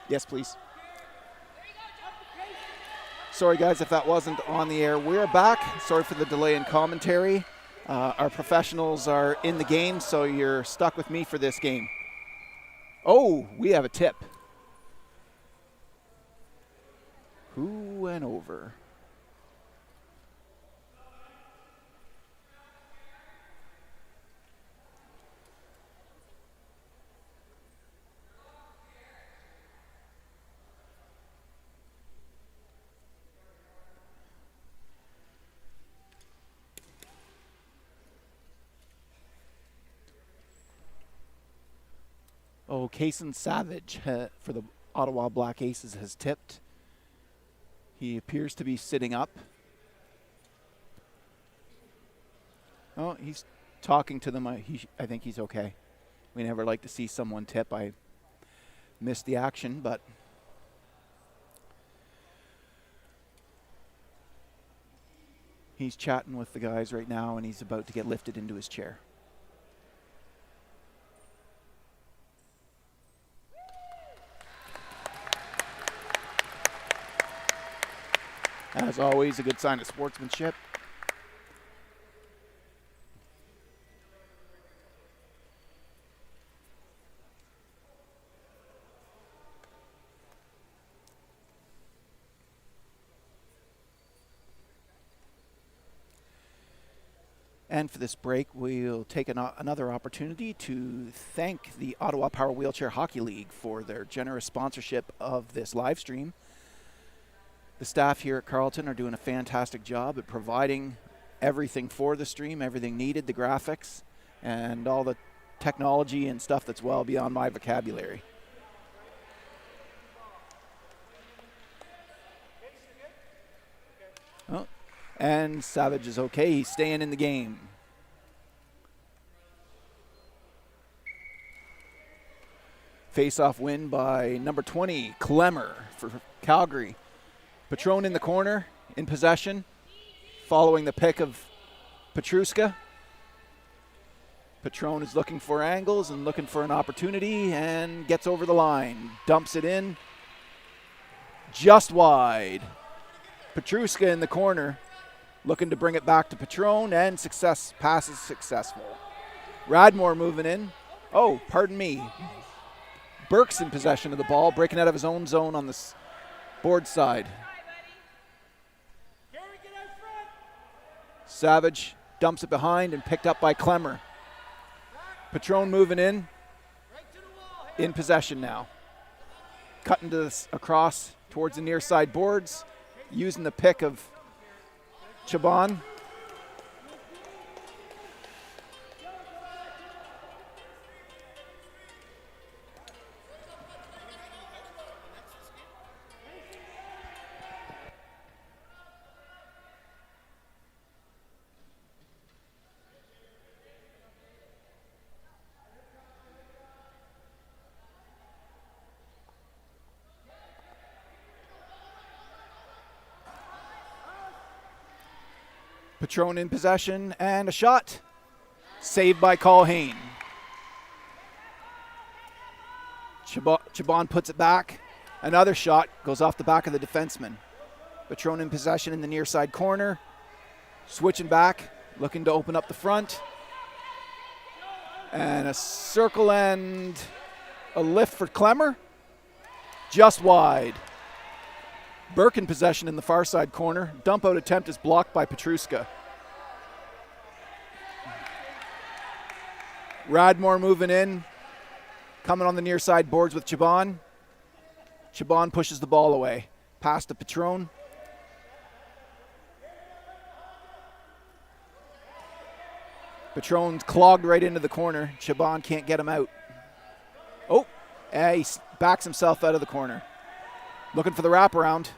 Yes, please. Sorry, guys, if that wasn't on the air. We're back. Sorry for the delay in commentary. Our professionals are in the game, so you're stuck with me for this game. Oh, we have a tip. Who went over? Oh, Kason Savage for the Ottawa Black Aces has tipped. He appears to be sitting up. Oh, he's talking to them. I think he's okay. We never like to see someone tip. I missed the action, but he's chatting with the guys right now, and he's about to get lifted into his chair. As always, a good sign of sportsmanship. And for this break, we'll take another opportunity to thank the Ottawa Power Wheelchair Hockey League for their generous sponsorship of this live stream. The staff here at Carleton are doing a fantastic job at providing everything for the stream, everything needed, the graphics, and all the technology and stuff that's well beyond my vocabulary. Oh, and Savage is okay. He's staying in the game. Face-off win by number 20, Clemmer for Calgary. Patron in the corner, in possession, following the pick of Petruska. Patron is looking for angles and looking for an opportunity and gets over the line. Dumps it in. Just wide. Petruska in the corner, looking to bring it back to Patron, and pass is successful. Radmore moving in. Oh, pardon me. Burke's in possession of the ball, breaking out of his own zone on the board side. Savage dumps it behind and picked up by Clemmer. Patron moving in possession now. Cutting across towards the near side boards, using the pick of Chabon. Patron in possession, and a shot. Saved by Colhane. Chabon puts it back. Another shot goes off the back of the defenseman. Patron in possession in the near side corner. Switching back, looking to open up the front. And a circle and a lift for Clemmer. Just wide. Burke in possession in the far side corner. Dump out attempt is blocked by Petruska. Radmore moving in. Coming on the near side boards with Chabon. Chabon pushes the ball away. Pass to Patron. Patron's clogged right into the corner. Chabon can't get him out. Oh, he backs himself out of the corner. Looking for the wraparound.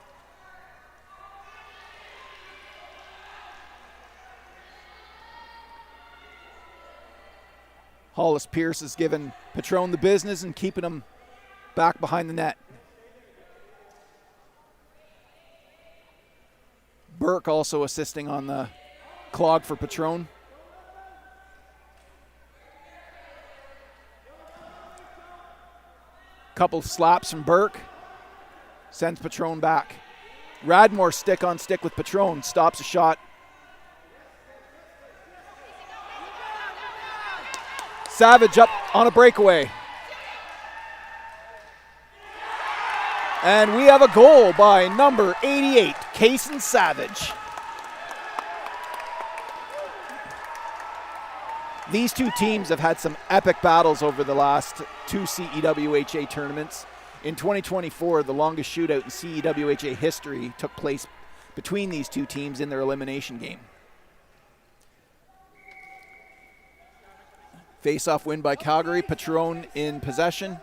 Hollis Pierce has given Patron the business and keeping him back behind the net. Burke also assisting on the clog for Patron. Couple slaps from Burke. Sends Patron back. Radmore stick on stick with Patron. Stops a shot. Savage up on a breakaway. And we have a goal by number 88, Kaysen Savage. These two teams have had some epic battles over the last two CEWHA tournaments. In 2024, the longest shootout in CEWHA history took place between these two teams in their elimination game. Face-off win by Calgary. Patron in possession.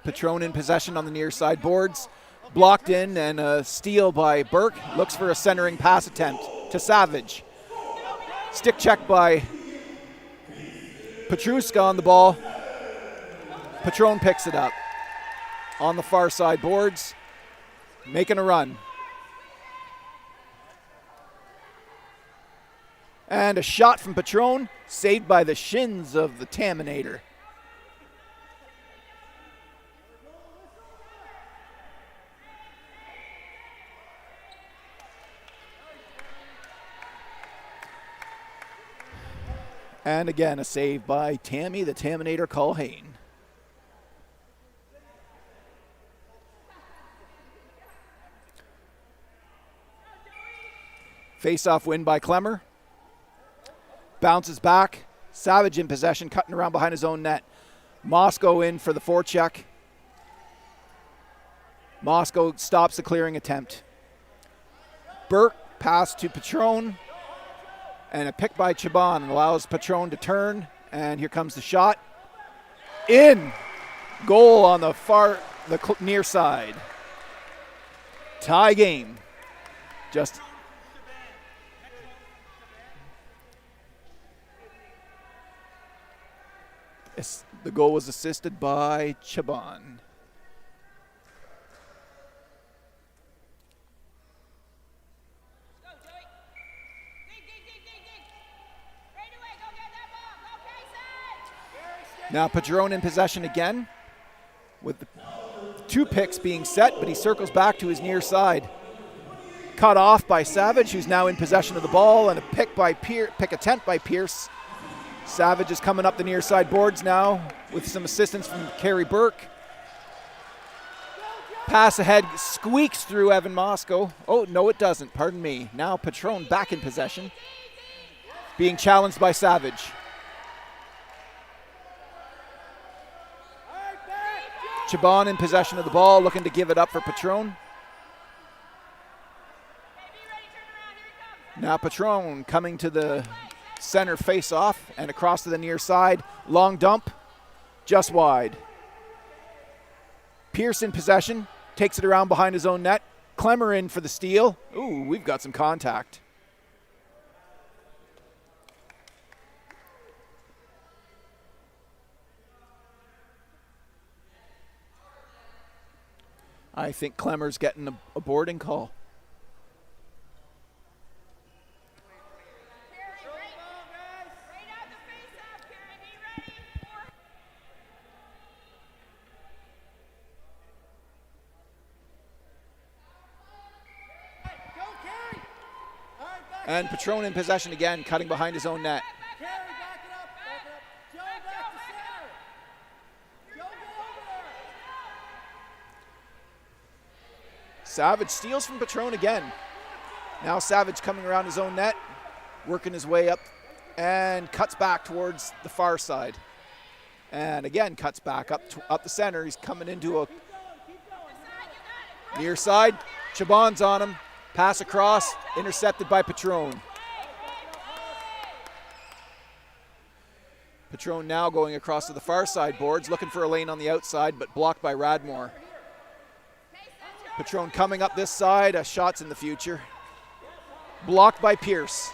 Patron in possession on the near side boards. Blocked in, and a steal by Burke. Looks for a centering pass attempt to Savage. Stick check by Petruska on the ball. Patron picks it up. On the far side boards. Making a run. And a shot from Patron, saved by the shins of the Taminator. And again, a save by Tammy, the Taminator Colhane. Face-off win by Clemmer. Bounces back. Savage in possession, cutting around behind his own net. Moscow in for the forecheck. Moscow stops the clearing attempt. Burke pass to Patron. And a pick by Chaban allows Patron to turn. And here comes the shot. In. Goal on the near side. Tie game. Just the goal was assisted by Chaban. Now Patron in possession again, with the two picks being set, but he circles back to his near side. Cut off by Savage, who's now in possession of the ball, and a pick attempt by Pierce. Savage is coming up the near side boards now with some assistance from Kerry Burke. Pass ahead squeaks through Evan Moscow. Oh, no, it doesn't. Pardon me. Now Patron back in possession, being challenged by Savage. Chaban in possession of the ball, looking to give it up for Patron. Now Patron coming to the center face-off and across to the near side. Long dump, just wide. Pierce in possession, takes it around behind his own net. Clemmer in for the steal. Ooh, we've got some contact. I think Clemmer's getting a boarding call. And Patron in possession again, cutting behind his own net. Savage steals from Patron again. Now Savage coming around his own net, working his way up, and cuts back towards the far side. And again, cuts back up the center. He's coming into a near side. Chaban's on him. Pass across, intercepted by Patron. Patron now going across to the far side boards, looking for a lane on the outside, but blocked by Radmore. Patron coming up this side, shots in the future. Blocked by Pierce.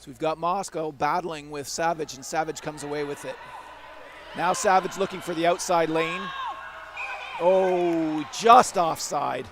So we've got Moscow battling with Savage, and Savage comes away with it. Now Savage looking for the outside lane. Oh, just offside.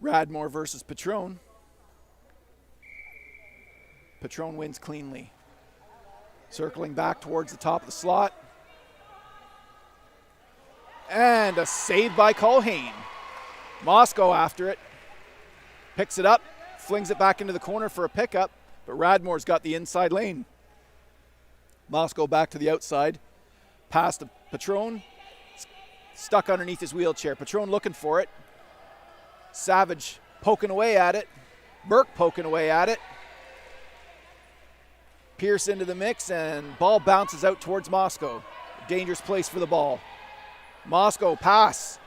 Radmore versus Patron. Patron wins cleanly. Circling back towards the top of the slot. And a save by Culhane. Moscow after it. Picks it up, flings it back into the corner for a pickup, but Radmore's got the inside lane. Moscow back to the outside. Pass to Patron. Stuck underneath his wheelchair. Patron looking for it. Savage poking away at it. Burke poking away at it. Pierce into the mix, and ball bounces out towards Moscow. Dangerous place for the ball. Moscow pass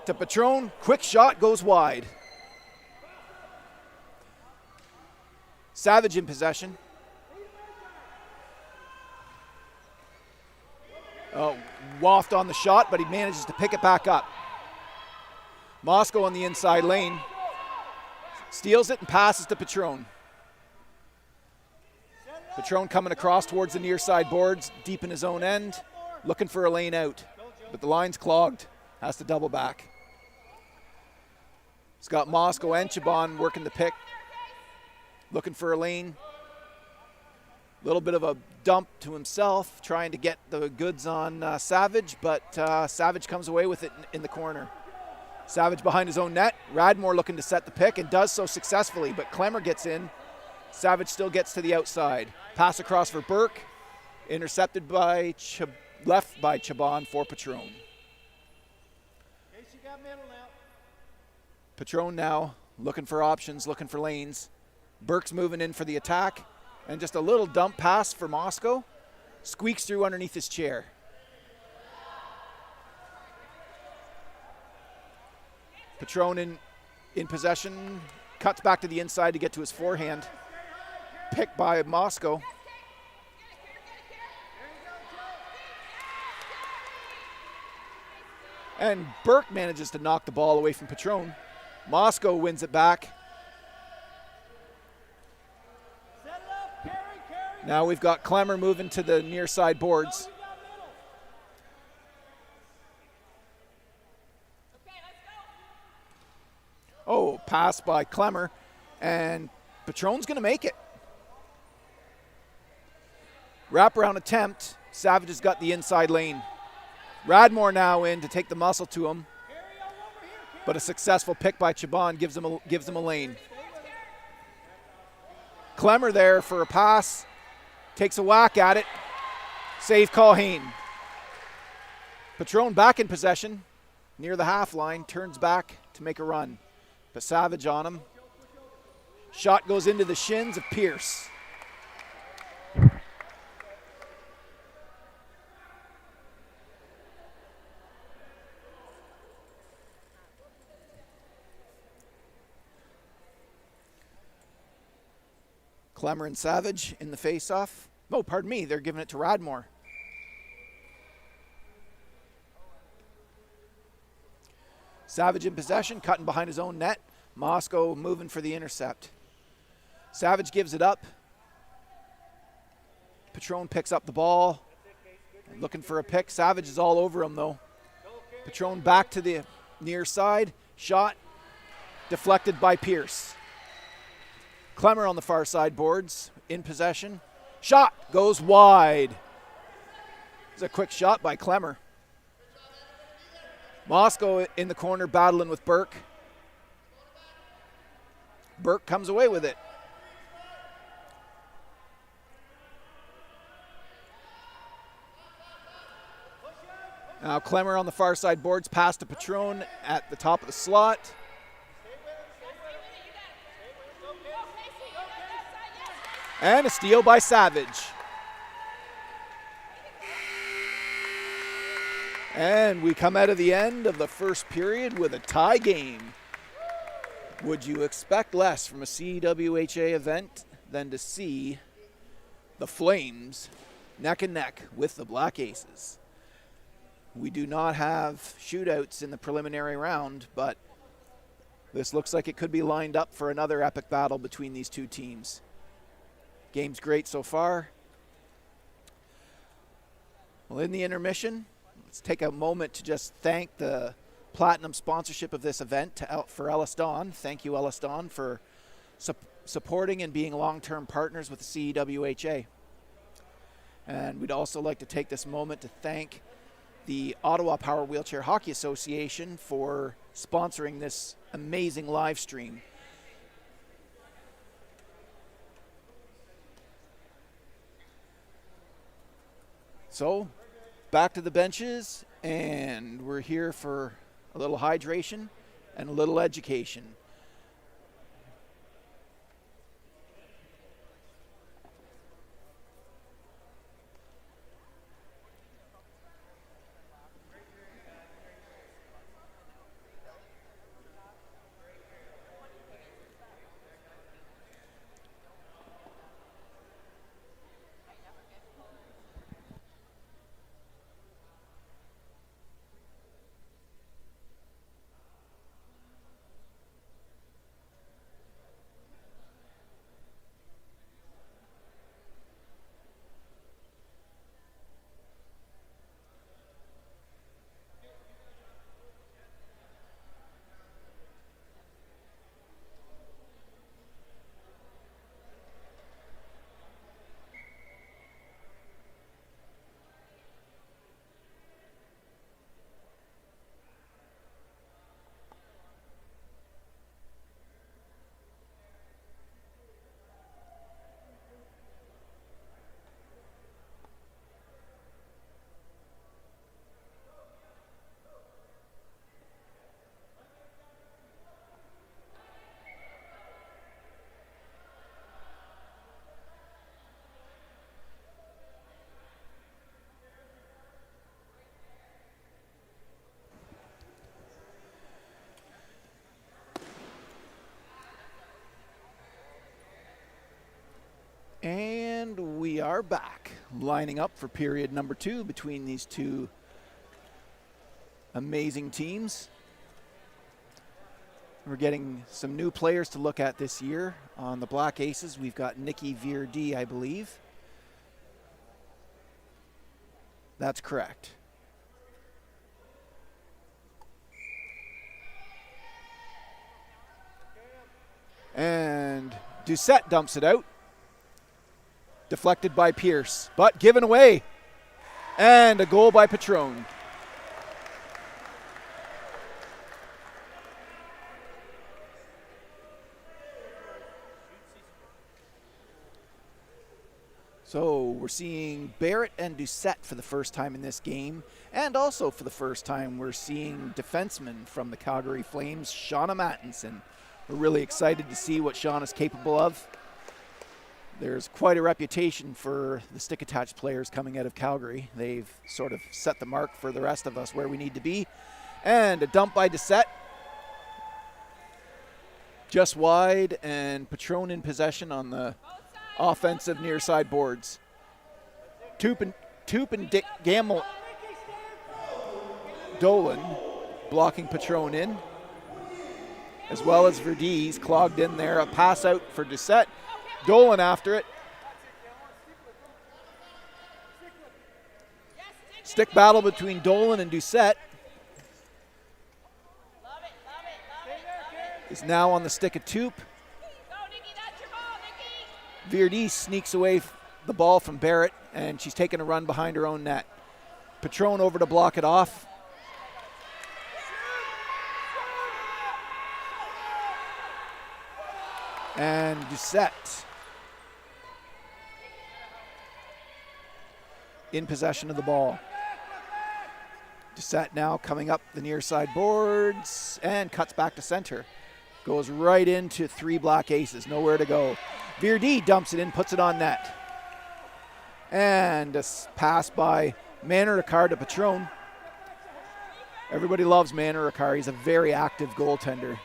to Patron. Quick shot goes wide. Savage in possession. Waft on the shot, but he manages to pick it back up. Moscow on the inside lane. Steals it and passes to Patron. Patron coming across towards the near side boards, deep in his own end, looking for a lane out. But the line's clogged. Has to double back. He's got Moscow and Chabon working the pick. Looking for a lane. A little bit of a dump to himself, trying to get the goods on Savage, but Savage comes away with it in the corner. Savage behind his own net. Radmore looking to set the pick and does so successfully, but Clemmer gets in. Savage still gets to the outside. Pass across for Burke. Intercepted by left by Chabon for Patron. Patron now looking for options, looking for lanes. Burke's moving in for the attack. And just a little dump pass for Moscow. Squeaks through underneath his chair. Patron in possession. Cuts back to the inside to get to his forehand. Picked by Moscow. And Burke manages to knock the ball away from Patron. Moscow wins it back. Now we've got Clemmer moving to the near side boards. Oh, pass by Clemmer, and Patron's going to make it. Wraparound attempt. Savage has got the inside lane. Radmore now in to take the muscle to him, but a successful pick by Chabon gives him a lane. Clemmer there for a pass. Takes a whack at it. Save Culhane. Patron back in possession. Near the half line. Turns back to make a run. But Savage on him. Shot goes into the shins of Pierce. Clemmer and Savage in the face-off. Oh, pardon me, they're giving it to Radmore. Savage in possession, cutting behind his own net. Moscow moving for the intercept. Savage gives it up. Patron picks up the ball. Looking for a pick. Savage is all over him, though. Patron back to the near side. Shot deflected by Pierce. Clemmer on the far side boards, in possession. Shot goes wide. It's a quick shot by Clemmer. Moscow in the corner battling with Burke. Burke comes away with it. Now Clemmer on the far side boards, pass to Patron at the top of the slot. And a steal by Savage. And we come out of the end of the first period with a tie game. Would you expect less from a CEWHA event than to see the Flames neck and neck with the Black Aces? We do not have shootouts in the preliminary round, but this looks like it could be lined up for another epic battle between these two teams. Game's great so far. Well, in the intermission, let's take a moment to just thank the platinum sponsorship of this event for Ellis Dawn. Thank you, Ellis Dawn, for supporting and being long-term partners with the CEWHA. And we'd also like to take this moment to thank the Ottawa Power Wheelchair Hockey Association for sponsoring this amazing live stream. So, back to the benches, and we're here for a little hydration and a little education. And we are back, lining up for period number 2 between these two amazing teams. We're getting some new players to look at this year. On the Black Aces, we've got Nikki Vierde, I believe. That's correct. And Doucette dumps it out. Deflected by Pierce, but given away. And a goal by Patron. So we're seeing Barrett and Doucette for the first time in this game. And also for the first time, we're seeing defenseman from the Calgary Flames, Shauna Mattinson. We're really excited to see what Shauna's capable of. There's quite a reputation for the stick-attached players coming out of Calgary. They've sort of set the mark for the rest of us where we need to be. And a dump by Doucette. Just wide, and Patron in possession on the offensive near side boards. Toop and Dick Gamble Dolan blocking Patron in, as well as Verdees clogged in there. A pass out for Doucette. Dolan after it. Stick battle between Dolan and Doucette. Is now on the stick of Toop. Vierde sneaks away the ball from Barrett, and she's taking a run behind her own net. Patron over to block it off. And Doucette in possession of the ball. Doucette now coming up the near side boards and cuts back to center. Goes right into 3 Black Aces, nowhere to go. Virdee dumps it in, puts it on net. And a pass by Manor Ricard to Patron. Everybody loves Manor Ricard. He's a very active goaltender.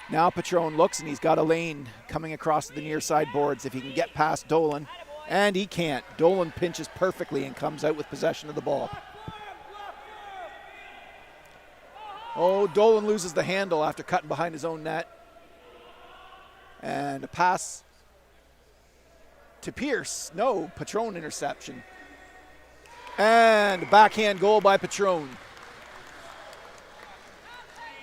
Now Patron looks, and he's got a lane coming across the near side boards if he can get past Dolan. And he can't. Dolan pinches perfectly and comes out with possession of the ball. Oh, Dolan loses the handle after cutting behind his own net. And a pass to Pierce. No, Patron interception. And a backhand goal by Patron.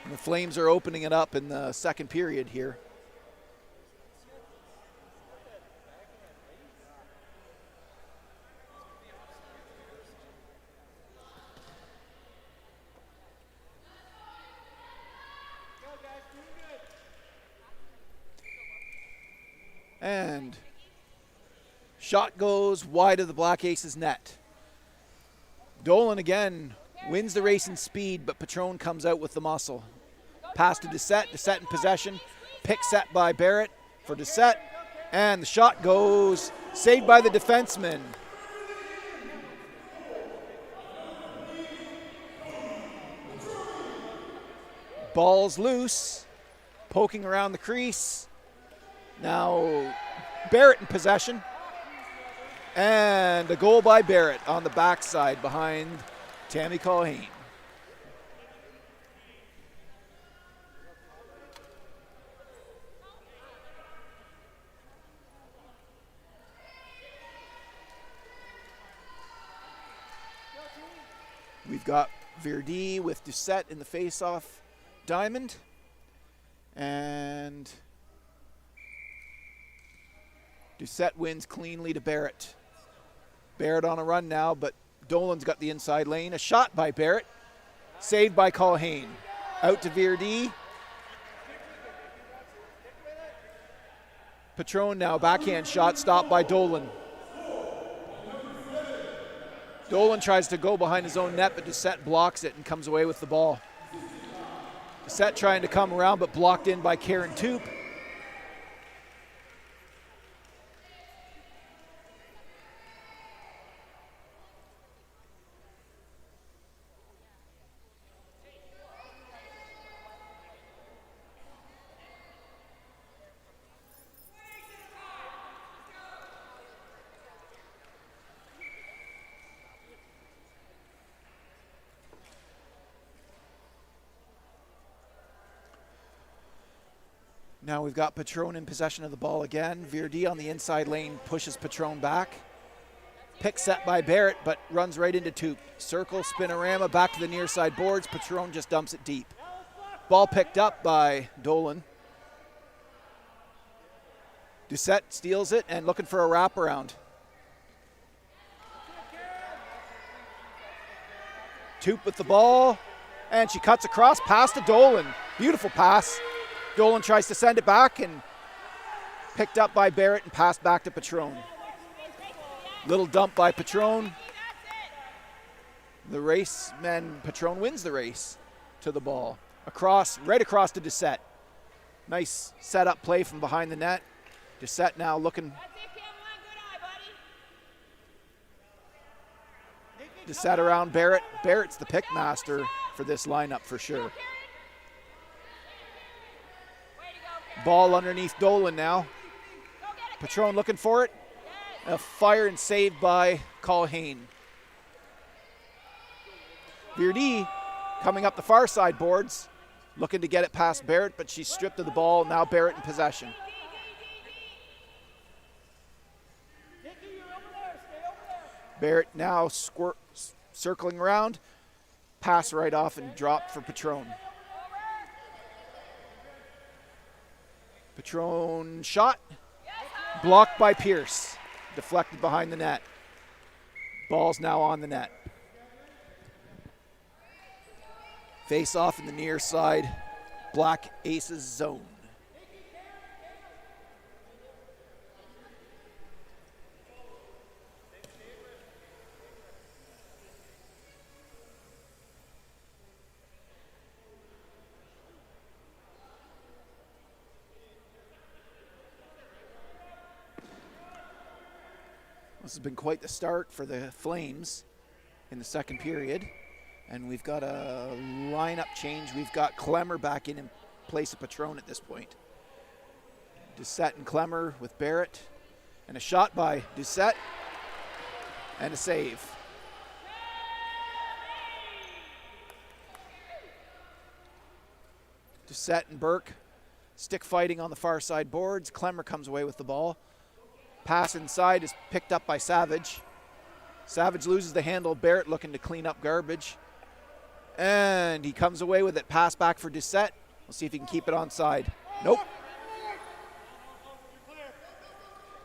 And the Flames are opening it up in the second period here. And shot goes wide of the Black Aces net. Dolan again wins the race in speed, but Patron comes out with the muscle. Pass to Doucette. Doucette in possession. Pick set by Barrett for Doucette. And the shot goes saved by the defenseman. Ball's loose. Poking around the crease. Now Barrett in possession. And a goal by Barrett on the backside behind Tammy Culhane. We've got Virdee with Doucette in the face-off diamond. And Doucette wins cleanly to Barrett. Barrett on a run now, but Dolan's got the inside lane. A shot by Barrett. Saved by Culhane. Out to Virdee. Patron now, backhand shot, stopped by Dolan. Dolan tries to go behind his own net, but Doucette blocks it and comes away with the ball. Doucette trying to come around, but blocked in by Karen Toop. Now we've got Patron in possession of the ball again. Virdee on the inside lane pushes Patron back. Pick set by Barrett, but runs right into Toop. Circle, spinorama, back to the near side boards. Patron just dumps it deep. Ball picked up by Dolan. Doucette steals it and looking for a wraparound. Toop with the ball, and she cuts across, pass to Dolan. Beautiful pass. Dolan tries to send it back and picked up by Barrett and passed back to Patron. Little dump by Patron. The race, man, Patron wins the race to the ball. Across, right across to Doucette. Nice setup play from behind the net. Doucette now looking. Doucette around Barrett. Barrett's the pick master for this lineup for sure. Ball underneath Dolan now. Patron looking for it. A fire and saved by Culhane. Virdee coming up the far side boards, looking to get it past Barrett, but she's stripped of the ball. Now Barrett in possession. Barrett now circling around. Pass right off and drop for Patron. Patron shot, blocked by Pierce, deflected behind the net. Ball's now on the net. Face off in the near side, Black Aces zone. This has been quite the start for the Flames in the second period. And we've got a lineup change. We've got Clemmer back in place of Patron at this point. Doucette and Clemmer with Barrett. And a shot by Doucette. And a save. Doucette and Burke stick fighting on the far side boards. Clemmer comes away with the ball. Pass inside is picked up by Savage. Savage loses the handle. Barrett looking to clean up garbage. And he comes away with it. Pass back for Doucette. We'll see if he can keep it onside. Nope.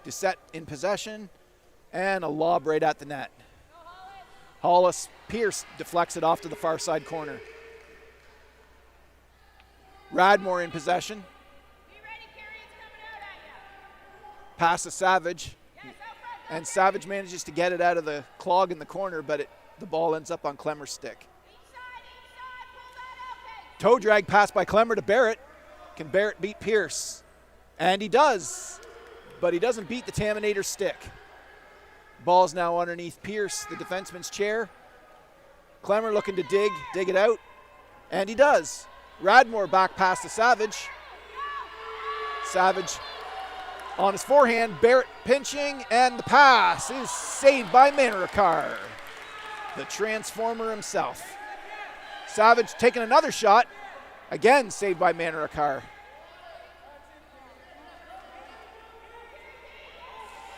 Doucette in possession. And a lob right at the net. Hollis, Pierce deflects it off to the far side corner. Radmore in possession. Pass to Savage. And Savage manages to get it out of the clog in the corner, but the ball ends up on Clemmer's stick. Toe drag pass by Clemmer to Barrett. Can Barrett beat Pierce? And he does, but he doesn't beat the Taminator's stick. Ball's now underneath Pierce, the defenseman's chair. Clemmer looking to dig it out, and he does. Radmore back pass to Savage. Savage on his forehand, Barrett pinching, and the pass is saved by Manrakar, the transformer himself. Savage taking another shot, again saved by Manrakar.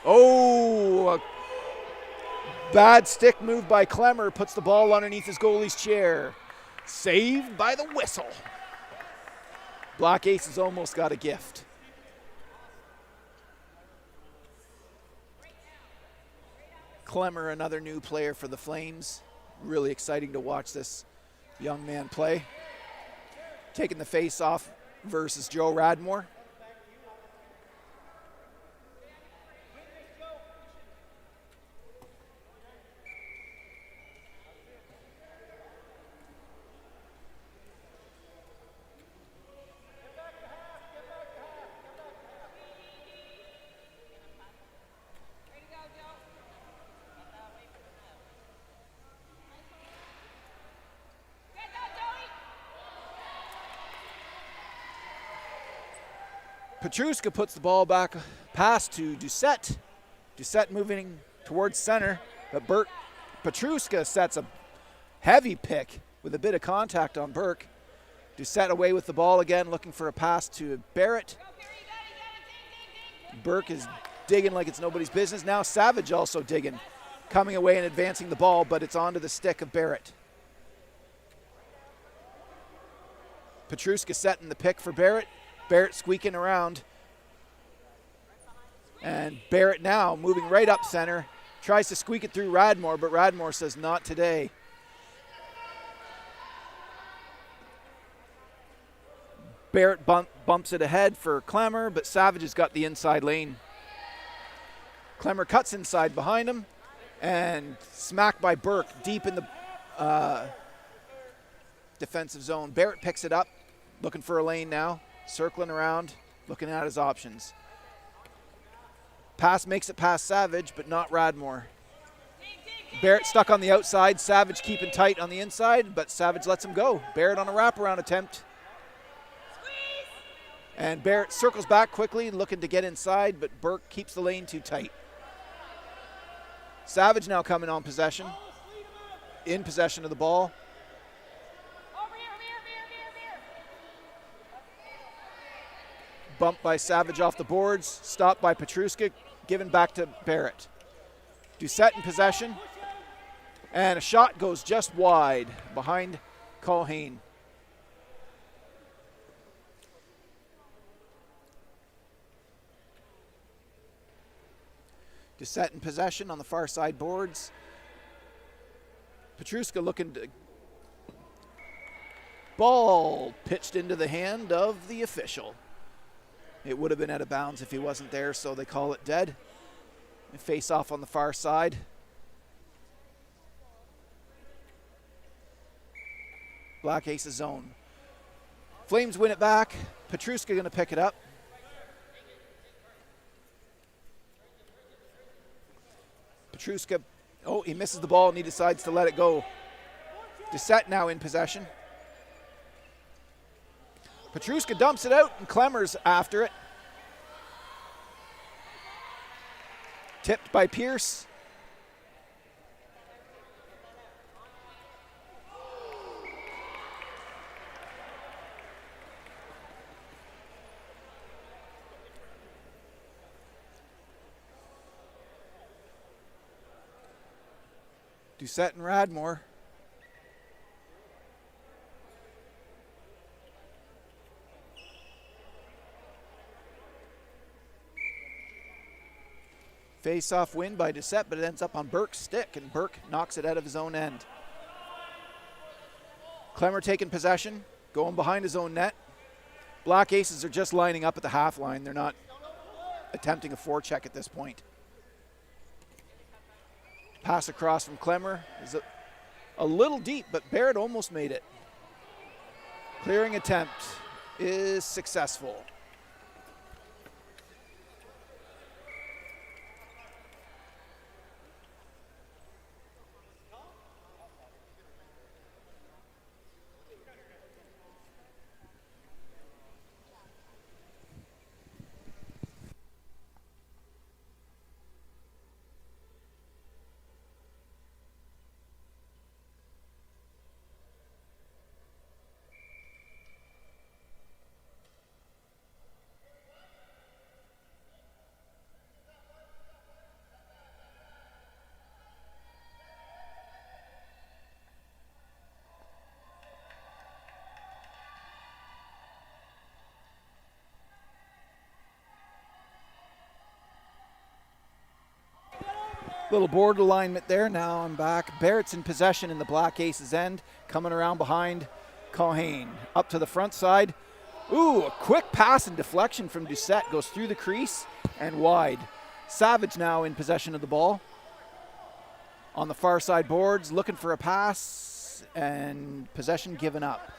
Oh, a bad stick move by Clemmer puts the ball underneath his goalie's chair. Saved by the whistle. Black Aces almost got a gift. Clemmer, another new player for the Flames. Really exciting to watch this young man play. Taking the face off versus Joe Radmore. Petruska puts the ball back, pass to Doucette. Doucette moving towards center, but Petruska sets a heavy pick with a bit of contact on Burke. Doucette away with the ball again, looking for a pass to Barrett. Burke is digging like it's nobody's business. Now Savage also digging, coming away and advancing the ball, but it's onto the stick of Barrett. Petruska setting the pick for Barrett. Barrett squeaking around. And Barrett now moving right up center. Tries to squeak it through Radmore, but Radmore says not today. Barrett bumps it ahead for Clemmer, but Savage has got the inside lane. Clemmer cuts inside behind him and smacked by Burke deep in the defensive zone. Barrett picks it up, looking for a lane now. Circling around, looking at his options. Pass makes it past Savage, but not Radmore. Barrett stuck on the outside. Savage keeping tight on the inside, but Savage lets him go. Barrett on a wraparound attempt. And Barrett circles back quickly, looking to get inside, but Burke keeps the lane too tight. Savage now coming on possession. In possession of the ball. Bumped by Savage off the boards, stopped by Petruska, given back to Barrett. Doucette in possession, and a shot goes just wide behind Colhane. Doucette in possession on the far side boards. Petruska looking to... Ball pitched into the hand of the official. It would have been out of bounds if he wasn't there, so they call it dead. And face off on the far side. Black Aces zone. Flames win it back. Petruska going to pick it up. Petruska, oh, he misses the ball and he decides to let it go. Doucette now in possession. Petruska dumps it out and Clemmer's after it. Tipped by Pierce. Doucette and Radmore. Face-off win by Doucette, but it ends up on Burke's stick, and Burke knocks it out of his own end. Clemmer taking possession, going behind his own net. Black Aces are just lining up at the half line. They're not attempting a forecheck at this point. Pass across from Clemmer is a little deep, but Barrett almost made it. Clearing attempt is successful. Little board alignment there. Now I'm back. Barrett's in possession in the Black Aces end. Coming around behind Culhane. Up to the front side. Ooh, a quick pass and deflection from Doucette. Goes through the crease and wide. Savage now in possession of the ball. On the far side boards, looking for a pass and possession given up.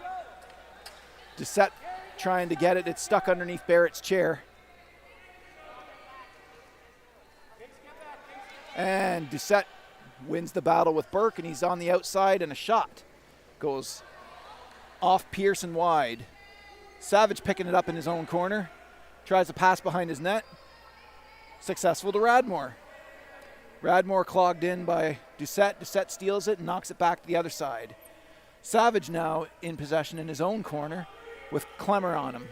Doucette trying to get it. It's stuck underneath Barrett's chair. And Doucette wins the battle with Burke, and he's on the outside, and a shot goes off Pierce and wide. Savage picking it up in his own corner. Tries to pass behind his net. Successful to Radmore. Radmore clogged in by Doucette. Doucette steals it and knocks it back to the other side. Savage now in possession in his own corner with Clemmer on him.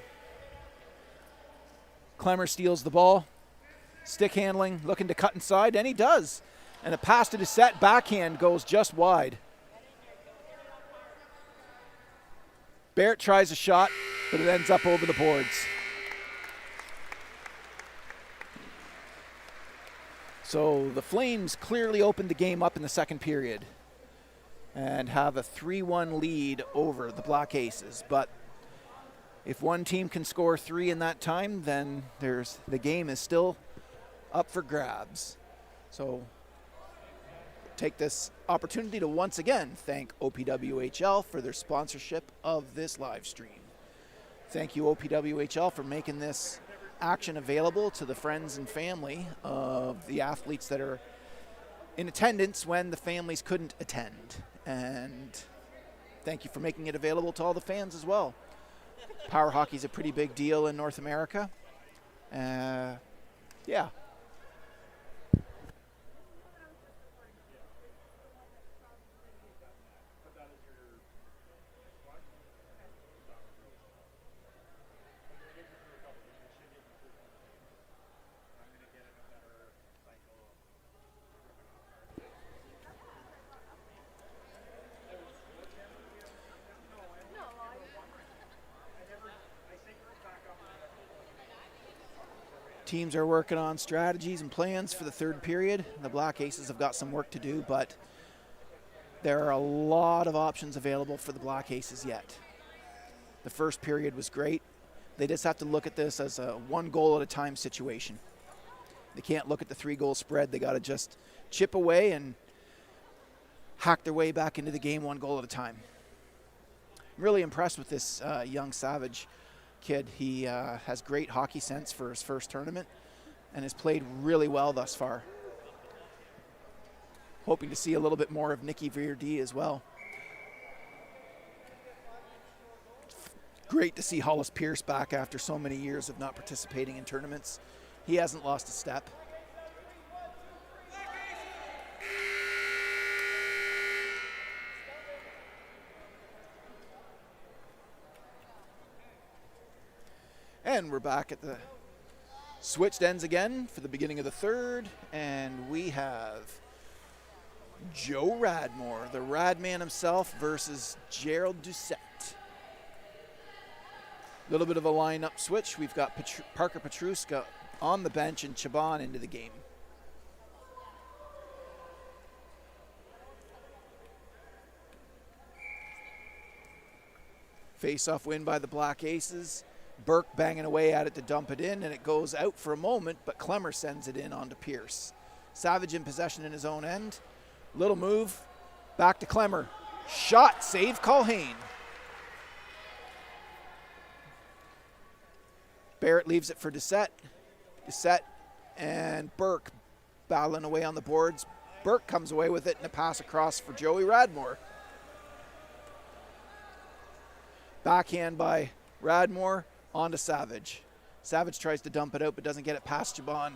Clemmer steals the ball. Stick handling, looking to cut inside, and he does. And a pass to Doucette, backhand goes just wide. Barrett tries a shot, but it ends up over the boards. So the Flames clearly opened the game up in the second period and have a 3-1 lead over the Black Aces. But if one team can score 3 in that time, then the game is still up for grabs. So take this opportunity to once again thank OPWHL for their sponsorship of this live stream. Thank you, OPWHL, for making this action available to the friends and family of the athletes that are in attendance when the families couldn't attend. And thank you for making it available to all the fans as well. Power hockey is a pretty big deal in North America. Yeah. Teams are working on strategies and plans for the third period. The Black Aces have got some work to do, but there are a lot of options available for the Black Aces yet. The first period was great. They just have to look at this as a one goal at a time situation. They can't look at the 3-goal spread. They got to just chip away and hack their way back into the game one goal at a time. I'm really impressed with this young Savage kid. He has great hockey sense for his first tournament and has played really well thus far. hoping to see a little bit more of Nicky Verdi as well. Great to see Hollis Pierce back after so many years of not participating in tournaments. He hasn't lost a step. And we're back at the switched ends again for the beginning of the third, and we have Joe Radmore, the Radman himself, versus Gerald Doucette. A little bit of a lineup switch. We've got Parker Petruska on the bench and Chaban into the game. Face-off win by the Black Aces. Burke banging away at it to dump it in, and it goes out for a moment, but Clemmer sends it in onto Pierce. Savage in possession in his own end. Little move. Back to Clemmer. Shot. Save Colhane. Barrett leaves it for Doucette. Doucette and Burke battling away on the boards. Burke comes away with it and a pass across for Joey Radmore. Backhand by Radmore onto Savage. Savage tries to dump it out but doesn't get it past Chaban.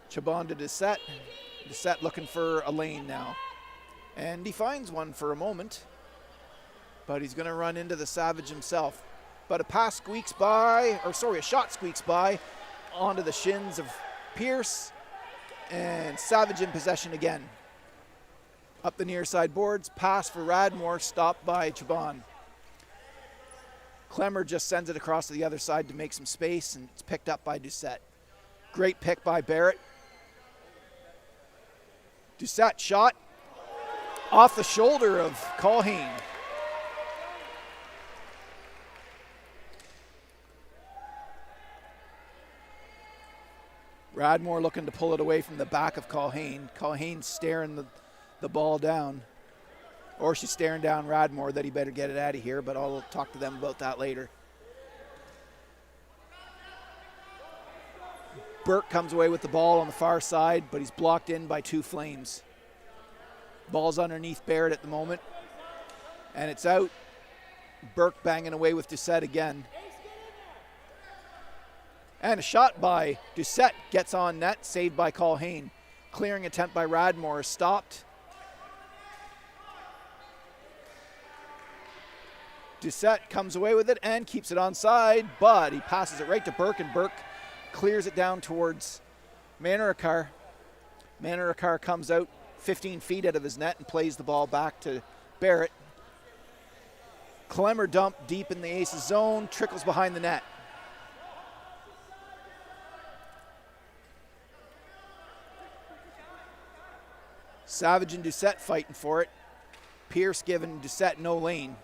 Chaban to Doucette. Doucette looking for a lane now. And he finds one for a moment. But he's going to run into the Savage himself. But a shot squeaks by onto the shins of Pierce. And Savage in possession again. Up the near side boards. Pass for Radmore. Stopped by Chaban. Clemmer just sends it across to the other side to make some space, and it's picked up by Doucette. Great pick by Barrett. Doucette shot off the shoulder of Colhane. Radmore looking to pull it away from the back of Colhane. Colhane staring the ball down. Or she's staring down Radmore that he better get it out of here, but I'll talk to them about that later. Burke comes away with the ball on the far side, but he's blocked in by two Flames. Ball's underneath Barrett at the moment, and it's out. Burke banging away with Doucette again. And a shot by Doucette gets on net, saved by Colhane. Clearing attempt by Radmore is stopped. Doucette comes away with it and keeps it onside, but he passes it right to Burke, and Burke clears it down towards Manarakar. Manarakar comes out 15 feet out of his net and plays the ball back to Barrett. Clemmer dump deep in the Aces zone, trickles behind the net. Savage and Doucette fighting for it. Pierce giving Doucette no lane.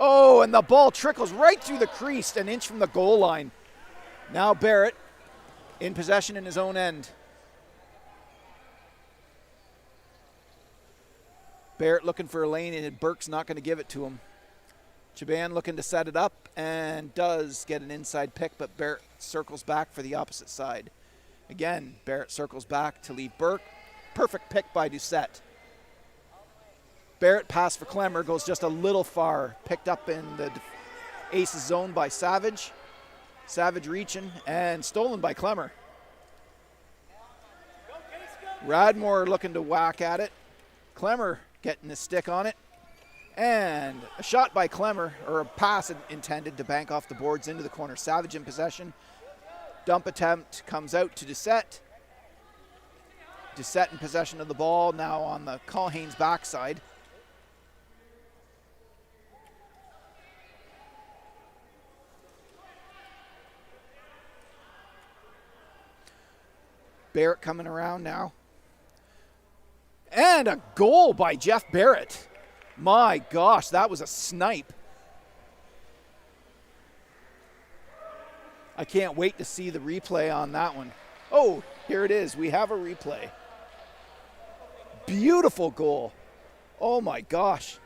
Oh, and the ball trickles right through the crease, an inch from the goal line. Now Barrett in possession in his own end. Barrett looking for a lane, and Burke's not going to give it to him. Chaban looking to set it up and does get an inside pick, but Barrett circles back for the opposite side. Again, Barrett circles back to leave Burke. Perfect pick by Doucette. Barrett pass for Clemmer goes just a little far. Picked up in the Aces zone by Savage. Savage reaching and stolen by Clemmer. Radmore looking to whack at it. Clemmer getting his stick on it. And a shot by Clemmer, or a pass intended to bank off the boards into the corner. Savage in possession. Dump attempt comes out to Doucette. Doucette in possession of the ball, now on the Colhane's backside. Barrett coming around now. And a goal by Jeff Barrett. My gosh, that was a snipe. I can't wait to see the replay on that one. Oh, here it is. We have a replay. Beautiful goal. Oh my gosh.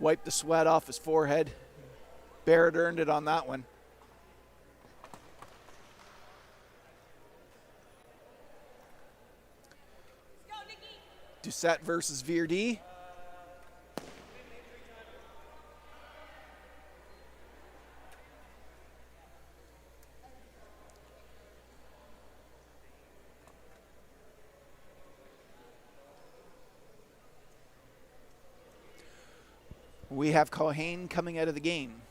Wiped the sweat off his forehead. Barrett earned it on that one. Doucette versus Virdee. We have Culhane coming out of the game.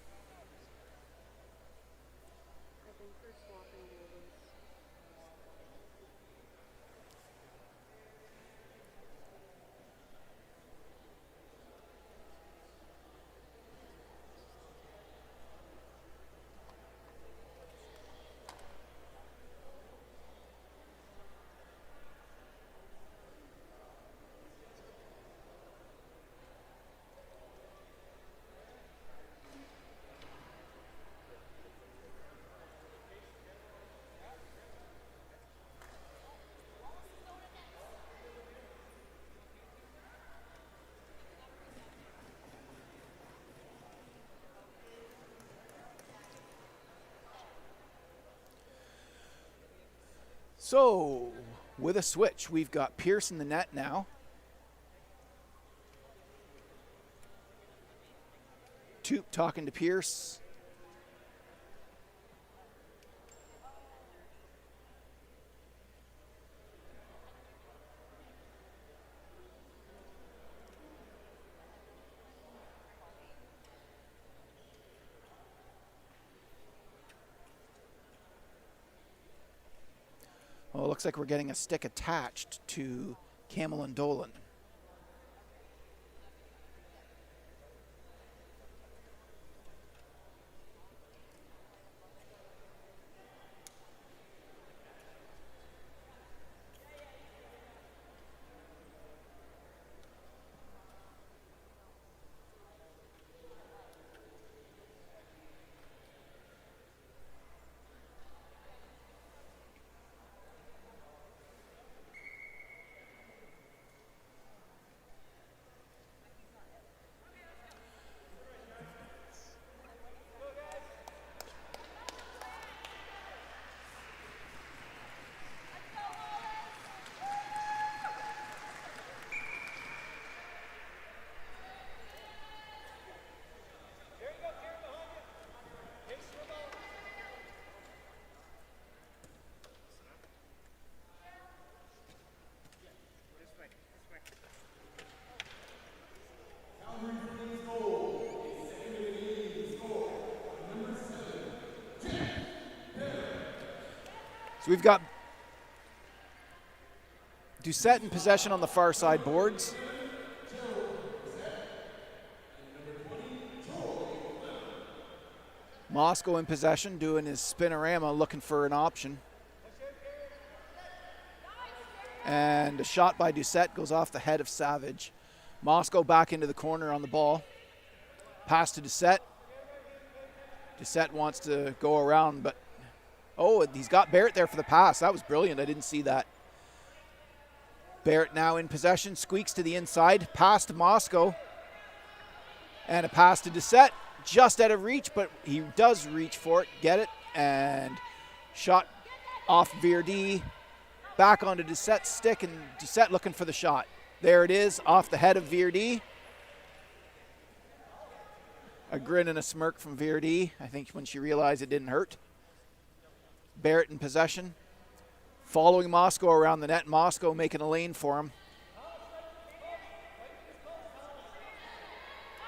So, with a switch, we've got Pierce in the net now. Toop talking to Pierce. Well, it looks like we're getting a stick attached to Camel and Dolan. So we've got Doucette in possession on the far side boards. Moscow in possession, doing his spinorama, looking for an option. And a shot by Doucette goes off the head of Savage. Moscow back into the corner on the ball. Pass to Doucette. Doucette wants to go around, but oh, he's got Barrett there for the pass. That was brilliant. I didn't see that. Barrett now in possession, squeaks to the inside, pass to Moscow, and a pass to Doucette. Just out of reach, but he does reach for it, get it, and shot off Virdee, back onto Doucette's stick, and Doucette looking for the shot. There it is, off the head of Virdee. A grin and a smirk from Virdee, I think, when she realized it didn't hurt. Barrett in possession, following Moscow around the net. Moscow making a lane for him.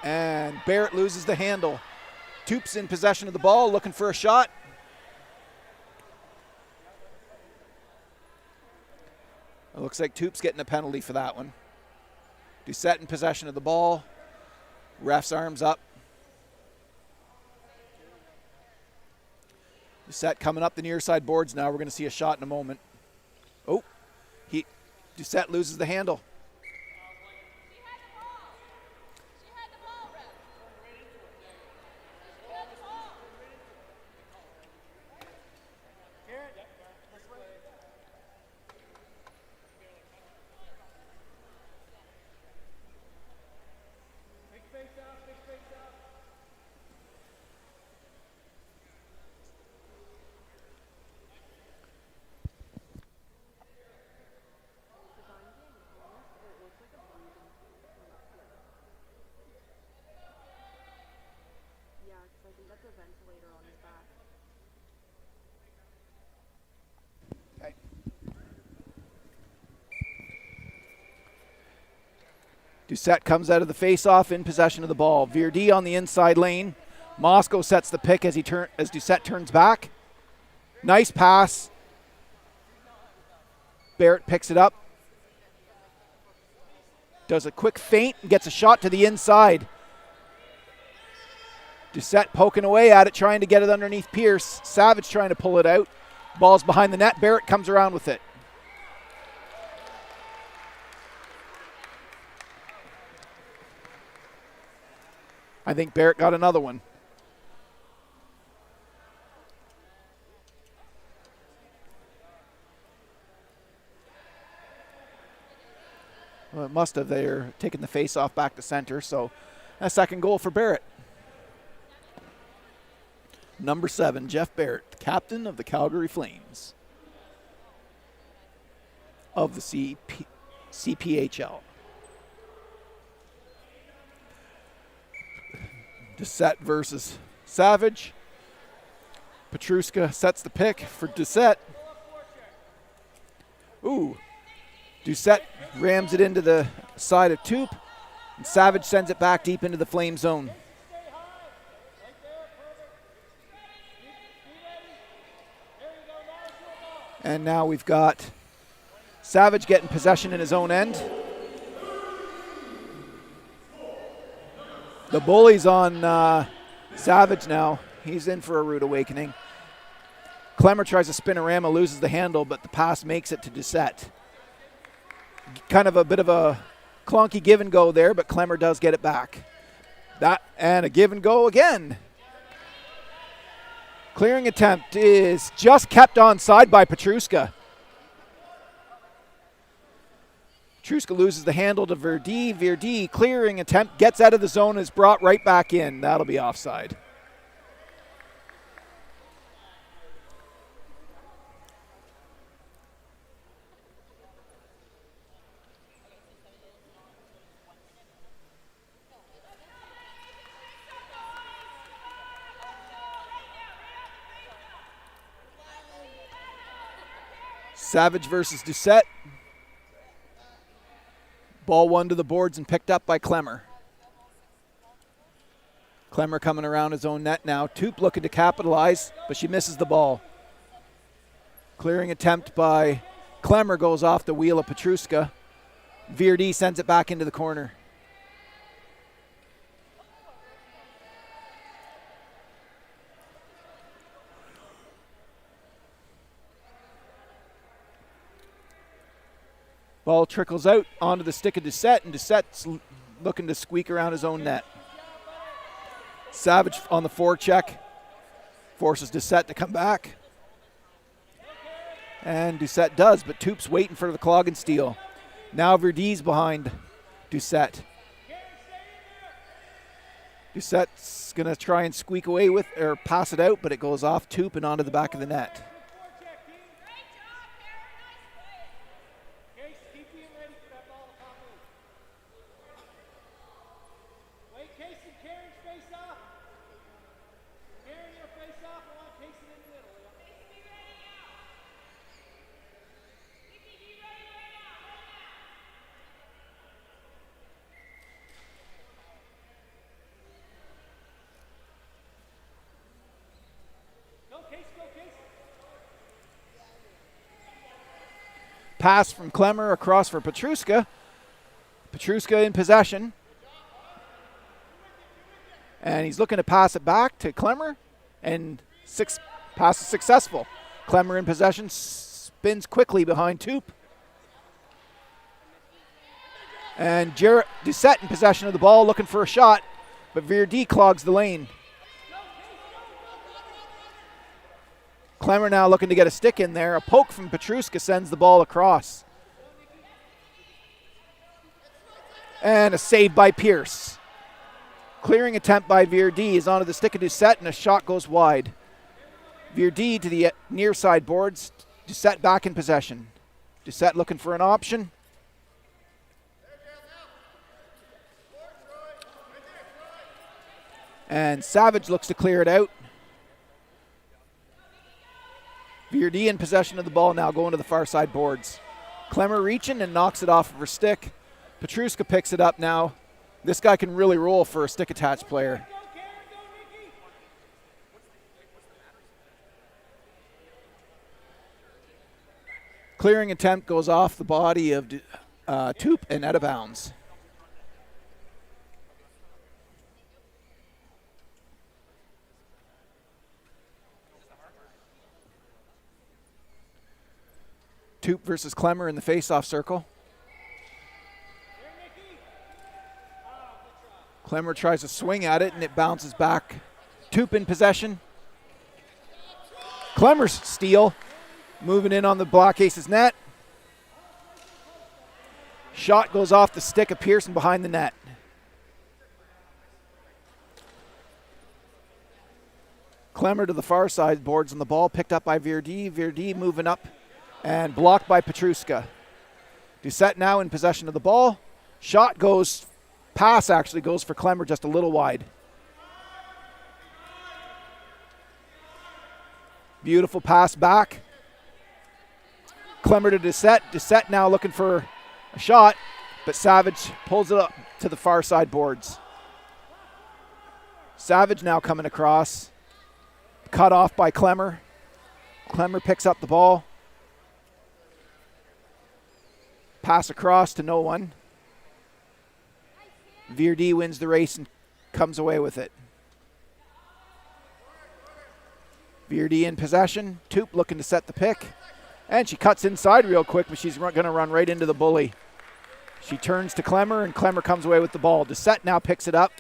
And Barrett loses the handle. Toop's in possession of the ball, looking for a shot. It looks like Toop's getting a penalty for that one. Doucette in possession of the ball. Ref's arms up. Doucette coming up the near side boards now. We're going to see a shot in a moment. Oh, Doucette loses the handle. Okay. Doucette comes out of the face-off in possession of the ball. Virdee on the inside lane. Moscow sets the pick as Doucette turns back. Nice pass. Barrett picks it up. Does a quick feint and gets a shot to the inside. Doucette poking away at it, trying to get it underneath Pierce. Savage trying to pull it out. Ball's behind the net. Barrett comes around with it. I think Barrett got another one. Well, it must have. They're taking the face-off back to center, so a second goal for Barrett. Number 7, Jeff Barrett, captain of the Calgary Flames of the CPHL. Doucette versus Savage. Petruska sets the pick for Doucette. Ooh. Doucette rams it into the side of Toop, and Savage sends it back deep into the Flame zone. And now we've got Savage getting possession in his own end. The bully's on Savage now. He's in for a rude awakening. Clemmer tries a spinorama, loses the handle, but the pass makes it to Doucette. Kind of a bit of a clunky give and go there, but Clemmer does get it back. That and a give and go again. Clearing attempt is just kept onside by Petruska. Petruska loses the handle to Virdee. Virdee, clearing attempt, gets out of the zone, is brought right back in. That'll be offside. Savage versus Doucette. Ball won to the boards and picked up by Clemmer. Clemmer coming around his own net now. Toop looking to capitalize, but she misses the ball. Clearing attempt by Clemmer goes off the wheel of Petruska. Virdee sends it back into the corner. Ball trickles out onto the stick of Doucette, and Doucette's looking to squeak around his own net. Savage on the forecheck forces Doucette to come back. And Doucette does, but Toop's waiting for the clog and steal. Now Verdee's behind Doucette. Doucette's going to try and squeak away with, or pass it out, but it goes off Toop and onto the back of the net. Pass from Clemmer across for Petruska. Petruska in possession. And he's looking to pass it back to Clemmer. And pass is successful. Clemmer in possession, spins quickly behind Toop. And Doucette in possession of the ball, looking for a shot. But Virdee clogs the lane. Clemmer now looking to get a stick in there. A poke from Petruska sends the ball across. And a save by Pierce. Clearing attempt by Virdee is onto the stick of Doucette, and a shot goes wide. Virdee to the near side boards. Doucette back in possession. Doucette looking for an option. And Savage looks to clear it out. Virdee in possession of the ball now, going to the far side boards. Clemmer reaching and knocks it off of her stick. Petruska picks it up now. This guy can really roll for a stick-attached player. Clearing attempt goes off the body of Toop and out of bounds. Toop versus Clemmer in the face-off circle. Clemmer tries to swing at it, and it bounces back. Toop in possession. Clemmer's steal. Moving in on the Black Aces net. Shot goes off the stick of Pearson behind the net. Clemmer to the far side, boards on the ball, picked up by Virdee. Virdee moving up and blocked by Petruska. Doucette now in possession of the ball. Shot goes, pass actually goes for Clemmer just a little wide. Beautiful pass back. Clemmer to Doucette. Doucette now looking for a shot, but Savage pulls it up to the far side boards. Savage now coming across. Cut off by Clemmer. Clemmer picks up the ball. Pass across to no one. Virdee wins the race and comes away with it. Virdee in possession. Toop looking to set the pick. And she cuts inside real quick, but she's going to run right into the bully. She turns to Clemmer, and Clemmer comes away with the ball. Doucette now picks it up.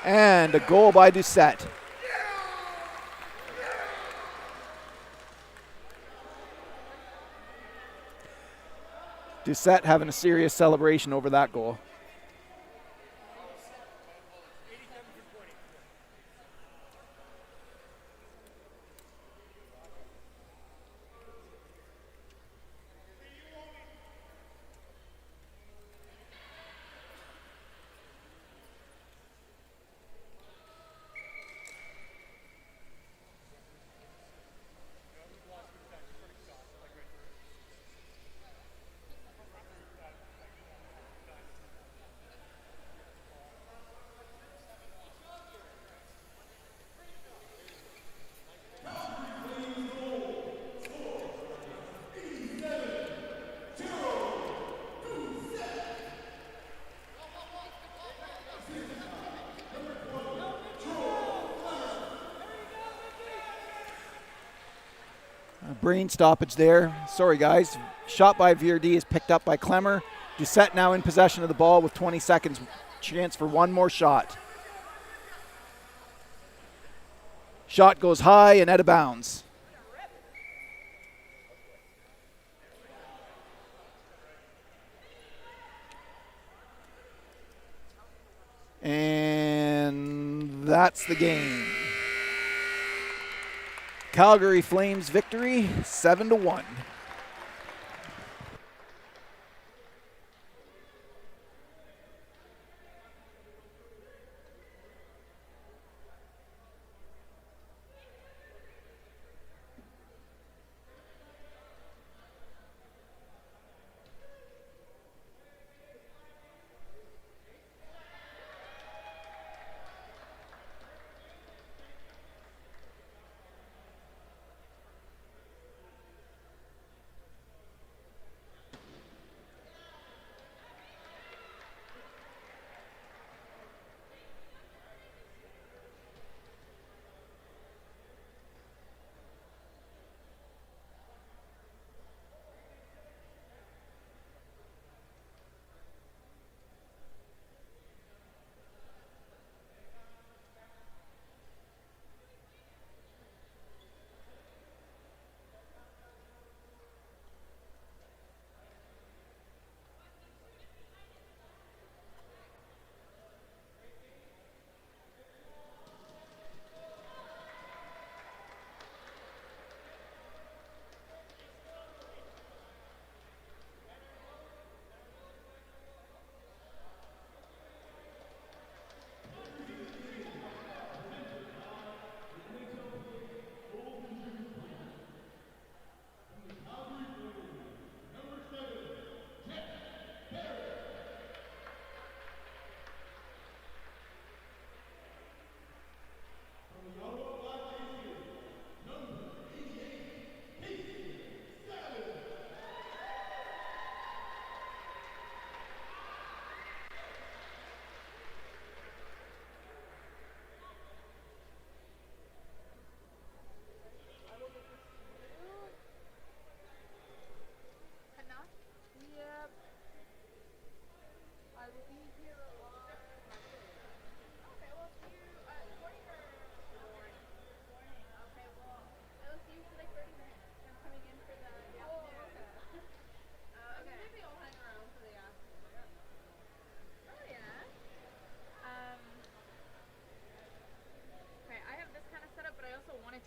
And a goal by Doucette. Doucette having a serious celebration over that goal. Brain stoppage there. Sorry, guys. Shot by Virdee is picked up by Clemmer. Doucette now in possession of the ball with 20 seconds. Chance for one more shot. Shot goes high and out of bounds. And that's the game. Calgary Flames victory, 7-1.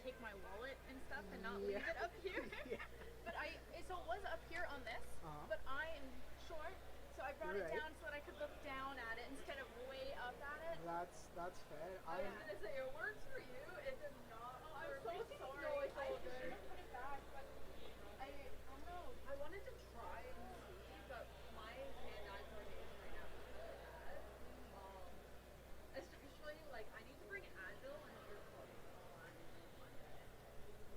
take my wallet and stuff and not leave it up here. But so it was up here on this, but I am short, so I brought it down so that I could look down at it instead of way up at it. That's fair. I was gonna say it works for you. It does not. Oh, I'm so sorry. No, it's all good. I should have put it back, but I don't know. I wanted to try and see, but my hand-eye coordination right now is really bad. Especially like I need to bring Advil and earplugs on Monday.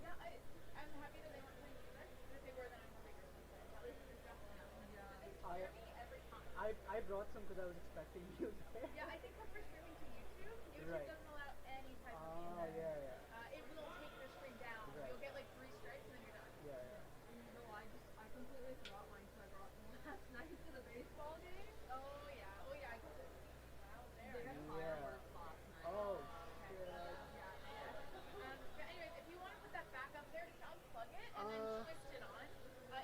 Yeah, I'm happy that they weren't playing either. If they were, then I'm happy. At least it's definitely not. Yeah. But they scare me every time. I brought some because I was expecting you there. Yeah, I think that's for streaming to YouTube. YouTube doesn't allow any type of music. It will take your screen down. You'll get like 3 strikes and then you're done. No, I completely forgot mine, so I brought them last night to the baseball game. Oh yeah, I got it. They had fireworks last night. Oh, shit. But anyways, if you want to put that back up there, just unplug it and then twist it on.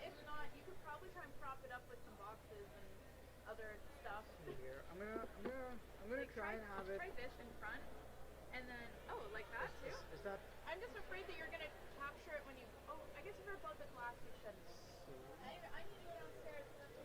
If not, you could probably try and prop it up with some boxes and other stuff. Here, I'm gonna Like, try and have it. Try this in front, and then like that too. Is that? I'm just afraid that you're gonna capture it when you. Oh, I guess if you're above the glass, you shouldn't. I need to go downstairs. And that's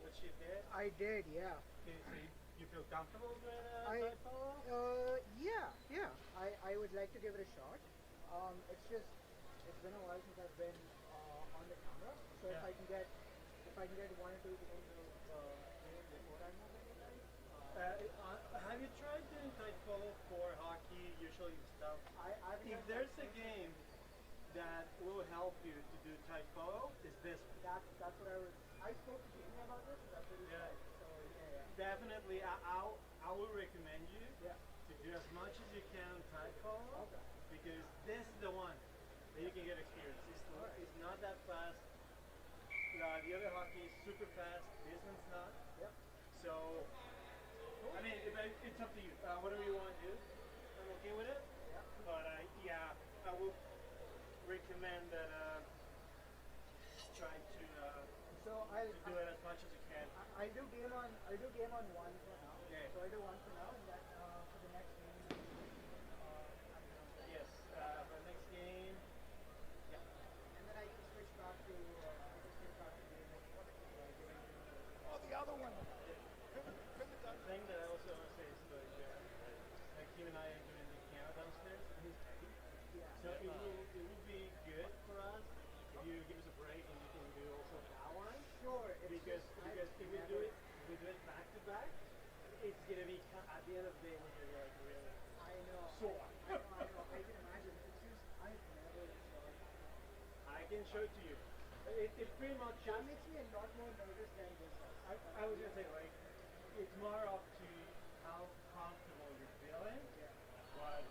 what she did? I did, yeah. Okay, so you feel comfortable with type Yeah. I would like to give it a shot. It's been a while since I've been on the camera, so if I can get 1 or 2 games before I move have you tried doing type follow for hockey, usually stuff? If there's a game that will help you to do type follow, is this one. That's what I spoke to Jamie about this, and that's what he said. So Definitely, I will recommend you to do as much as you can type follow, because this is the one that you can get experience. It's not that fast. The other hockey is super fast. This one's not. So, I mean, it's up to you. Whatever you want to do, I'm okay with it. But I will recommend that try to do it as much as you can. I'll do game on 1 for now. Okay. So I do 1 for now, and then for the next game. Yes, for the next game. Yeah. And then I can switch back to game. Oh, the other one. The thing that I also want to say is like Kim and I are doing the piano downstairs, and he's heavy. So it will be good for us if you give us a break and you can do also that one. Sure. Because if we do it back to back, it's gonna be at the end of the day when you're like really sore. I know. I can imagine. It's just I've never tried. I can show it to you. It's pretty much That makes me a lot more nervous than this. I was gonna say like it's more up to how comfortable you're feeling. But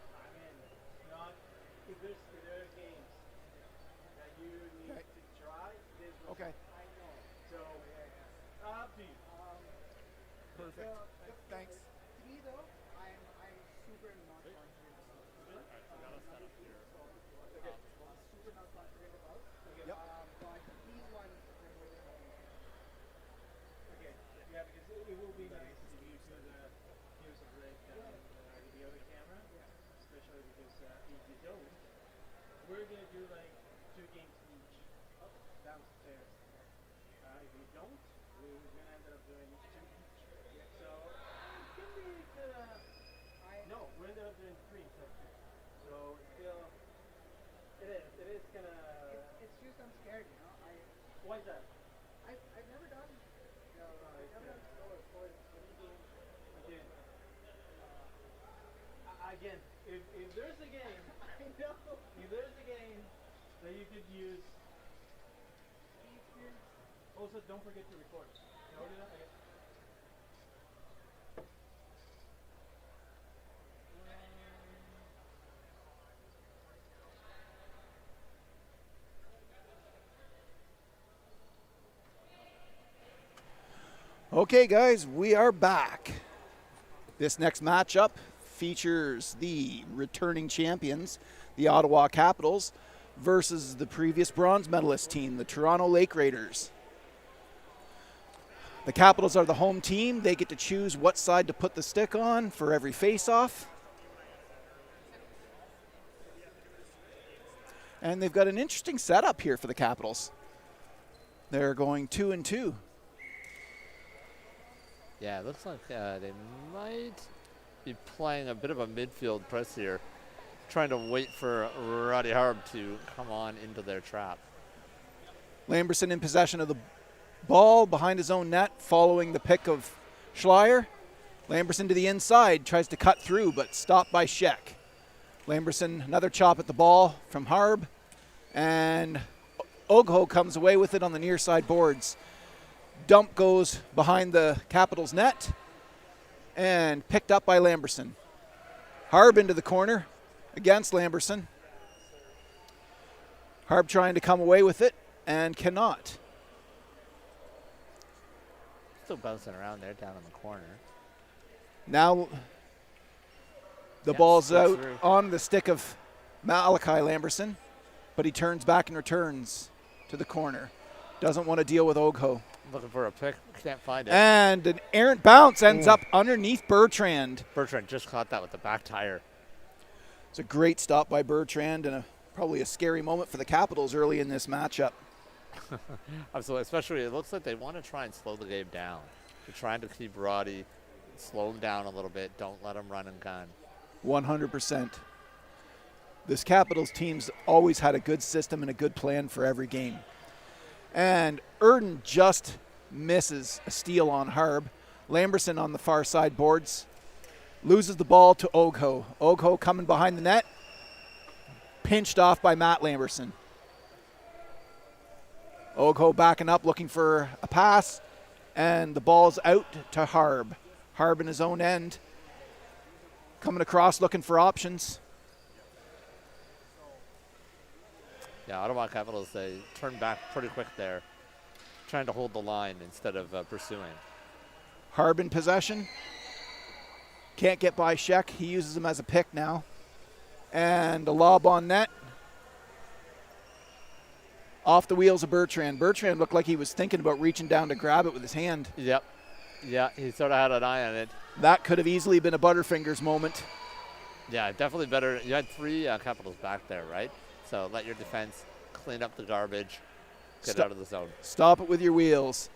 Up to you. Perfect. Thanks. Three though, I'm super not confident. Super not confident about. Yep. But these ones I'm really confident. Okay. Yeah, because it will be nice if you could use a break with the other camera, especially because if you don't, we're gonna do like 2 games each downstairs. If you don't, we're gonna end up doing 2 each. So it can be no, we ended up doing 3 instead of 2. So still, it is gonna. It's just I'm scared, you know. Why is that? I've never done solo sports. Again, again, if there's a game, I know. if there's a game that you could use. Also, don't forget to record. Can I do that? Okay. Okay, guys, we are back. This next matchup features the returning champions, the Ottawa Capitals, versus the previous bronze medalist team, the Toronto Lake Raiders. The Capitals are the home team. They get to choose what side to put the stick on for every face-off. And they've got an interesting setup here for the Capitals. They're going 2-2. Yeah, it looks like they might be playing a bit of a midfield press here, trying to wait for Roddy Harb to come on into their trap. Lamberson in possession of the ball behind his own net, following the pick of Schleier. Lamberson to the inside, tries to cut through, but stopped by Scheck. Lamberson, another chop at the ball from Harb, and Ogho comes away with it on the near side boards. Dump goes behind the Capitals net and picked up by Lamberson. Harb into the corner against Lamberson. Harb trying to come away with it and cannot. Still bouncing around there down in the corner. Now the Yeah, ball's slips out through. on the stick of Malachi Lamberson, but he turns back and returns to the corner. Doesn't want to deal with Ogho. Looking for a pick, can't find it. And an errant bounce ends up underneath Bertrand. Bertrand just caught that with the back tire. It's a great stop by Bertrand and probably a scary moment for the Capitals early in this matchup. Absolutely, especially it looks like they want to try and slow the game down. They're trying to keep Roddy, slow him down a little bit, don't let him run and gun. 100%. This Capitals team's always had a good system and a good plan for every game. And Erden just misses a steal on Harb. Lamberson on the far side boards. Loses the ball to Ogho. Ogho coming behind the net. Pinched off by Matt Lamberson. Ogho backing up looking for a pass. And the ball's out to Harb. Harb in his own end. Coming across looking for options. Yeah, Ottawa Capitals, they turn back pretty quick there, trying to hold the line instead of pursuing. Harb in possession. Can't get by Scheck. He uses him as a pick now. And a lob on net. Off the wheels of Bertrand. Bertrand looked like he was thinking about reaching down to grab it with his hand. Yep. Yeah, he sort of had an eye on it. That could have easily been a Butterfingers moment. Yeah, definitely better. You had 3 Capitals back there, right? So let your defense clean up the garbage, get out of the zone. Stop it with your wheels.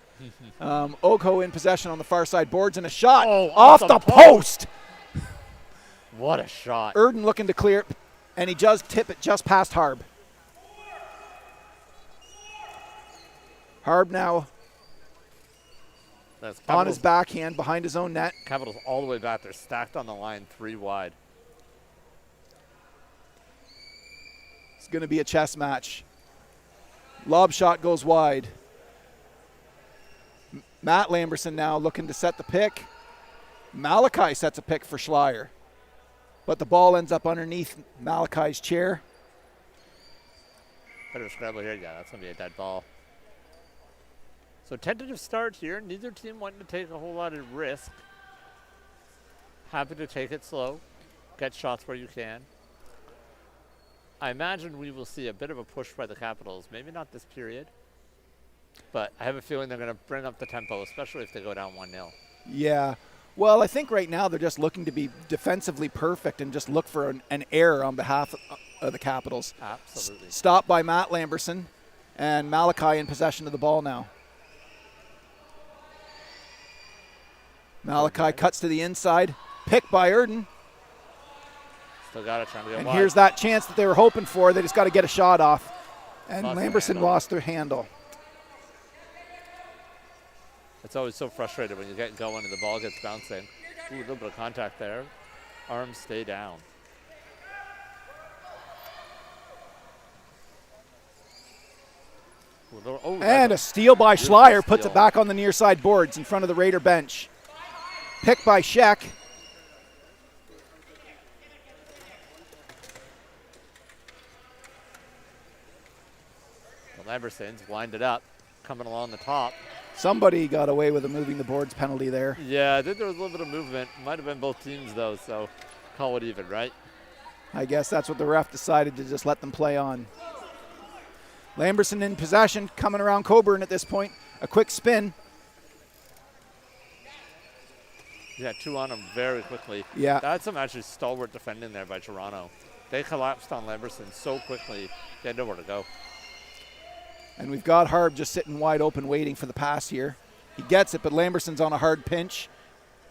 Ogho in possession on the far side boards and a shot Oh, off the post. What a shot. Erden looking to clear it, and he does tip it just past Harb. Harb now That's on his Capitals, backhand behind his own net. Capitals all the way back. They're stacked on the line 3 wide. It's going to be a chess match. Lob shot goes wide. Matt Lamberson now looking to set the pick. Malachi sets a pick for Schleier. But the ball ends up underneath Malachi's chair. Better scramble here. Yeah, that's going to be a dead ball. So tentative start here. Neither team wanting to take a whole lot of risk. Happy to take it slow. Get shots where you can. I imagine we will see a bit of a push by the Capitals. Maybe not this period. But I have a feeling they're going to bring up the tempo, especially if they go down 1-0. Yeah. Well, I think right now they're just looking to be defensively perfect and just look for an error on behalf of the Capitals. Absolutely. Stopped by Matt Lamberson, and Malachi in possession of the ball now. Malachi cuts to the inside, picked by Erden. Still got it, trying to get And wide. here's that chance that they were hoping for. They just got to get a shot off. And Lost the Lamberson handle. lost their handle. It's always so frustrating when you get going and the ball gets bouncing. Ooh, a little bit of contact there. Arms stay down. Ooh, And a steal by Schleier puts steal. it back on the near side boards in front of the Raider bench. Picked by Sheck. The Lambersons wind it up, coming along the top. Somebody got away with a moving the boards penalty there. Yeah, I think there was a little bit of movement. Might have been both teams, though, so call it even, right? I guess that's what the ref decided to just let them play on. Lamberson in possession, coming around Coburn at this point. A quick spin. Yeah, 2 on him very quickly. Yeah. That's some actually stalwart defending there by Toronto. They collapsed on Lamberson so quickly, they had nowhere to go. And we've got Harb just sitting wide open waiting for the pass here. He gets it, but Lamberson's on a hard pinch.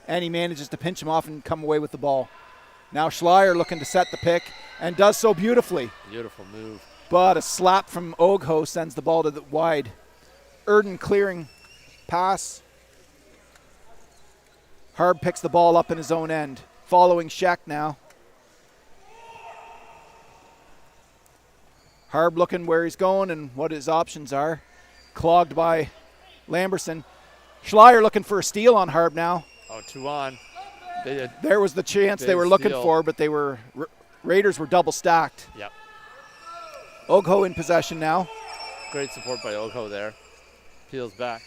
And he manages to pinch him off and come away with the ball. Now Schleier looking to set the pick and does so beautifully. Beautiful move. But a slap from Ogho sends the ball to the wide. Erden clearing pass. Harb picks the ball up in his own end. Following Sheck now. Harb looking where he's going and what his options are. Clogged by Lamberson. Schleier looking for a steal on Harb now. Oh, 2 on. There was the chance they Big were looking steal. for, but they were Raiders were double stacked. Yep. Ogho in possession now. Great support by Oko there. Peels back.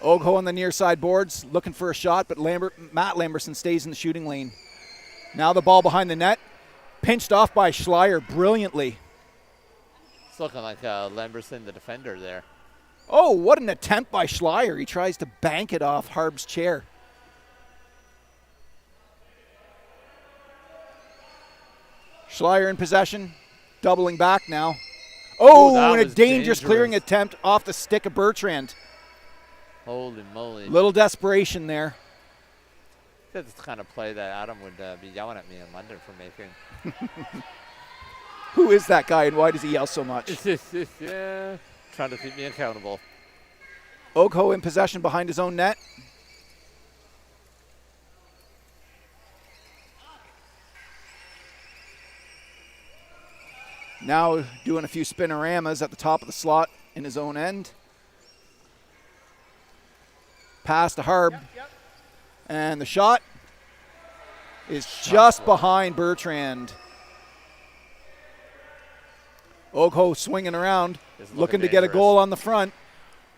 Ogho on the near side boards, looking for a shot, but Matt Lamberson stays in the shooting lane. Now the ball behind the net, pinched off by Schleier brilliantly. It's looking like Lamberson, the defender there. Oh, what an attempt by Schleier. He tries to bank it off Harb's chair. Schleier in possession, doubling back now. Oh, that and a was dangerous clearing dangerous. attempt off the stick of Bertrand. Holy moly. Little desperation there. That's the kind of play that Adam would be yelling at me in London for making. Who is that guy and why does he yell so much? Yeah, trying to keep me accountable. Ogho in possession behind his own net. Now doing a few spinoramas at the top of the slot in his own end. Pass to Harb. And the shot is just behind Bertrand. Ogho swinging around, It's looking to get a dangerous. goal on the front.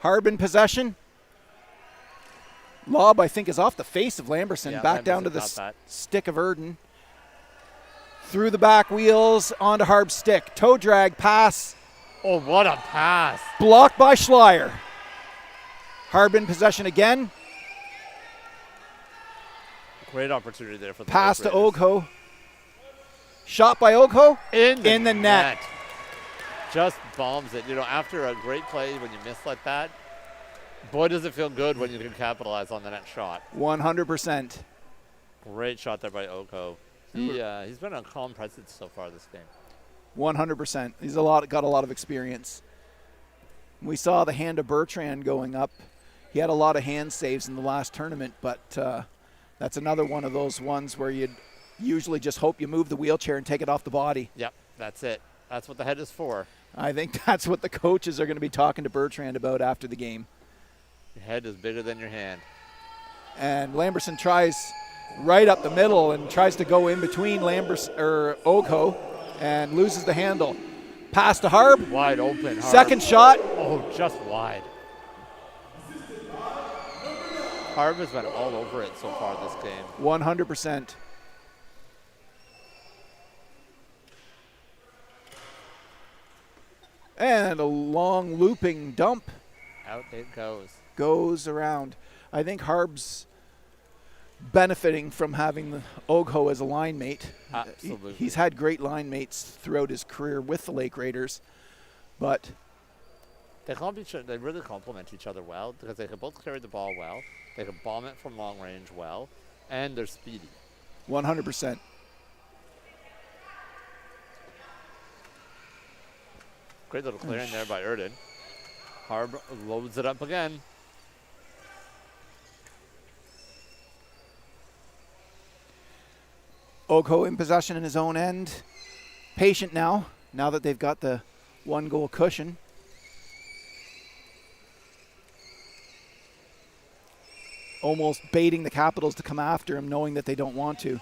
Harb in possession. Lob, I think, is off the face of Lamberson. Yeah, Back down to Lamberson the got that. stick of Erden. Through the back wheels, onto Harb's stick. Toe drag pass, Oh, what a pass. blocked by Schleier. Harb in possession again. Great opportunity there for the Pass to Raiders. Ogho. Shot by Ogho. In the net. Just bombs it. You know, after a great play, when you miss like that, boy, does it feel good when you can capitalize on the net shot. 100%. Great shot there by Oko. He's been a calm presence so far this game. 100%. He's got a lot of experience. We saw the hand of Bertrand going up. He had a lot of hand saves in the last tournament, but that's another one of those ones where you'd usually just hope you move the wheelchair and take it off the body. Yep, that's it. That's what the head is for. I think that's what the coaches are going to be talking to Bertrand about after the game. Your head is bigger than your hand. And Lamberson tries right up the middle and tries to go in between Ogho and loses the handle. Pass to Harb. Wide open. Harb. Second shot. Oh, just wide. Harb has been all over it so far this game. 100%. And a long looping dump Out it goes. goes around. I think Harb's benefiting from having the Ogho as a line mate. Absolutely. He's had great line mates throughout his career with the Lake Raiders, but They really complement each other well because they can both carry the ball well, they can bomb it from long range well, and they're speedy. 100%. Great little clearing there by Erden. Harb loads it up again. Ogho in possession in his own end. Patient now that they've got the 1-goal cushion. Almost baiting the Capitals to come after him, knowing that they don't want to.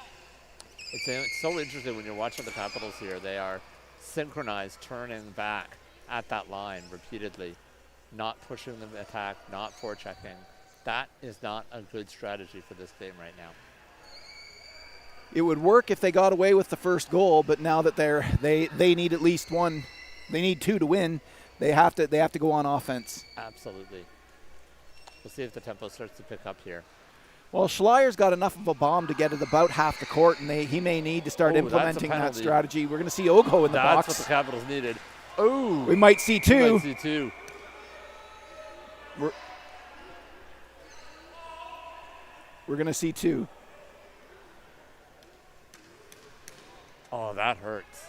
It's so interesting when you're watching the Capitals here. They are synchronized, turning back at that line repeatedly, not pushing the attack, not forechecking. That is not a good strategy for this game right now. It would work if they got away with the first goal, but now that they need at least one, they need two to win. They have to go on offense. Absolutely. We'll see if the tempo starts to pick up here. Well, Schleier's got enough of a bomb to get it about half the court, and he may need to start implementing that strategy. We're going to see Ogho in the box. That's what the Capitals needed. Oh, we might see two. We might see two. We're going to see two. Oh, that hurts.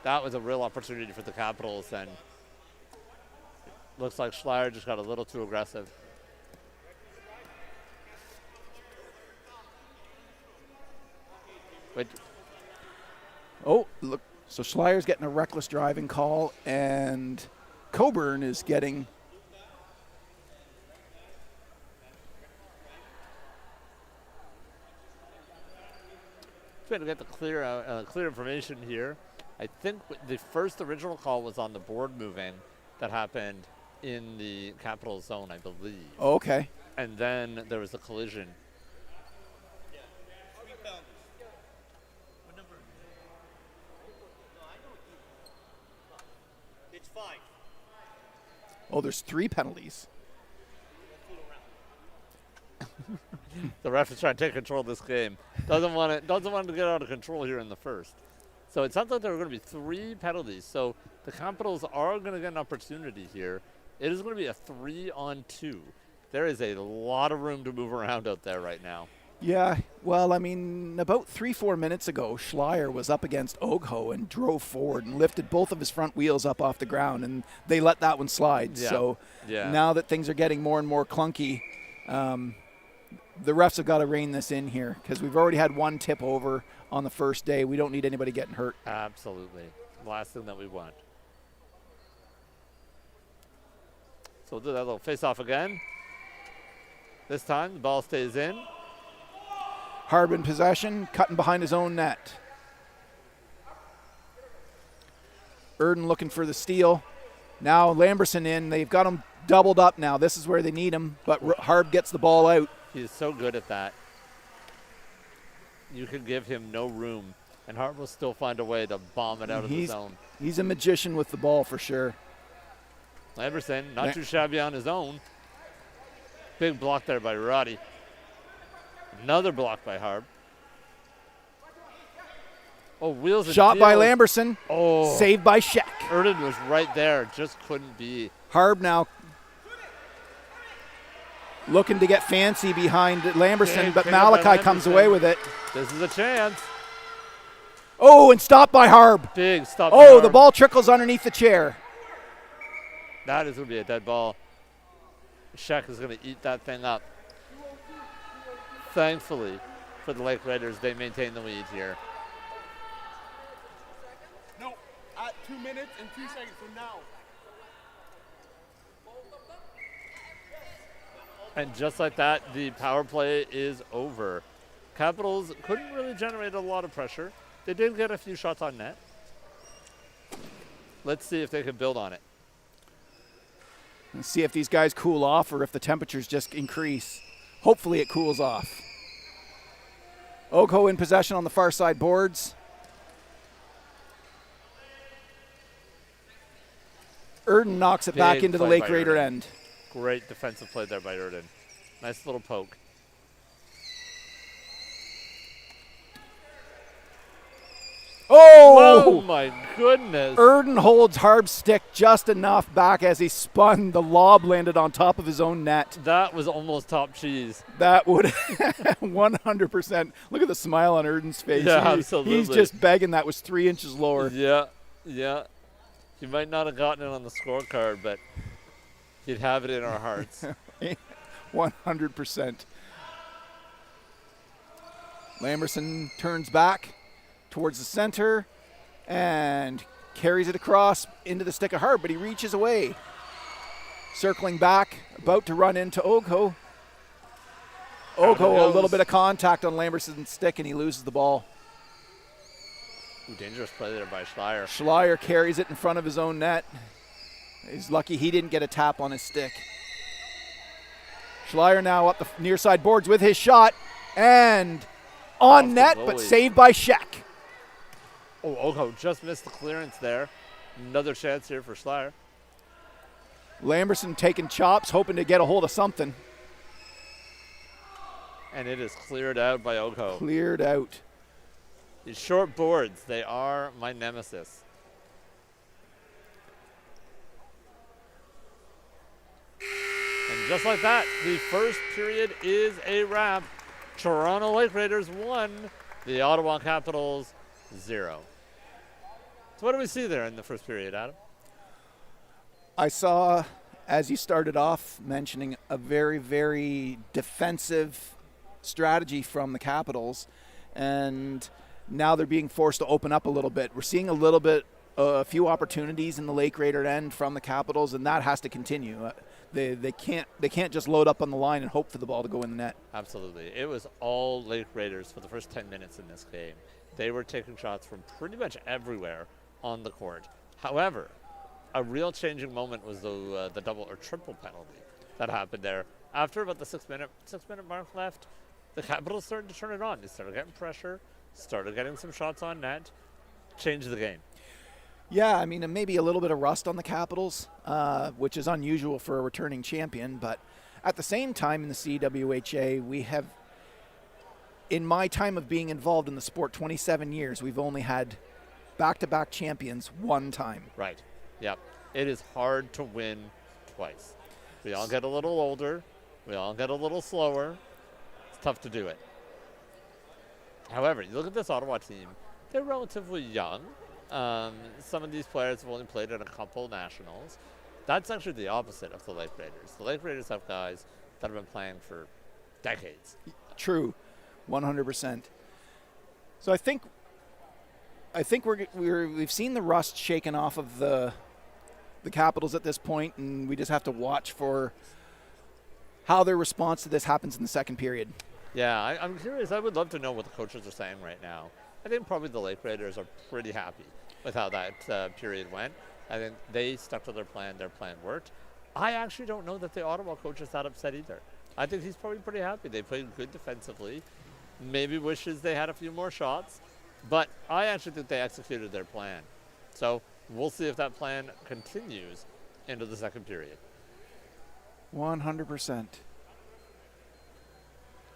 That was a real opportunity for the Capitals, and looks like Schleier just got a little too aggressive. Wait. Oh, look. So Schleier's getting a reckless driving call, and Coburn is getting... Trying to get the clear information here. I think the first original call was on the board moving that happened in the Capitals zone, I believe. Oh, okay. And then there was a collision. It's 5. Oh, there's 3 penalties. The ref is trying to take control of this game. Doesn't want it to get out of control here in the first. So it sounds like there are going to be 3 penalties. So the Capitals are going to get an opportunity here. It is going to be a 3-on-2. There is a lot of room to move around out there right now. Yeah, well, I mean, about 3-4 minutes ago, Schleier was up against Ogho and drove forward and lifted both of his front wheels up off the ground, and they let that one slide. Yeah. So Yeah. now that things are getting more and more clunky, the refs have got to rein this in here because we've already had 1 tip over on the first day. We don't need anybody getting hurt. Absolutely. Last thing that we want. So we'll do that little face-off again. This time, the ball stays in. Harb in possession, cutting behind his own net. Erden looking for the steal. Now Lamberson in. They've got him doubled up now. This is where they need him, but Harb gets the ball out. He's so good at that. You can give him no room, and Harb will still find a way to bomb it out of the zone. He's a magician with the ball for sure. Lamberson, not too shabby on his own. Big block there by Roddy. Another block by Harb. Oh, wheels and Shot by deals. Lamberson. Oh. Saved by Sheck. Erden was right there, just couldn't be. Harb now looking to get fancy behind Lamberson, but Malachi comes away with it. This is a chance. Oh, and stopped by Harb. Big stop by Oh, Harb. the ball trickles underneath the chair. That is going to be a dead ball. Sheck is going to eat that thing up. Thankfully for the Lake Raiders, they maintain the lead here. No, at 2 minutes and 2 seconds from now. And just like that, the power play is over. Capitals couldn't really generate a lot of pressure. They did get a few shots on net. Let's see if they can build on it. Let's see if these guys cool off or if the temperatures just increase. Hopefully it cools off. Ogo in possession on the far side boards. Erden knocks it back Big into the play Lake by Raider Erden. end. Great defensive play there by Erden. Nice little poke. Oh! Oh my goodness. Erden holds Harb's stick just enough back as he spun. The lob landed on top of his own net. That was almost top cheese. That would 100%. Look at the smile on Erden's face. Yeah, He's absolutely. just begging that was 3 inches lower. Yeah, yeah. He might not have gotten it on the scorecard, but he'd have it in our hearts. 100%. Lamberson turns back towards the center and carries it across into the stick of Harb, but he reaches away. Circling back, about to run into Ogo. Ogo, a little bit of contact on Lamberson's stick, and he loses the ball. Ooh, dangerous play there by Schleier. Schleier carries it in front of his own net. He's lucky he didn't get a tap on his stick. Schleier now up the near side boards with his shot, and on Off the net, but goalie. saved by Sheck. Oh, Ogo just missed the clearance there. Another chance here for Schleier. Lamberson taking chops, hoping to get a hold of something. And it is cleared out by Ogo. Cleared out. These short boards, they are my nemesis. And just like that, the first period is a wrap. Toronto Lake Raiders 1, the Ottawa Capitals 0. So what do we see there in the first period, Adam? I saw, as you started off mentioning, a very, very defensive strategy from the Capitals, and now they're being forced to open up a little bit. We're seeing a few opportunities in the Lake Raider end from the Capitals, and that has to continue. They can't just load up on the line and hope for the ball to go in the net. Absolutely. It was all Lake Raiders for the first 10 minutes in this game. They were taking shots from pretty much everywhere on the court. However, a real changing moment was the double or triple penalty that happened there. After about the 6 minute mark left, the Capitals started to turn it on. They started getting pressure, started getting some shots on net, changed the game. Yeah, I mean, and maybe a little bit of rust on the Capitals, which is unusual for a returning champion. But at the same time in the CEWHA, we have, in my time of being involved in the sport, 27 years, we've only had back-to-back champions one time. Right. Yep. It is hard to win twice. We all get a little older. We all get a little slower. It's tough to do it. However, you look at this Ottawa team, they're relatively young. Some of these players have only played in a couple nationals. That's actually the opposite of the Lake Raiders. The Lake Raiders have guys that have been playing for decades. True, 100%. So I think we've seen the rust shaken off of the Capitals at this point, and we just have to watch for how their response to this happens in the second period. Yeah, I'm curious. I would love to know what the coaches are saying right now. I think probably the Lake Raiders are pretty happy with how that period went. I think they stuck to their plan. Their plan worked. I actually don't know that the Ottawa coach is that upset either. I think he's probably pretty happy. They played good defensively. Maybe wishes they had a few more shots. But I actually think they executed their plan. So we'll see if that plan continues into the second period. 100%.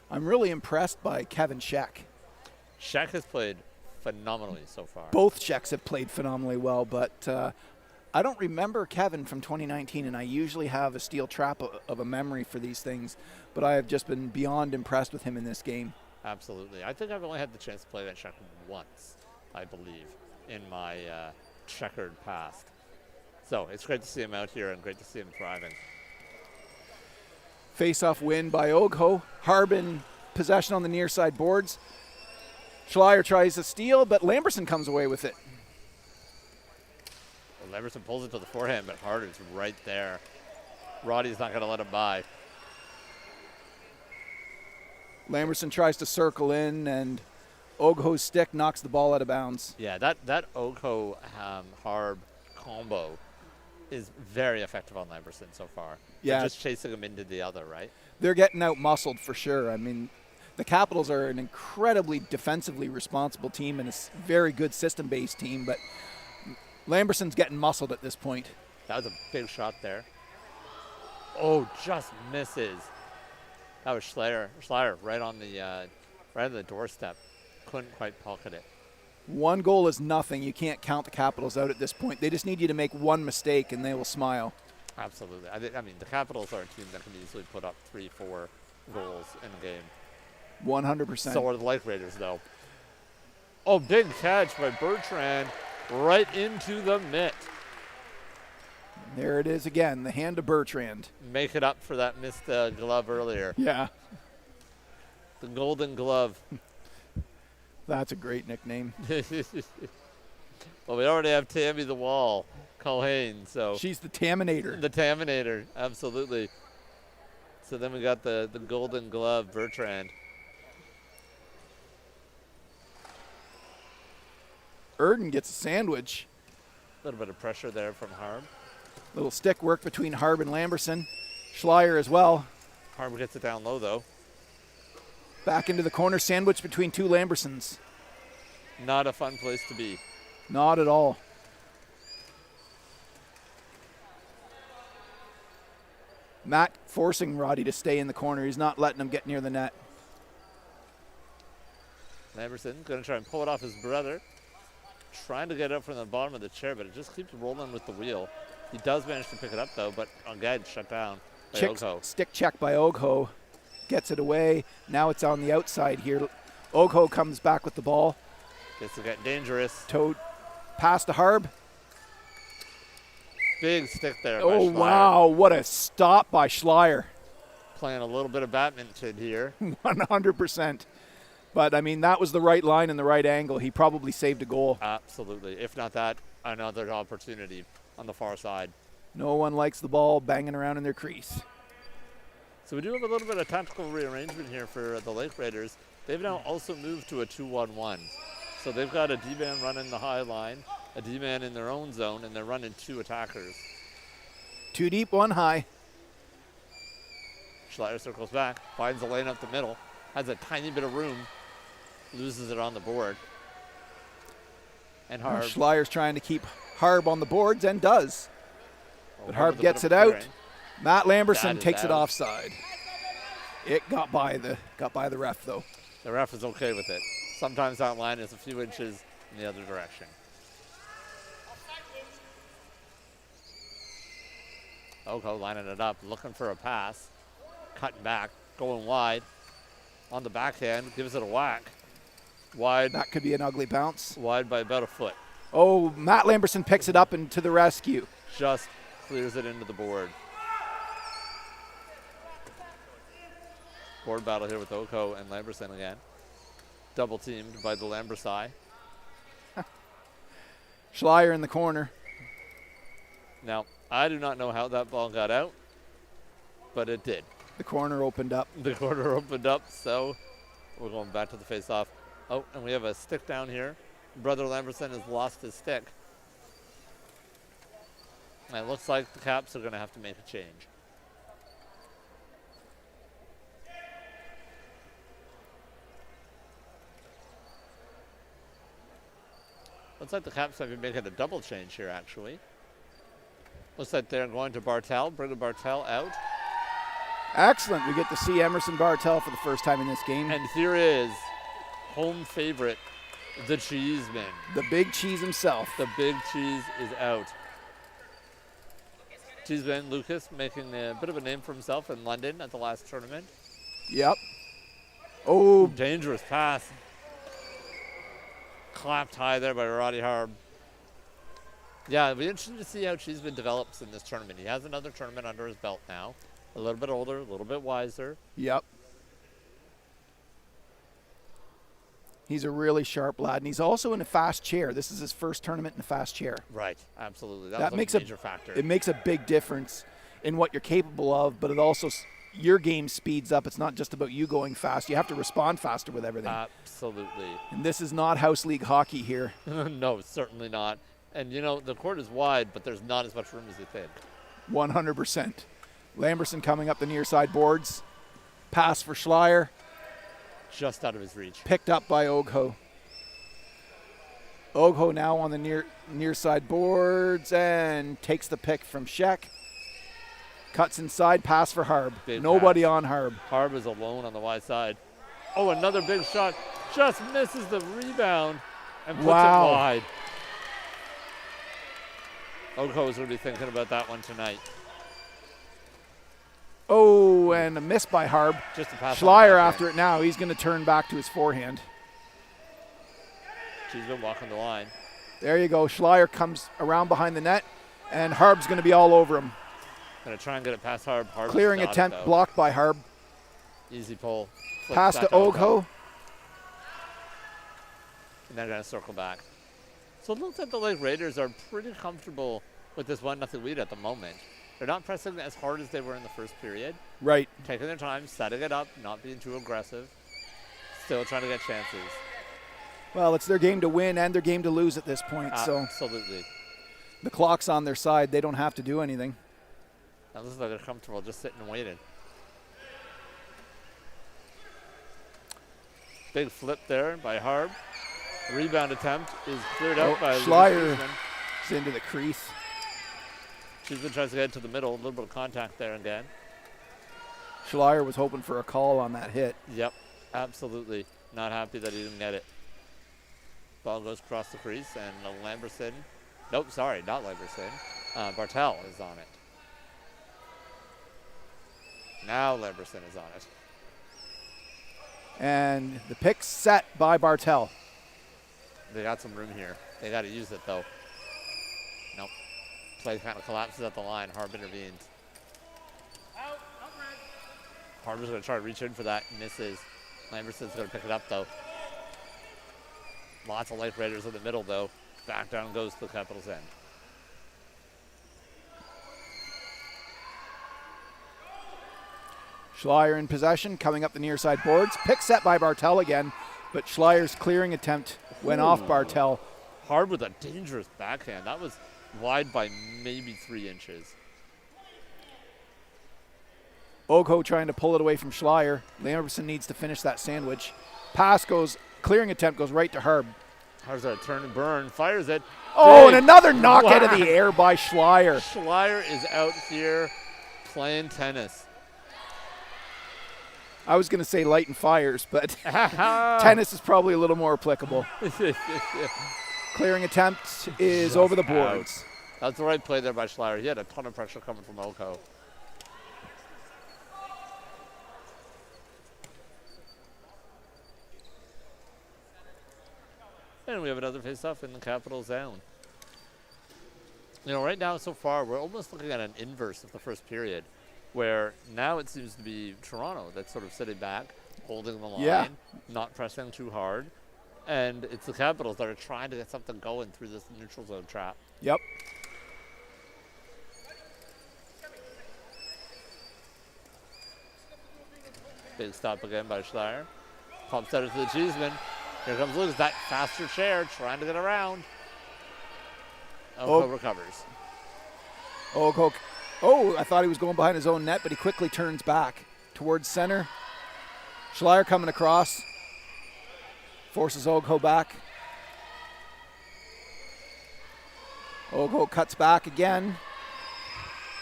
I'm really impressed by Kevin Sheck. Sheck has played phenomenally so far. Both Shecks have played phenomenally well, but I don't remember Kevin from 2019, and I usually have a steel trap of a memory for these things, but I have just been beyond impressed with him in this game. Absolutely. I think I've only had the chance to play that Sheck once, I believe, in my checkered past. So it's great to see him out here and great to see him thriving. Face-off win by Ogo. Harbin possession on the near side boards. Schleier tries to steal, but Lamberson comes away with it. Well, Lamberson pulls it to the forehand, but Harder's right there. Roddy's not going to let him by. Lamberson tries to circle in, and Ogo's stick knocks the ball out of bounds. Yeah, that Ogo Harb combo is very effective on Lamberson so far. Yeah. They're just chasing him into the other, right? They're getting out-muscled for sure. I mean, the Capitals are an incredibly defensively responsible team and a very good system-based team, but Lamberson's getting muscled at this point. That was a big shot there. Oh, just misses. That was Schleier. Schleier right on the doorstep. Couldn't quite pocket it. One goal is nothing. You can't count the Capitals out at this point. They just need you to make one mistake and they will smile. Absolutely. I mean, the Capitals are a team that can easily put up 3-4 goals in a game. 100%. So are the Lake Raiders, though. Oh, big catch by Bertrand right into the mitt. There it is again, the hand of Bertrand. Make it up for that missed glove earlier. Yeah, The Golden Glove. that's a great nickname. Well, we already have Tammy the Wall, Culhane, so. She's the Taminator. The Taminator, absolutely. So then we got the Golden Glove, Bertrand. Erden gets a sandwich. A little bit of pressure there from Harb. Little stick work between Harb and Lamberson. Schleier as well. Harb gets it down low, though. Back into the corner, sandwich between two Lambersons. Not a fun place to be. Not at all. Matt forcing Roddy to stay in the corner. He's not letting him get near the net. Lamberson going to try and pull it off his brother. Trying to get it up from the bottom of the chair, but it just keeps rolling with the wheel. He does manage to pick it up, though, but again, shut down by Ogho. Stick check by Ogho. Gets it away. Now it's on the outside here. Ogho comes back with the ball. Gets to get dangerous. Toad pass to Harb. Big stick there by Oh, Schleier. wow. What a stop by Schleier. Playing a little bit of badminton here. 100%. But, I mean, that was the right line and the right angle. He probably saved a goal. Absolutely. If not that, another opportunity on the far side. No one likes the ball banging around in their crease. So we do have a little bit of tactical rearrangement here for the Lake Raiders. They've now also moved to a 2-1-1. So they've got a D-man running the high line, a D-man in their own zone, and they're running two attackers. 2 deep, 1 high. Schleier circles back, finds the lane up the middle, has a tiny bit of room, loses it on the board. And Harb. Schleier's trying to keep Harb on the boards and does. But Harb gets it out. Matt Lamberson takes it offside. It got by the ref though. The ref is okay with it. Sometimes that line is a few inches in the other direction. Ogho lining it up, looking for a pass. Cutting back, going wide. On the backhand, gives it a whack. Wide. That could be an ugly bounce. Wide by about a foot. Oh, Matt Lamberson picks it up and to the rescue. Just clears it into the board. Board battle here with Ogho and Lamberson again. Double teamed by the Lambersai. Schleier in the corner. Now, I do not know how that ball got out, but it did. The corner opened up. The corner opened up, so we're going back to the face-off. Oh, and we have a stick down here. Brother Lamberson has lost his stick. And it looks like the Caps are going to have to make a change. Looks like the Caps might be making a double change here, actually. Looks like they're going to Bartel, bringing Bartel out. Excellent. We get to see Emerson Bartel for the first time in this game. And here is home favorite, the Cheeseman. The big cheese himself. The big cheese is out. Cheeseman Lucas making a bit of a name for himself in London at the last tournament. Yep. Oh, Dangerous pass. Clapped high there by Roddy Harb. Yeah, it'll be interesting to see how Cheeseman develops in this tournament. He has another tournament under his belt now. A little bit older, a little bit wiser. yep. He's a really sharp lad, and he's also in a fast chair. This is his first tournament in a fast chair. Right, absolutely. That was makes a major factor. It makes a big difference in what you're capable of, but it also your game speeds up. It's not just about you going fast. You have to respond faster with everything. Absolutely. And this is not house league hockey here. No, certainly not. And, you know, the court is wide, but there's not as much room as you think. 100%. Lamberson coming up the near side boards. Pass for Schleier. Just out of his reach. Picked up by Ogho. Ogho now on the near side boards and takes the pick from Sheck. Cuts inside, pass for Harb. Big Nobody pass. on Harb. Harb is alone on the wide side. Oh, another big shot. Just misses the rebound and puts Wow. it wide. Ogho's going to be thinking about that one tonight. Oh, and a miss by Harb. Just a pass. Schleier after it now. He's going to turn back to his forehand. She's been walking the line. There you go. Schleier comes around behind the net, and Harb's going to be all over him. Going to try and get it past Harb. Harb's Clearing got it, attempt though. blocked by Harb. Easy pull. Flips Pass to back Ogho. And then going to circle back. So it looks like the Lake Raiders are pretty comfortable with this 1-0 lead at the moment. They're not pressing as hard as they were in the first period. Right. Taking their time, setting it up, not being too aggressive. Still trying to get chances. Well, it's their game to win and their game to lose at this point. So Absolutely. the clock's on their side. They don't have to do anything. Now looks like they're comfortable just sitting and waiting. Big flip there by Harb. Rebound attempt is cleared out by Schleier Cheeseman. is into the crease. Cheeseman tries to get to the middle. A little bit of contact there again. Schleier was hoping for a call on that hit. Yep, absolutely. Not happy that he didn't get it. Ball goes across the crease, and Lamberson. Nope, sorry, not Lamberson. Bartel is on it. Now Lamberson is on it. And the pick set by Bartel. They got some room here. They got to use it, though. Nope. Play kind of collapses at the line. Harb intervenes. Harber's going to try to reach in for that. Misses. Lamberson's going to pick it up, though. Lots of Lake Raiders in the middle, though. Back down goes to the Capitals' end. Schleier in possession, coming up the near side boards. Pick set by Bartel again, but Schleier's clearing attempt went off Bartel. Harb with a dangerous backhand. That was wide by maybe 3 inches. Ogho trying to pull it away from Schleier. Lamberson needs to finish that sandwich. Pass goes, clearing attempt goes right to Harb. Harb's going to turn and burn, fires it. Oh, Big and another knock out of whack. the air by Schleier. Schleier is out here playing tennis. I was going to say lighting fires, but tennis is probably a little more applicable. Clearing attempt is Just over the out. boards. That's the right play there by Schleier. He had a ton of pressure coming from Ogho. And we have another face-off in the Capital zone. You know, right now so far, we're almost looking at an inverse of the first period, where now it seems to be Toronto that's sort of sitting back, holding the line, Yeah. not pressing too hard. And it's the Capitals that are trying to get something going through this neutral zone trap. Yep. Big stop again by Schleier. Pumps out it to the Cheeseman. Here comes Lucas, that faster chair, trying to get around. Ogho recovers. Ogho. Oh, I thought he was going behind his own net, but he quickly turns back towards center. Schleier coming across. Forces Ogho back. Ogho cuts back again.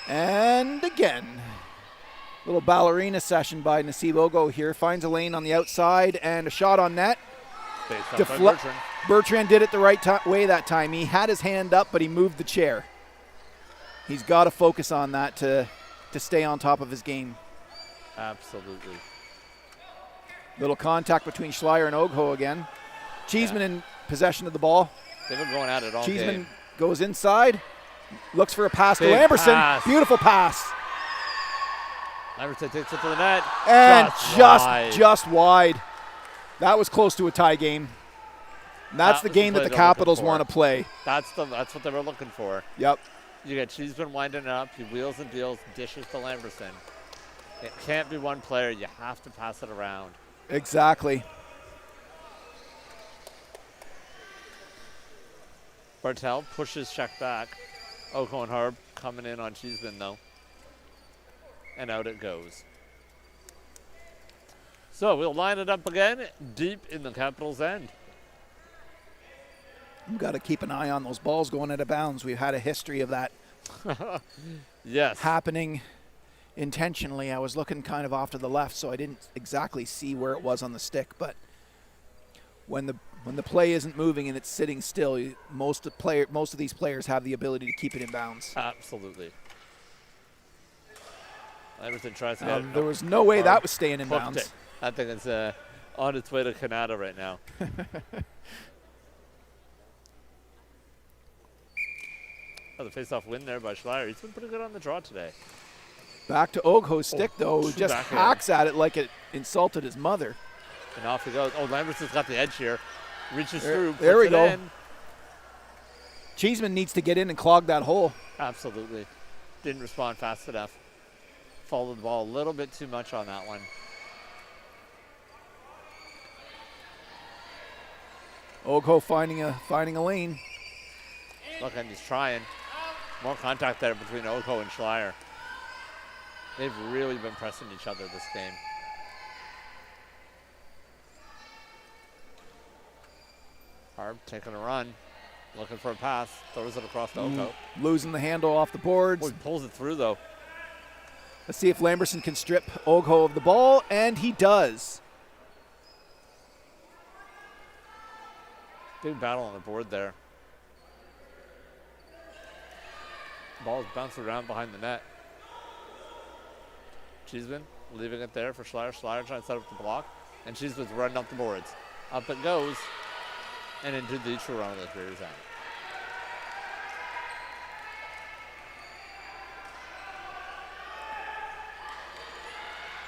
And again. Little ballerina session by Nasib Ogho here. Finds a lane on the outside and a shot on net. Big stop by Bertrand. Bertrand did it the right way that time. He had his hand up, but he moved the chair. He's got to focus on that to stay on top of his game. Absolutely. Little contact between Schleier and Ogho again. Cheeseman in possession of the ball. They've been going at it all Cheeseman game. goes inside, looks for a pass to Big Lamberson. pass. Beautiful pass. Lamberson takes it to the net. And wide. just wide. That was close to a tie game. And that's That the was the game that play the they're looking Capitals for. want to play. That's what they were looking for. Yep. You get Cheeseman winding it up. He wheels and deals, dishes to Lamberson. It can't be one player. You have to pass it around. Exactly. Bartel pushes check back. Oko and Harb coming in on Cheeseman though. And out it goes. So we'll line it up again deep in the Capitals' end. We've got to keep an eye on those balls going out of bounds. We've had a history of that Yes. happening intentionally. I was looking kind of off to the left, so I didn't exactly see where it was on the stick. But when the play isn't moving and it's sitting still, most of these players have the ability to keep it in bounds. Absolutely. Everton tries to get it. There was no way Harb that was staying in hooked bounds. it. I think it's on its way to Canada right now. Oh, the face-off win there by Schleier. He's been pretty good on the draw today. Back to Ogho's stick, though, who just backhand. hacks at it like it insulted his mother. And off he goes. Oh, Lamberson's got the edge here. Reaches through. There puts we it go. in. Cheeseman needs to get in and clog that hole. Absolutely. Didn't respond fast enough. Followed the ball a little bit too much on that one. Ogho finding a lane. Look, and he's trying. More contact there between Oko and Schleier. They've really been pressing each other this game. Harb taking a run, looking for a pass, throws it across to Oko. Losing the handle off the boards. Oh, he pulls it through though. Let's see if Lamberson can strip Ogho of the ball, and he does. Big battle on the board there. Ball's bouncing around behind the net. Cheeseman leaving it there for Schleier. Schleier trying to set up the block, and Cheeseman's running up the boards. Up it goes, and into the true run of the career's end.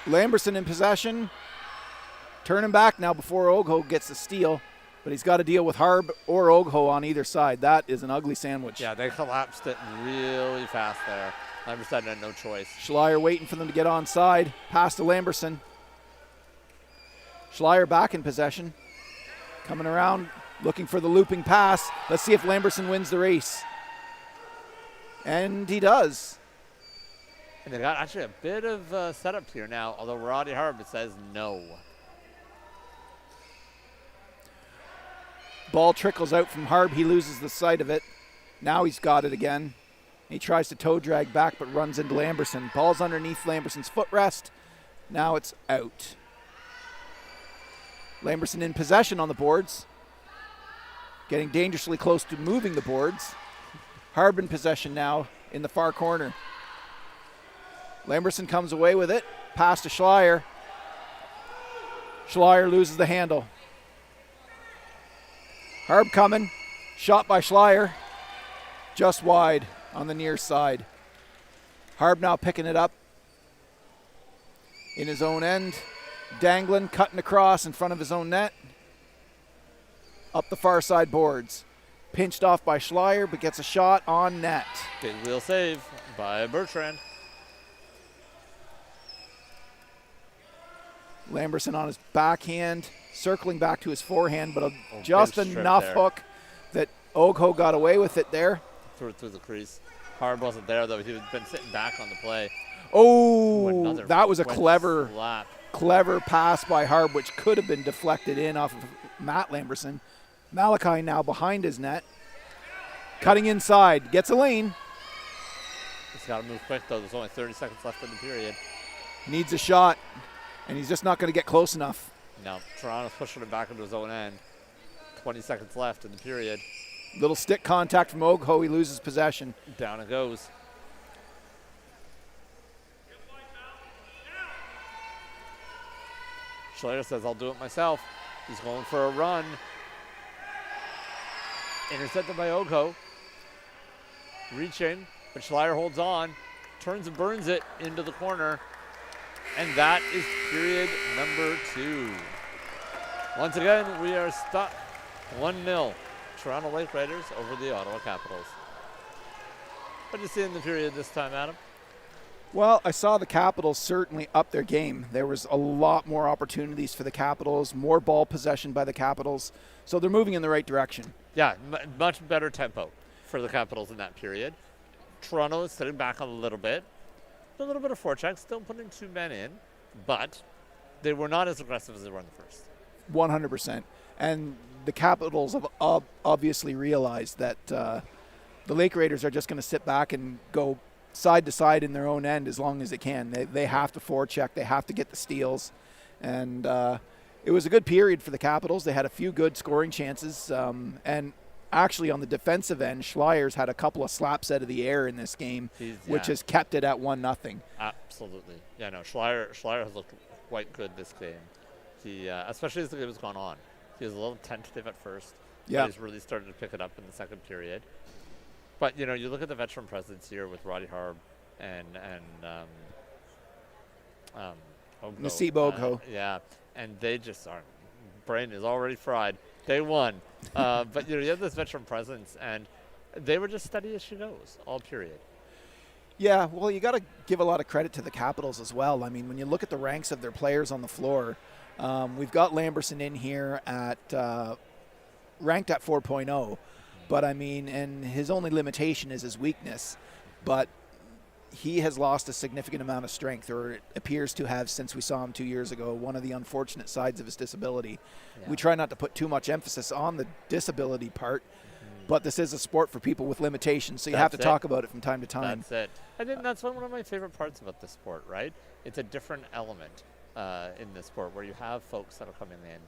Lamberson in possession. Turning back now before Ogho gets the steal, but he's got to deal with Harb or Ogho on either side. That is an ugly sandwich. Yeah, they collapsed it really fast there. Lamberson had no choice. Schleier waiting for them to get onside. Pass to Lamberson. Schleier back in possession. Coming around, looking for the looping pass. Let's see if Lamberson wins the race. And he does. And they got actually a bit of setup here now, although Roddy Harb says no. Ball trickles out from Harb. He loses the sight of it. Now he's got it again. He tries to toe drag back but runs into Lamberson. Ball's underneath Lamberson's footrest. Now it's out. Lamberson in possession on the boards. Getting dangerously close to moving the boards. Harb in possession now in the far corner. Lamberson comes away with it. Pass to Schleier. Schleier loses the handle. Harb coming. Shot by Schleier. Just wide on the near side. Harb now picking it up in his own end. Dangling, cutting across in front of his own net. Up the far side boards. Pinched off by Schleier, but gets a shot on net. Big wheel save by Bertrand. Lamberson on his backhand, circling back to his forehand, but just big strip enough there. hook that Ogho got away with it there. Threw it through the crease. Harb wasn't there though. He had been sitting back on the play. Oh, Another that was a wet clever pass by Harb, which could have been deflected in off of Matt Lamberson. Malachi now behind his net. Cutting inside, gets a lane. He's got to move quick though. There's only 30 seconds left in the period. Needs a shot, and he's just not going to get close enough. No, Toronto's pushing him back into his own end. 20 seconds left in the period. Little stick contact from Ogho, he loses possession. Down it goes. Schleier says, I'll do it myself. He's going for a run. Intercepted by Ogho. Reaching, but Schleier holds on. Turns and burns it into the corner. And that is period number 2. Once again, we are stuck 1-0. Toronto Lake Raiders over the Ottawa Capitals. What did you see in the period this time, Adam? Well, I saw the Capitals certainly up their game. There was a lot more opportunities for the Capitals, more ball possession by the Capitals. So they're moving in the right direction. Yeah, much better tempo for the Capitals in that period. Toronto is sitting back a little bit. A little bit of forecheck, still putting 2 men in, but they were not as aggressive as they were in the first. 100%. And the Capitals have obviously realized that the Lake Raiders are just going to sit back and go side to side in their own end as long as they can. They have to forecheck. They have to get the steals. And it was a good period for the Capitals. They had a few good scoring chances. And actually on the defensive end, Schleier's had a couple of slaps out of the air in this game, which has kept it at 1-0. Absolutely. Yeah, no, Schleier has looked quite good this game. He, especially as the game has gone on. He was a little tentative at first. Yeah. But he's really started to pick it up in the second period. But, you know, you look at the veteran presence here with Roddy Harb and Nasib Ogho. Yeah, and they just are. Brain is already fried. They won. But, you know, you have this veteran presence, and they were just steady as she goes all period. Yeah, well, you got to give a lot of credit to the Capitals as well. I mean, when you look at the ranks of their players on the floor, we've got Lamberson in here at ranked at 4.0. But, I mean, and his only limitation is his weakness. But he has lost a significant amount of strength, or it appears to have since we saw him 2 years ago, one of the unfortunate sides of his disability. Yeah. We try not to put too much emphasis on the disability part, but this is a sport for people with limitations, so you have to talk about it from time to time. That's it. I think that's one of my favorite parts about the sport, right? It's a different element in this sport where you have folks that are coming in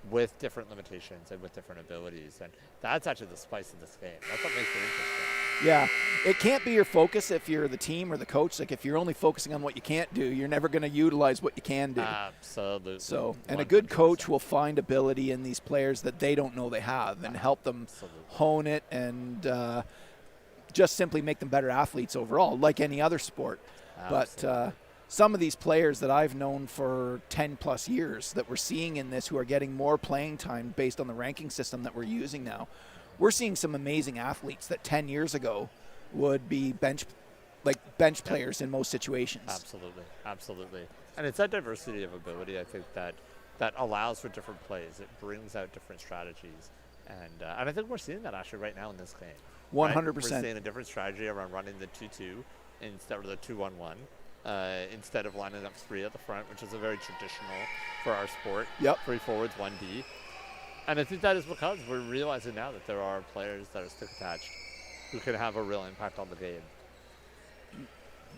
with different limitations and with different abilities, and that's actually the spice of this game. That's what makes it interesting. Yeah, it can't be your focus if you're the team or the coach. Like, if you're only focusing on what you can't do, you're never going to utilize what you can do. Absolutely. So, and 100%. A good coach will find ability in these players that they don't know they have and help them hone it and just simply make them better athletes overall, like any other sport. But some of these players that I've known for 10 plus years that we're seeing in this, who are getting more playing time based on the ranking system that we're using now, we're seeing some amazing athletes that 10 years ago would be bench players in most situations. Absolutely. And it's that diversity of ability, I think, that allows for different plays. It brings out different strategies. And I think we're seeing that actually right now in this game. 100%. Right? We're seeing a different strategy around running the 2-2 instead of the 2-1-1. Instead of lining up 3 at the front, which is a very traditional for our sport. Yep. 3 forwards, 1 D. And I think that is because we're realizing now that there are players that are stick attached who can have a real impact on the game.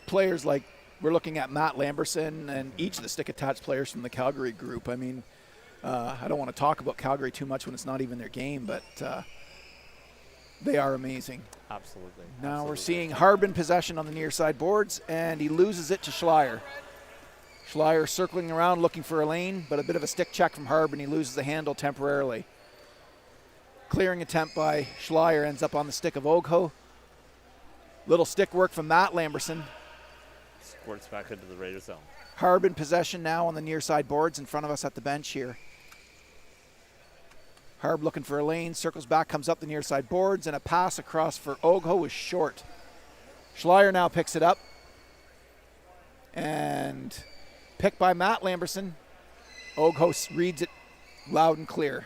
Players like, we're looking at Matt Lamberson and each of the stick attached players from the Calgary group. I mean, I don't want to talk about Calgary too much when it's not even their game, but they are amazing. Absolutely. Now we're seeing Harb in possession on the near side boards, and he loses it to Schleier. Schleier circling around looking for a lane, but a bit of a stick check from Harb, and he loses the handle temporarily. Clearing attempt by Schleier ends up on the stick of Ogho. Little stick work from Matt Lamberson. Squirts back into the Raider zone. Harb in possession now on the near side boards in front of us at the bench here. Harb looking for a lane, circles back, comes up the near side boards, and a pass across for Ogho is short. Schleier now picks it up. And picked by Matt Lamberson. Ogho reads it loud and clear.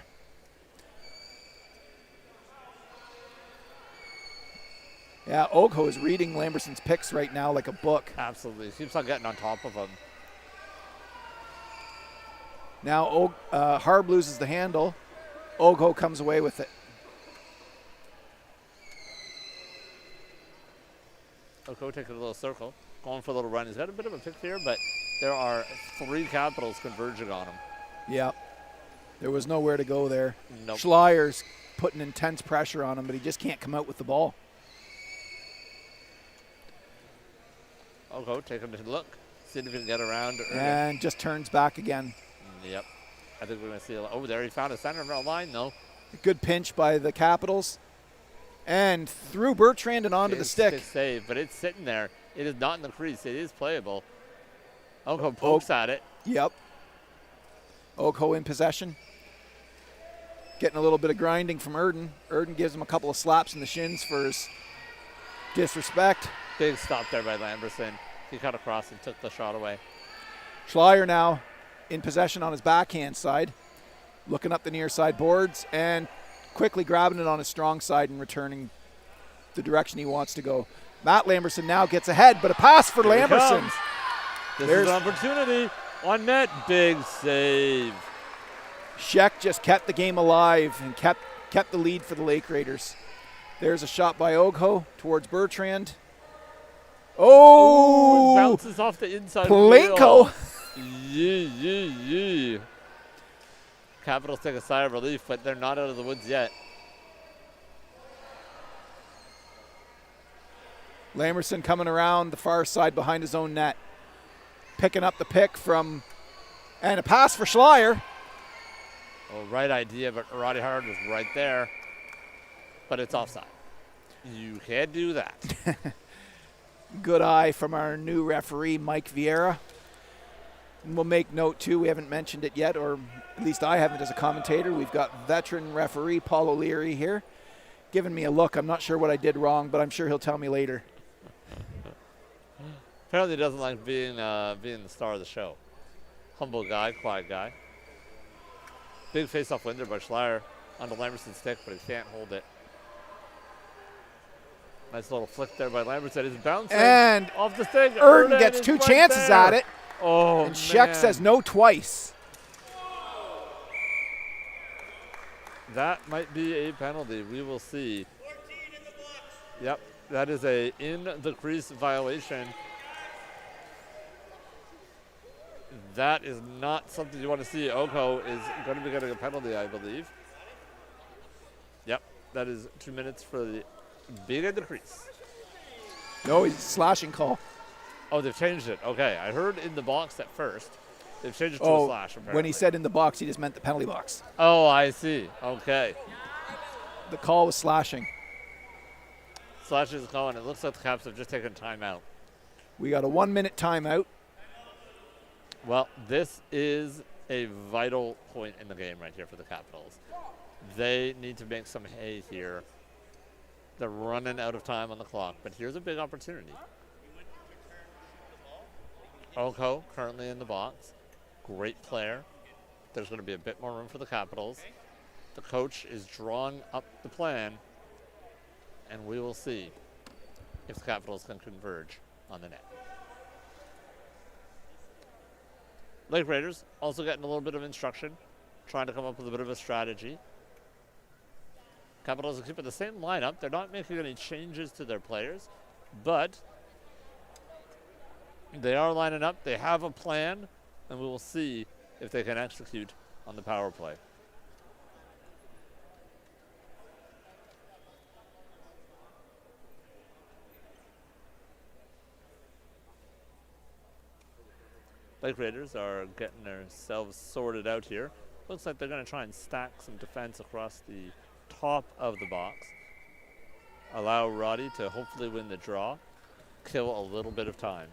Yeah, Ogho is reading Lamberson's picks right now like a book. Absolutely. Keeps on getting on top of him. Now Harb loses the handle. Ogho comes away with it. Ogho taking a little circle, going for a little run. He's got a bit of a pick here, but there are 3 Capitals converging on him. Yeah. There was nowhere to go there. Nope. Schleier's putting intense pressure on him, but he just can't come out with the ball. Ogho taking a look, see if he can get around. And just turns back again. Yep. I think we're going to see there he found a center line, though. A good pinch by the Capitals. And through Bertrand and onto the stick. It's save, but it's sitting there. It is not in the crease. It is playable. Ogho pokes at it. Yep. Ogho in possession. Getting a little bit of grinding from Erden. Erden gives him a couple of slaps in the shins for his disrespect. Big stop there by Lamberson. He cut across and took the shot away. Schleier now in possession on his backhand side, looking up the near side boards and quickly grabbing it on his strong side and returning the direction he wants to go. Matt Lamberson now gets ahead, but a pass for Here he Lamberson. comes. This There's- is an opportunity. On net, big save. Sheck just kept the game alive and kept the lead for the Lake Raiders. There's a shot by Ogho towards Bertrand. Oh, Bounces off the inside. Plinko. Yeah. Capitals take a sigh of relief, but they're not out of the woods yet. Lamberson coming around the far side behind his own net. Picking up the pick from, and a pass for Schleier. Oh, right idea, but Roddy Hard was right there. But it's offside. You can't do that. Good eye from our new referee, Mike Vieira. And we'll make note, too, we haven't mentioned it yet, or at least I haven't as a commentator. We've got veteran referee Paul O'Leary here giving me a look. I'm not sure what I did wrong, but I'm sure he'll tell me later. Apparently he doesn't like being the star of the show. Humble guy, quiet guy. Big face-off win there by Schleier onto Lamberson's stick, but he can't hold it. Nice little flick there by Lamberson. He's bouncing And off the stick. Erden gets is two right chances there. at it, Oh, and Sheck man. says no twice. That might be a penalty. We will see. Yep, that is a in the crease violation. That is not something you want to see. Oko is going to be getting a penalty, I believe. Yep, that is 2 minutes for the big in the crease. No, he's a slashing call. Oh, they've changed it. Okay, I heard in the box at first. They've changed it to a slash, apparently. When he said in the box, he just meant the penalty box. Oh, I see. Okay. The call was slashing. Slash is calling. It looks like the Caps have just taken timeout. We got a 1 minute timeout. Well, this is a vital point in the game right here for the Capitals. They need to make some hay here. They're running out of time on the clock, but here's a big opportunity. Oko currently in the box. Great player. There's going to be a bit more room for the Capitals. The coach is drawing up the plan, and we will see if the Capitals can converge on the net. Lake Raiders also getting a little bit of instruction, trying to come up with a bit of a strategy. Capitals are keeping the same lineup. They're not making any changes to their players, but they are lining up. They have a plan, and we will see if they can execute on the power play. Lake Raiders are getting themselves sorted out here. Looks like they're going to try and stack some defense across the top of the box. Allow Roddy to hopefully win the draw. Kill a little bit of time.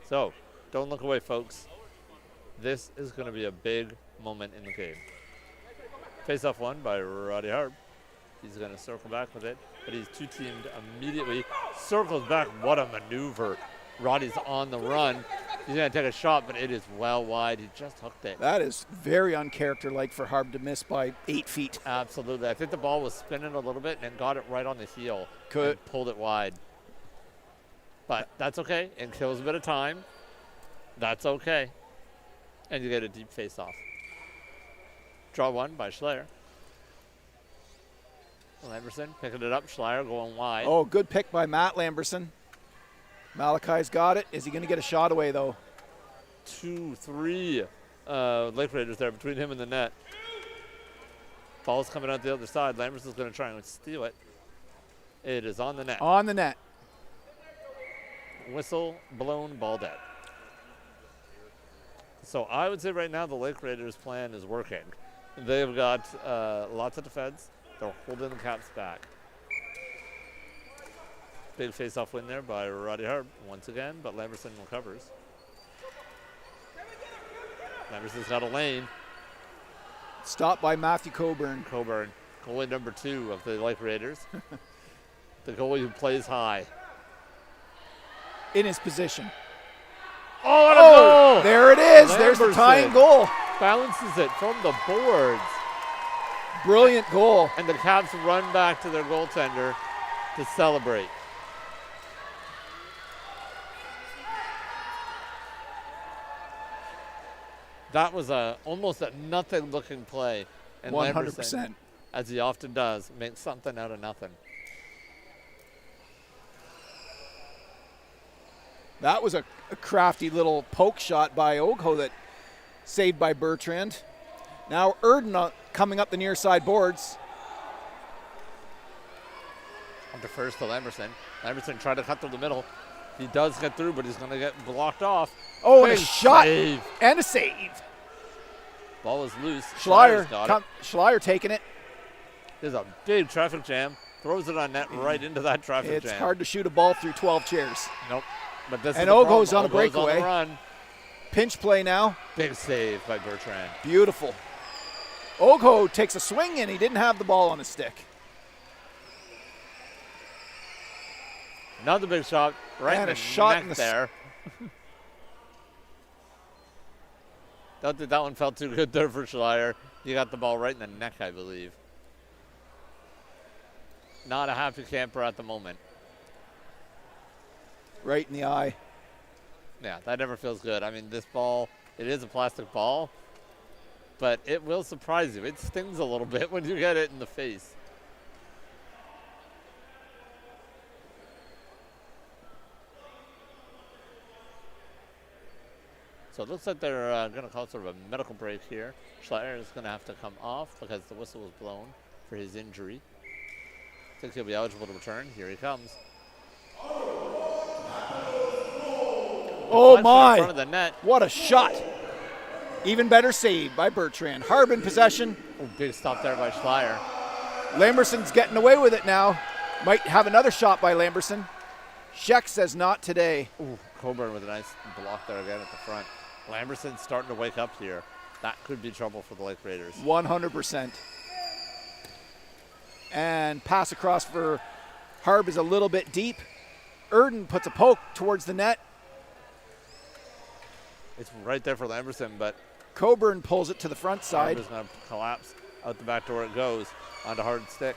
So, don't look away, folks. This is going to be a big moment in the game. Face-off won by Roddy Harp. He's going to circle back with it, but he's two-teamed immediately. Circles back. What a maneuver. Roddy's on the run. He's going to take a shot, but it is well wide. He just hooked it. That is very uncharacter-like for Harb to miss by 8 feet. Absolutely. I think the ball was spinning a little bit and got it right on the heel. Could. And pulled it wide. But that's okay. It kills a bit of time. That's okay. And you get a deep face-off. Draw one by Schleier. Lamberson picking it up. Schleier going wide. Oh, good pick by Matt Lamberson. Malachi's got it. Is he going to get a shot away, though? 2-3 Lake Raiders there between him and the net. Ball's coming out the other side. Lamberson's going to try and steal it. It is on the net. On the net. Whistle blown, ball dead. So I would say right now the Lake Raiders plan is working. They've got lots of defense. They're holding the Caps back. Big face-off win there by Roddy Harp once again, but Lamberson recovers. Lamberson's got a lane. Stopped by Matthew Coburn. Coburn, goalie number 2 of the Lake Raiders. The goalie who plays high. in his position. Oh, and a goal! There it is. There's the tying Lamberson goal. Balances it from the boards. Brilliant goal. And the Caps run back to their goaltender to celebrate. That was almost a nothing looking play. And 100%. Lamberson, as he often does, makes something out of nothing. That was a crafty little poke shot by Ogho that saved by Bertrand. Now Erden coming up the near side boards. Under first to Lamberson. Lamberson tried to cut through the middle. He does get through, but he's going to get blocked off. Oh, and a Big shot save. and a save. Ball is loose. Schleier, got it. Schleier taking it. There's a big traffic jam. Throws it on net right into that traffic jam. It's hard to shoot a ball through 12 chairs. Nope. But this And is the Ogo's problem. on a breakaway. On the run. Pinch play now. Big save by Bertrand. Beautiful. Ogho takes a swing and he didn't have the ball on his stick. Another big shot right And in a the shot neck in the there. Don't think that one felt too good there for Schleier. He got the ball right in the neck, I believe. Not a happy camper at the moment. Right in the eye. Yeah, that never feels good. I mean, this ball, it is a plastic ball, but it will surprise you. It stings a little bit when you get it in the face. So it looks like they're going to call sort of a medical break here. Schleier is going to have to come off because the whistle was blown for his injury. I think he'll be eligible to return. Here he comes. Oh In front my, of the net. what a shot. Even better save by Bertrand. Harb in possession. Oh, big stop there by Schleier. Lamberson's getting away with it now. Might have another shot by Lamberson. Scheck says not today. Ooh, Coburn with a nice block there again at the front. Lamberson's starting to wake up here. That could be trouble for the Lake Raiders. 100%. And pass across for Harb is a little bit deep. Erden puts a poke towards the net. It's right there for Lamberson, but Coburn pulls it to the front side. Harb is going to collapse. Out the back door it goes. Onto hard stick.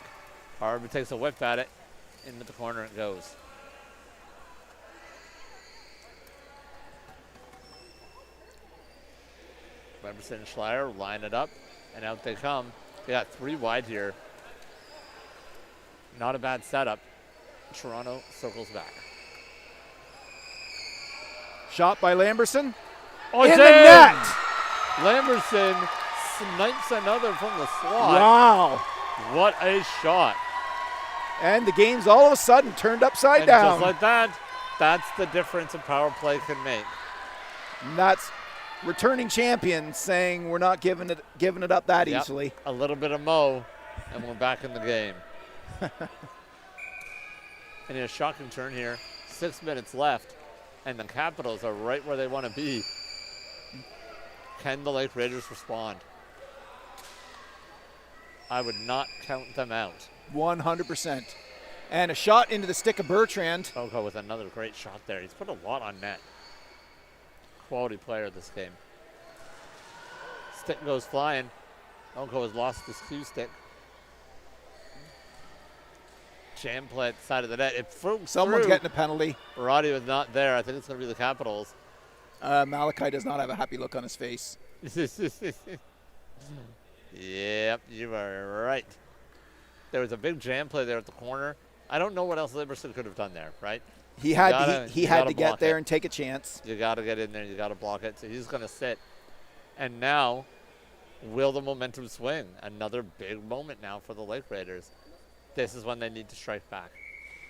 Harb takes a whip at it. Into the corner it goes. Lamberson and Schleier line it up, and out they come. They got three wide here. Not a bad setup. Toronto circles back. Shot by Lamberson. Oh, in it's the in! net. Lamberson snipes another from the slot. Wow. What a shot. And the game's all of a sudden turned upside And down. just like that, that's the difference a power play can make. And that's returning champions saying we're not giving it up that Yep. easily. A little bit of Mo, and we're back in the game. And in a shocking turn here, 6 minutes left, and the Capitals are right where they want to be. Can the Lake Raiders respond? I would not count them out. 100%. And a shot into the stick of Bertrand. Oko with another great shot there. He's put a lot on net. Quality player this game. Stick goes flying. Oko has lost his cue stick. Jam play at the side of the net. It Someone's through. getting a penalty. Roddy was not there. I think it's going to be the Capitals. Malachi does not have a happy look on his face. Yep, you are right. There was a big jam play there at the corner. I don't know what else Liberson could have done there, right? He had You to gotta get block there it. and take a chance. You got to get in there. You got to block it. So he's going to sit. And now, will the momentum swing? Another big moment now for the Lake Raiders. This is when they need to strike back.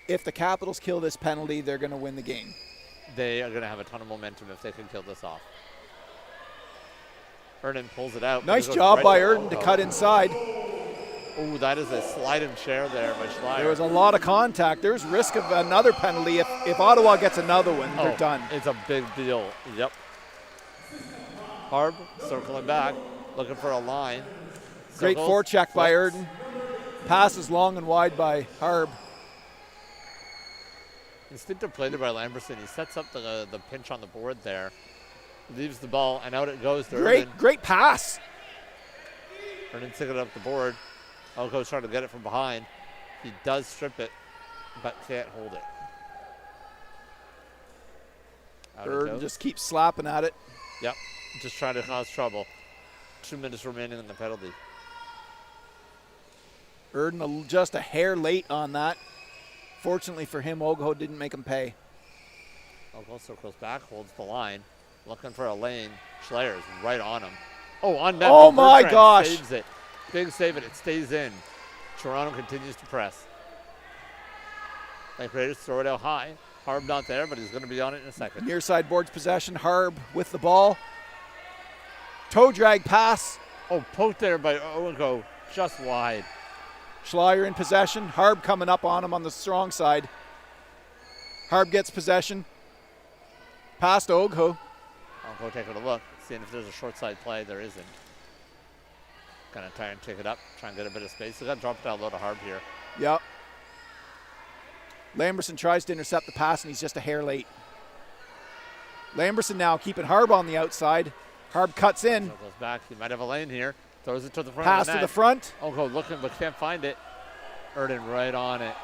If the Capitals kill this penalty, they're going to win the game. They are going to have a ton of momentum if they can kill this off. Erden pulls it out. Nice It goes job right by to Erden to Oko. cut inside. Ooh, that is a sliding chair there by Schleier. There was a lot of contact. There's risk of another penalty. If Ottawa gets another one, they're done. It's a big deal. Yep. Harb circling back, looking for a line. Great Circles, forecheck by flips. Erden. Passes long and wide by Harb. Instinctive play there by Lamberson. He sets up the pinch on the board there. Leaves the ball, and out it goes to Erden. Great pass. Erden taking it up the board. Oko's trying to get it from behind. He does strip it, but can't hold it. Out it Erden goes. just keeps slapping at it. Yep, just trying to cause trouble. 2 minutes remaining in the penalty. Erden just a hair late on that. Fortunately for him, Ogo didn't make him pay. Ogo circles back, holds the line, looking for a lane. Schleier's right on him. Oh, on net. Oh my gosh. Saves it. Big save it. It stays in. Toronto continues to press. Lake Raiders throw it out high. Harb not there, but he's going to be on it in a second. Near side boards possession. Harb with the ball. Toe drag pass. Oh, poked there by Ogo, just wide. Schleier in possession. Harb coming up on him on the strong side. Harb gets possession. Past Ogo. I'll go take a look, seeing if there's a short side play. There isn't. Gonna try and take it up, try and get a bit of space. They got to drop it down low to Harb here. Yep. Lamberson tries to intercept the pass, and he's just a hair late. Lamberson now keeping Harb on the outside. Harb cuts in. So goes back. He might have a lane here. Throws it to the front. Pass of the to net. the front. Ogo looking, but can't find it. Erden right on it.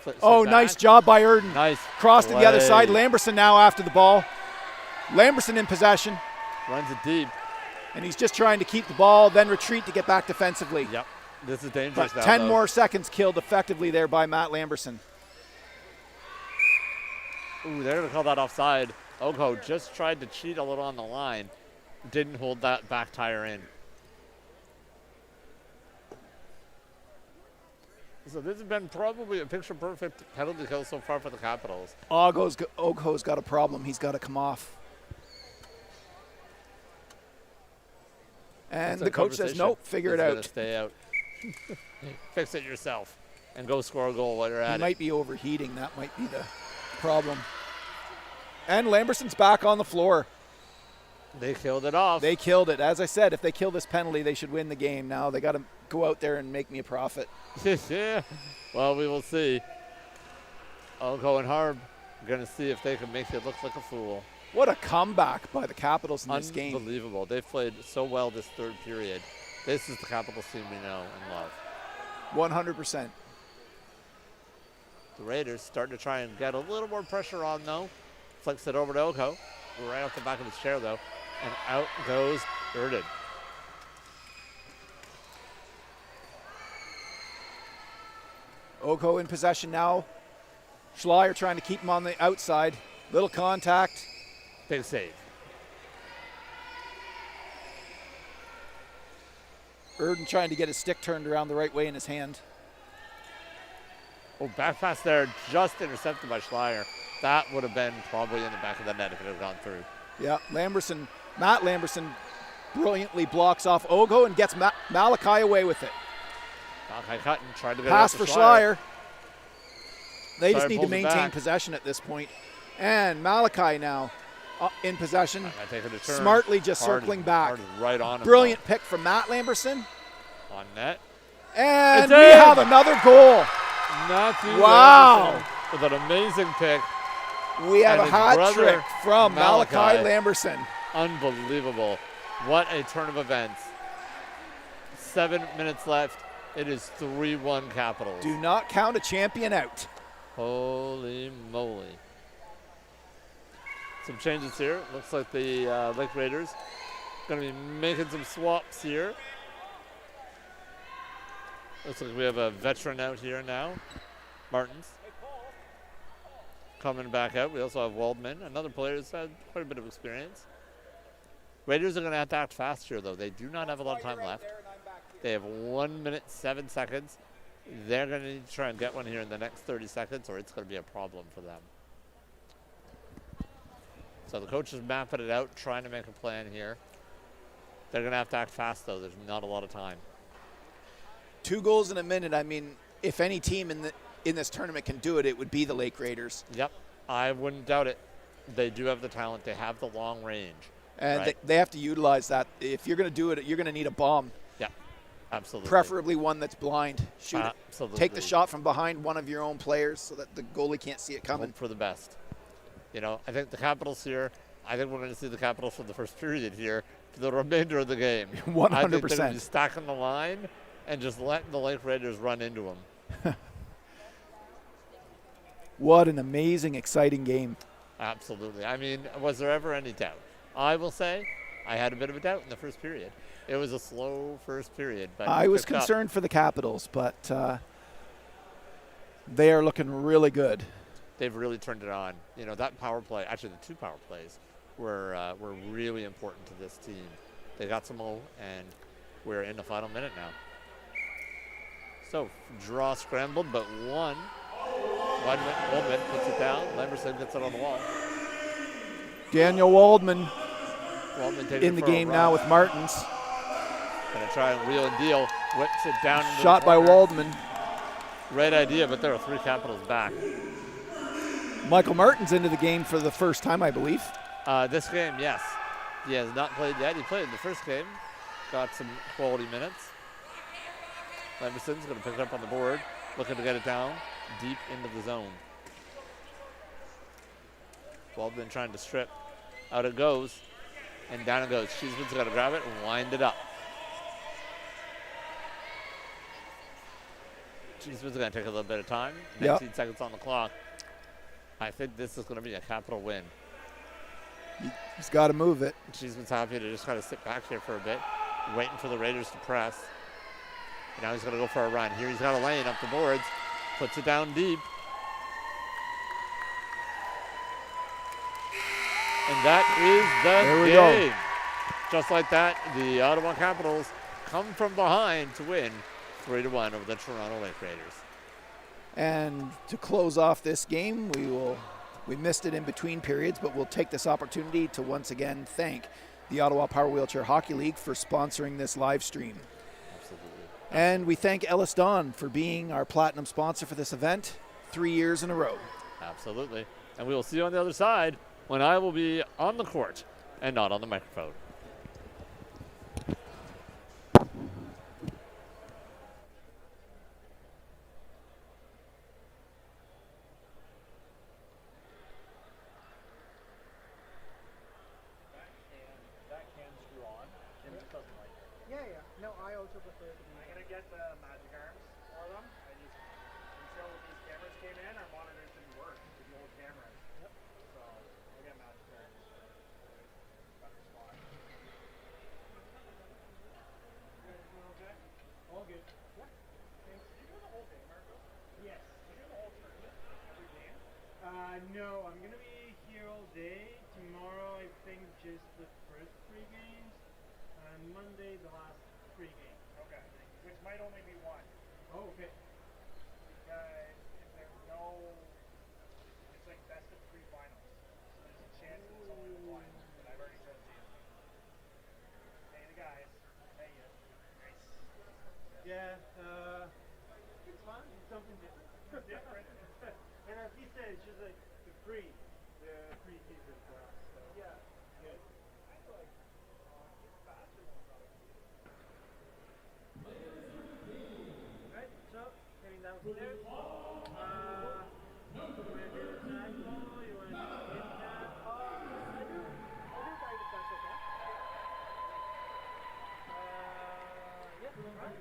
Flips Oh, it back. nice job by Erden. Nice. Cross to the other play. side. Lamberson now after the ball. Lamberson in possession, Runs it deep. and he's just trying to keep the ball, then retreat to get back defensively. Yep. This is dangerous But now, 10 though. more seconds killed effectively there by Matt Lamberson. Ooh, they're going to call that offside. Ogo just tried to cheat a little on the line. Didn't hold that back tire in. So this has been probably a picture-perfect penalty kill so far for the Capitals. Ogo's got a problem. He's got to come off. And It's a the coach says, conversation. nope, figure it He's out. gonna stay out. Fix it yourself and go score a goal while you're He at it. might be overheating. That might be the problem. And Lamberson's back on the floor. They killed it off. They killed it. As I said, if they kill this penalty, they should win the game. Now they got to go out there and make me a profit. Yeah. Well, we will see. Ogo and Harb are going to see if they can make you look like a fool. What a comeback by the Capitals in this game. Unbelievable. They've played so well this third period. This is the Capitals team we know and love. 100%. The Raiders starting to try and get a little more pressure on, though. Flicks it over to Ogo. Right off the back of his chair, though. And out goes Erden. Ogo in possession now. Schleier trying to keep him on the outside. Little contact. Big save. Erden trying to get his stick turned around the right way in his hand. Oh, back pass there, just intercepted by Schleier. That would have been probably in the back of the net if it had gone through. Yeah, Matt Lamberson brilliantly blocks off Ogo and gets Malachi away with it. Malachi Cutton tried to get Pass it for off to Schleier. Schleier. They just Schleier need to pulls it maintain back. possession at this point. And Malachi now in possession. Might take it a turn. Smartly just Hard- circling back. hard right on him, Brilliant pick from Matt Lamberson. though. On net. And It's we in. have another goal. Matthew Wow. Lamberson with an amazing pick. We have And a his hat brother, trick from Malachi Malachi. Lamberson. Unbelievable. What a turn of events. 7 minutes left. It is 3-1 Capitals. Do not count a champion out. Holy moly. Some changes here. Looks like the Lake Raiders going to be making some swaps here. Looks like we have a veteran out here now. Martins. Coming back out. We also have Waldman, another player who's had quite a bit of experience. Raiders are going to have to act fast here, though. They do not have a lot of time left. They have 1 minute, 7 seconds. They're going to need to try and get one here in the next 30 seconds, or it's going to be a problem for them. So the coach is mapping it out, trying to make a plan here. They're going to have to act fast, though. There's not a lot of time. 2 goals in a minute. I mean, if any team in this tournament can do it, it would be the Lake Raiders. Yep, I wouldn't doubt it. They do have the talent. They have the long range. And Right. they have to utilize that. If you're going to do it, you're going to need a bomb. Yeah, Absolutely. Preferably one that's blind. Shoot it. Absolutely. Take the shot from behind one of your own players so that the goalie can't see it coming. Hope for the best. You know, I think the Capitals here, I think we're going to see the Capitals for the first period here for the remainder of the game. 100%. I think they're going to be stacking the line and just letting the Lake Raiders run into them. What an amazing, exciting game. Absolutely. I mean, was there ever any doubt? I will say I had a bit of a doubt in the first period. It was a slow first period. But I was picked up. concerned for the Capitals, but they are looking really good. They've really turned it on. You know, that power play, actually the 2 power plays, were really important to this team. They got some more, and we're in the final minute now. So, draw scrambled, but one. Waldman puts it down. Lemerson gets it on the wall. Daniel Waldman taking in the game now with Martins. Gonna try and wheel and deal. Whips it down. Into Shot the by corner. Waldman. Great idea, but there are 3 Capitals back. Michael Martins into the game for the first time, I believe. This game, yes. He has not played yet. He played in the first game. Got some quality minutes. Lemerson's going to pick it up on the board. Looking to get it down deep into the zone. Waldman trying to strip. Out it goes. And down it goes. Cheeseman's got to grab it and wind it up. Cheeseman's going to take a little bit of time. 19 seconds on the clock. I think this is going to be a Capital win. He's got to move it. Cheeseman's happy to just kind of sit back here for a bit, waiting for the Raiders to press. And now he's going to go for a run. Here he's got a lane up the boards, puts it down deep. And that is the There we game. go. Just like that, the Ottawa Capitals come from behind to win 3-1 over the Toronto Lake Raiders. And to close off this game, we missed it in between periods, but we'll take this opportunity to once again thank the Ottawa Power Wheelchair Hockey League for sponsoring this live stream. Absolutely. And we thank Ellis Don for being our platinum sponsor for this event 3 years in a row. Absolutely. And we will see you on the other side when I will be on the court and not on the microphone. Yeah. No, I also prefer to be. I'm gonna get the magic arms for them. Until these cameras came in, our monitors didn't work with the old cameras. Yep. So I'll get magic arms. Better spot. Okay. All good. Yeah. Thanks. Did you do the whole game, Marco? Yes. Did you do the whole tournament? Every game? No, I'm gonna be here all day. Tomorrow, I think just the first 3 games. And Monday, the last 3 games. Okay. Which might only be one. Oh, okay. Because if there's no, it's like best of 3 finals. So there's a chance it's only one. But I've already told you. Hey, the guys. Hey, you. Nice. Yeah, it's fun. It's something different. Different. And as he said, it's just like the pre-season for us. So. Yeah. Good. I feel like it's faster than Right, so heading downstairs. You want to do the tag ball? You want to do the hit tag? I do guys if that's okay. Yeah, right.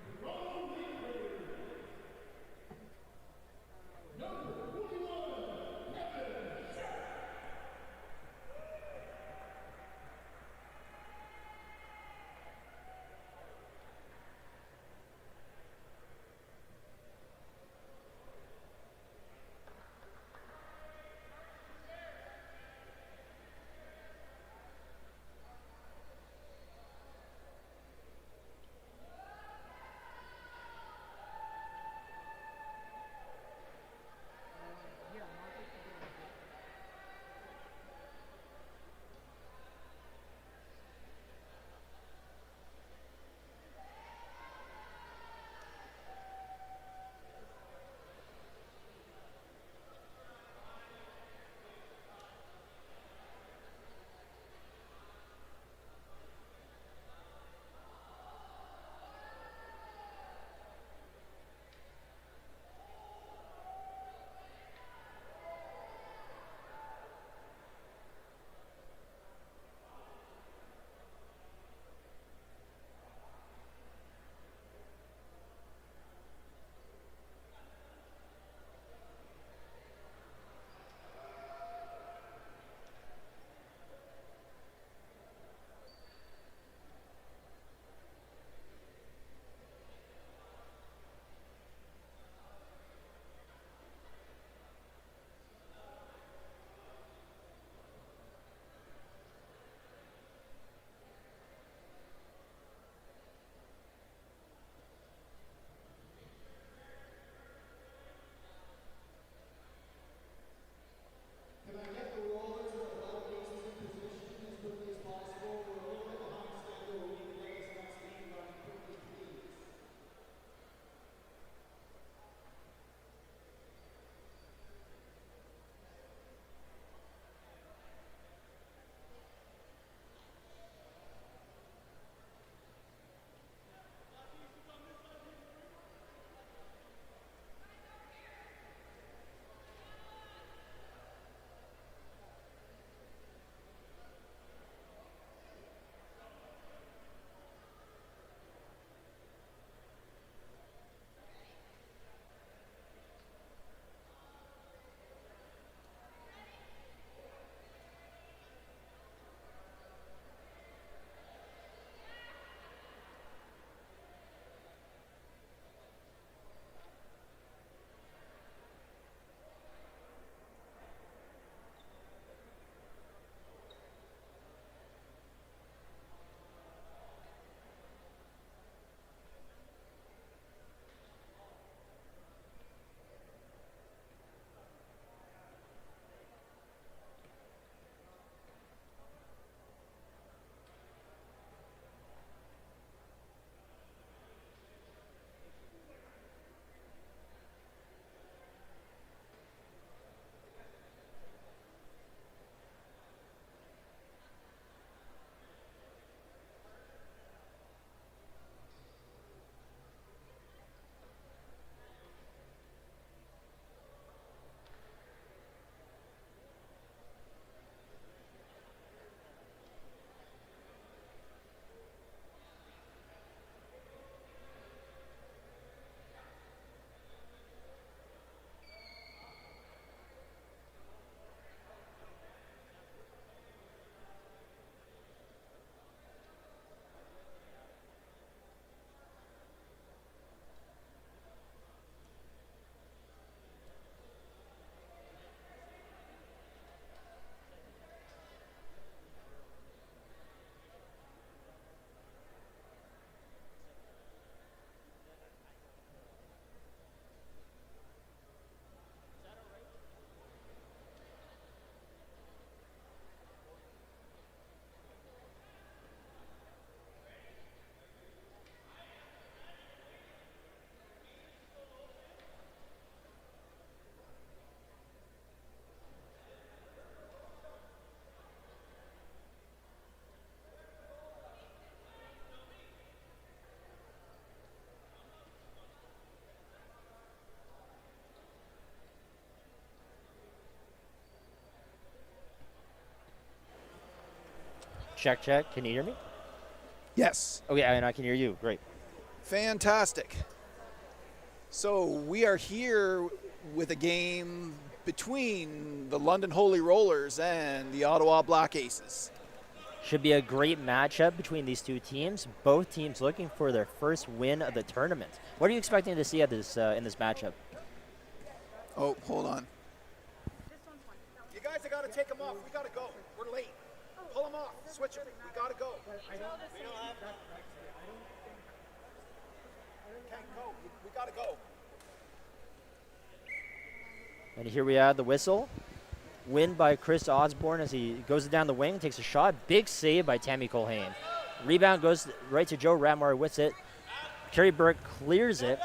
Check, check. Can you hear me? Yes. Okay, and I can hear you. Great. Fantastic. So we are here with a game between the London Holy Rollers and the Ottawa Black Aces. Should be a great matchup between these two teams. Both teams looking for their first win of the tournament. What are you expecting to see at this in this matchup? Oh, hold on. This one's fun. That one's You guys have got to take them off. We got to go. We're late. Pull them off. Switch them. We got to go. Can't go. We got to go. And here we have the whistle. Win by Chris Osborne as he goes down the wing, takes a shot. Big save by Tammy Colhane. Rebound goes right to Joe Ratmore with it. Kerry Burke clears it.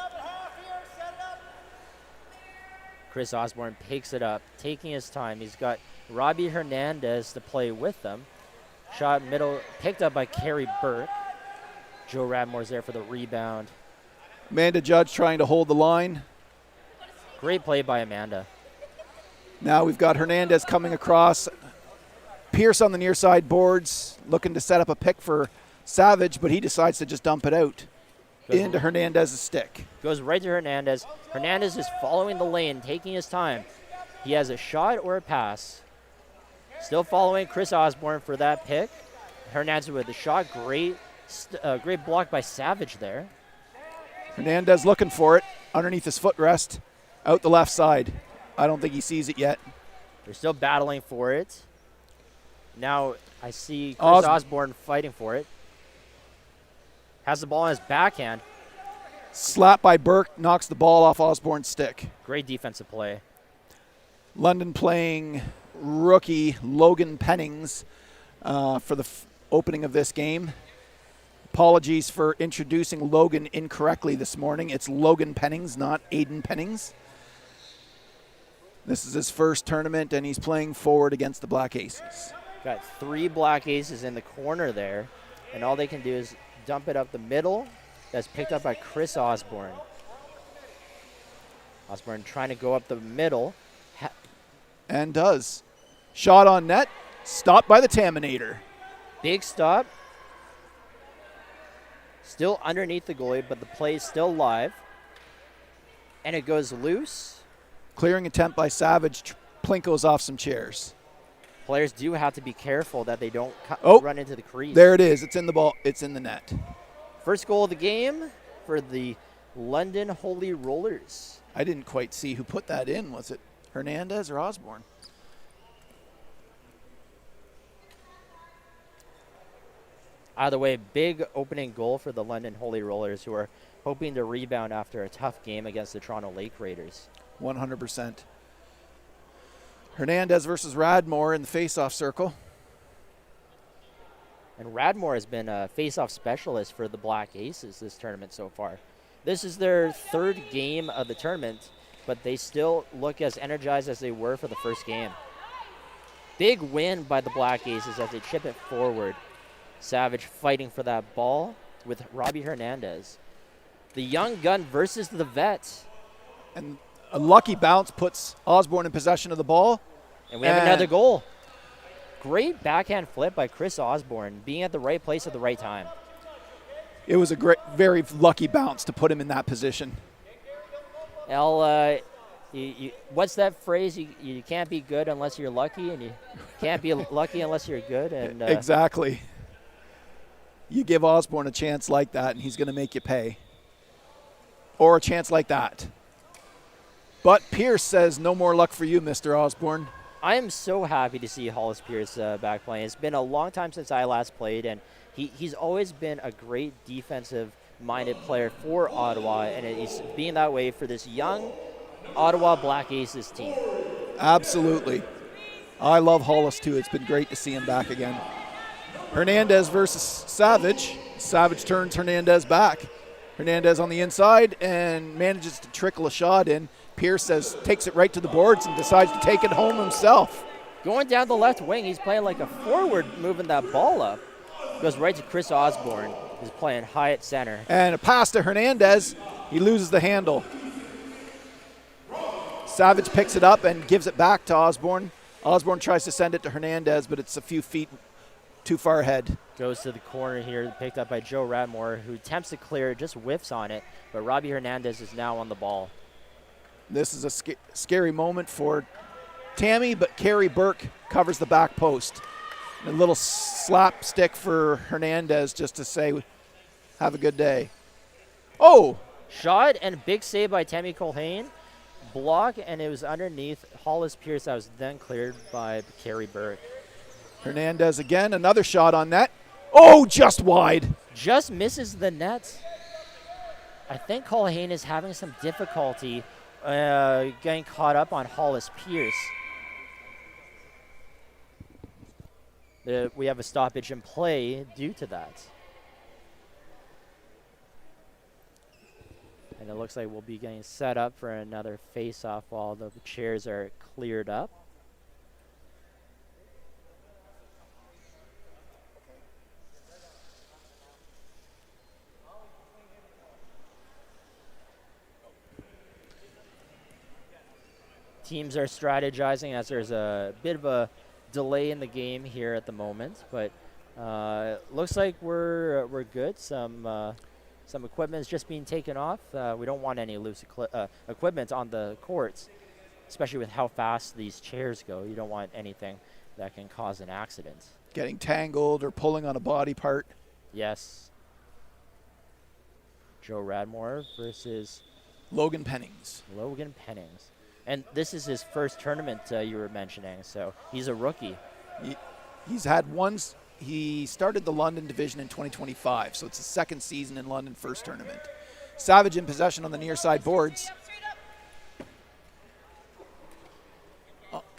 Chris Osborne picks it up, taking his time. He's got Robbie Hernandez to play with them. Shot middle, picked up by Kerry Burke. Joe Ratmore's there for the rebound. Amanda Judge trying to hold the line. Great play by Amanda. Now we've got Hernandez coming across. Pierce on the near side boards, looking to set up a pick for Savage, but he decides to just dump it out into Hernandez's stick. Goes right to Hernandez. Hernandez is following the lane, taking his time. He has a shot or a pass. Still following Chris Osborne for that pick. Hernandez with the shot. Great block by Savage there. Hernandez looking for it underneath his footrest, out the left side. I don't think he sees it yet. They're still battling for it. Now I see Chris Osborne fighting for it. Has the ball in his backhand. Slap by Burke, knocks the ball off Osborne's stick. Great defensive play. London playing rookie Logan Pennings for the opening of this game. Apologies for introducing Logan incorrectly this morning. It's Logan Pennings, not Aiden Pennings. This is his first tournament, and he's playing forward against the Black Aces. Got 3 Black Aces in the corner there, and all they can do is dump it up the middle. That's picked up by Chris Osborne. Osborne trying to go up the middle. And does. Shot on net, stopped by the Taminator. Big stop. Still underneath the goalie, but the play is still live. And it goes loose. Clearing attempt by Savage, Plinkos off some chairs. Players do have to be careful that they don't run into the crease. There it is. It's in the ball. It's in the net. First goal of the game for the London Holy Rollers. I didn't quite see who put that in. Was it Hernandez or Osborne? Either way, big opening goal for the London Holy Rollers, who are hoping to rebound after a tough game against the Toronto Lake Raiders. 100%. Hernandez versus Radmore in the face-off circle. And Radmore has been a face-off specialist for the Black Aces this tournament so far. This is their 3rd game of the tournament, but they still look as energized as they were for the first game. Big win by the Black Aces as they chip it forward. Savage fighting for that ball with Robbie Hernandez. The young gun versus the vet. And a lucky bounce puts Osborne in possession of the ball. And we have another goal. Great backhand flip by Chris Osborne, being at the right place at the right time. It was a great, very lucky bounce to put him in that position. What's that phrase? You can't be good unless you're lucky, and you can't be lucky unless you're good. And exactly. You give Osborne a chance like that, and he's going to make you pay. Or a chance like that. But Pierce says, no more luck for you, Mr. Osborne. I am so happy to see Hollis Pierce back playing. It's been a long time since I last played, and he's always been a great defensive-minded player for Ottawa, and he's being that way for this young Ottawa Black Aces team. Absolutely. I love Hollis, too. It's been great to see him back again. Hernandez versus Savage. Savage turns Hernandez back. Hernandez on the inside and manages to trickle a shot in. Pierce takes it right to the boards and decides to take it home himself. Going down the left wing, he's playing like a forward, moving that ball up. Goes right to Chris Osborne, who's playing high at center. And a pass to Hernandez. He loses the handle. Savage picks it up and gives it back to Osborne. Osborne tries to send it to Hernandez, but it's a few feet too far ahead. Goes to the corner here, picked up by Joe Radmore, who attempts to clear, just whiffs on it. But Robbie Hernandez is now on the ball. This is a scary moment for Tammy, but Carey Burke covers the back post. A little slapstick for Hernandez just to say, have a good day. Oh! Shot and big save by Tammy Colhane. Block, and it was underneath Hollis Pierce. That was then cleared by Carey Burke. Hernandez again, another shot on net. Oh, just wide. Just misses the net. I think Colhane is having some difficulty getting caught up on Hollis Pierce. We have a stoppage in play due to that. And it looks like we'll be getting set up for another face-off while the chairs are cleared up. Teams are strategizing as there's a bit of a delay in the game here at the moment, but looks like we're good. Some equipment is just being taken off. We don't want any loose equipment on the courts, especially with how fast these chairs go. You don't want anything that can cause an accident. Getting tangled or pulling on a body part. Yes. Joe Radmore versus Logan Pennings. Logan Pennings. And this is his first tournament you were mentioning, so he's a rookie. He's had ones. He started the London division in 2025, so it's his second season in London, first tournament. Savage in possession on the near side boards.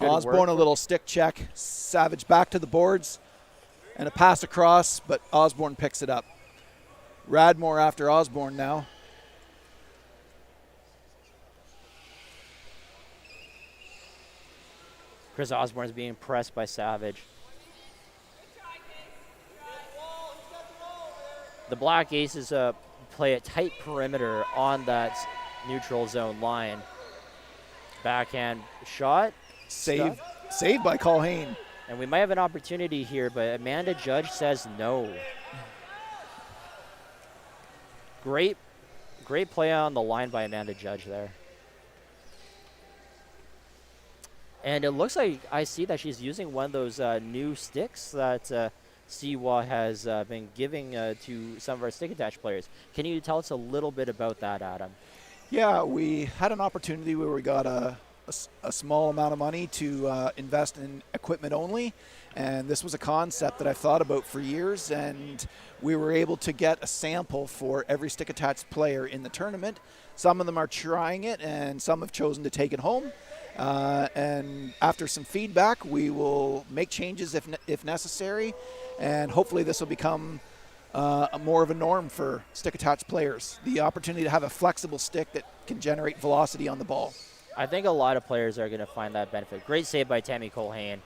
Osborne a little stick check. Savage back to the boards and a pass across, but Osborne picks it up. Radmore after Osborne now. Chris Osborne is being pressed by Savage. The Black Aces play a tight perimeter on that neutral zone line. Backhand shot. Saved by Colhane. And we might have an opportunity here, but Amanda Judge says no. Great play on the line by Amanda Judge there. And it looks like I see that she's using one of those new sticks that CEWHA has been giving to some of our stick attach players. Can you tell us a little bit about that, Adam? Yeah, we had an opportunity where we got a small amount of money to invest in equipment only, and this was a concept that I've thought about for years, and we were able to get a sample for every stick attached player in the tournament. Some of them are trying it, and some have chosen to take it home. And after some feedback, we will make changes if necessary, and hopefully this will become more of a norm for stick attached players. The opportunity to have a flexible stick that can generate velocity on the ball. I think a lot of players are going to find that benefit. Great save by Tammy Colhane.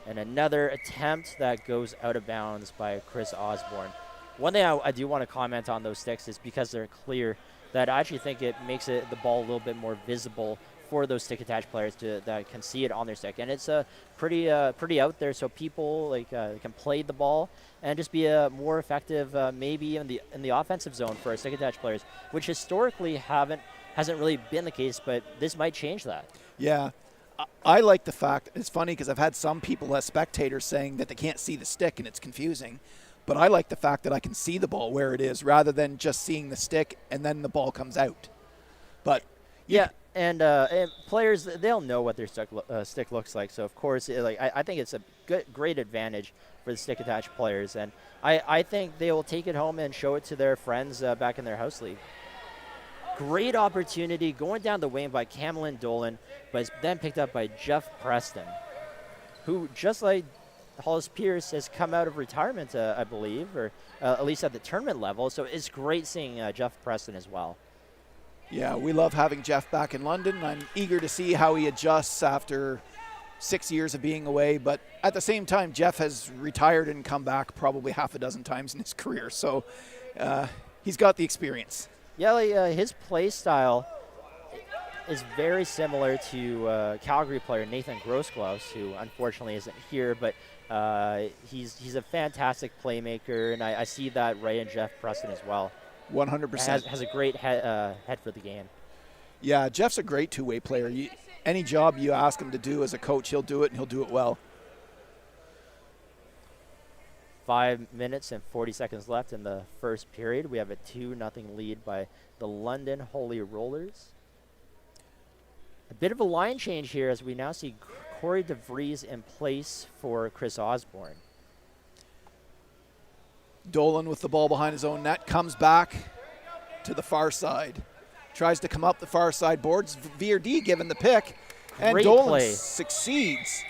And another attempt that goes out of bounds by Chris Osborne. One thing I do want to comment on those sticks is because they're clear, that I actually think it makes the ball a little bit more visible for those stick attached players that can see it on their stick, and it's pretty out there, so people can play the ball and just be more effective, maybe in the offensive zone for our stick attached players, which historically hasn't really been the case, but this might change that. Yeah, I like the fact. It's funny because I've had some people as spectators saying that they can't see the stick and it's confusing, but I like the fact that I can see the ball where it is rather than just seeing the stick and then the ball comes out. But yeah. And players, they'll know what their stick looks like. So, of course, I think it's a great advantage for the stick-attached players. And I think they will take it home and show it to their friends back in their house league. Great opportunity going down the wing by Camelin Dolan, but it's then picked up by Jeff Preston, who, just like Hollis Pierce, has come out of retirement, I believe, or at least at the tournament level. So it's great seeing Jeff Preston as well. Yeah, we love having Jeff back in London. I'm eager to see how he adjusts after 6 years of being away. But at the same time, Jeff has retired and come back probably half a dozen times in his career. So he's got the experience. Yeah, his play style, is very similar to Calgary player Nathan Grossglaus, who unfortunately isn't here, but he's a fantastic playmaker, and I see that right in Jeff Preston as well. 100%. Has a great head for the game. Yeah, Jeff's a great two-way player. Any job you ask him to do as a coach, he'll do it, and he'll do it well. 5 minutes and 40 seconds left in the first period. We have a 2-0 lead by the London Holy Rollers. A bit of a line change here as we now see Corey DeVries in place for Chris Osborne. Dolan with the ball behind his own net, comes back to the far side. Tries to come up the far side boards. VRD given the pick, and Great Dolan play. succeeds.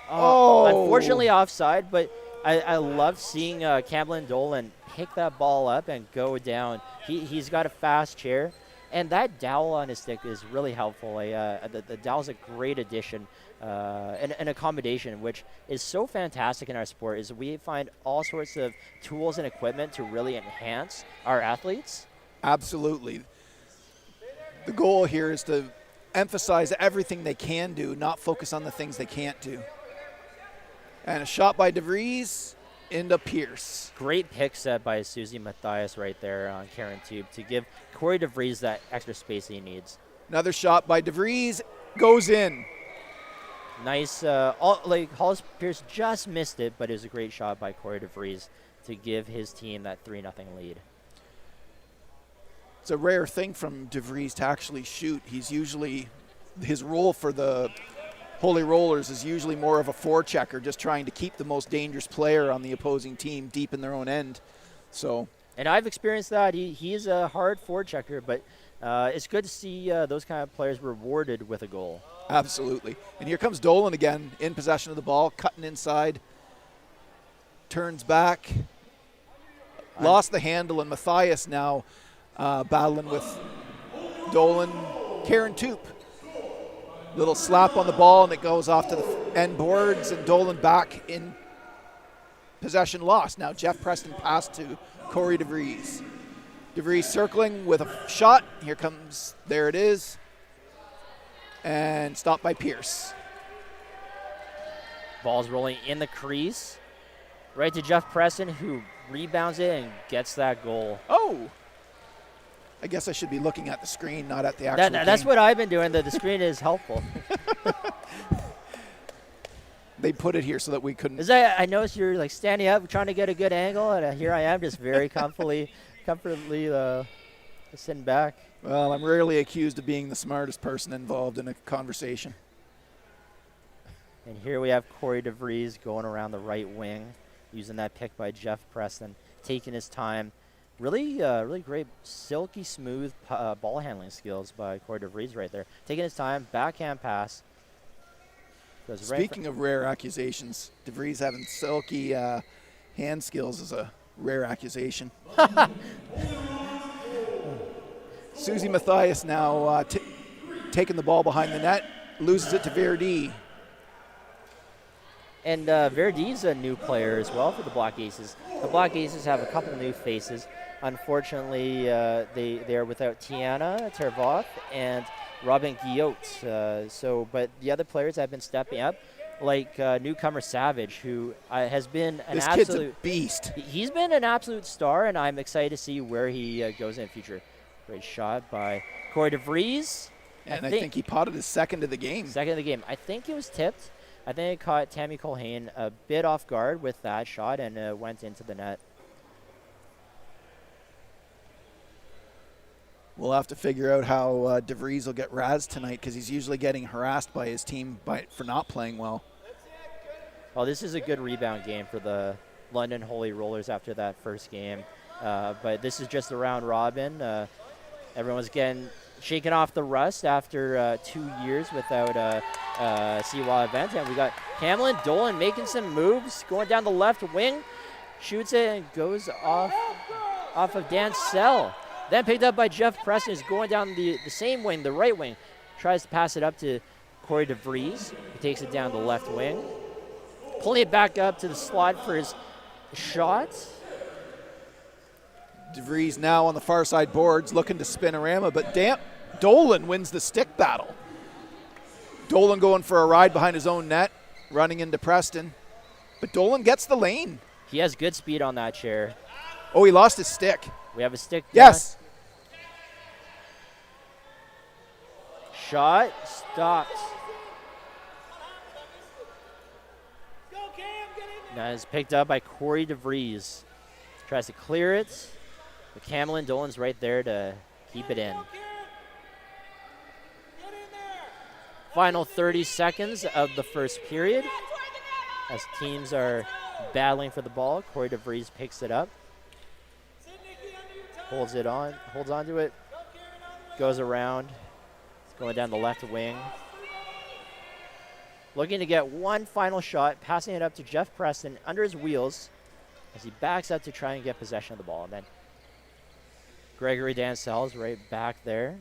Unfortunately offside, but I love seeing Camlin Dolan pick that ball up and go down. He's got a fast chair, and that dowel on his stick is really helpful. The dowel's a great addition, and an accommodation, which is so fantastic in our sport, is we find all sorts of tools and equipment to really enhance our athletes. Absolutely. The goal here is to emphasize everything they can do, not focus on the things they can't do. And a shot by DeVries into Pierce. Great pick set by Susie Matthias right there on Karen Tube to give Corey DeVries that extra space he needs. Another shot by DeVries goes in. Nice. Hollis Pierce just missed it, but it was a great shot by Corey DeVries to give his team that 3-0 lead. It's a rare thing from DeVries to actually shoot. He's usually, his role for the Holy Rollers is usually more of a forechecker, just trying to keep the most dangerous player on the opposing team deep in their own end. And I've experienced that. He's a hard forechecker, but it's good to see those kind of players rewarded with a goal. Absolutely. And here comes Dolan again in possession of the ball, cutting inside, turns back, lost the handle, and Matthias now battling with Dolan. Karen Toop. Little slap on the ball, and it goes off to the end boards, and Dolan back in possession lost. Now Jeff Preston passed to Corey DeVries. DeVries circling with a shot. Here comes, there it is. And stopped by Pierce. Ball's rolling in the crease. Right to Jeff Preston, who rebounds it and gets that goal. Oh! I guess I should be looking at the screen, not at the actual That's game. what I've been doing. The screen is helpful. They put it here so that we couldn't. I noticed you're like standing up, trying to get a good angle, and here I am, just very comfortably sitting back. Well, I'm rarely accused of being the smartest person involved in a conversation. And here we have Corey DeVries going around the right wing, using that pick by Jeff Preston, taking his time. Really great, silky smooth ball handling skills by Corey DeVries right there. Taking his time, backhand pass. Speaking of rare accusations, DeVries having silky hand skills is a rare accusation. Susie Matthias now taking the ball behind the net, loses it to Verdi. And Verdi's a new player as well for the Black Aces. The Black Aces have a couple new faces. Unfortunately, they are without Tiana Tervoth and Robin Guillot. But the other players have been stepping up, like newcomer Savage, who has been an absolute kid's a beast. He's been an absolute star, and I'm excited to see where he goes in the future. Great shot by Corey DeVries. And I think he potted his second of the game. Second of the game. I think it was tipped. I think it caught Tammy Colhane a bit off guard with that shot and went into the net. We'll have to figure out how DeVries will get razzed tonight, because he's usually getting harassed by his team for not playing well. Well, this is a good rebound game for the London Holy Rollers after that first game. But this is just a round robin. Everyone's getting shaken off the rust after 2 years without a CEWHA event. And we got Camlin Dolan making some moves, going down the left wing, shoots it and goes off of Dan Sell. Then picked up by Jeff Preston, who's going down the same wing, the right wing. Tries to pass it up to Corey DeVries. He takes it down the left wing. Pulling it back up to the slot for his shot. DeVries now on the far side boards, looking to spinorama, but Dolan wins the stick battle. Dolan going for a ride behind his own net, running into Preston. But Dolan gets the lane. He has good speed on that chair. Oh, he lost his stick. We have a stick. Yes. Shot stopped. That is picked up by Corey DeVries. Tries to clear it. But Cameron Dolan's right there to keep it in. Final 30 seconds of the first period. As teams are battling for the ball, Corey DeVries picks it up. Holds on to it. Goes around. It's going down the left wing. Looking to get one final shot, passing it up to Jeff Preston under his wheels as he backs up to try and get possession of the ball. And then Gregory Dancel's right back there.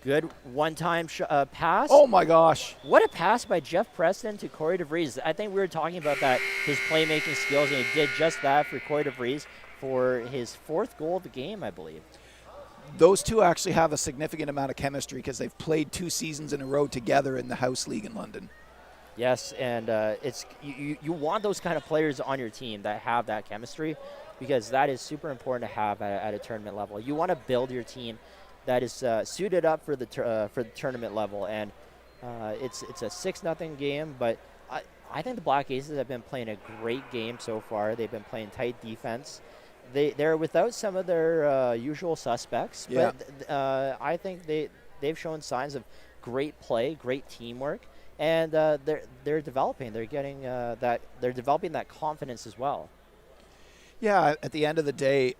Good one-time pass. Oh, my gosh. What a pass by Jeff Preston to Corey DeVries. I think we were talking about that, his playmaking skills, and he did just that for Corey DeVries for his 4th goal of the game, I believe. Those two actually have a significant amount of chemistry because they've played 2 seasons in a row together in the House League in London. Yes, and it's you want those kind of players on your team that have that chemistry, because that is super important to have at a tournament level. You want to build your team that is suited up for the tournament level, and it's a 6-0 game. But I think the Black Aces have been playing a great game so far. They've been playing tight defense. They're without some of their usual suspects, yeah. But I think they've shown signs of great play, great teamwork. And they're developing. They're getting they're developing that confidence as well. Yeah, at the end of the day,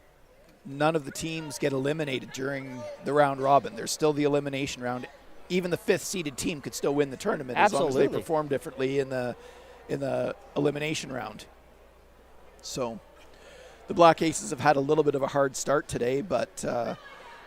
none of the teams get eliminated during the round robin. There's still the elimination round. Even the 5th-seeded team could still win the tournament as long as they perform differently in the elimination round. So the Black Aces have had a little bit of a hard start today, but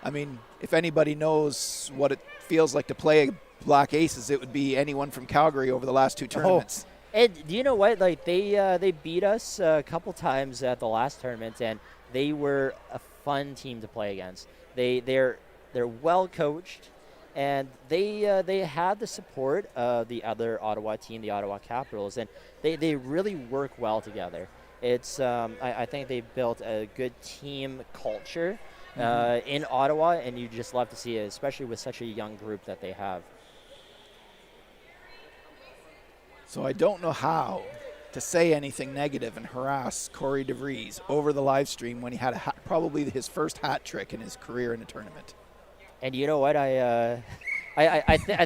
I mean, if anybody knows what it feels like to play Black Aces, it would be anyone from Calgary over the last 2 tournaments. And do you know what? Like they beat us a couple times at the last tournament, and they were a fun team to play against. They're well coached, and they had the support of the other Ottawa team, the Ottawa Capitals, and they really work well together. It's I think they built a good team culture in Ottawa, and you just love to see it, especially with such a young group that they have. So I don't know how to say anything negative and harass Corey DeVries over the live stream when he had probably his first hat trick in his career in a tournament. And you know what? I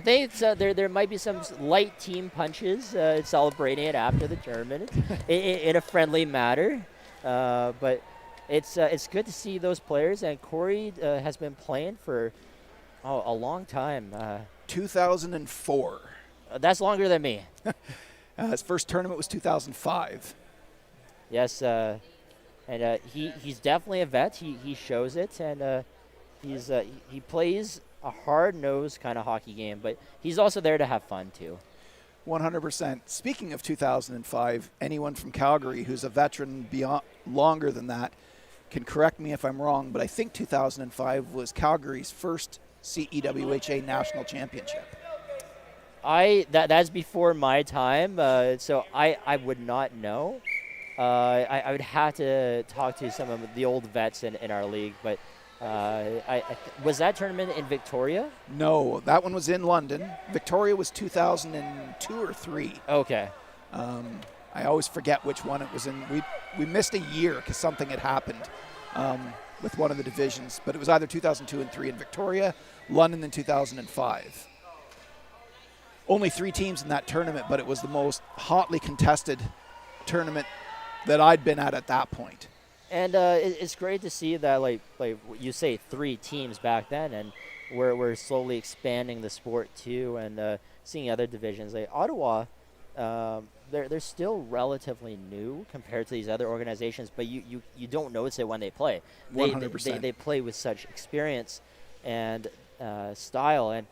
think there might be some light team punches celebrating it after the tournament in a friendly manner. But it's good to see those players. And Corey has been playing for a long time. 2004. That's longer than me. His first tournament was 2005. Yes, and he's definitely a vet. He shows it, and he plays a hard-nosed kind of hockey game, but he's also there to have fun too. 100%. Speaking of 2005, anyone from Calgary who's a veteran beyond longer than that can correct me if I'm wrong, but I think 2005 was Calgary's first CEWHA national championship. That's before my time, so I would not know. I would have to talk to some of the old vets in our league, but was that tournament in Victoria? No, that one was in London. Victoria was 2002 or 3. Okay. I always forget which one it was in. We missed a year because something had happened with one of the divisions, but it was either 2002 and 3 in Victoria, London in 2005. Only 3 teams in that tournament, but it was the most hotly contested tournament that I'd been at that point. And it's great to see that, like you say, 3 teams back then, and we're slowly expanding the sport too, and seeing other divisions. Like Ottawa, they're still relatively new compared to these other organizations, but you don't notice it when they play. 100%. They play with such experience and style, and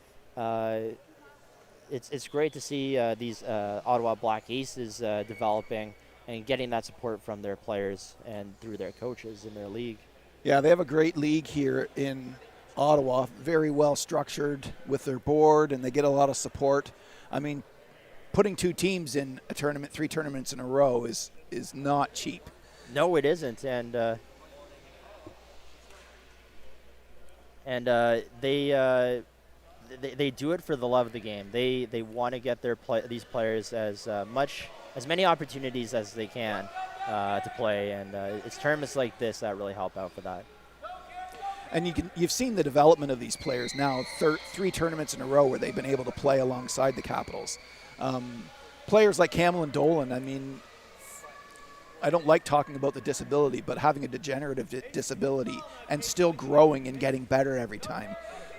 it's great to see these Ottawa Black Aces developing and getting that support from their players and through their coaches in their league. Yeah, they have a great league here in Ottawa, very well structured with their board, and they get a lot of support. I mean, putting 2 teams in a tournament, 3 tournaments in a row is not cheap. No, it isn't, and they do it for the love of the game. They want to get these players as many opportunities as they can to play, and it's tournaments like this that really help out for that. And you've seen the development of these players now, 3 tournaments in a row where they've been able to play alongside the Capitals. Players like Cameron Dolan, I mean, I don't like talking about the disability, but having a degenerative disability and still growing and getting better every time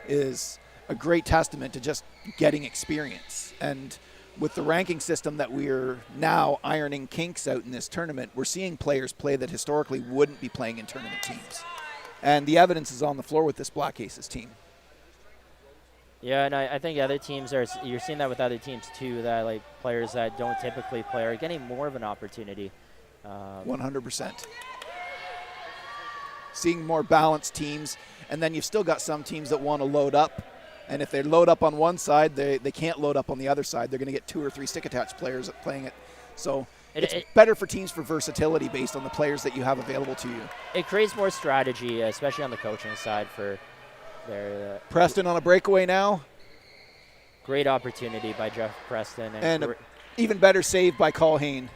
is a great testament to just getting experience. And with the ranking system that we're now ironing kinks out in this tournament, we're seeing players play that historically wouldn't be playing in tournament teams. And the evidence is on the floor with this Black Aces team. Yeah, and I think other teams you're seeing that with other teams too, that like players that don't typically play are getting more of an opportunity. 100%. Seeing more balanced teams, and then you've still got some teams that want to load up, and if they load up on one side, they can't load up on the other side. They're going to get 2 or 3 stick attached players playing it. So it's better for teams for versatility based on the players that you have available to you. It creates more strategy, especially on the coaching side for their Preston on a breakaway now. Great opportunity by Jeff Preston. And an even better save by Colhane.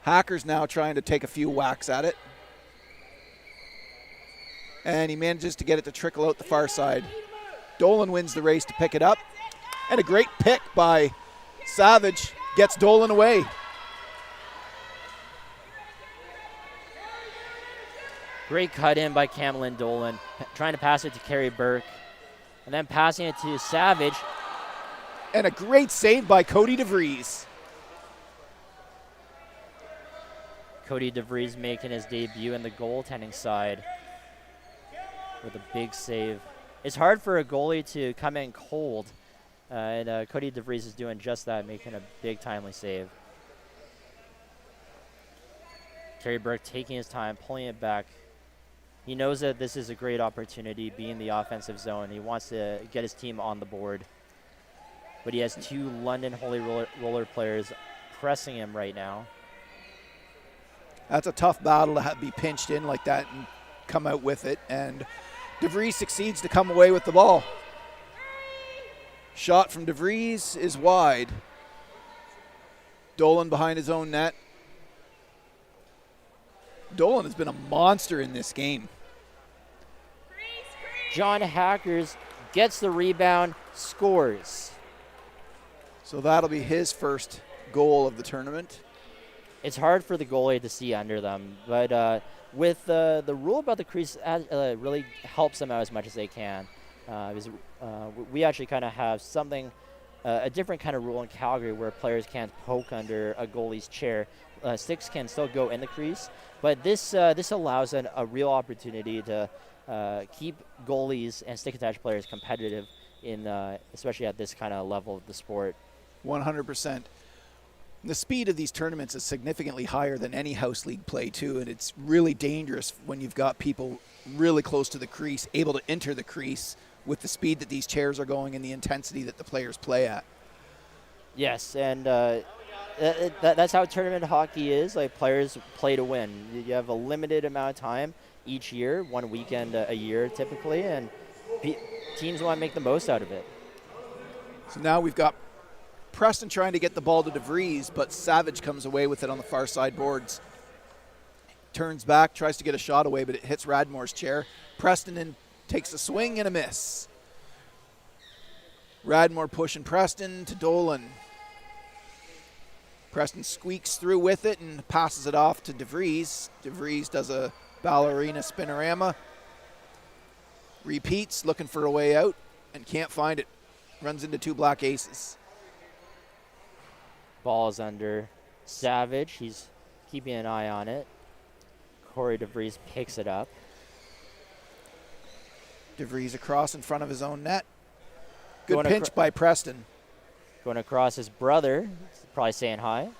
Hacker's now trying to take a few whacks at it. And he manages to get it to trickle out the far side. Dolan wins the race to pick it up. And a great pick by Savage gets Dolan away. Great cut in by Cameron Dolan, trying to pass it to Kerry Burke, and then passing it to Savage. And a great save by Cody DeVries. Cody DeVries making his debut in the goaltending side with a big save. It's hard for a goalie to come in cold, and Cody DeVries is doing just that, making a big timely save. Kerry Burke taking his time, pulling it back. He knows that this is a great opportunity, being the offensive zone. He wants to get his team on the board. But he has 2 London Holy Roller players pressing him right now. That's a tough battle to be pinched in like that and come out with it. And DeVries succeeds to come away with the ball. Shot from DeVries is wide. Dolan behind his own net. Dolan has been a monster in this game. John Hackers gets the rebound, scores. So that'll be his first goal of the tournament. It's hard for the goalie to see under them, but with the rule about the crease really helps them out as much as they can. Because we actually kind of have something, a different kind of rule in Calgary where players can't poke under a goalie's chair. Sticks can still go in the crease, but this allows a real opportunity to keep goalies and stick-attached players competitive, especially at this kind of level of the sport. 100%. The speed of these tournaments is significantly higher than any house league play, too, and it's really dangerous when you've got people really close to the crease, able to enter the crease with the speed that these chairs are going and the intensity that the players play at. Yes, and that's how tournament hockey is. Like, players play to win. You have a limited amount of time each year, 1 weekend a year typically, and teams want to make the most out of it. So now we've got Preston trying to get the ball to DeVries, but Savage comes away with it on the far side boards. Turns back, tries to get a shot away, but it hits Radmore's chair. Preston takes a swing and a miss. Radmore pushing Preston to Dolan. Preston squeaks through with it and passes it off to DeVries. DeVries does a ballerina spinorama. Repeats, looking for a way out, and can't find it. Runs into 2 Black Aces. Ball is under Savage. He's keeping an eye on it. Corey DeVries picks it up. DeVries across in front of his own net. Good pinch by Preston. Going across his brother. Probably saying hi.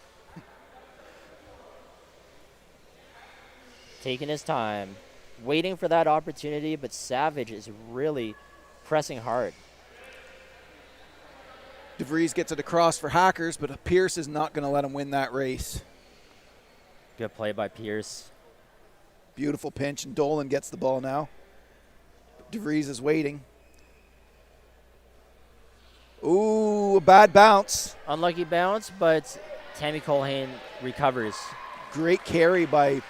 Taking his time. waiting for that opportunity, but Savage is really pressing hard. DeVries gets it across for Hackers, but Pierce is not going to let him win that race. Good play by Pierce. Beautiful pinch, and Dolan gets the ball now. DeVries is waiting. Ooh, a bad bounce. Unlucky bounce, but Tammy Colhane recovers. Great carry by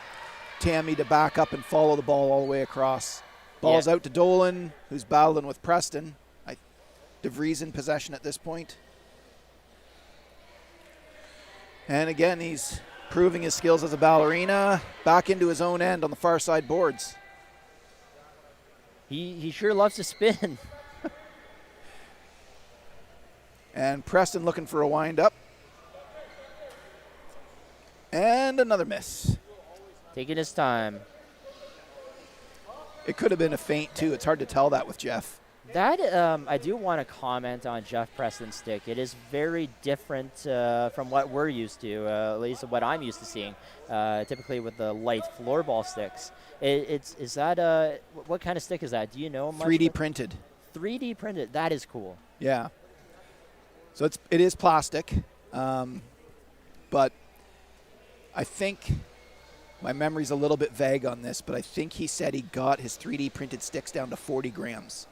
Tammy to back up and follow the ball all the way across. Ball's out to Dolan, who's battling with Preston. DeVries in possession at this point. And again, he's proving his skills as a ballerina. Back into his own end on the far side boards. He sure loves to spin. And Preston looking for a wind-up. And another miss. Taking his time. It could have been a feint, too. It's hard to tell that with Jeff. That, I do want to comment on Jeff Preston's stick. It is very different from what we're used to, at least what I'm used to seeing, typically with the light floorball sticks. Is that, what kind of stick is that? Do you know much? 3D printed. 3D printed. That is cool. Yeah. So it is plastic, but I think my memory's a little bit vague on this, but I think he said he got his 3D printed sticks down to 40 grams.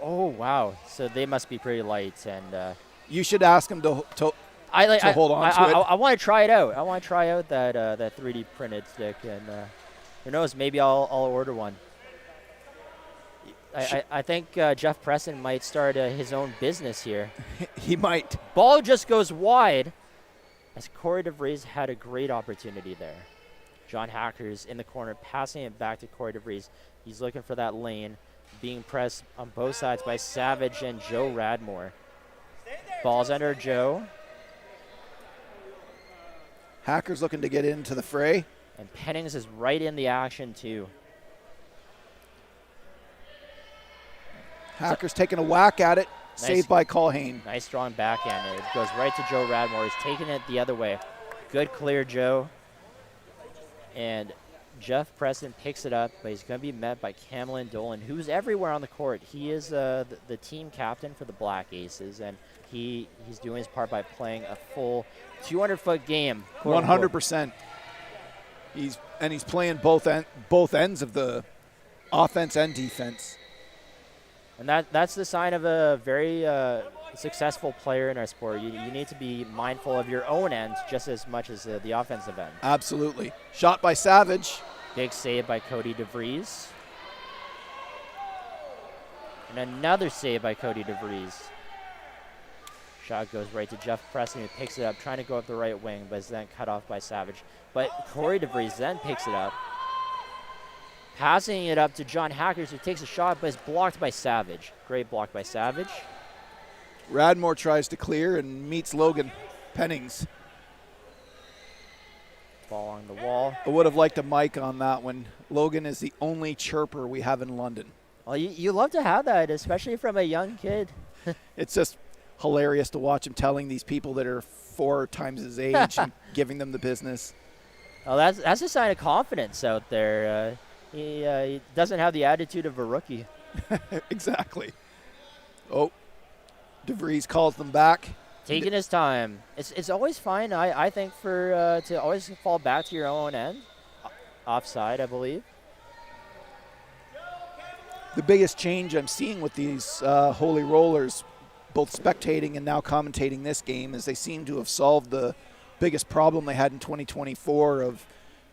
Oh, wow. So they must be pretty light. And you should ask him to hold on to it. I want to try it out. I want to try out that 3D printed stick, and who knows, maybe I'll order one. I think Jeff Preston might start his own business here. He might. Ball just goes wide as Corey DeVries had a great opportunity there. John Hackers in the corner, passing it back to Corey DeVries. He's looking for that lane, being pressed on both sides by Savage and Joe Radmore. Ball's under Joe. Hackers looking to get into the fray. And Pennings is right in the action, too. Hackers taking a whack at it. Nice. Saved by Colhane. Nice strong backhand. It goes right to Joe Radmore. He's taking it the other way. Good clear, Joe. And Jeff Preston picks it up, but he's going to be met by Cameron Dolan, who's everywhere on the court. He is the team captain for the Black Aces, and he's doing his part by playing a full 200-foot game. 100%. He's playing both ends of the offense and defense. And that's the sign of a very successful player in our sport. You need to be mindful of your own end just as much as the offensive end. Absolutely. Shot by Savage. Big save by Cody DeVries. And another save by Cody DeVries. Shot goes right to Jeff Preston, who picks it up, trying to go up the right wing, but is then cut off by Savage. But Corey DeVries then picks it up, passing it up to John Hackers, who takes a shot, but is blocked by Savage. Great block by Savage. Radmore tries to clear and meets Logan Pennings. Ball on the wall. I would have liked a mic on that one. Logan is the only chirper we have in London. Well, you love to have that, especially from a young kid. It's just hilarious to watch him telling these people that are 4 times his age and giving them the business. Well, that's a sign of confidence out there. He doesn't have the attitude of a rookie. Exactly. Oh, DeVries calls them back. Taking his time. It's always fine, I think, for to always fall back to your own end. Offside, I believe. The biggest change I'm seeing with these Holy Rollers, both spectating and now commentating this game, is they seem to have solved the biggest problem they had in 2024 of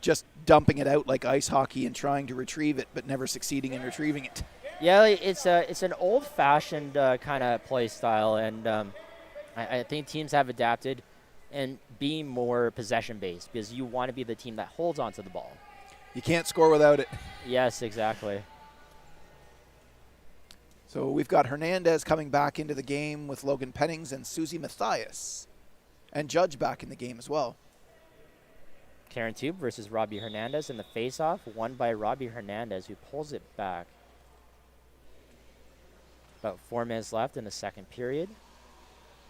just dumping it out like ice hockey and trying to retrieve it, but never succeeding in retrieving it. Yeah, it's an old-fashioned kind of play style, and I think teams have adapted and being more possession-based because you want to be the team that holds onto the ball. You can't score without it. Yes, exactly. So we've got Hernandez coming back into the game with Logan Pennings and Susie Mathias, and Judge back in the game as well. Karen Tube versus Robbie Hernandez in the face-off, won by Robbie Hernandez, who pulls it back. About 4 minutes left in the second period.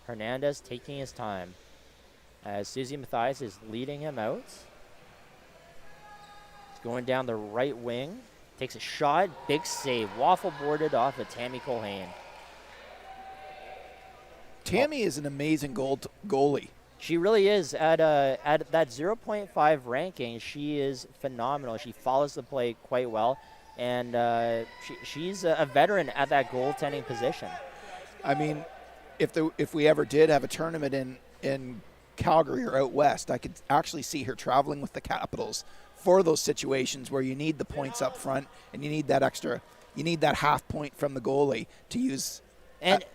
Hernandez taking his time as Susie Mathias is leading him out. He's going down the right wing. Takes a shot, big save, waffle boarded off of Tammy Colhane. Tammy is an amazing goalie. She really is. At that 0.5 ranking, she is phenomenal. She follows the play quite well, and she's a veteran at that goaltending position. I mean, if we ever did have a tournament in Calgary or out west, I could actually see her traveling with the Capitals for those situations where you need the points up front and you need that half point from the goalie to use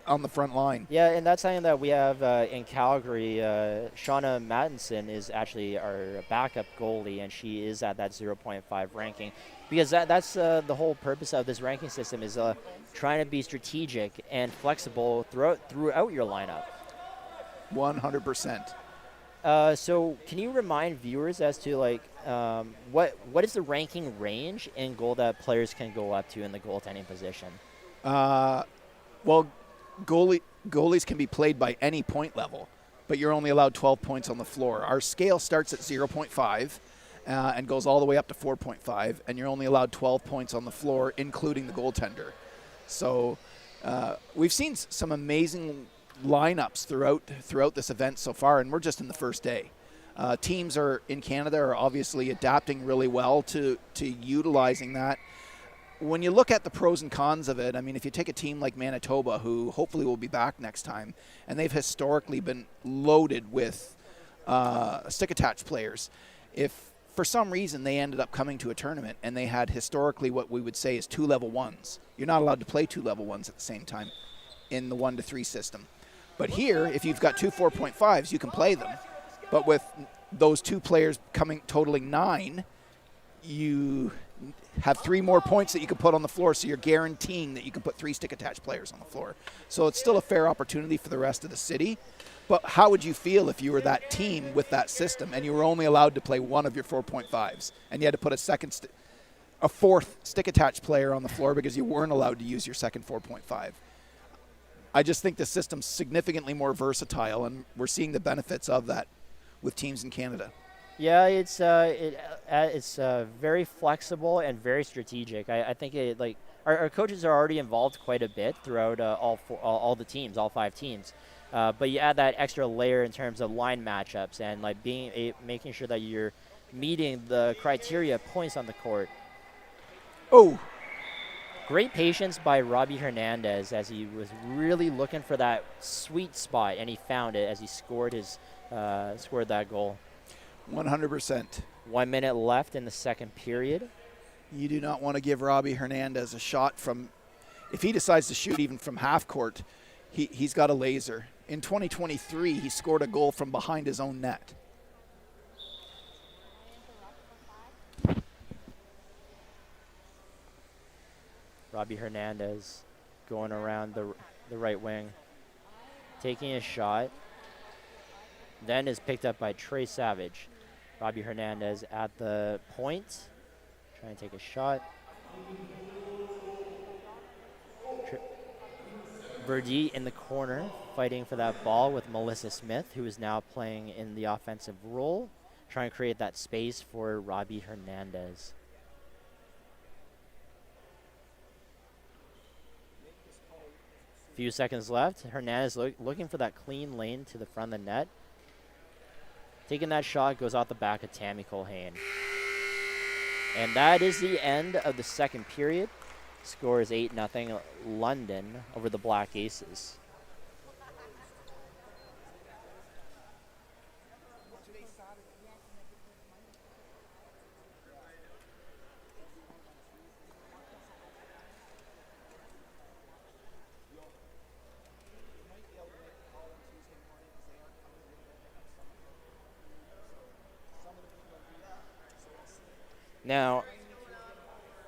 on the front line. Yeah, and that's something that we have in Calgary. Shauna Mattinson is actually our backup goalie, and she is at that 0.5 ranking because that's the whole purpose of this ranking system is trying to be strategic and flexible throughout your lineup. 100%. So can you remind viewers as to what is the ranking range in goal that players can go up to in the goaltending position? Well, goalies can be played by any point level, but you're only allowed 12 points on the floor. Our scale starts at 0.5 and goes all the way up to 4.5, and you're only allowed 12 points on the floor, including the goaltender. So we've seen some amazing lineups throughout this event so far, and we're just in the first day. Teams in Canada are obviously adapting really well to utilizing that. When you look at the pros and cons of it, I mean, if you take a team like Manitoba, who hopefully will be back next time, and they've historically been loaded with stick-attached players, if for some reason they ended up coming to a tournament and they had historically what we would say is 2 level 1s, you're not allowed to play 2 level 1s at the same time in the 1 to 3 system. But here, if you've got 2 4.5s, you can play them. But with those 2 players totaling 9, you have 3 more points that you can put on the floor, so you're guaranteeing that you can put 3 stick-attached players on the floor. So it's still a fair opportunity for the rest of the city. But how would you feel if you were that team with that system and you were only allowed to play 1 of your 4.5s and you had to put a 4th stick-attached player on the floor because you weren't allowed to use your second 4.5? I just think the system's significantly more versatile, and we're seeing the benefits of that with teams in Canada. Yeah, it's very flexible and very strategic. I think our coaches are already involved quite a bit throughout all the teams, all 5 teams. But you add that extra layer in terms of line matchups and making sure that you're meeting the criteria points on the court. Oh, great patience by Robbie Hernandez as he was really looking for that sweet spot, and he found it as he scored that goal. 100%. 1 minute left in the second period. You do not want to give Robbie Hernandez a shot from, if he decides to shoot even from half court, he's got a laser. In 2023, he scored a goal from behind his own net. Robbie Hernandez going around the right wing, taking a shot, then is picked up by Trey Savage. Robbie Hernandez at the point, trying to take a shot. Verdi in the corner, fighting for that ball with Melissa Smith, who is now playing in the offensive role, trying to create that space for Robbie Hernandez. Few seconds left. Hernandez looking for that clean lane to the front of the net. Taking that shot, goes off the back of Tammy Colhane. And that is the end of the second period. Score is 8-0 London over the Black Aces. Now,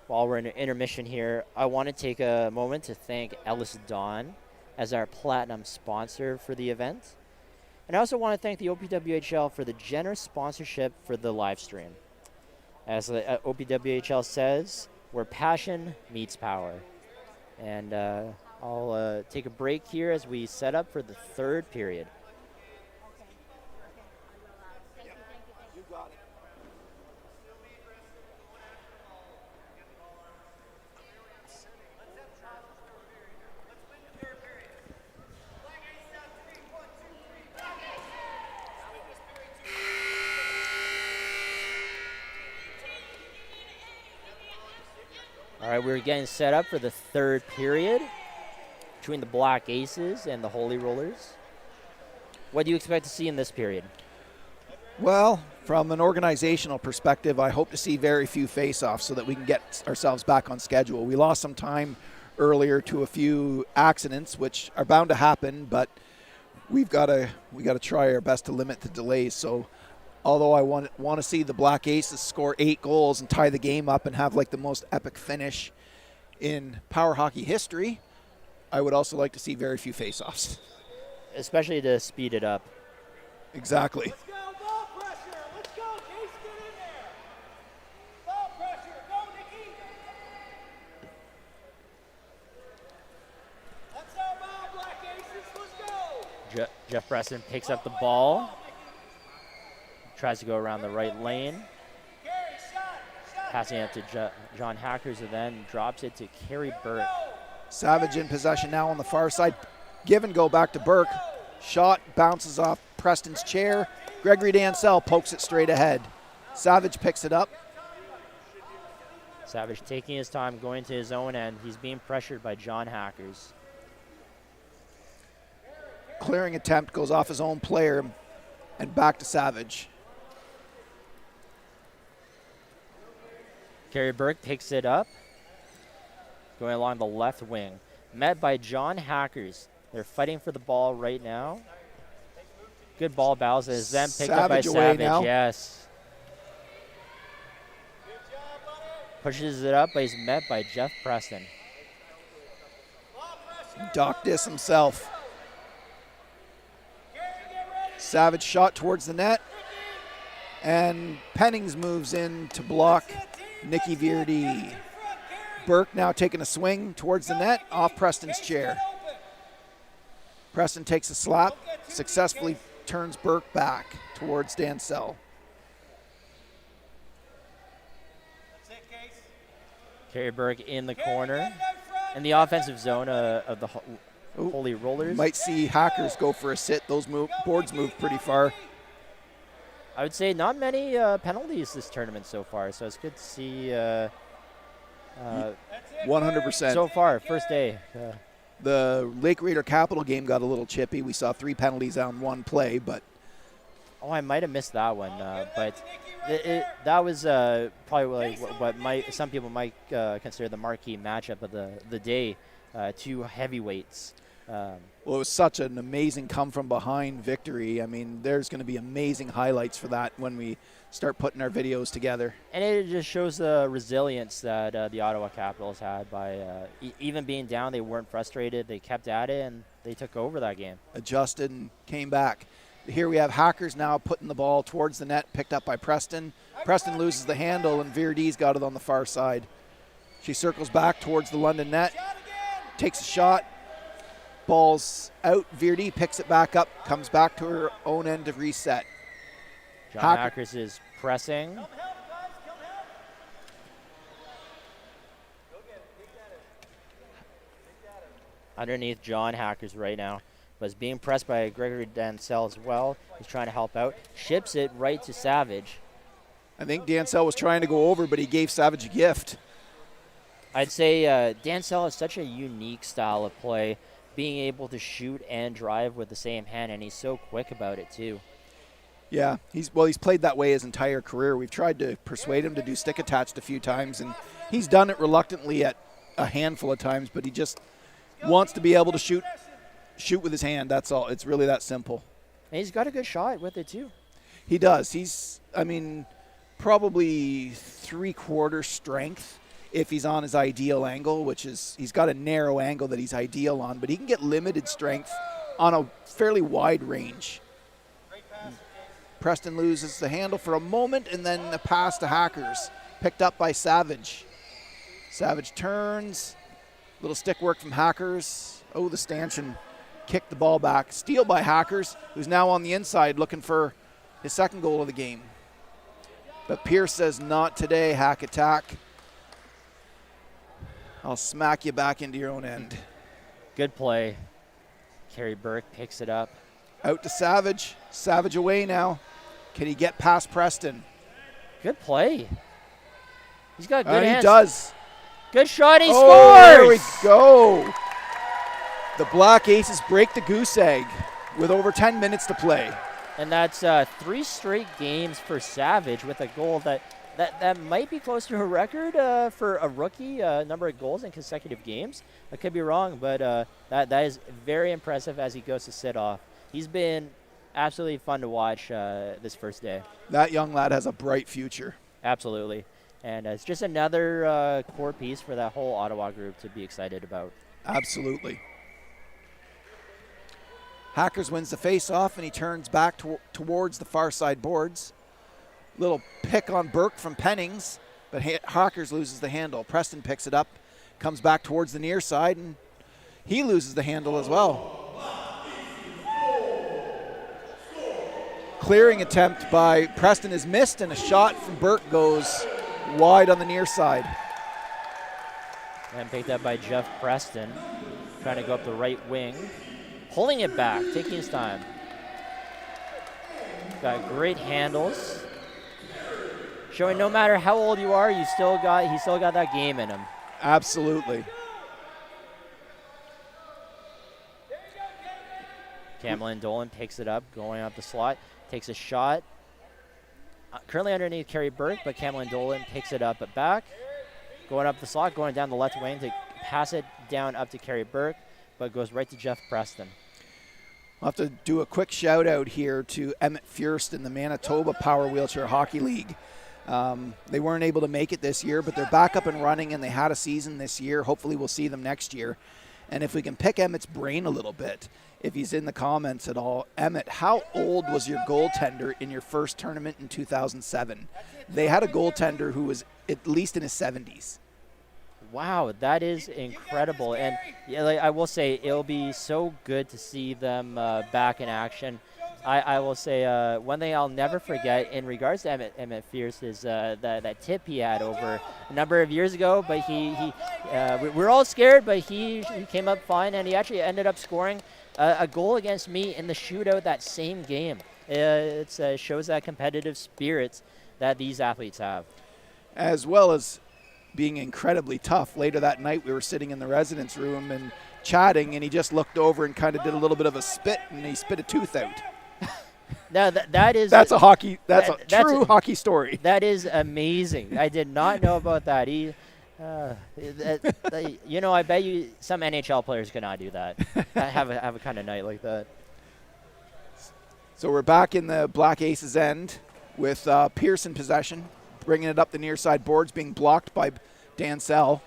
while we're in an intermission here, I want to take a moment to thank Ellis Dawn as our platinum sponsor for the event. And I also want to thank the OPWHL for the generous sponsorship for the live stream. As the OPWHL says, where passion meets power. And I'll take a break here as we set up for the third period. All right, we're getting set up for the third period between the Black Aces and the Holy Rollers. What do you expect to see in this period? Well, from an organizational perspective, I hope to see very few face-offs so that we can get ourselves back on schedule. We lost some time earlier to a few accidents, which are bound to happen, but we got to try our best to limit the delays. So although I want to see the Black Aces score 8 goals and tie the game up and have like the most epic finish in power hockey history, I would also like to see very few face-offs. Especially to speed it up. Exactly. Let's go, ball pressure. Let's go, Case, get in there. Ball pressure. Go, Nikki. That's our ball, Black Aces. Let's go. Jeff Preston picks up the ball. Tries to go around the right lane. Passing it to John Hackers, and then drops it to Kerry Burke. Savage in possession now on the far side. Give and go back to Burke. Shot bounces off Preston's chair. Gregory Dansell pokes it straight ahead. Savage picks it up. Savage taking his time, going to his own end. He's being pressured by John Hackers. Clearing attempt goes off his own player and back to Savage. Kerry Burke picks it up, going along the left wing. Met by John Hackers. They're fighting for the ball right now. Good ball battles, is then picked up by Savage away Savage. now. Yes. Pushes it up, but he's met by Jeff Preston. Doc Dis himself. Savage shot towards the net. And Pennings moves in to block Nicky Vierdy. Burke now taking a swing towards the net off Preston's chair. Preston takes a slap, successfully turns Burke back towards Dansell. Kerry Burke in the corner. In the offensive zone of the Holy Rollers. Might see Hackers go for a sit. Those boards move pretty far. I would say not many penalties this tournament so far, so it's good to see 100%. so far, first day. The Lake Raider Capital game got a little chippy. We saw 3 penalties on 1 play, but Oh, I might have missed that one, but that was probably like what some people might consider the marquee matchup of the day. 2 heavyweights. well, it was such an amazing come-from-behind victory. I mean, there's going to be amazing highlights for that when we start putting our videos together. And it just shows the resilience that the Ottawa Capitals had by even being down, they weren't frustrated. They kept at it, and they took over that game. Adjusted and came back. Here we have Hackers now putting the ball towards the net, picked up by Preston. Preston loses the handle, and Vierdy's got it on the far side. She circles back towards the London net, takes a shot. Ball's out. Vierdy picks it back up, comes back to her own end to reset. John Hackers is pressing. Underneath John Hackers right now. Was being pressed by Gregory Dansell as well. He's trying to help out. Ships it right to Savage. I think Dansell was trying to go over, but he gave Savage a gift. I'd say Dansell has such a unique style of play, being able to shoot and drive with the same hand, and he's so quick about it too. Yeah, he's played that way his entire career. We've tried to persuade him to do stick attached a few times, and he's done it reluctantly at a handful of times, but he just wants to be able to shoot with his hand. That's all. It's really that simple. And he's got a good shot with it too. He does. He's, probably 3/4 strength if he's on his ideal angle, which is he's got a narrow angle that he's ideal on, but he can get limited strength on a fairly wide range. Preston loses the handle for a moment, and then the pass to Hackers, picked up by Savage. Savage turns, little stick work from Hackers. Oh, the stanchion kicked the ball back. Steal by Hackers, who's now on the inside looking for his second goal of the game. But Pierce says, not today, Hack Attack. I'll smack you back into your own end. Good play. Kerry Burke picks it up. Out to Savage. Savage away now. Can he get past Preston? Good play. He's got good hands. He does. Good shot. He Oh, there we scores. go. The Black Aces break the goose egg with over 10 minutes to play. And that's 3 straight games for Savage with a goal that might be close to a record for a rookie number of goals in consecutive games. I could be wrong, but that is very impressive as he goes to sit off. He's been absolutely fun to watch this first day. That young lad has a bright future. Absolutely. And it's just another core piece for that whole Ottawa group to be excited about. Absolutely. Hackers wins the face-off, and he turns back towards the far side boards. Little pick on Burke from Pennings, but Hackers loses the handle. Preston picks it up, comes back towards the near side, and he loses the handle as well. Clearing attempt by Preston is missed, and a shot from Burke goes wide on the near side. And picked up by Jeff Preston, trying to go up the right wing. Pulling it back, taking his time. Got great handles. Showing no matter how old you are, he's still got that game in him. Absolutely. Cameron Dolan picks it up, going up the slot, takes a shot. Currently underneath Kerry Burke, but Cameron Dolan picks it up at back. Going up the slot, going down the left wing to pass it down up to Kerry Burke, but goes right to Jeff Preston. I'll have to do a quick shout out here to Emmett Furst in the Manitoba Power Wheelchair Hockey League. They weren't able to make it this year, but they're back up and running, and they had a season this year. Hopefully we'll see them next year. And if we can pick Emmett's brain a little bit, if he's in the comments at all, Emmett, how old was your goaltender in your first tournament in 2007? They had a goaltender who was at least in his 70s. Wow, that is incredible. And yeah, like, I will say, it'll be so good to see them back in action. I will say one thing I'll never forget in regards to Emmett Fierce is that tip he had over a number of years ago. But we're all scared, but he came up fine, and he actually ended up scoring a goal against me in the shootout that same game. It shows that competitive spirit that these athletes have. As well as being incredibly tough. Later that night, we were sitting in the residence room and chatting, and he just looked over and kind of did a little bit of a spit, and he spit a tooth out. Now that's a true hockey story. That is amazing. I did not know about that. I bet you some NHL players cannot do that. have a kind of night like that. So we're back in the Black Aces end with Pierce in possession, bringing it up the near side boards, being blocked by Dansell.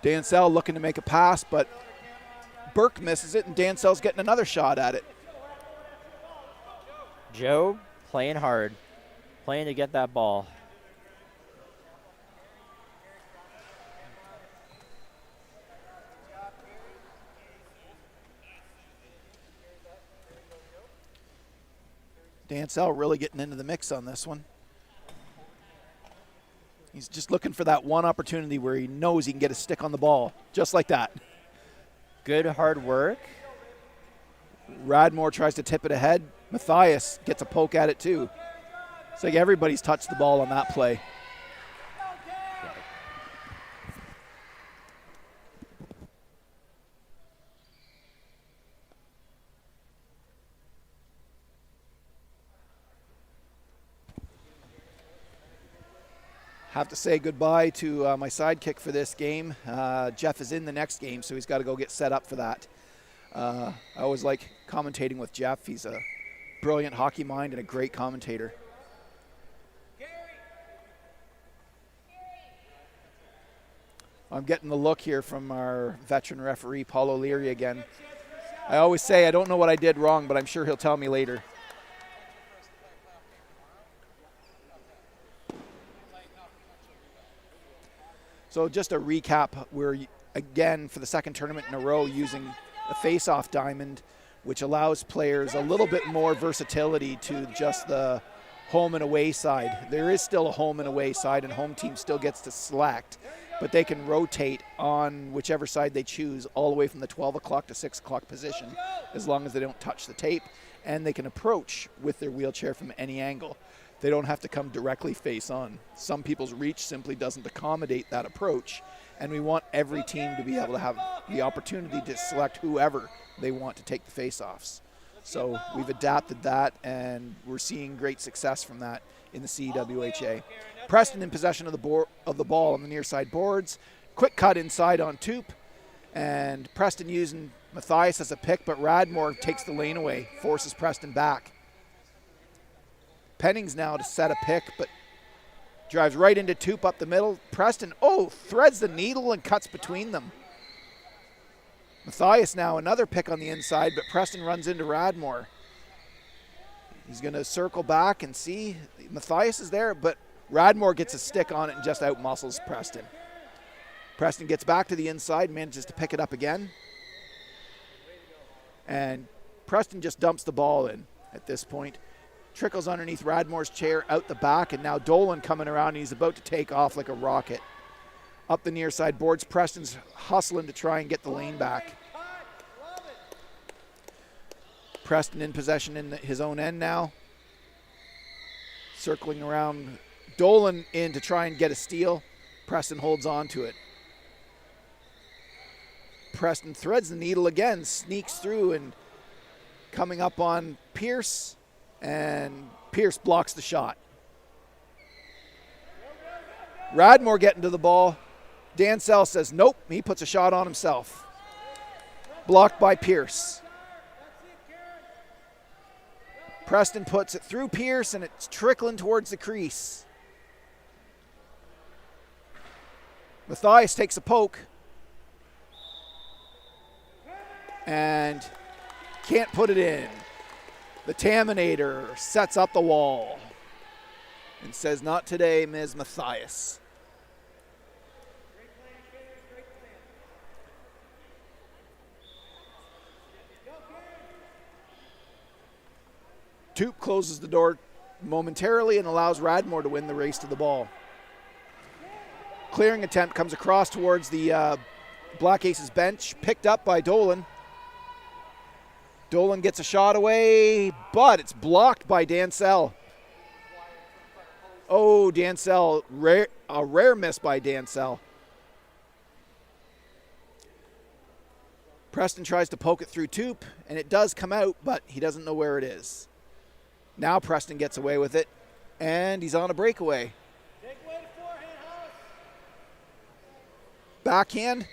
Dansell looking to make a pass, but Burke misses it, and Dansell's getting another shot at it. Joe playing hard, playing to get that ball. Dansell really getting into the mix on this one. He's just looking for that one opportunity where he knows he can get a stick on the ball, just like that. Good hard work. Radmore tries to tip it ahead. Matthias gets a poke at it too. It's like everybody's touched the ball on that play. Have to say goodbye to my sidekick for this game. Jeff is in the next game, so he's got to go get set up for that. I always like commentating with Jeff. He's a brilliant hockey mind and a great commentator. I'm getting the look here from our veteran referee, Paul O'Leary, again. I always say I don't know what I did wrong, but I'm sure he'll tell me later. So just a recap, we're again for the second tournament in a row using a face-off diamond, which allows players a little bit more versatility to just the home and away side. There is still a home and away side, and home team still gets to select, but they can rotate on whichever side they choose all the way from the 12 o'clock to 6 o'clock position, as long as they don't touch the tape, and they can approach with their wheelchair from any angle. they don't have to come directly face on. Some people's reach simply doesn't accommodate that approach, and we want every team to be able to have the opportunity to select whoever they want to take the face-offs. So we've adapted that, and we're seeing great success from that in the CEWHA. Preston in possession of the ball on the near side boards. Quick cut inside on Toop, and Preston using Matthias as a pick, but Radmore takes the lane away, forces Preston back. Pennings now to set a pick, but drives right into Toop up the middle. Preston, threads the needle and cuts between them. Matthias now another pick on the inside, but Preston runs into Radmore. He's going to circle back and see. Matthias is there, but Radmore gets a stick on it and just out-muscles Preston. Preston gets back to the inside, manages to pick it up again. And Preston just dumps the ball in at this point. Trickles underneath Radmore's chair, out the back, and now Dolan coming around, and he's about to take off like a rocket. Up the near side boards, Preston's hustling to try and get the lane back. Preston in possession in his own end now. Circling around, Dolan in to try and get a steal. Preston holds on to it. Preston threads the needle again, sneaks through, and coming up on Pierce, and Pierce blocks the shot. Radmore getting to the ball. Dansell says nope, he puts a shot on himself. Blocked by Pierce. Preston puts it through Pierce, and it's trickling towards the crease. Matthias takes a poke and can't put it in. The Taminator sets up the wall and says, not today, Ms. Matthias. Toop closes the door momentarily and allows Radmore to win the race to the ball. Clearing attempt comes across towards the Black Aces bench, picked up by Dolan. Dolan gets a shot away, but it's blocked by Dansell. Dansell, a rare miss by Dansell. Preston tries to poke it through Toop, and it does come out, but he doesn't know where it is. Now Preston gets away with it, and he's on a breakaway. Backhand.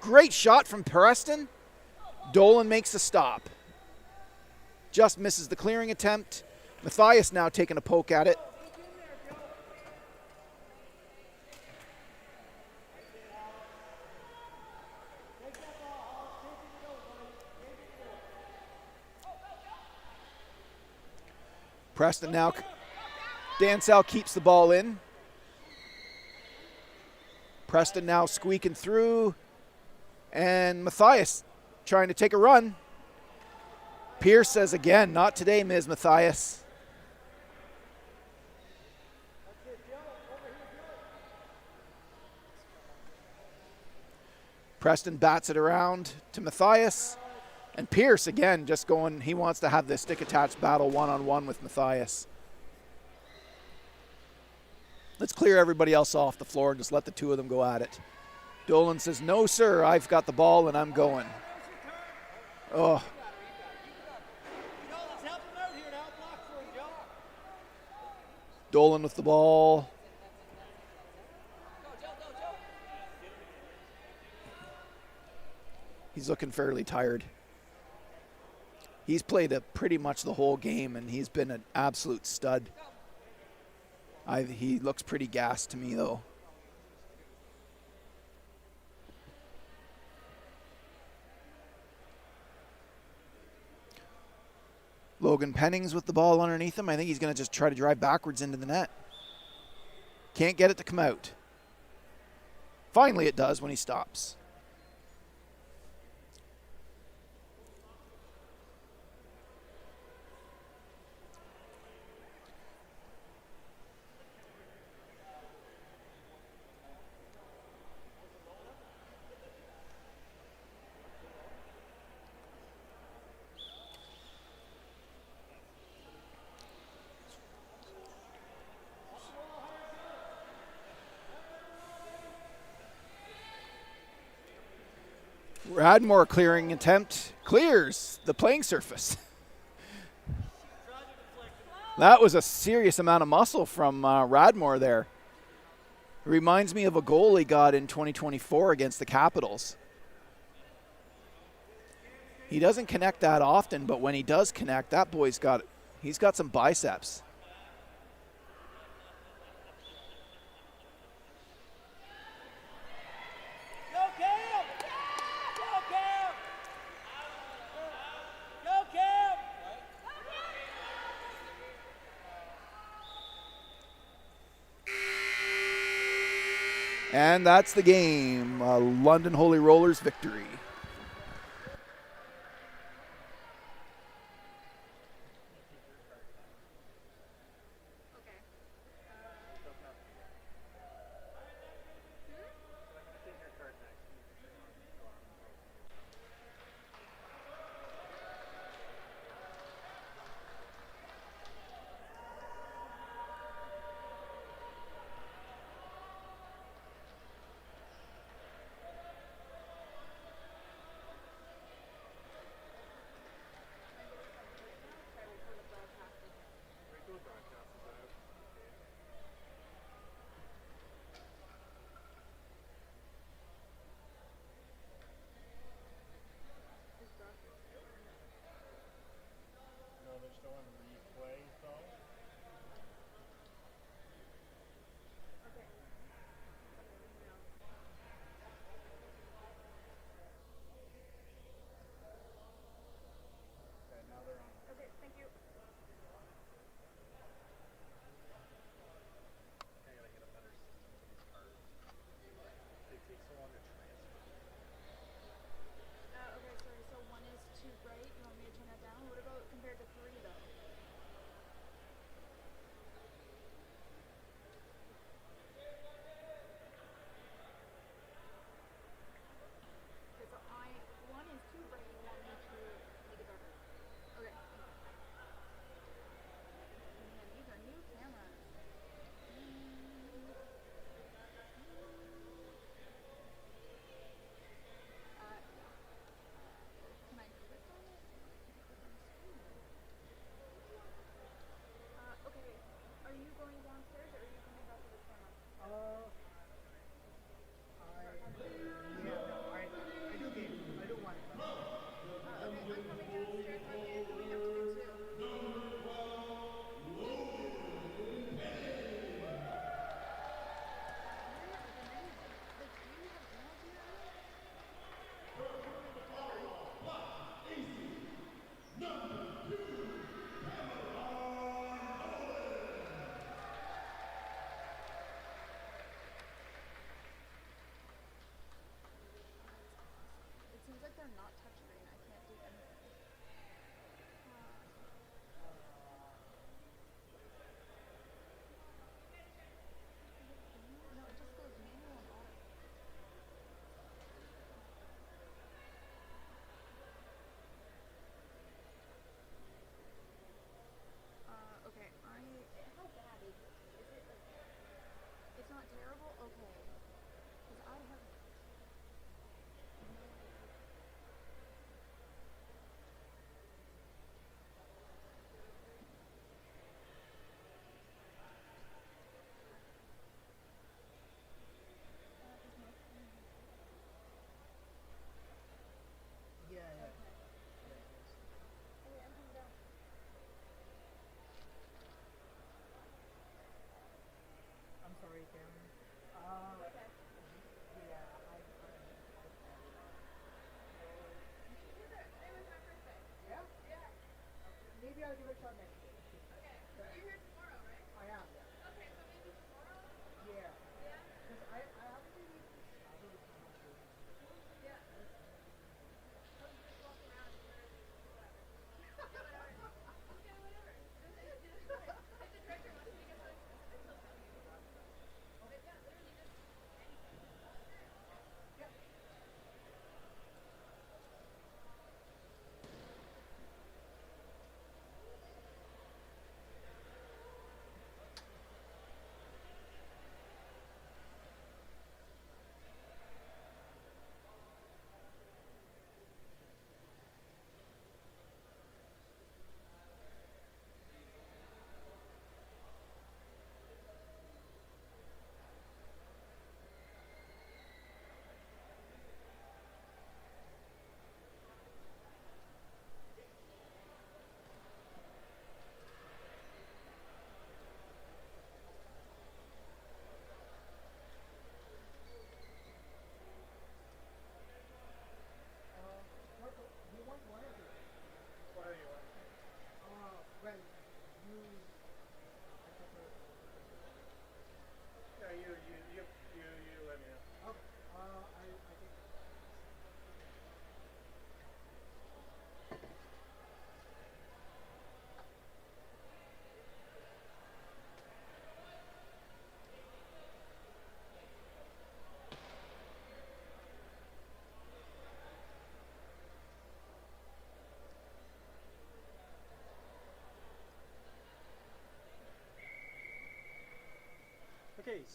Great shot from Preston. Dolan makes a stop. Just misses the clearing attempt. Matthias now taking a poke at it. Preston now, Dansell keeps the ball in. Preston now squeaking through, and Matthias trying to take a run. Pierce says again, not today, Ms. Matthias. Preston bats it around to Matthias. And Pierce, again, just going, he wants to have this stick-attached battle one-on-one with Matthias. Let's clear everybody else off the floor and just let the two of them go at it. Dolan says, no, sir, I've got the ball and I'm going. Dolan with the ball. He's looking fairly tired. He's played pretty much the whole game, and he's been an absolute stud. He looks pretty gassed to me, though. Logan Pennings with the ball underneath him. I think he's going to just try to drive backwards into the net. Can't get it to come out. Finally it does when he stops. Radmore clearing attempt clears the playing surface. That was a serious amount of muscle from Radmore there. Reminds me of a goal he got in 2024 against the Capitals. He doesn't connect that often, but when he does connect, that boy's he's got some biceps. Go Cam! Go Cam! Go Cam! And that's the game. London Holy Rollers victory. Okay.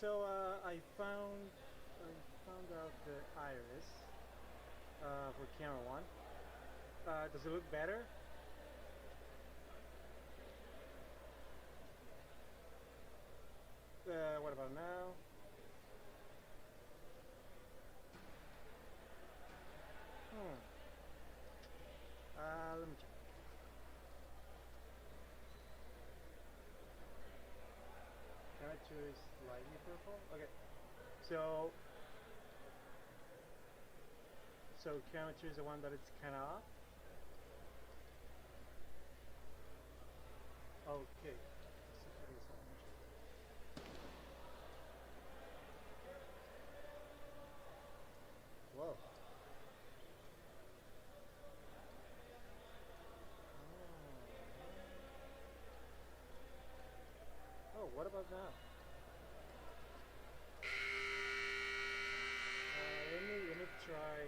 So I found out the iris for camera one. Does it look better? What about now? Let me check. Can I choose slightly purple? Okay. So can I choose the one that it's kind of off? Okay. Whoa. Oh, what about now? Let me try.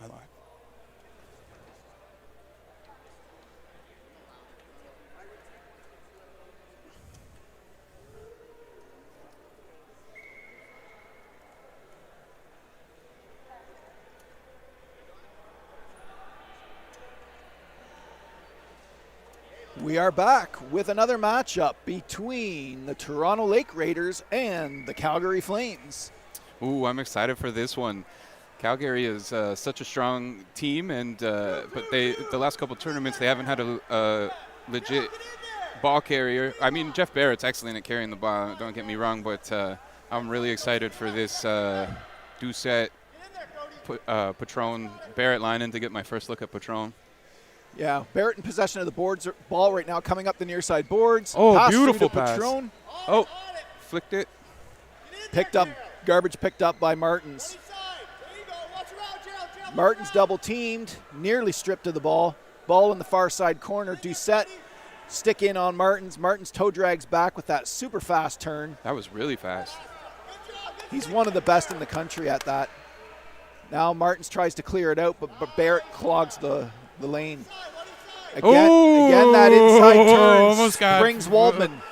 I lied. We are back with another matchup between the Toronto Lake Raiders and the Calgary Flames. Ooh, I'm excited for this one. Calgary is such a strong team, and but the last couple tournaments they haven't had a legit ball carrier. I mean, Jeff Barrett's excellent at carrying the ball. Don't get me wrong, but I'm really excited for this Doucette, Patron, Barrett line-in to get my first look at Patron. Yeah, Barrett in possession of the ball right now, coming up the near side boards. Oh, Pass beautiful through to pass. Patron. Oh, flicked it. Picked up, garbage picked up by Martins. Martins double teamed, nearly stripped of the ball. Ball in the far side corner. Doucette stick in on Martins. Martins toe drags back with that super fast turn. That was really fast. He's one of the best in the country at that. Now Martins tries to clear it out, but Barrett clogs the lane. Again, that inside turn brings Waldman.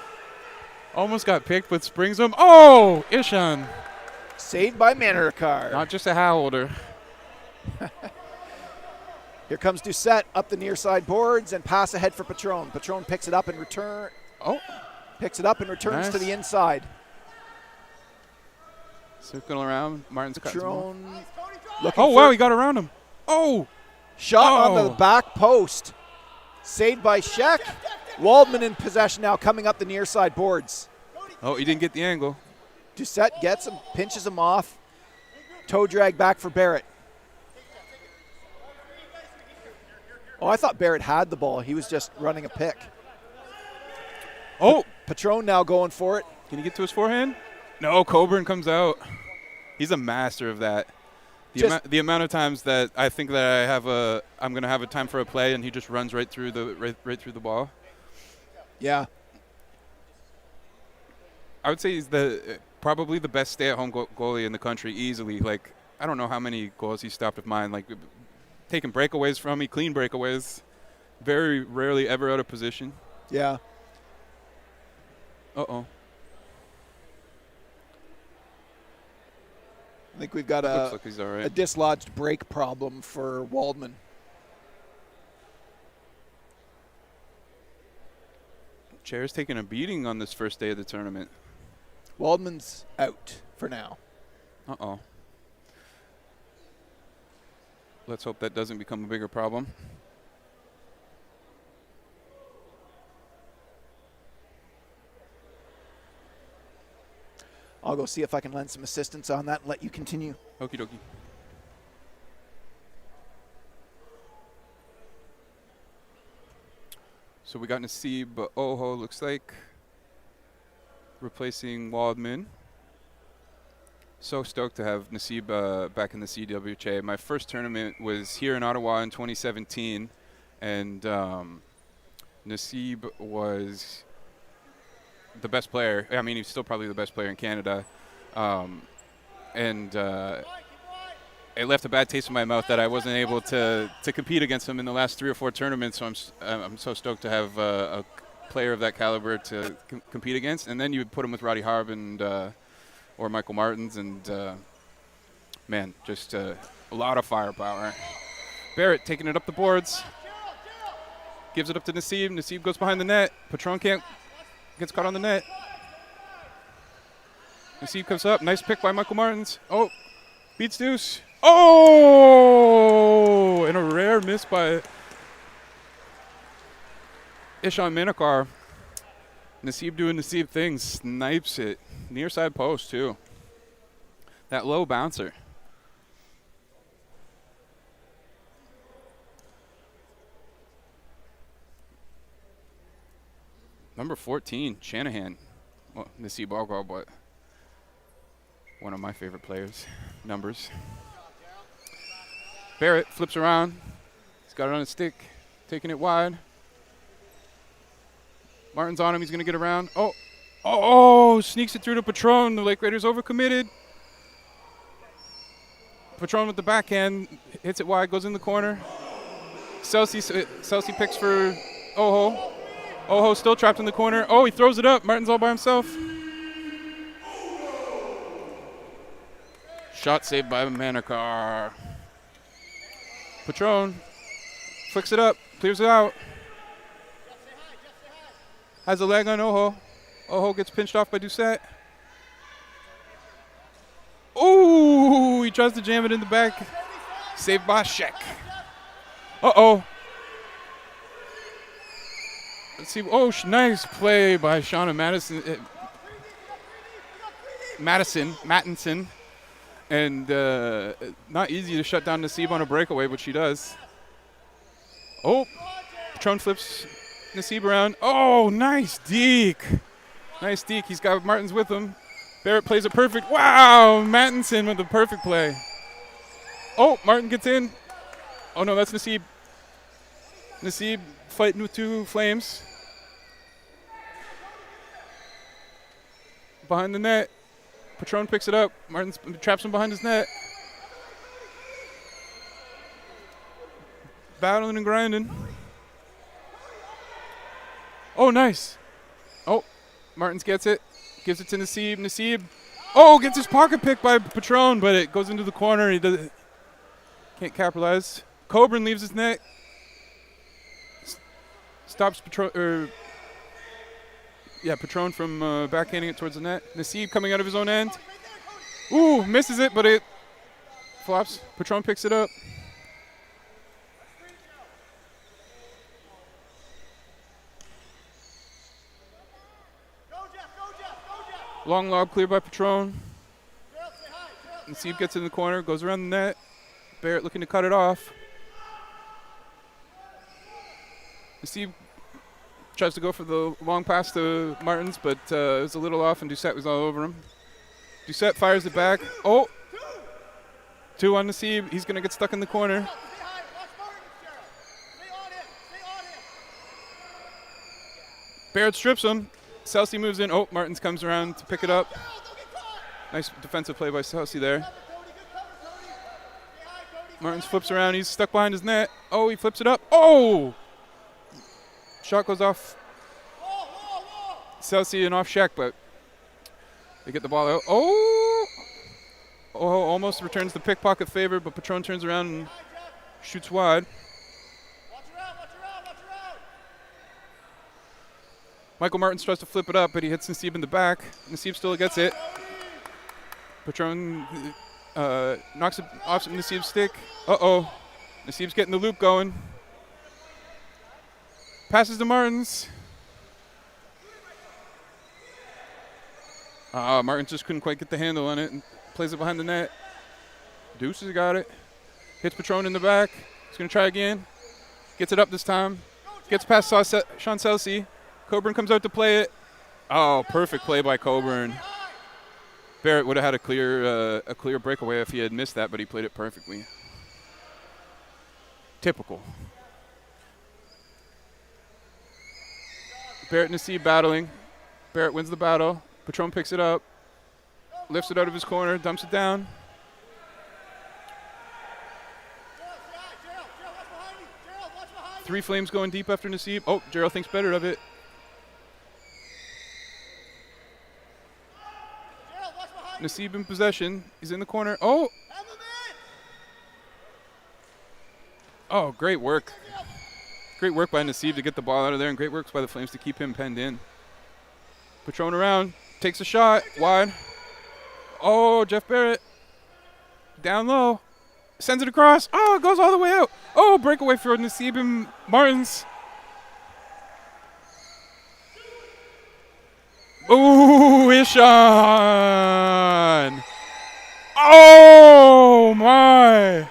Almost got picked, but springs him. Oh, Ishan. Saved by Manerkar. Not just a holder. Here comes Doucette up the near side boards and pass ahead for Patron. Patron picks it up and picks it up and returns to the inside. Circling around. Martin's got Patron. Oh, wow, he got around him. Oh. Shot on the back post. Saved by Sheck. Waldman in possession now, coming up the near side boards. Oh, he didn't get the angle. Doucette gets him, pinches him off. Toe drag back for Barrett. Oh, I thought Barrett had the ball. He was just running a pick. Oh. Patron now going for it. Can he get to his forehand? No, Coburn comes out. He's a master of that. The amount of times that I think that I'm going to have a time for a play, and he just runs right through the ball. Yeah. I would say he's probably the best stay-at-home goalie in the country, easily. Like, I don't know how many goals he stopped with mine. Like, taking breakaways from me, clean breakaways. Very rarely ever out of position. Yeah. Uh-oh. I think we've got Looks like he's all right. a dislodged brake problem for Waldman. Chair's taking a beating on this first day of the tournament. Waldman's out for now. Uh-oh. Let's hope that doesn't become a bigger problem. I'll go see if I can lend some assistance on that and let you continue. Okie dokie. So we got Nasib Oho, looks like, replacing Waldman. So stoked to have Nasib back in the CWHA. My first tournament was here in Ottawa in 2017, and Nasib was the best player. I mean, he's still probably the best player in Canada. And it left a bad taste in my mouth that I wasn't able to compete against him in the last 3 or 4 tournaments. So I'm so stoked to have a player of that caliber to compete against. And then you would put him with Roddy Harb and or Michael Martins, and man, just a lot of firepower. Barrett taking it up the boards, gives it up to Nasib. Nasib goes behind the net. Patron gets caught on the net. Nasib comes up. Nice pick by Michael Martins. Oh, beats Deuce. Oh, and a rare miss by Ishan Minakar. Nasib doing Nasib things. Snipes it. Near side post, too. That low bouncer. Number 14, Shanahan. Well, Nasib Algar, but one of my favorite players. Numbers. Barrett flips around. He's got it on his stick. Taking it wide. Martin's on him. He's going to get around. Oh, sneaks it through to Patron. The Lake Raiders overcommitted. Patron with the backhand. Hits it wide. Goes in the corner. Celsi picks for Oho. Oho still trapped in the corner. Oh, he throws it up. Martin's all by himself. Shot saved by Manakar. Patron flicks it up. Clears it out. Has a leg on Oho. Oho gets pinched off by Doucette. Oh, he tries to jam it in the back. Saved by Sheck. Uh-oh. Let's see. Oh, nice play by Shauna Mattinson. And not easy to shut down Nasib on a breakaway, but she does. Oh, Patron flips Nasib around. Oh, nice deke. Nice deke. He's got Martins with him. Barrett plays it perfect. Wow, Mattinson with the perfect play. Oh, Martin gets in. Oh, no, that's Nasib. Nasib fighting with 2 flames. Behind the net. Patron picks it up. Martin traps him behind his net. Battling and grinding. Oh, nice. Oh, Martins gets it. Gives it to Nasib. Nasib. Oh, gets his pocket picked by Patron, but it goes into the corner. He can't capitalize. Coburn leaves his net. Stops Patron. Patron from backhanding it towards the net. Nasib coming out of his own end. Ooh, misses it, but it flops. Patron picks it up. Long lob cleared by Patron. Nasib gets in the corner, goes around the net. Barrett looking to cut it off. Nasib tries to go for the long pass to Martins, but it was a little off, and Doucette was all over him. Doucette fires it back. Oh! 2 on Nasib. He's going to get stuck in the corner. Barrett strips him. Celsi moves in. Oh, Martins comes around to pick it up. Nice defensive play by Celsi there. Martins flips around. He's stuck behind his net. Oh, he flips it up. Oh! Shot goes off Celsi and off Sheck, but they get the ball out. Oh, almost returns the pickpocket favor, but Patron turns around and shoots wide. Michael Martins tries to flip it up, but he hits Nasib in the back. Nasib still gets it. Patron knocks it off Nasib's stick. Uh-oh. Nasib's getting the loop going. Passes to Martins. Martins just couldn't quite get the handle on it and plays it behind the net. Deuce has got it. Hits Patron in the back. He's going to try again. Gets it up this time. Gets past Sean Celsi. Coburn comes out to play it. Oh, perfect play by Coburn. Barrett would have had a clear breakaway if he had missed that, but he played it perfectly. Typical. Barrett and Nassib battling. Barrett wins the battle. Patron picks it up. Lifts it out of his corner. Dumps it down. Three Flames going deep after Nassib. Oh, Gerald thinks better of it. Nassib in possession. He's in the corner. Oh! Oh, great work. Great work by Nassib to get the ball out of there, and great work by the Flames to keep him penned in. Patron around. Takes a shot. Wide. Oh, Jeff Barrett. Down low. Sends it across. Oh, it goes all the way out. Oh, breakaway for Nassib and Martins. Ooh, Ishan. Oh, my.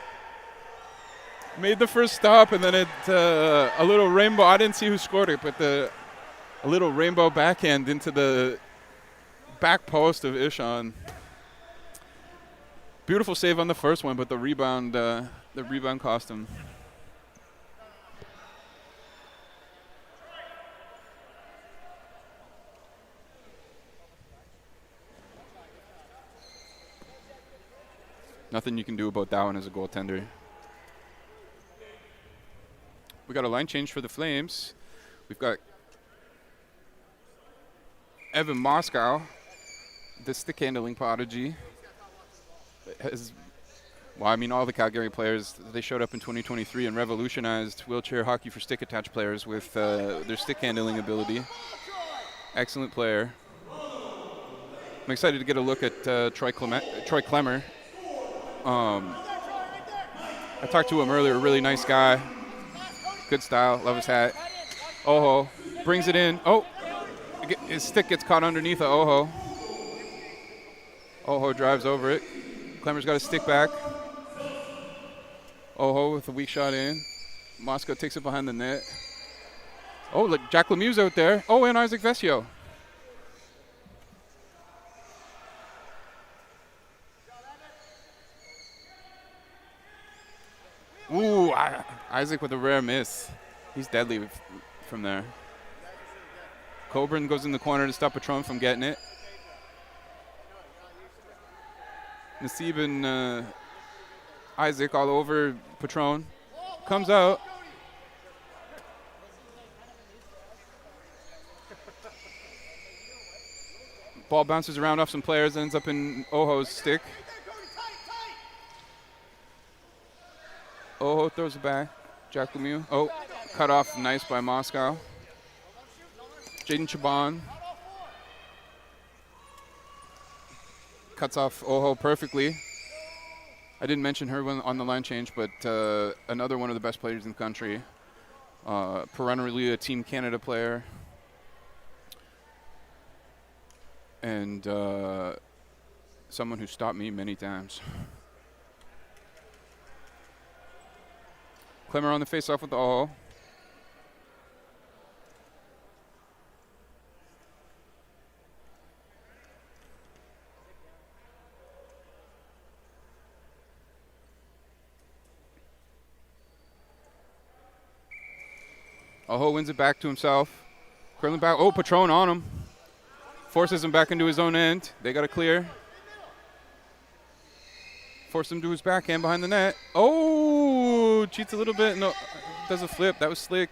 Made the first stop, and then a little rainbow. I didn't see who scored it, but a little rainbow backhand into the back post of Ishan. Beautiful save on the first one, but the rebound cost him. Nothing you can do about that one as a goaltender. We got a line change for the Flames. We've got Evan Moscow, the stick handling prodigy. All the Calgary players, they showed up in 2023 and revolutionized wheelchair hockey for stick attached players with their stick handling ability. Excellent player. I'm excited to get a look at Troy Clemmer. I talked to him earlier, really nice guy. Good style, love his hat. Oho brings it in. Oh, his stick gets caught underneath of Oho. Oho drives over it. Clemmer's got his stick back. Oho with a weak shot in. Moscow takes it behind the net. Oh, look, Jack Lemieux's out there. Oh, and Isaac Vescio. Ooh, Isaac with a rare miss. He's deadly from there. Coburn goes in the corner to stop Patron from getting it. Nassib and Isaac all over Patron. Comes out. Ball bounces around off some players, ends up in Oho's stick. Oho throws it back. Jack Lemieux. Oh, cut off nice by Moscow. Jaden Chabon cuts off Oho perfectly. I didn't mention her on the line change, but another one of the best players in the country. Perennially a Team Canada player. And someone who stopped me many times. Clemmer on the face-off with the Oho. Oho wins it back to himself. Curling back. Oh, Patron on him. Forces him back into his own end. They got to clear. Force him to his backhand behind the net. Oh, cheats a little bit. No, does a flip. That was slick.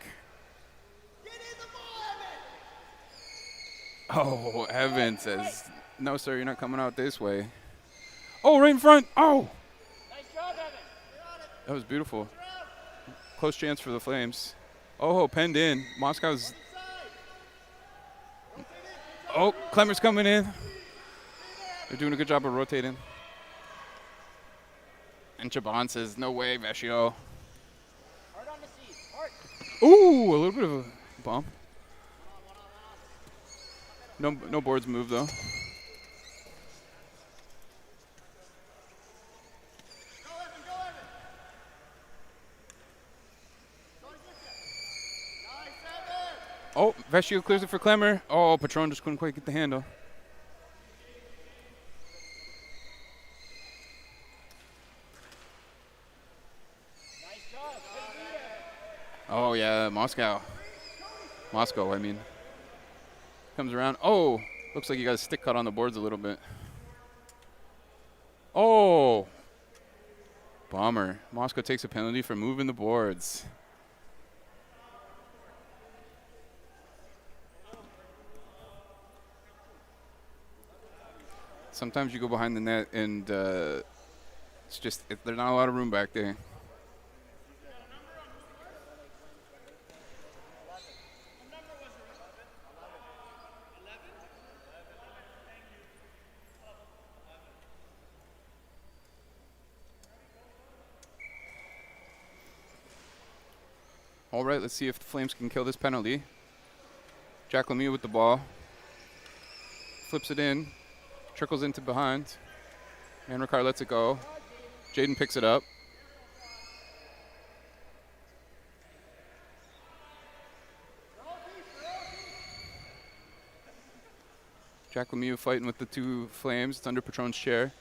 Oh, Evan says, no, sir, you're not coming out this way. Oh, right in front. Oh. Nice job, Evan. That was beautiful. Close chance for the Flames. Oh, penned in. Moscow's. Oh, Clemmer's coming in. They're doing a good job of rotating. And Chabon says, no way, Vescio. Hard on the seat. Hard. Ooh, a little bit of a bump. No boards move, though. Oh, Vestio clears it for Clemmer. Oh, Patron just couldn't quite get the handle. Oh, yeah, Moscow, I mean. Comes around. Oh, looks like you got a stick cut on the boards a little bit. Oh, bomber. Moscow takes a penalty for moving the boards. Sometimes you go behind the net and it's just, there's not a lot of room back there. All right, let's see if the Flames can kill this penalty. Jack Lemieux with the ball. Flips it in. Trickles into behind. And Ricard lets it go. Jaden picks it up. Jack Lemieux fighting with the two Flames. It's under Patron's chair.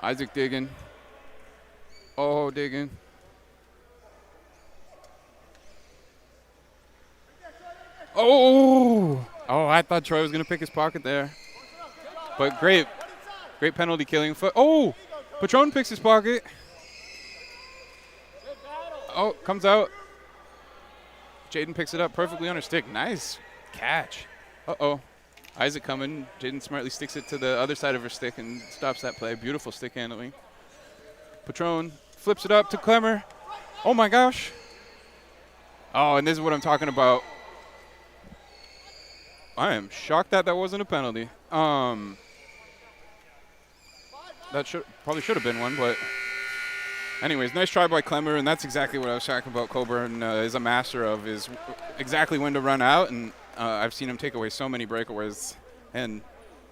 Isaac digging. Oh, digging. Oh! Oh, I thought Troy was going to pick his pocket there. But great penalty killing. Oh! Patron picks his pocket. Oh, comes out. Jaden picks it up perfectly on her stick. Nice catch. Uh-oh. Isaac coming. Jaden smartly sticks it to the other side of her stick and stops that play. Beautiful stick handling. Patron flips it up to Clemmer. Oh, my gosh. Oh, and this is what I'm talking about. I am shocked that wasn't a penalty. That probably should have been one, but anyways, nice try by Clemmer, and that's exactly what I was talking about. Coburn is a master of, is exactly when to run out, and I've seen him take away so many breakaways and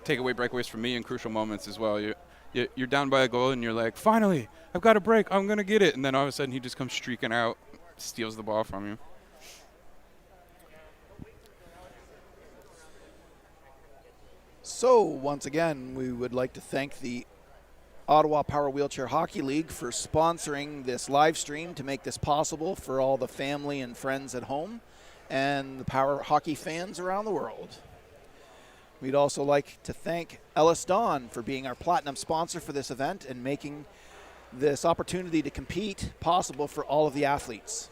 take away breakaways from me in crucial moments as well. You're down by a goal, and you're like, finally, I've got a break, I'm going to get it, and then all of a sudden he just comes streaking out, steals the ball from you. So, once again, we would like to thank the Ottawa Power Wheelchair Hockey League for sponsoring this live stream to make this possible for all the family and friends at home and the Power Hockey fans around the world. We'd also like to thank Ellis Dawn for being our platinum sponsor for this event and making this opportunity to compete possible for all of the athletes.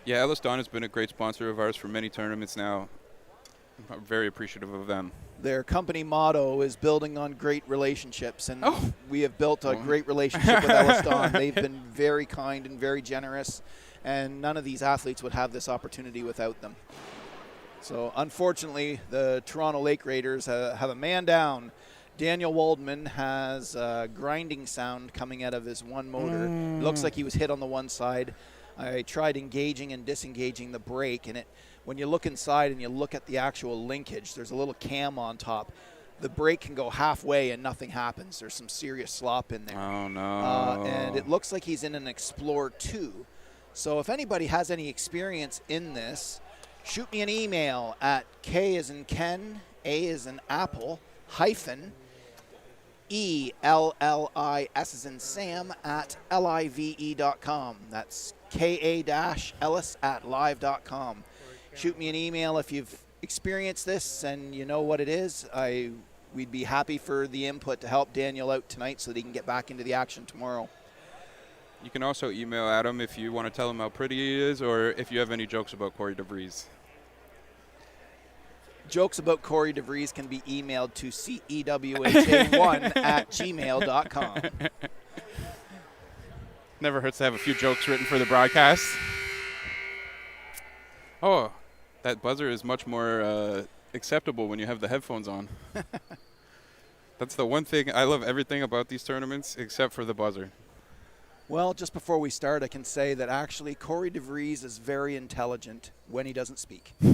Yeah, Ellis Dawn has been a great sponsor of ours for many tournaments now. I'm very appreciative of them. Their company motto is building on great relationships, and we have built a great relationship with Ellis Dawn. They've been very kind and very generous, and none of these athletes would have this opportunity without them. So unfortunately, the Toronto Lake Raiders have a man down. Daniel Waldman has a grinding sound coming out of his one motor. It looks like he was hit on the one side. I tried engaging and disengaging the brake, and when you look inside and you look at the actual linkage, there's a little cam on top. The brake can go halfway and nothing happens. There's some serious slop in there. Oh, no. And it looks like he's in an Explorer 2. So if anybody has any experience in this, shoot me an email at K as in Ken, A as in Apple, hyphen, ELLIS as in Sam at LIVE.com. That's KA-Ellis at live.com. Shoot me an email if you've experienced this and you know what it is. We'd be happy for the input to help Daniel out tonight so that he can get back into the action tomorrow. You can also email Adam if you want to tell him how pretty he is or if you have any jokes about Corey DeVries. Jokes about Corey DeVries can be emailed to CEWHA1 at gmail.com. Never hurts to have a few jokes written for the broadcast. Oh, that buzzer is much more acceptable when you have the headphones on. That's the one thing. I love everything about these tournaments except for the buzzer. Well, just before we start, I can say that actually Corey DeVries is very intelligent when he doesn't speak. No,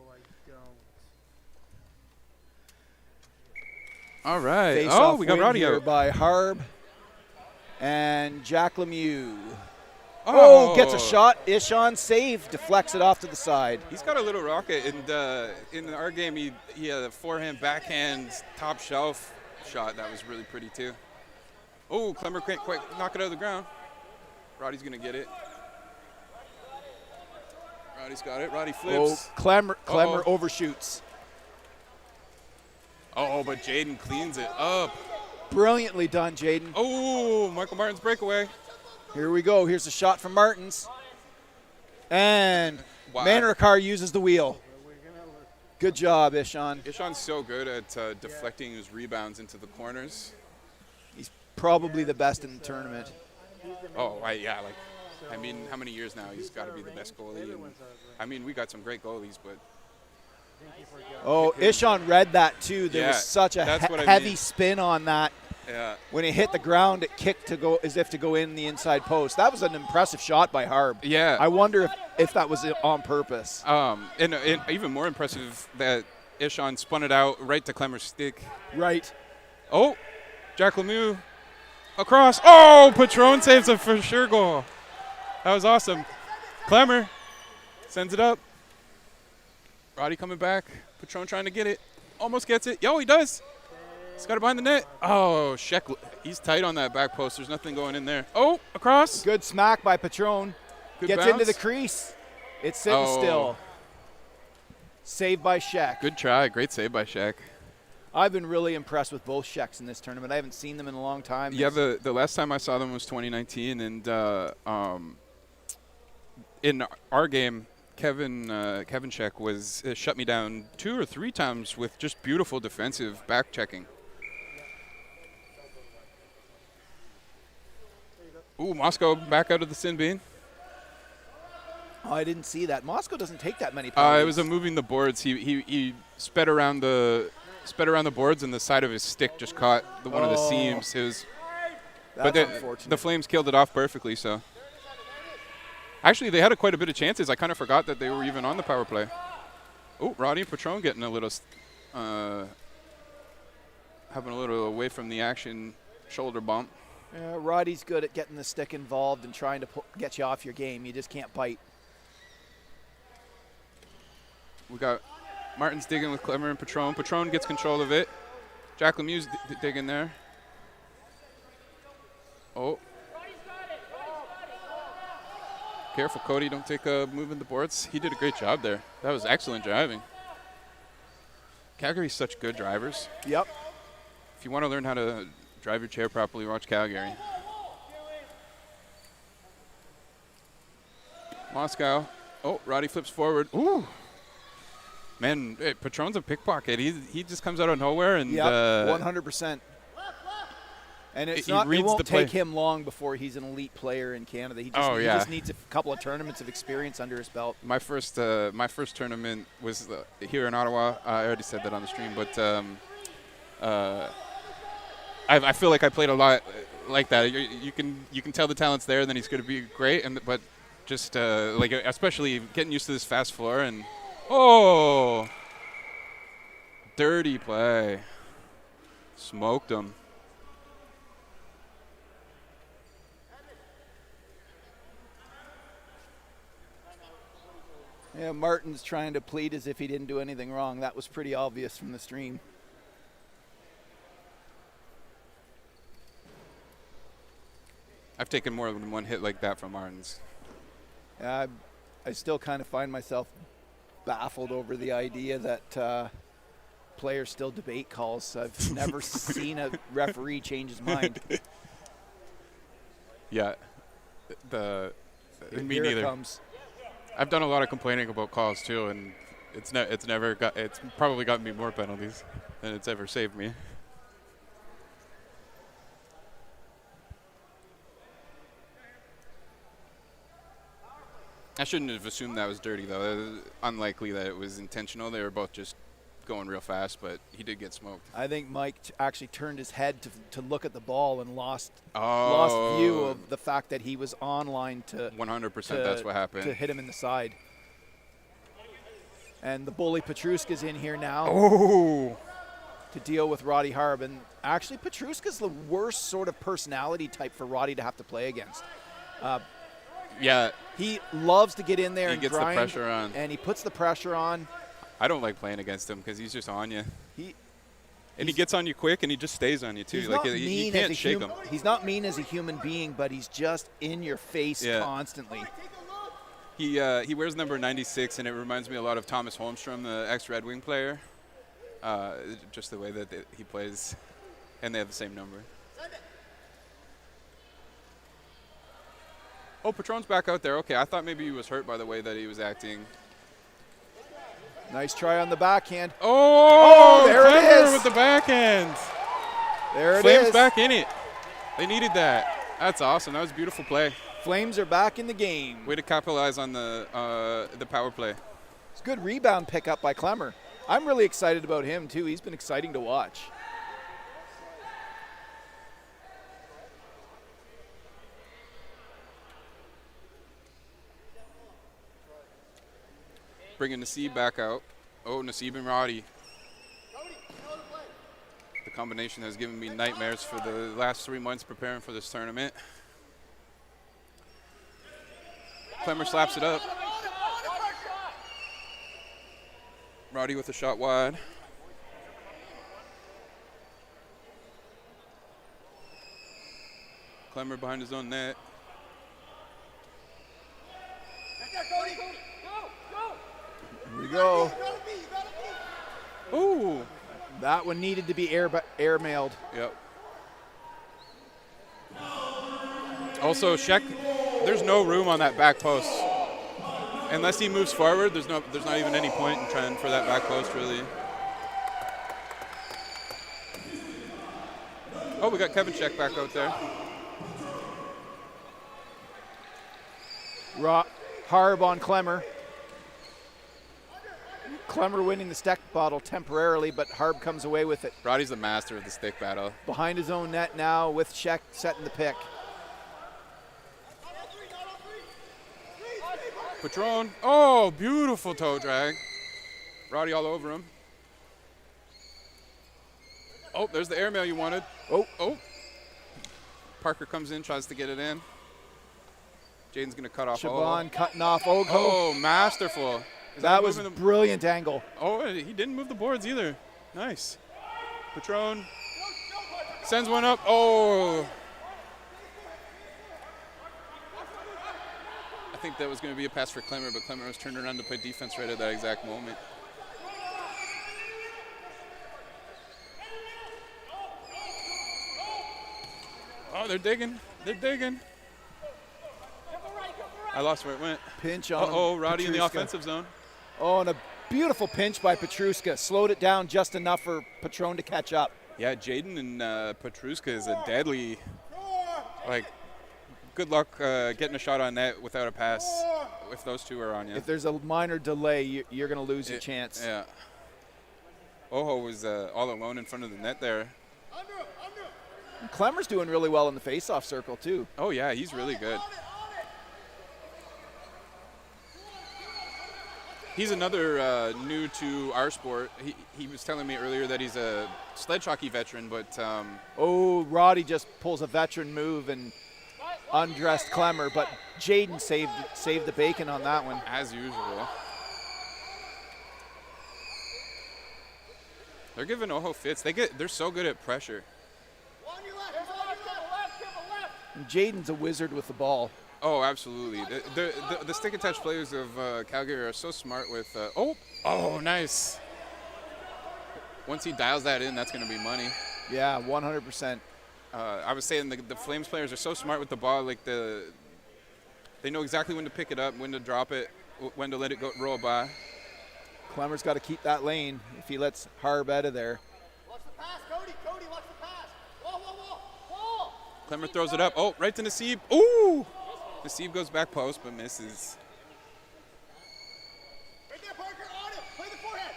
I don't. All right. Face-off We got win Roddy here out. by Harb and Jack Lemieux. Oh, gets a shot. Ishan save, deflects it off to the side. He's got a little rocket, and in our game, he had a forehand, backhand, top shelf shot that was really pretty too. Oh, Clemmer can't quite knock it out of the ground. Roddy's gonna get it. Roddy's got it. Roddy flips. Oh, Clemmer overshoots. Oh, but Jaden cleans it up. Brilliantly done, Jaden. Oh, Michael Martin's breakaway. Here we go. Here's a shot from Martins. And Wow. Manrakar uses the wheel. Good job, Ishan. Ishan's so good at deflecting his rebounds into the corners. He's probably the best in the tournament. Oh, yeah. Like, I mean, how many years now? He's got to be the best goalie. And, I mean, we got some great goalies, but. Oh, Ishan read that too. There was such a that's what I heavy mean. spin on that. Yeah. When it hit the ground, it kicked to go as if to go in the inside post. That was an impressive shot by Harb. Yeah. I wonder if that was on purpose. And even more impressive that Ishan spun it out right to Clemmer's stick. Right. Oh, Jack Lemieux across. Oh, Patron saves a for sure goal. That was awesome. Clemmer sends it up. Roddy coming back. Patron trying to get it. Almost gets it. Yo, he does. He's got it behind the net. Oh, Sheck, he's tight on that back post. There's nothing going in there. Oh, across. Good smack by Patron. Good Gets bounce. into the crease. It's sitting still. Saved by Sheck. Good try. Great save by Sheck. I've been really impressed with both Shecks in this tournament. I haven't seen them in a long time. Yeah, the last time I saw them was 2019, and in our game, Kevin Sheck was shut me down 2 or 3 times with just beautiful defensive back checking. Ooh, Moscow back out of the sin bin. Oh, I didn't see that. Moscow doesn't take that many It penalties. was a moving the boards. He sped around the boards, and the side of his stick just caught one of the seams. It was, That's but unfortunate. the Flames killed it off perfectly. So actually, they had quite a bit of chances. I kind of forgot that they were even on the power play. Oh, Roddy and Patron getting a little, having a little away from the action shoulder bump. Yeah, Roddy's good at getting the stick involved and trying to get you off your game. You just can't bite. We got Martin's digging with Clemmer and Patron. Patron gets control of it. Jack Lemieux's digging there. Oh. Careful, Cody. Don't take a move in the boards. He did a great job there. That was excellent driving. Calgary's such good drivers. Yep. If you want to learn how to drive your chair properly, watch Calgary. Moscow. Oh, Roddy flips forward. Ooh. Man, hey, Patron's a pickpocket. He just comes out of nowhere and 100%. And it he won't reads the play. take him long before he's an elite player in Canada. He just needs a couple of tournaments of experience under his belt. My first tournament was here in Ottawa. I already said that on the stream, but I feel like I played a lot like that. You can tell the talent's there, and then he's going to be great. But just like especially getting used to this fast floor and dirty play, smoked him. Yeah, Martin's trying to plead as if he didn't do anything wrong. That was pretty obvious from the stream. I've taken more than one hit like that from Martins. I still kind of find myself baffled over the idea that players still debate calls. I've never seen a referee change his mind. Yeah, me Here neither. it comes. I've done a lot of complaining about calls too, and it's probably gotten me more penalties than it's ever saved me. I shouldn't have assumed that was dirty though. Unlikely that it was intentional. They were both just going real fast, but he did get smoked. I think Mike actually turned his head to look at the ball and lost Oh. view of the fact that he was online to 100%. That's what happened. to hit him in the side. And the bully Petruska's in here now to deal with Roddy Harb. And actually, Petruska's the worst sort of personality type for Roddy to have to play against. Yeah, He loves to get in there He and gets the grind, pressure on. and he puts the pressure on. I don't like playing against him because he's just on you. He And he gets on you quick, and he just stays on you, too. He's Like, not you mean can't as a shake human. him. He's not mean as a human being, but he's just in your face Yeah. constantly. He wears number 96, and it reminds me a lot of Thomas Holmstrom, the ex-Red Wing player. Just the way that he plays, and they have the same number. Oh, Patron's back out there. Okay, I thought maybe he was hurt by the way that he was acting. Nice try on the backhand. Oh, there it Clever is. with the backhand. There it Flames is. back in it. They needed that. That's awesome. That was a beautiful play. Flames are back in the game. Way to capitalize on the power play. It's a good rebound pickup by Clemmer. I'm really excited about him, too. He's been exciting to watch. Bringing Naseeb back out. Oh, Naseeb and Roddy. The combination has given me nightmares for the last 3 months preparing for this tournament. Clemmer slaps it up. Roddy with a shot wide. Clemmer behind his own net. Here we go. Ooh. That one needed to be air-mailed. Yep. Also, Sheck, there's no room on that back post. Unless he moves forward, there's not even any point in trying for that back post, really. Oh, we got Kevin Sheck back out there. Harb on Clemmer. Clemmer winning the stick battle temporarily, but Harb comes away with it. Roddy's the master of the stick battle. Behind his own net now with Sheck setting the pick. Patron. Oh, beautiful toe drag. Roddy all over him. Oh, there's the airmail you wanted. Oh. Parker comes in, tries to get it in. Jaden's going to cut off. Chabon cutting off Ogo. Oh, masterful. That was a brilliant angle. Oh, he didn't move the boards either. Nice. Patron sends one up. Oh. I think that was going to be a pass for Clemmer, but Clemmer was turned around to play defense right at that exact moment. Oh, they're digging. They're digging. I lost where it went. Pinch on Uh-oh, Roddy in the Petruska. offensive zone. Oh, and a beautiful pinch by Petruska. Slowed it down just enough for Patron to catch up. Yeah, Jaden and Petruska is a deadly, good luck getting a shot on net without a pass if those two are on you. If there's a minor delay, you're going to lose your chance. Yeah. Oho was all alone in front of the net there. Clemmer's doing really well in the face-off circle, too. Oh, yeah, he's really good. He's another new to our sport. He was telling me earlier that he's a sledge hockey veteran, but Roddy just pulls a veteran move and undressed Clemmer, but Jaden saved the bacon on that one. As usual. They're giving Oho fits. They're so good at pressure. And Jaden's a wizard with the ball. Oh, absolutely. The stick and touch players of Calgary are so smart with. Oh, nice. Once he dials that in, that's going to be money. Yeah, 100%. I was saying the Flames players are so smart with the ball. They know exactly when to pick it up, when to drop it, when to let it go roll by. Clemmer's got to keep that lane if he lets Harb out of there. Watch the pass, Cody. Cody, watch the pass. Whoa. Clemmer throws it up. Oh, right to Naseeb. Ooh! Naseeb goes back post, but misses. Right there, Parker, on it. Play the forehand.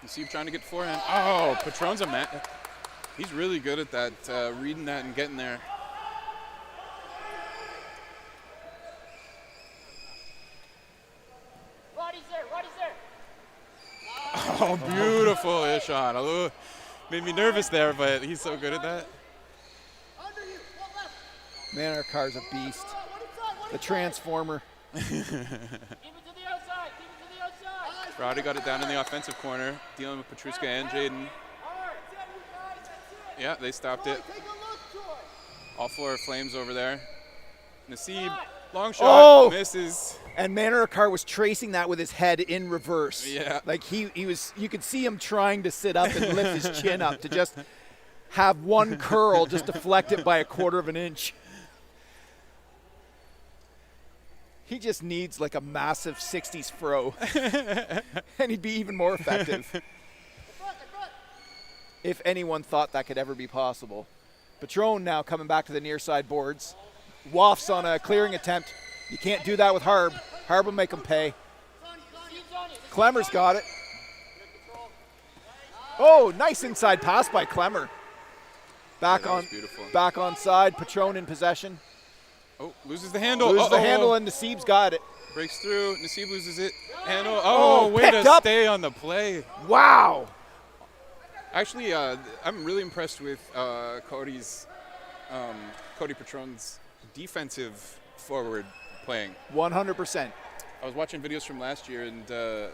Naseeb trying to get forehand. Oh, Patron's a man. He's really good at that, reading that and getting there. Roddy's there. Oh, beautiful shot. Made me nervous there, but he's so good at that. Under you. One left. Man, our car's a beast. One inside. The transformer. Keep it to the outside. Keep it to the outside. Roddy got it down in the offensive corner, dealing with Petruska and Jaden. Yeah, they stopped it. All 4 Flames over there. Naseeb, long shot, misses. And Manor-Akar was tracing that with his head in reverse. Yeah. Like he was, you could see him trying to sit up and lift his chin up to just have one curl just deflect it by a 1/4 of an inch. He just needs like a massive 60s fro. And he'd be even more effective. If anyone thought that could ever be possible. Patron now coming back to the near side boards. Wafts on a clearing attempt. You can't do that with Harb. Harb will make him pay. Clemmer's got it. Oh, nice inside pass by Clemmer. Back on side. Patron in possession. Oh, loses the handle. Loses the handle, and Naseeb's got it. Breaks through. Naseeb loses it. Handle. Oh, way to stay on the play. Wow. Actually, I'm really impressed with Cody Patron's defensive forward playing. 100%. I was watching videos from last year, and the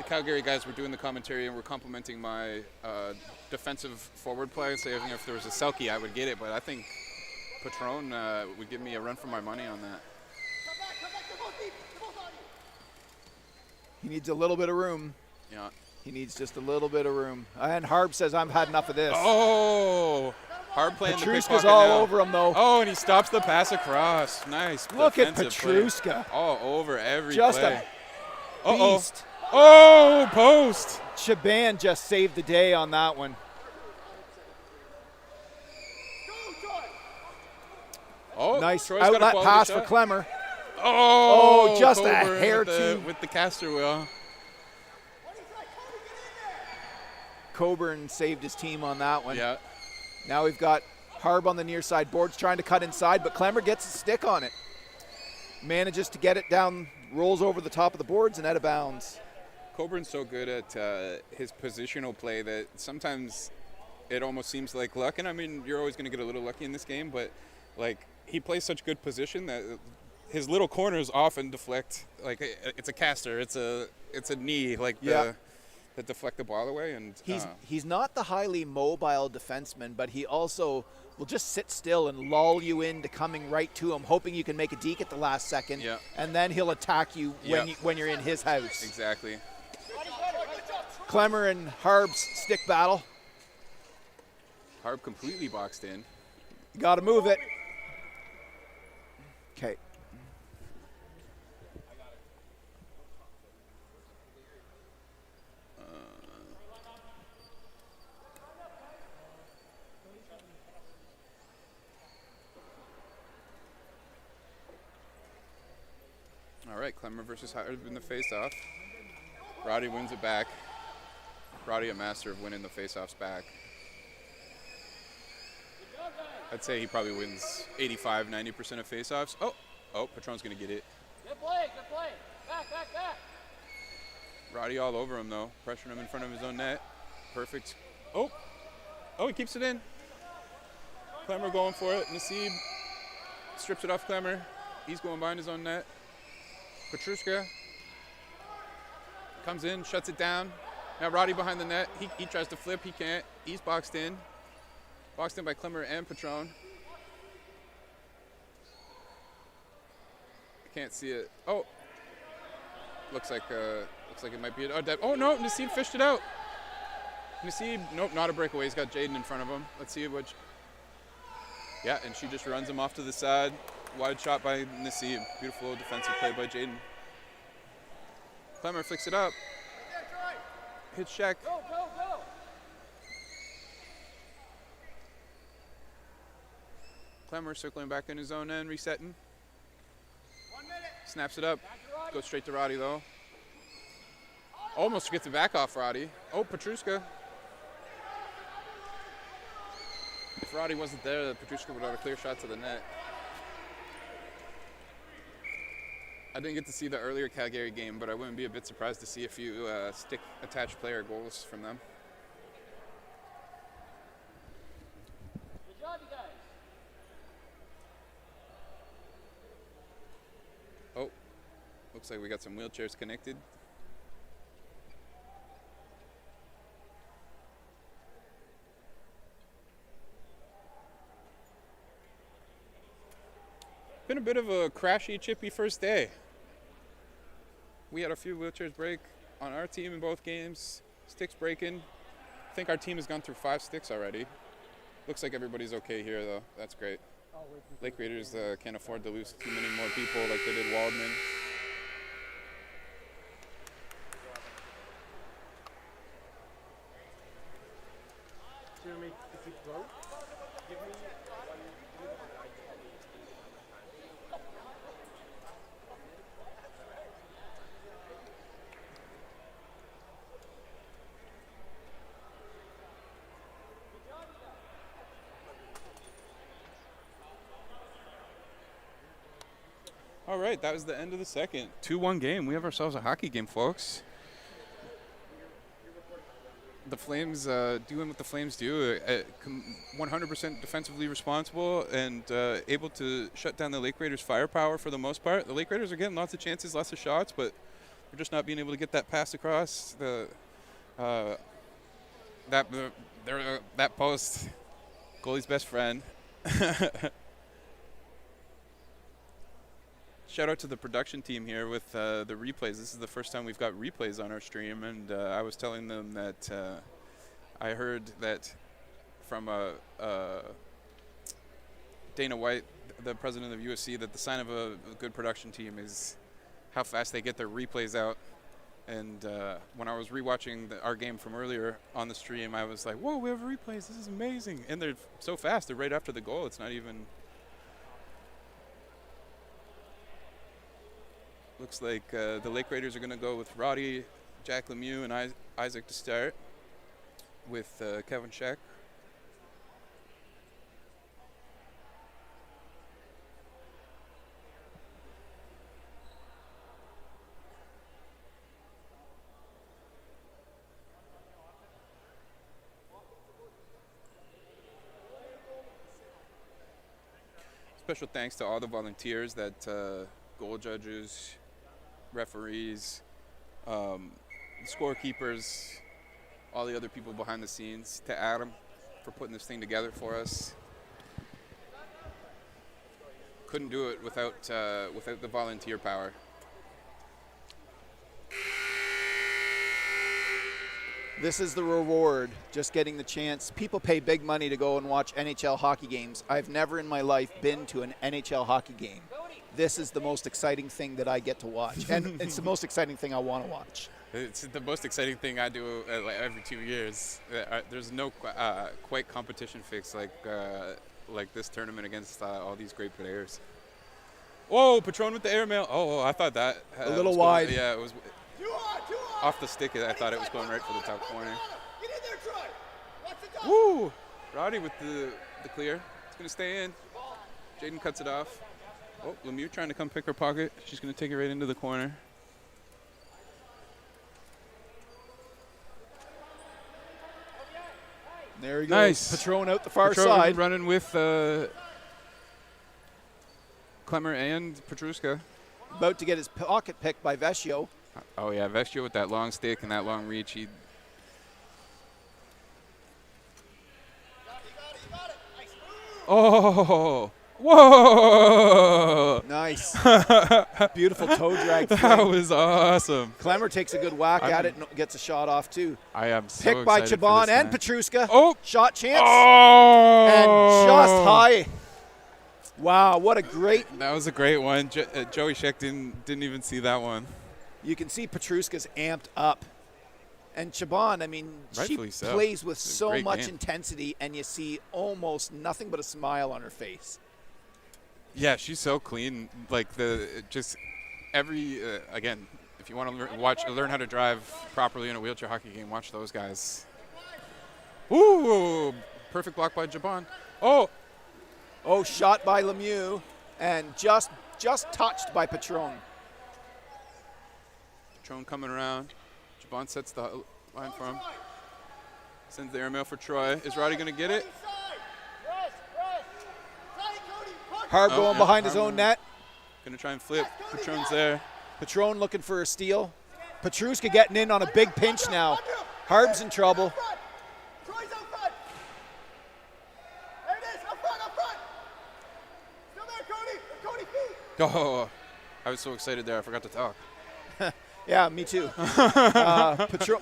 Calgary guys were doing the commentary and were complimenting my defensive forward play, saying if there was a Selke, I would get it. But I think Patron would give me a run for my money on that. He needs a little bit of room. Yeah. He needs just a little bit of room. And Harb says, I've had enough of this. Oh! Harb playing the Petruska's all now. over him, though. Oh, and he stops the pass across. Nice. Look at Petruska. Petruska. All over every just play. A beast. Oh, post. Chaban just saved the day on that one. Oh, nice Troy's outlet got a pass shot for Clemmer. Oh, just Coburn a hair too. with the caster wheel. Coburn saved his team on that one. Yeah. Now we've got Harb on the near side boards trying to cut inside, but Clemmer gets a stick on it. Manages to get it down, rolls over the top of the boards and out of bounds. Coburn's so good at his positional play that sometimes it almost seems like luck. And I mean, you're always going to get a little lucky in this game, but like he plays such good position that his little corners often deflect. Like it's a caster, it's a knee, like that deflect the ball away. And he's not the highly mobile defenseman, but he also will just sit still and lull you into coming right to him, hoping you can make a deke at the last second, and then he'll attack you when you're in his house. Exactly. Clemmer and Harb's stick battle. Harb completely boxed in. You got to move it. Okay. All right, Clemmer versus Harb in the face-off. Roddy wins it back. Roddy, a master of winning the face-offs back. I'd say he probably wins 85, 90% of face-offs. Oh, Patron's going to get it. Good play, good play. Back, back, back. Roddy all over him, though, pressuring him in front of his own net. Perfect. Oh, he keeps it in. Clemmer going for it. Naseeb strips it off Clemmer. He's going behind his own net. Petruska comes in, shuts it down. Now Roddy behind the net. He tries to flip. He can't. He's boxed in. Boxed in by Clemmer and Patron. I can't see it. Oh, looks like it might be it. Oh no, Naseeb fished it out. Naseeb, nope, not a breakaway. He's got Jaden in front of him. Let's see which. Yeah, and she just runs him off to the side. Wide shot by Naseeb. Beautiful defensive play by Jaden. Clemmer flicks it up. Hits check. Go, go, go. Clemmer circling back in his own end, resetting. 1 minute. Snaps it up. Goes straight to Roddy, though. Almost gets it back off Roddy. Oh, Petruska. If Roddy wasn't there, Petruska would have a clear shot to the net. I didn't get to see the earlier Calgary game, but I wouldn't be a bit surprised to see a few stick-attached player goals from them. Good job, you guys. Looks like we got some wheelchairs connected. Been a bit of a crashy, chippy first day. We had a few wheelchairs break on our team in both games. Sticks breaking. I think our team has gone through 5 sticks already. Looks like everybody's okay here, though. That's great. Lake Raiders can't afford to lose too many more people like they did Waldman. Jeremy, if you broke, give me All right, that was the end of the second. 2-1 game. We have ourselves a hockey game, folks. The Flames doing what the Flames do, 100% defensively responsible and able to shut down the Lake Raiders' firepower for the most part. The Lake Raiders are getting lots of chances, lots of shots, but they're just not being able to get that pass across. That post, goalie's best friend. Shout out to the production team here with the replays. This is the first time we've got replays on our stream, and I was telling them that I heard that from Dana White, the president of USC, that the sign of a good production team is how fast they get their replays out. And when I was rewatching our game from earlier on the stream, I was like, whoa, we have replays. This is amazing. And they're so fast. They're right after the goal. It's not even... Looks like the Lake Raiders are going to go with Roddy, Jack Lemieux, and Isaac to start with Kevin Scheck. Special thanks to all the volunteers, that goal judges, referees, scorekeepers, all the other people behind the scenes, to Adam for putting this thing together for us. Couldn't do it without the volunteer power. This is the reward, just getting the chance. People pay big money to go and watch NHL hockey games. I've never in my life been to an NHL hockey game. This is the most exciting thing that I get to watch, and it's the most exciting thing I want to watch. It's the most exciting thing I do every 2 years. There's no quite competition fix like this tournament against all these great players. Whoa, Patron with the airmail. Oh, I thought that a little wide. Yeah, it was off the stick. I thought it was going right for the top corner. Get in there, Troy. Watch the top. Woo! Roddy with the clear. It's going to stay in. Jaden cuts it off. Oh, Lemieux trying to come pick her pocket. She's going to take it right into the corner. There he goes. Nice. Patron out the far Patron side. running with Clemmer and Petruska. About to get his pocket picked by Vescio. Oh, yeah, Vescio with that long stick and that long reach. You got it. Nice move. Oh! Whoa! Nice. Beautiful toe drag. That was awesome. Clemmer takes a good whack at it and gets a shot off, too. I am so Picked by excited for Chabon this and match. Petruska. Oh! Shot chance. Oh! And just high. Wow, what a great. That was a great one. Joey Scheck didn't even see that one. You can see Petruska's amped up. And Chabon, I mean, Rightfully she so. plays with It's a so great much game. intensity, and you see almost nothing but a smile on her face. Yeah, she's so clean. Like every again, if you want to learn how to drive properly in a wheelchair hockey game, watch those guys. Ooh, perfect block by Jabon. Oh, shot by Lemieux, and just touched by Patron. Patron coming around. Jabon sets the line for him. Sends the airmail for Troy. Is Roddy going to get it? Hard going behind his own net. Going to try and flip. Patron's there. Patron looking for a steal. Petruska getting in on a big pinch now. Harb's in trouble. Troy's out front. There it is, up front, up front. Still there, Cody. Cody, feet. Oh, I was so excited there. I forgot to talk. Yeah, me too.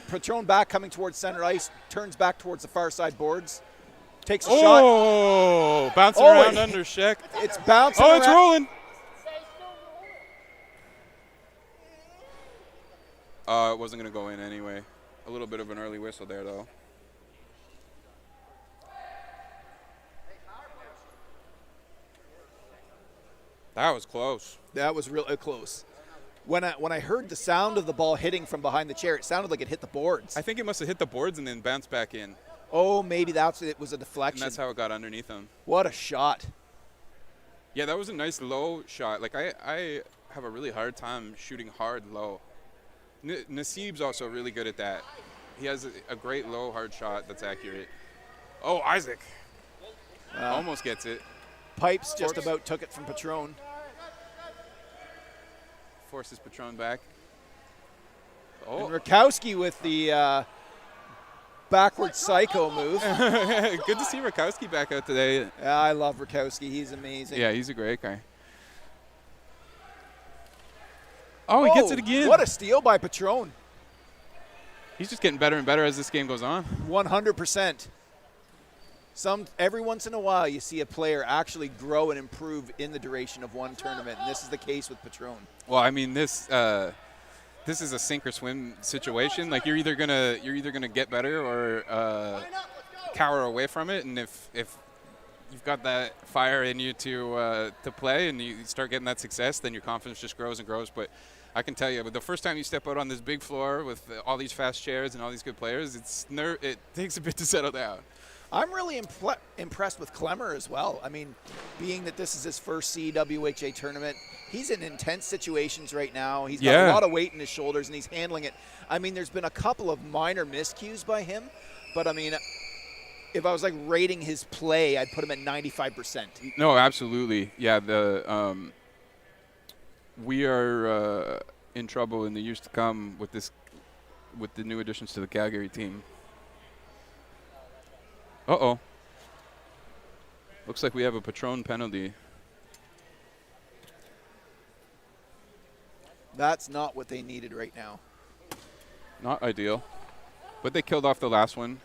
Patron back coming towards center ice. Turns back towards the far side boards. Takes a shot. Oh, bouncing Oh, around it- under Sheck. It's bouncing Oh, it's around. rolling. It wasn't going to go in anyway. A little bit of an early whistle there, though. That was close. That was real close. When I heard the sound of the ball hitting from behind the chair, it sounded like it hit the boards. I think it must have hit the boards and then bounced back in. Oh, maybe it was a And deflection. that's how it got underneath him. What a shot. Yeah, that was a nice low shot. Like, I have a really hard time shooting hard low. Naseeb's also really good at that. He has a great low hard shot that's accurate. Oh, Isaac. Almost gets it. Pipes just Force. about took it from Patron. Forces Patron back. And Oh, Rakowski with the backward psycho move. good to see Rakowski back out today. Yeah, I love Rakowski. He's amazing. Yeah, he's a great guy. Oh, he gets it again. What a steal by Patron. He's just getting better and better as this game goes on. 100%. Every once in a while, you see a player actually grow and improve in the duration of one tournament, and this is the case with Patron. Well, I mean, this is a sink or swim situation. Like, you're either gonna get better or cower away from it. And if you've got that fire in you to play and you start getting that success, then your confidence just grows and grows. But I can tell you, but the first time you step out on this big floor with all these fast chairs and all these good players, it takes a bit to settle down. I'm really impressed with Clemmer as well. I mean, being that this is his first CEWHA tournament, he's in intense situations right now. He's got a lot of weight in his shoulders, and he's handling it. I mean, there's been a couple of minor miscues by him, but, I mean, if I was, like, rating his play, I'd put him at 95%. No, absolutely. Yeah, we are in trouble in the years to come with the new additions to the Calgary team. Uh-oh. Looks like we have a Patron penalty. That's not what they needed right now. Not ideal. But they killed off the last one.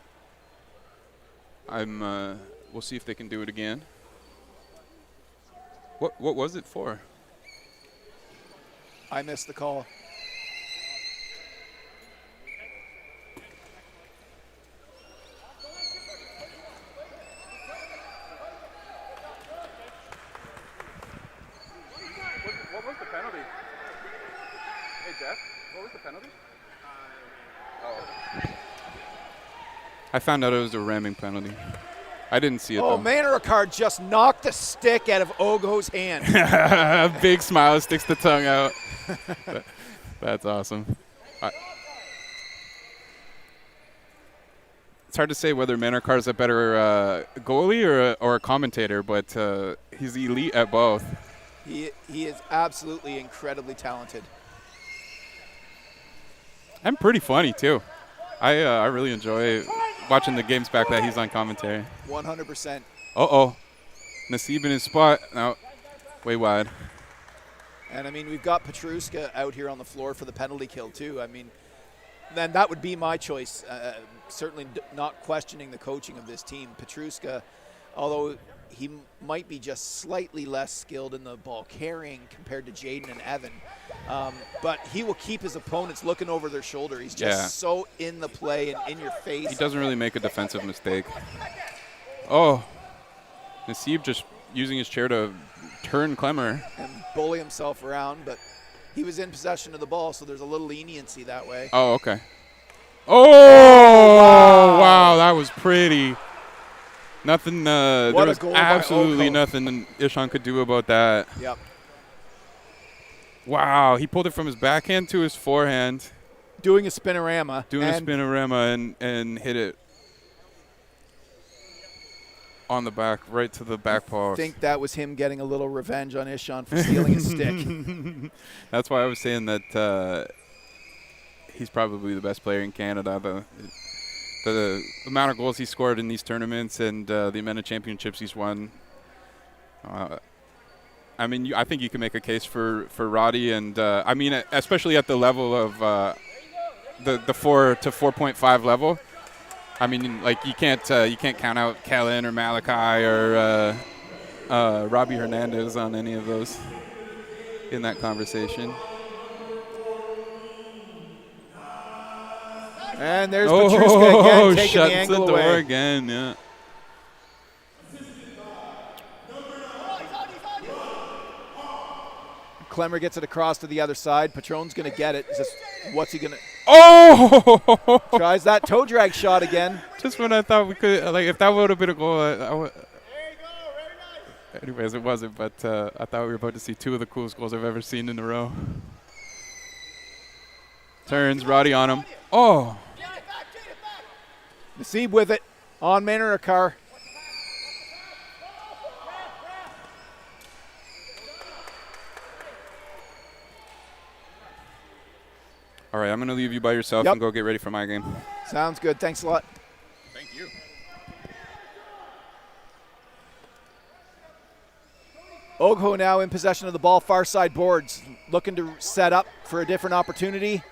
We'll see if they can do it again. What was it for? I missed the call. What was the penalty? Hey, Jeff, what was the penalty? I found out it was a ramming penalty. I didn't see it, Oh, though. Manarikard just knocked the stick out of Ogo's hand. A big smile, sticks the tongue out. That's awesome. It's hard to say whether Manarkar is a better goalie or a commentator, but he's elite at both. He is absolutely incredibly talented. And pretty funny, too. I really enjoy watching the games back that he's on commentary. 100%. Uh-oh. Naseeb in his spot. No, way wide. And, I mean, we've got Petruska out here on the floor for the penalty kill, too. I mean, then that would be my choice. Certainly not questioning the coaching of this team. Petruska, although he might be just slightly less skilled in the ball carrying compared to Jaden and Evan, but he will keep his opponents looking over their shoulder. He's just so in the play and in your face. He doesn't really make a defensive mistake. Oh, Naseeb just using his chair to turn Clemmer. And bully himself around, but he was in possession of the ball, so there's a little leniency that way. Oh, okay. Oh, wow, that was pretty. Nothing, there What a was goal by absolutely Oko. nothing Ishan could do about that. Yep. Wow, he pulled it from his backhand to his forehand. Doing a spinorama. Doing a spinorama and hit it. on the back, right to the back post. I think that was him getting a little revenge on Ishan for stealing his stick. That's why I was saying that he's probably the best player in Canada. The amount of goals he scored in these tournaments and the amount of championships he's won. I mean, I think you can make a case for Roddy, and I mean, especially at the level of the 4 to 4.5 level. I mean, like you can't count out Kellen or Malachi or Robbie Hernandez on any of those in that conversation. And there's Petruska again taking shuts the angle the door away. again. Yeah. Clemmer gets it across to the other side. Patron's going to get it. What's he going to? Oh! Tries that toe drag shot again. Just when I thought we could, like, if that would have been a goal, anyways, it wasn't. But I thought we were about to see two of the coolest goals I've ever seen in a row. Turns, Roddy on him. Oh! Naseeb with it on Manarakar. All right, I'm going to leave you by yourself and go get ready for my game. Sounds good. Thanks a lot. Thank you. Ogho now in possession of the ball, far side boards, looking to set up for a different opportunity.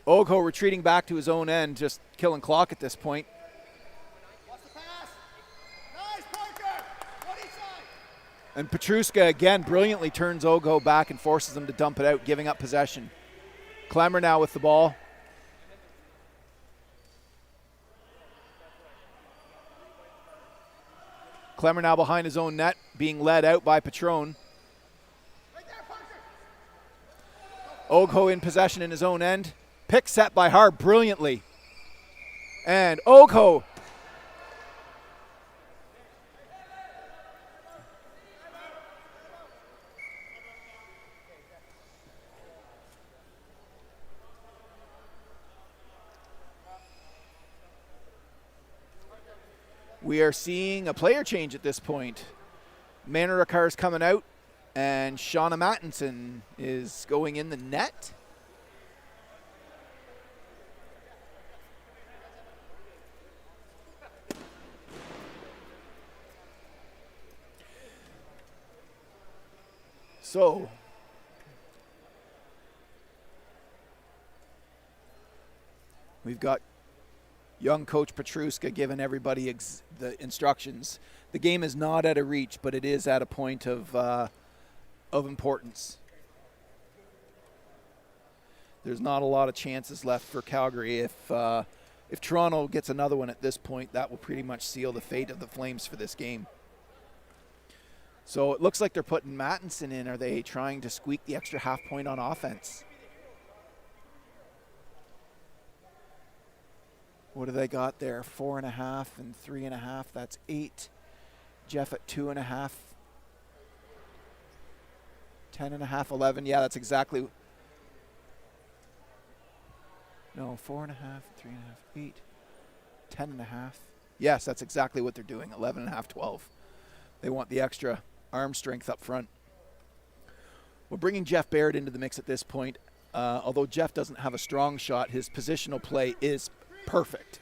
Ogho retreating back to his own end, just killing clock at this point. And Petruska again brilliantly turns Ogho back and forces him to dump it out, giving up possession. Clemmer now with the ball. Clemmer now behind his own net, being led out by Patron. Ogho in possession in his own end. Pick set by Harb brilliantly. And Ogho. We are seeing a player change at this point. Manarakar's coming out, and Shauna Mattinson is going in the net. So, we've got young coach Petruska giving everybody the instructions. The game is not at a reach, but it is at a point of importance. There's not a lot of chances left for Calgary. If Toronto gets another one at this point, that will pretty much seal the fate of the Flames for this game. So it looks like they're putting Mattinson in. Are they trying to squeak the extra half point on offense? What do they got there? 4.5 and 3.5. That's 8. Jeff at 2.5. 10.5, 11. Yeah, that's exactly. No, 4.5, 3.5, 8. 10.5. Yes, that's exactly what they're doing. 11.5, 12. They want the extra arm strength up front. We're bringing Jeff Barrett into the mix at this point. Although Jeff doesn't have a strong shot, his positional play is perfect.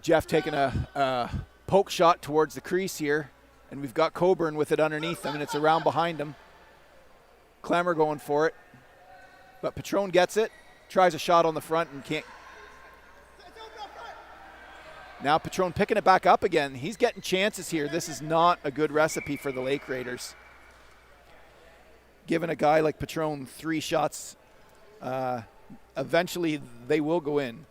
Jeff taking a poke shot towards the crease here, and we've got Coburn with it underneath him, and it's around behind him. Clemmer going for it, but Patron gets it, tries a shot on the front and can't. Now Patron picking it back up again. He's getting chances here. This is not a good recipe for the Lake Raiders. Giving a guy like Patron 3 shots, eventually they will go in.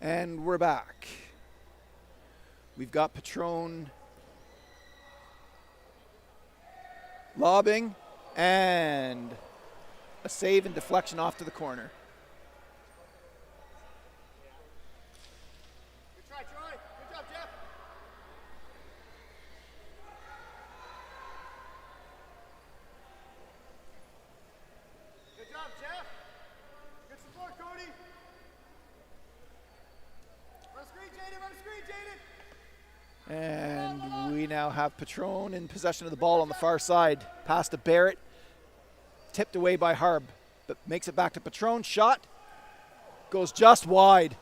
And we're back. We've got Patron lobbing and a save and deflection off to the corner. Good try, Troy. Good job, Jeff. Good job, Jeff. Good support, Cody. Run a screen, Jaden. Run a screen, Jaden. And we now have Patron in possession of the ball on the far side. Pass to Barrett. Tipped away by Harb, but makes it back to Patron. Shot goes just wide.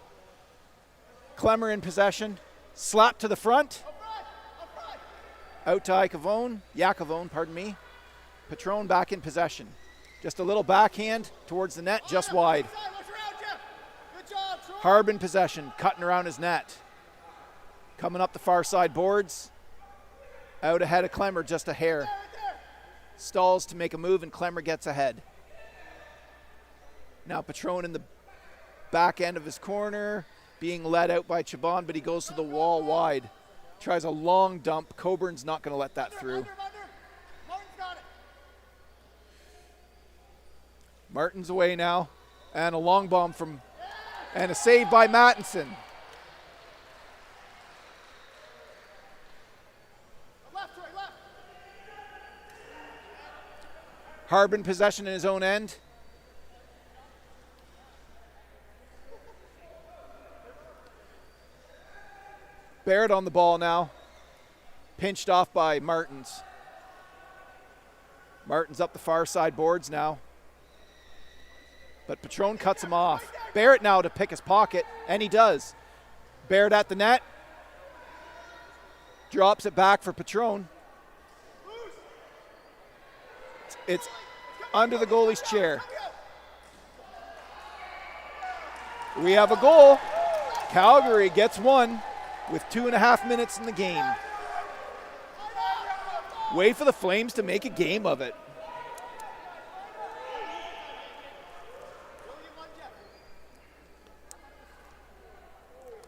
Clemmer in possession. Slap to the front. Out to Yakavone, pardon me. Patron back in possession. Just a little backhand towards the net, just wide. Harb in possession, cutting around his net. Coming up the far side boards. Out ahead of Clemmer, just a hair. Stalls to make a move, and Clemmer gets ahead. Now Patron in the back end of his corner, being led out by Chabon, but he goes to the wall wide. Tries a long dump. Coburn's not going to let that through. Martin's away now, and a long bomb and a save by Mattinson. Harb in possession in his own end. Barrett on the ball now. Pinched off by Martins. Martins up the far side boards now. But Patron cuts him off. Barrett now to pick his pocket, and he does. Barrett at the net. Drops it back for Patron. It's under the goalie's chair. We have a goal. Calgary gets one with 2.5 minutes in the game. Wait for the Flames to make a game of it.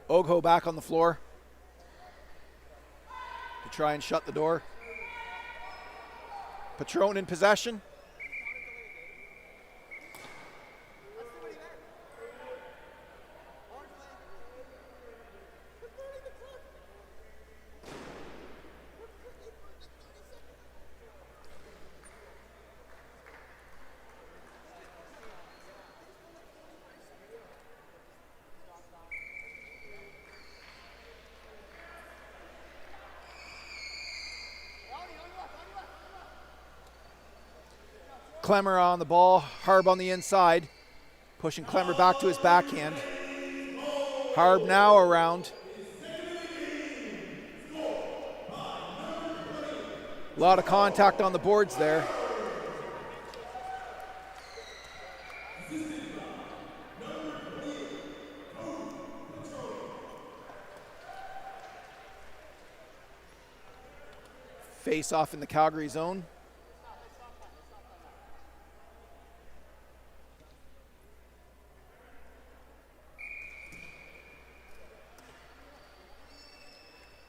Ogho back on the floor to try and shut the door. Patron in possession. Clemmer on the ball, Harb on the inside, pushing Clemmer back to his backhand. Harb now around. A lot of contact on the boards there. Face off in the Calgary zone.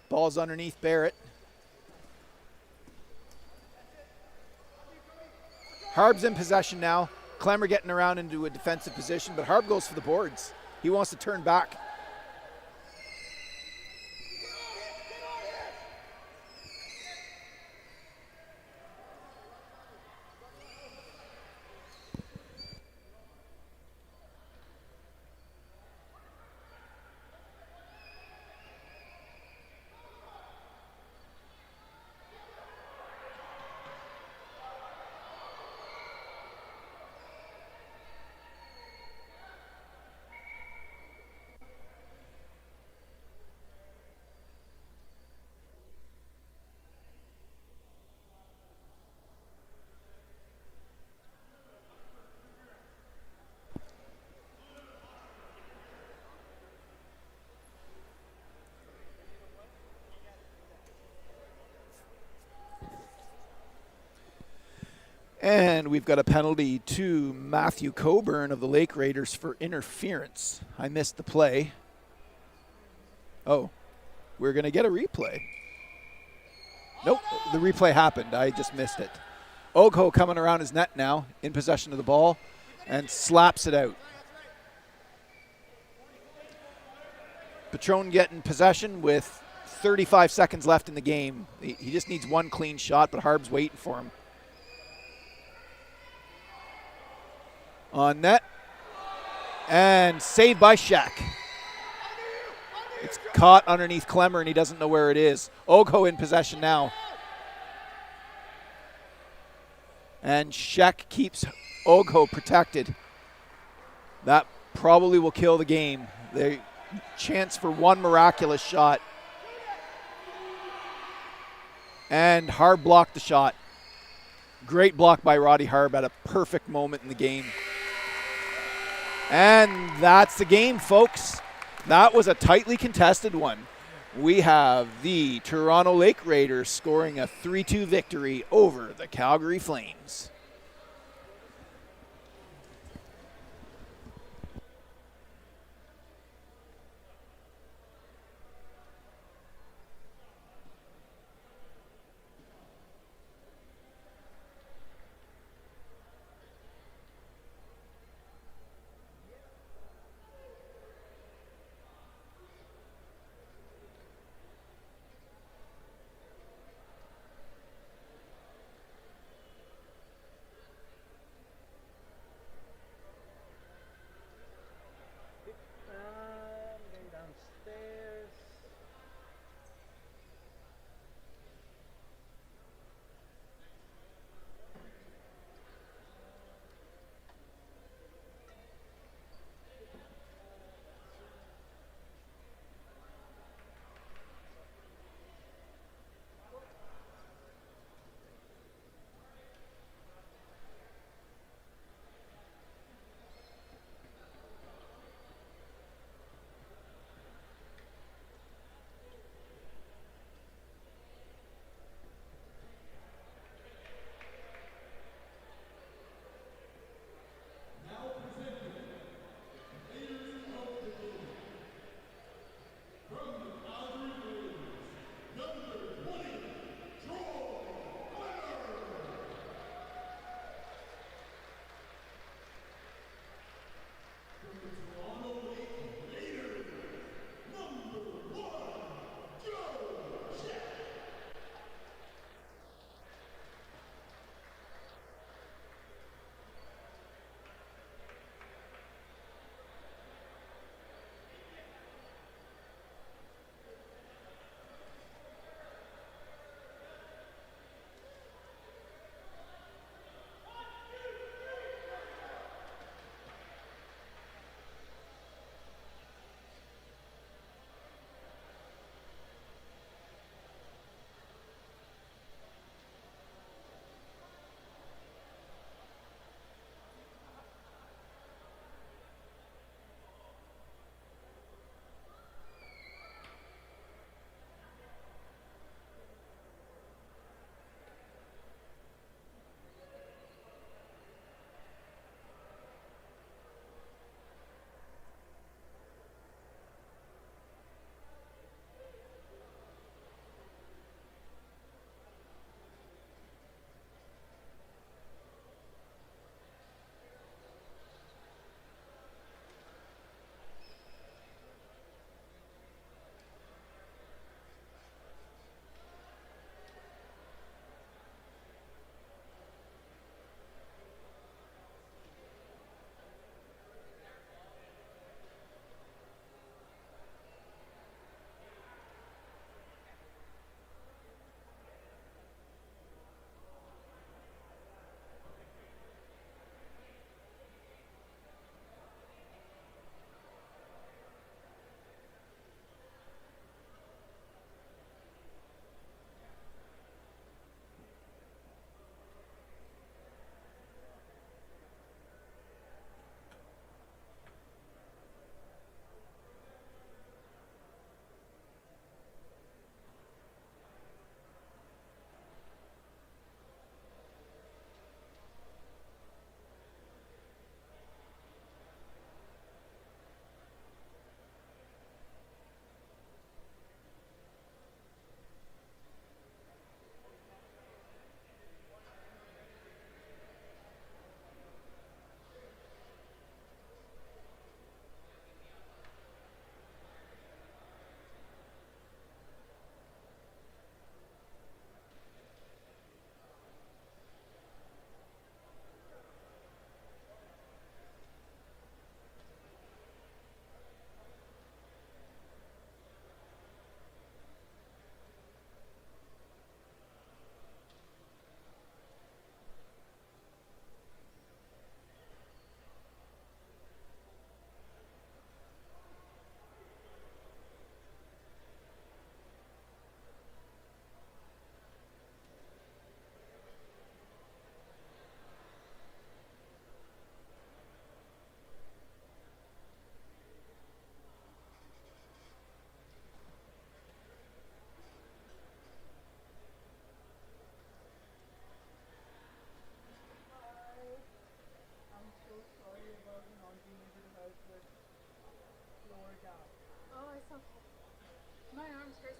Ball's underneath Barrett. Harb's in possession now. Clemmer getting around into a defensive position, but Harb goes for the boards. He wants to turn back. And we've got a penalty to Matthew Coburn of the Lake Raiders for interference. I missed the play. Oh, we're going to get a replay. Nope, the replay happened. I just missed it. Ogho coming around his net now, in possession of the ball, and slaps it out. Patron getting possession with 35 seconds left in the game. He just needs one clean shot, but Harb's waiting for him. On net. And saved by Shaq. It's caught underneath Clemmer, and he doesn't know where it is. Ogho in possession now. And Shaq keeps Ogho protected. That probably will kill the game. The chance for one miraculous shot. And Harb blocked the shot. Great block by Roddy Harb at a perfect moment in the game. And that's the game, folks. That was a tightly contested one. We have the Toronto Lake Raiders scoring a 3-2 victory over the Calgary Flames.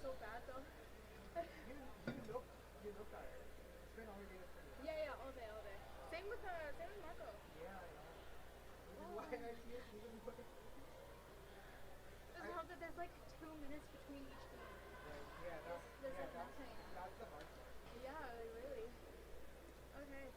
so bad though. You look tired. It's been all day for you. Yeah, all day. Same with Marco. Yeah, I know. Which is why I see it even more. Just hope that there's like 2 minutes between each game. Yeah, There's like nothing. that's the hard part. Yeah, like really. Okay.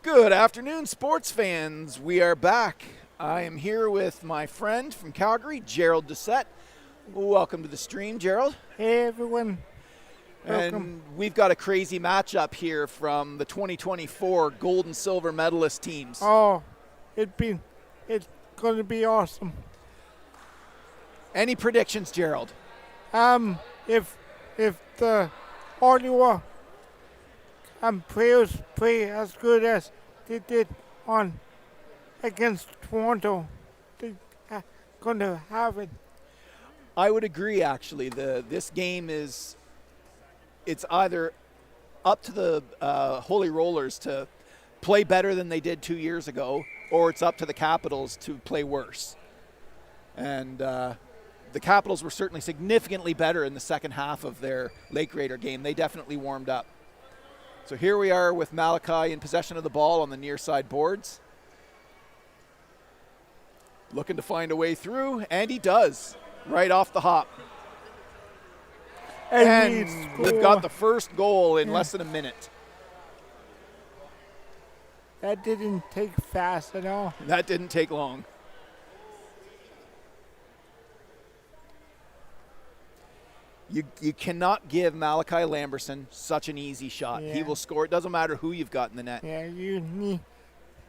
Good afternoon, sports fans. We are back. I am here with my friend from Calgary, Gerald Doucette. Welcome to the stream, Gerald. Hey everyone. Welcome. And we've got a crazy matchup here from the 2024 gold and silver medalist teams. Oh, it's going to be awesome. Any predictions, Gerald? If the Ottawa players play as good as they did against Toronto, they're going to have it. I would agree, actually. This game it's either up to the Holy Rollers to play better than they did 2 years ago, or it's up to the Capitals to play worse. And the Capitals were certainly significantly better in the second half of their Lake Raider game. They definitely warmed up. So here we are with Malachi in possession of the ball on the near side boards. Looking to find a way through, and he does, right off the hop. And we've got the first goal in less than a minute. That didn't take fast at all. That didn't take long. You cannot give Malachi Lamberson such an easy shot. Yeah. He will score. It doesn't matter who you've got in the net. Yeah, you need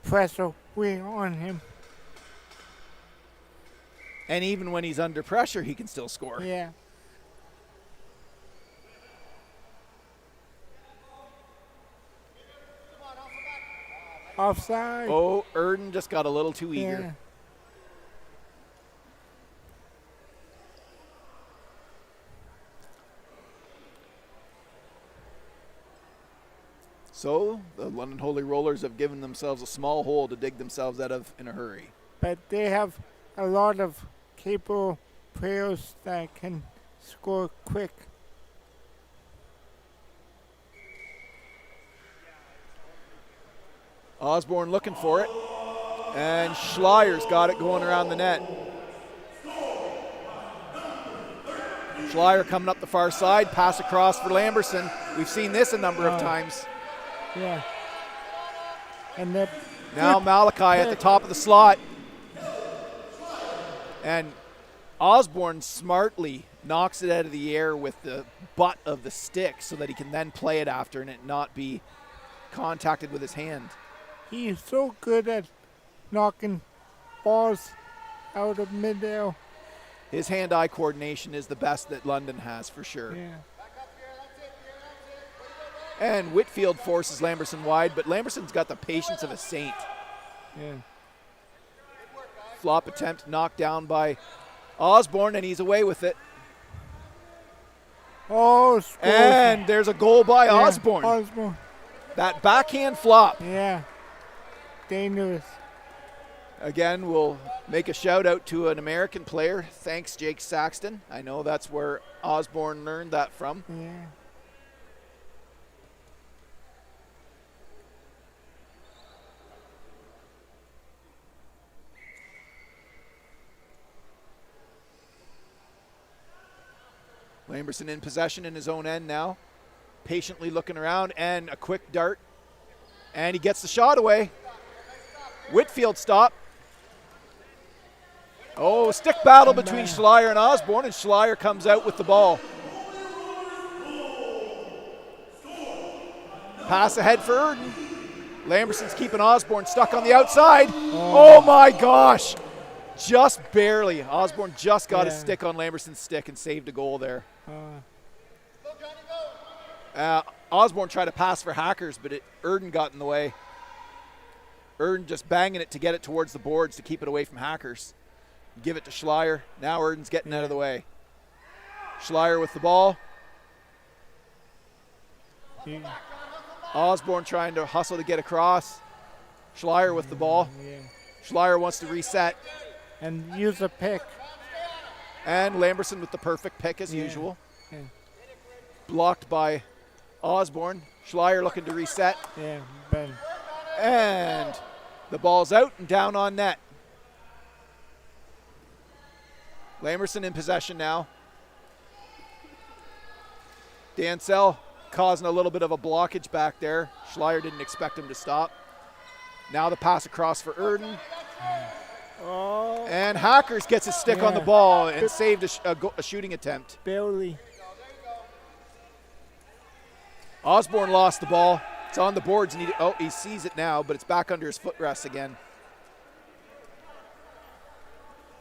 pressure way on him. And even when he's under pressure, he can still score. Yeah. Offside. Oh, Erden just got a little too eager. Yeah. So the London Holy Rollers have given themselves a small hole to dig themselves out of in a hurry. But they have a lot of capable players that can score quick. Osborne looking for it. And Schleier's got it going around the net. Schleier coming up the far side, pass across for Lamberson. We've seen this a number of times. Yeah. And now Malachi at the top of the slot. And Osborne smartly knocks it out of the air with the butt of the stick so that he can then play it after and it not be contacted with his hand. He's so good at knocking balls out of midair. His hand-eye coordination is the best that London has for sure. Yeah. And Whitfield forces Lamberson wide, but Lamberson's got the patience of a saint. Yeah. Flop attempt knocked down by Osborne, and he's away with it. Oh, and there's a goal by Osborne. Osborne. That backhand flop. Yeah. Dangerous. Again, we'll make a shout out to an American player. Thanks, Jake Saxton. I know that's where Osborne learned that from. Yeah. Lamberson in possession in his own end now. Patiently looking around and a quick dart. And he gets the shot away. Whitfield stop. Oh, stick battle between Schleier and Osborne, and Schleier comes out with the ball. Pass ahead for Erden. Lamberson's keeping Osborne stuck on the outside. Oh my gosh. Just barely. Osborne just got his stick on Lamberson's stick and saved a goal there. Osborne tried to pass for Hackers, but Erden got in the way. Erden just banging it to get it towards the boards to keep it away from Hackers. Give it to Schleier. Now Erden's getting out of the way. Schleier with the ball. Osborne trying to hustle to get across. Schleier with the ball. Schleier wants to reset. And use a pick. And Lamberson with the perfect pick as usual. Blocked by Osborne. Schleier looking to reset. Ben. And the ball's out and down on net. Lamberson in possession now. Dansell causing a little bit of a blockage back there. Schleier didn't expect him to stop. Now the pass across for Erden. And Hackers gets his stick on the ball and saved a shooting attempt. Barely. Osborne lost the ball. It's on the boards. And he sees it now, but it's back under his footrest again.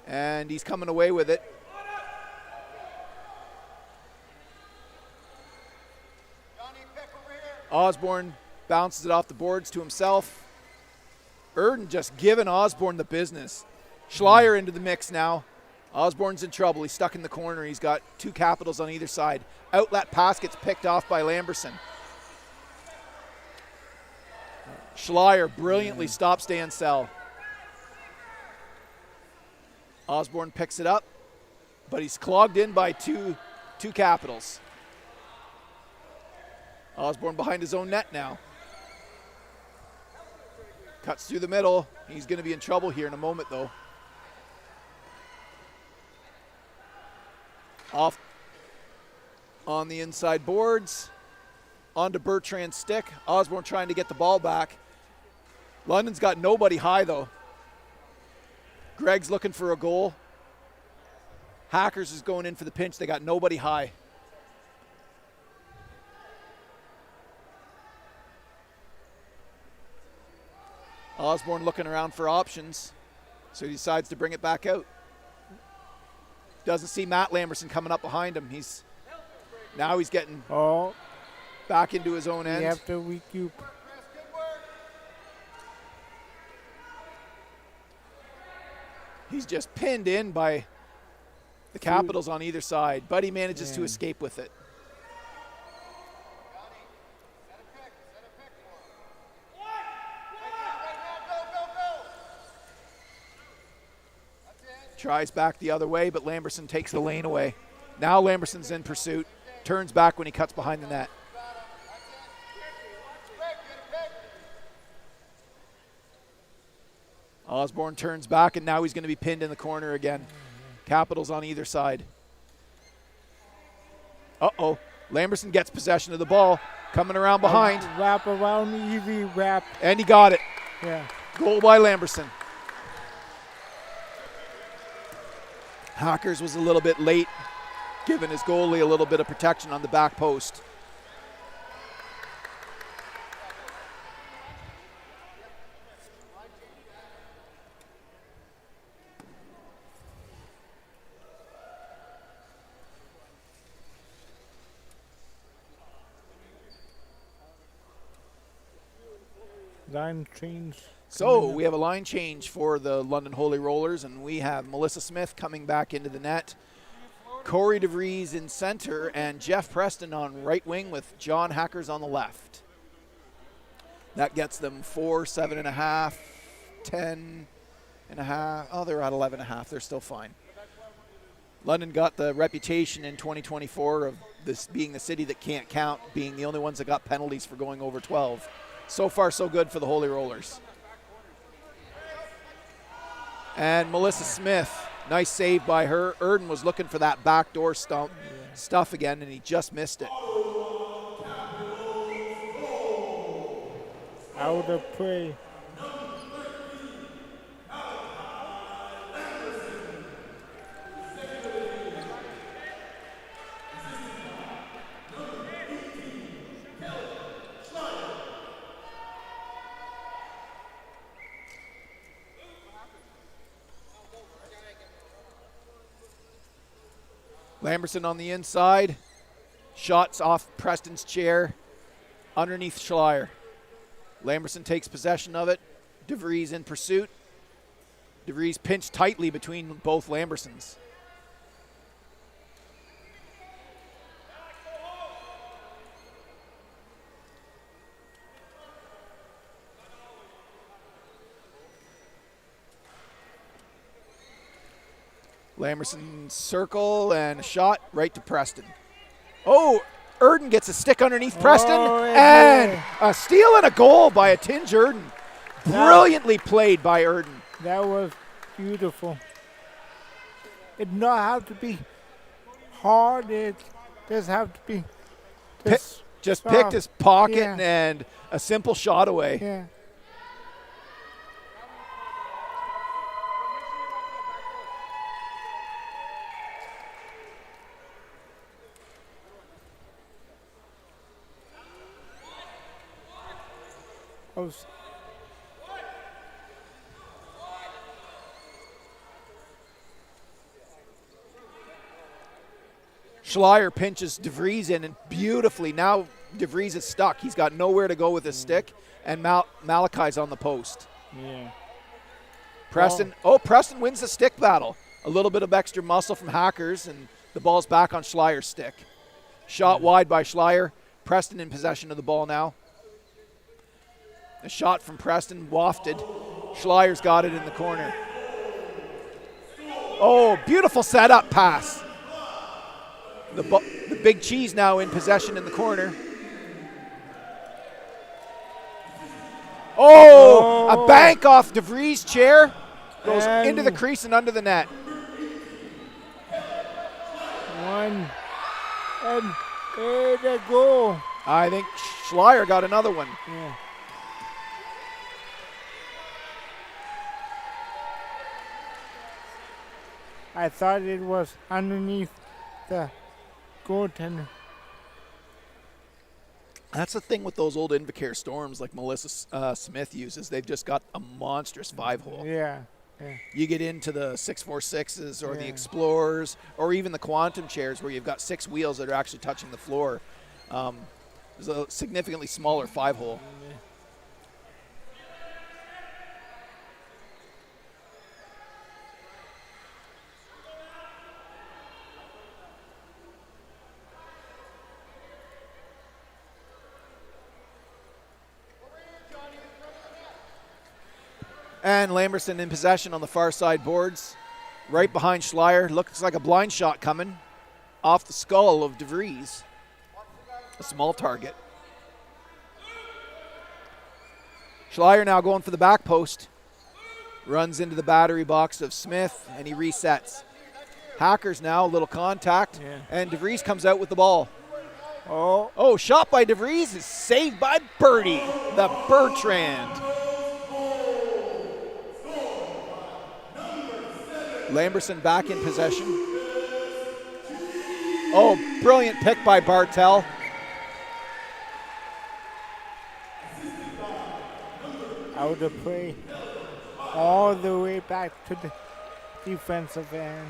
And he's coming away with it. Osborne bounces it off the boards to himself. Erden just giving Osborne the business. Schleier into the mix now. Osborne's in trouble. He's stuck in the corner. He's got two Capitals on either side. Outlet pass gets picked off by Lamberson. Schleier brilliantly stops Dansell. Osborne picks it up, but he's clogged in by two Capitals. Osborne behind his own net now. Cuts through the middle. He's going to be in trouble here in a moment, though. Off on the inside boards. Onto Bertrand's stick. Osborne trying to get the ball back. London's got nobody high, though. Greg's looking for a goal. Hackers is going in for the pinch. They got nobody high. Osborne looking around for options, so he decides to bring it back out. Doesn't see Matt Lamberson coming up behind him. Now he's getting back into his own end. You have to recoup. He's just pinned in by the Capitals on either side, but he manages to escape with it. Tries back the other way, but Lamberson takes the lane away. Now Lamberson's in pursuit. Turns back when he cuts behind the net. Osborne turns back, and now he's going to be pinned in the corner again. Capitals on either side. Uh-oh. Lamberson gets possession of the ball. Coming around behind. Wrap around, easy wrap. And he got it. Yeah. Goal by Lamberson. Hackers was a little bit late, giving his goalie a little bit of protection on the back post. Line change. So we have a line change for the London Holy Rollers, and we have Melissa Smith coming back into the net. Corey DeVries in center, and Jeff Preston on right wing with John Hackers on the left. That gets them 4, 7.5, 10.5. Oh, they're at 11.5. They're still fine. London got the reputation in 2024 of this being the city that can't count, being the only ones that got penalties for going over 12. So far, so good for the Holy Rollers. And Melissa Smith, nice save by her. Erden was looking for that backdoor stuff again, and he just missed it. Out of play. Lamberson on the inside. Shots off Preston's chair. Underneath Schleier. Lamberson takes possession of it. DeVries in pursuit. DeVries pinched tightly between both Lambersons. Lamberson circle and a shot right to Preston. Oh, Erden gets a stick underneath Preston, and a steal and a goal by a Tinge Erden. Brilliantly played by Erden. That was beautiful. It not have to be hard. It just have to be Just soft. picked his pocket Yeah. and a simple shot away. Yeah. I was Schleier pinches DeVries in and beautifully. Now DeVries is stuck. He's got nowhere to go with his stick, and Malachi's on the post. yeah. Preston, Preston wins the stick battle. A little bit of extra muscle from Hackers, and the ball's back on Schleier's stick. Shot wide by Schleier. Preston in possession of the ball now. A shot from Preston wafted. Schleier's got it in the corner. Oh, beautiful setup pass. The big cheese now in possession in the corner. Oh, a bank off DeVries' chair. Goes into the crease and under the net. One and a goal. I think Schleier got another one. Yeah. I thought it was underneath the goaltender. That's the thing with those old Invacare Storms like Melissa Smith uses. They've just got a monstrous 5-hole. Yeah. Yeah. You get into the 646s or the Yeah. Explorers or even the Quantum chairs where you've got 6 wheels that are actually touching the floor. There's a significantly smaller 5-hole. And Lamberson in possession on the far side boards. Right behind Schleier. Looks like a blind shot coming off the skull of DeVries. A small target. Schleier now going for the back post. Runs into the battery box of Smith, and he resets. Hackers now, a little contact, and DeVries comes out with the ball. Oh, shot by DeVries is saved by Birdie, the Bertrand. Lamberson back in possession. Oh, brilliant pick by Bartel. Out of play. All the way back to the defensive end.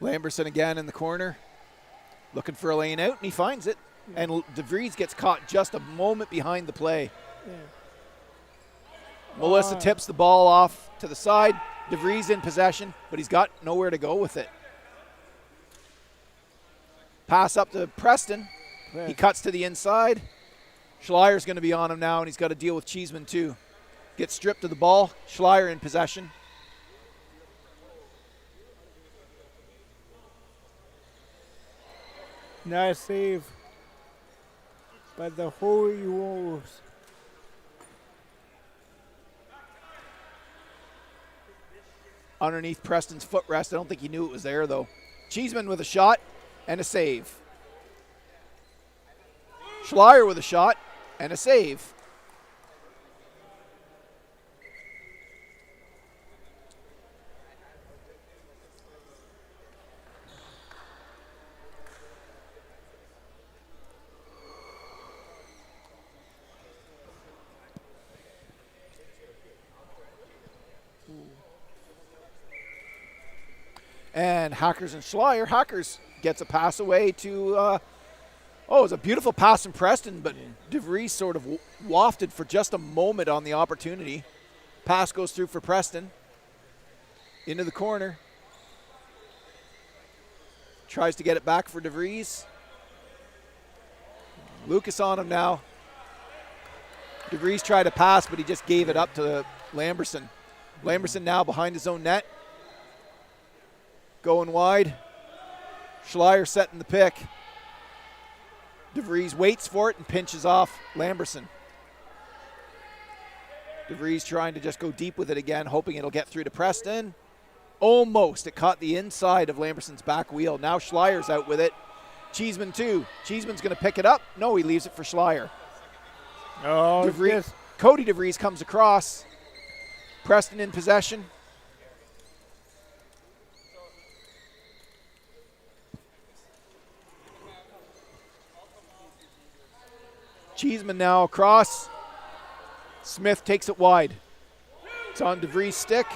Lamberson again in the corner, looking for a lane out, and he finds it. And DeVries gets caught just a moment behind the play. Melissa tips the ball off to the side. DeVries in possession, but he's got nowhere to go with it. Pass up to Preston. He cuts to the inside. Schleier's going to be on him now, and he's got to deal with Cheeseman too. Gets stripped of the ball. Schleier in possession. Nice save by the Holy Wolves. Underneath Preston's footrest. I don't think he knew it was there, though. Cheeseman with a shot and a save. Schleier with a shot and a save. And Hackers and Schleier. Hackers gets a pass away to, it was a beautiful pass from Preston, but DeVries sort of wafted for just a moment on the opportunity. Pass goes through for Preston. Into the corner. Tries to get it back for DeVries. Lucas on him now. DeVries tried to pass, but he just gave it up to Lamberson. Lamberson now behind his own net. Going wide. Schleier setting the pick. DeVries waits for it and pinches off Lamberson. DeVries trying to just go deep with it again, hoping it'll get through to Preston. Almost. It caught the inside of Lamberson's back wheel. Now Schleier's out with it. Cheeseman too. Cheeseman's going to pick it up. No, he leaves it for Schleier. Oh, DeVries, Cody DeVries comes across. Preston in possession. Cheeseman now across. Smith takes it wide. It's on DeVries' stick.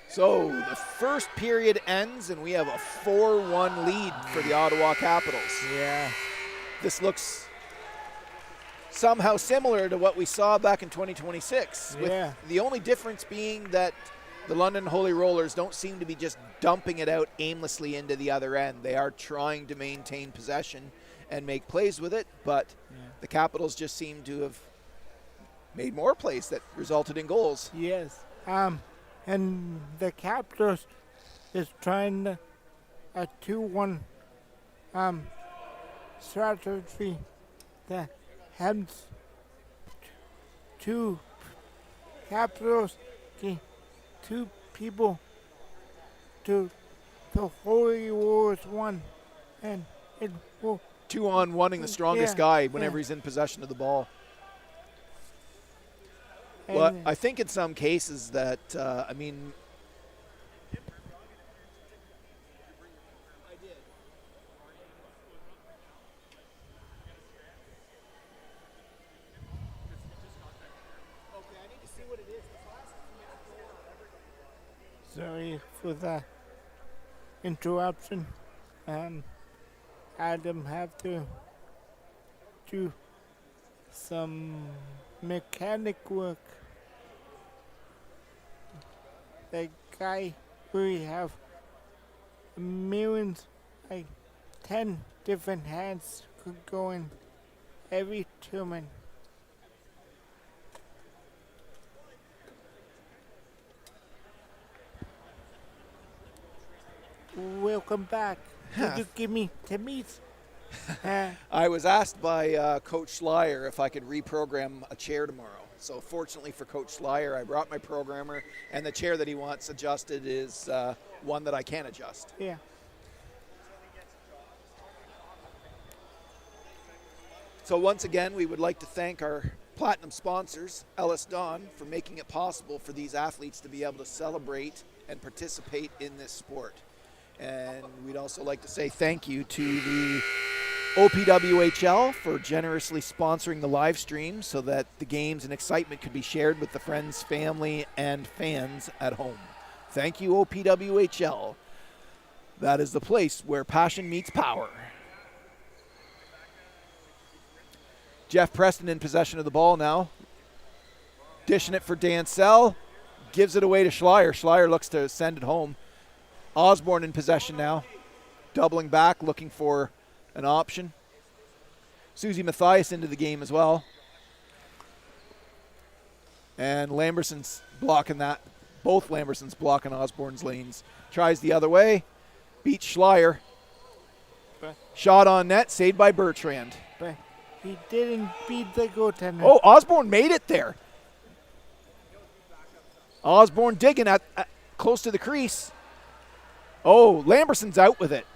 So the first period ends, and we have a 4-1 lead for the Ottawa Capitals. Yeah. This looks somehow similar to what we saw back in 2026. With the only difference being that the London Holy Rollers don't seem to be just dumping it out aimlessly into the other end. They are trying to maintain possession and make plays with it, but the Capitals just seem to have made more plays that resulted in goals. Yes. And the Capitals is trying a 2-1 strategy that helps two Capitals, two people to the Holy Wars one, and it will 2-on-1ing the strongest guy whenever he's in possession of the ball. Well, I think in some cases that, I mean, sorry for the interruption. Adam have to do some mechanic work. The guy we have millions, like 10 different hands could go in every tournament. Welcome back. Could you give me 10 minutes? I was asked by Coach Schleier if I could reprogram a chair tomorrow. So fortunately for Coach Schleier, I brought my programmer, and the chair that he wants adjusted is one that I can adjust. Yeah. So once again, we would like to thank our platinum sponsors, Ellis Don, for making it possible for these athletes to be able to celebrate and participate in this sport. And we'd also like to say thank you to the OPWHL for generously sponsoring the live stream so that the games and excitement could be shared with the friends, family, and fans at home. Thank you, OPWHL. That is the place where passion meets power. Jeff Preston in possession of the ball now. Dishing it for Dansell. Gives it away to Schleier. Schleier looks to send it home. Osborne in possession now. Doubling back, looking for an option. Susie Mathias into the game as well. And Lamberson's blocking that. Both Lamberson's blocking Osborne's lanes. Tries the other way. Beats Schleier. Shot on net, saved by Bertrand. But he didn't beat the goaltender. Oh, Osborne made it there. Osborne digging at close to the crease. Oh, Lamberson's out with it.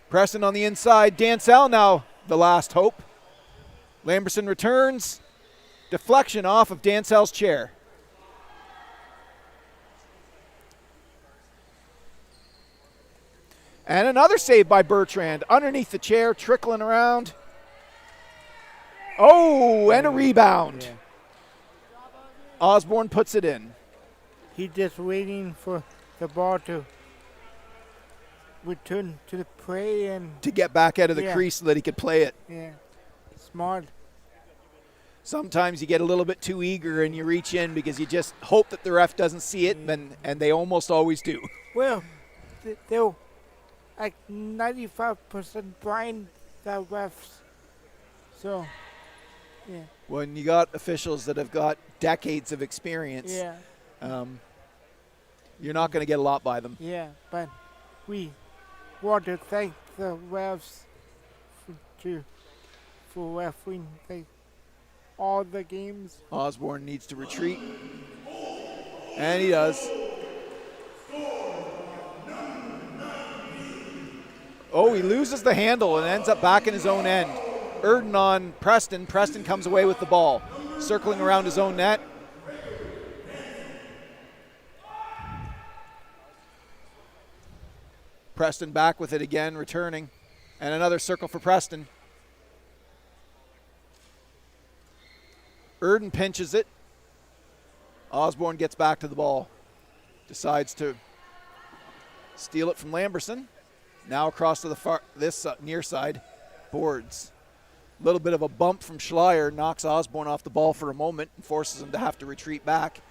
Preston on the inside. Dansell now the last hope. Lamberson returns. Deflection off of Dansell's chair. And another save by Bertrand. Underneath the chair, trickling around. Oh, and a rebound. Yeah. Osborne puts it in. He just waiting for the ball to return to the play and To get back out of the Yeah. crease so that he could play it. yeah, smart. Sometimes you get a little bit too eager and you reach in because you just hope that the ref doesn't see it, and they almost always do. Well, they're like 95% blind, the refs. So, yeah, When you got officials that have got decades of experience, yeah, you're not going to get a lot by them. yeah. But we want to thank the refs for refereeing all the games. Osborne needs to retreat, and he does. Oh, he loses the handle and ends up back in his own end. Erden on Preston. Preston comes away with the ball, circling around his own net. Preston back with it again, returning. And another circle for Preston. Erden pinches it. Osborne gets back to the ball. Decides to steal it from Lamberson. Now across to the near side. Boards. A little bit of a bump from Schleier. Knocks Osborne off the ball for a moment and forces him to have to retreat back.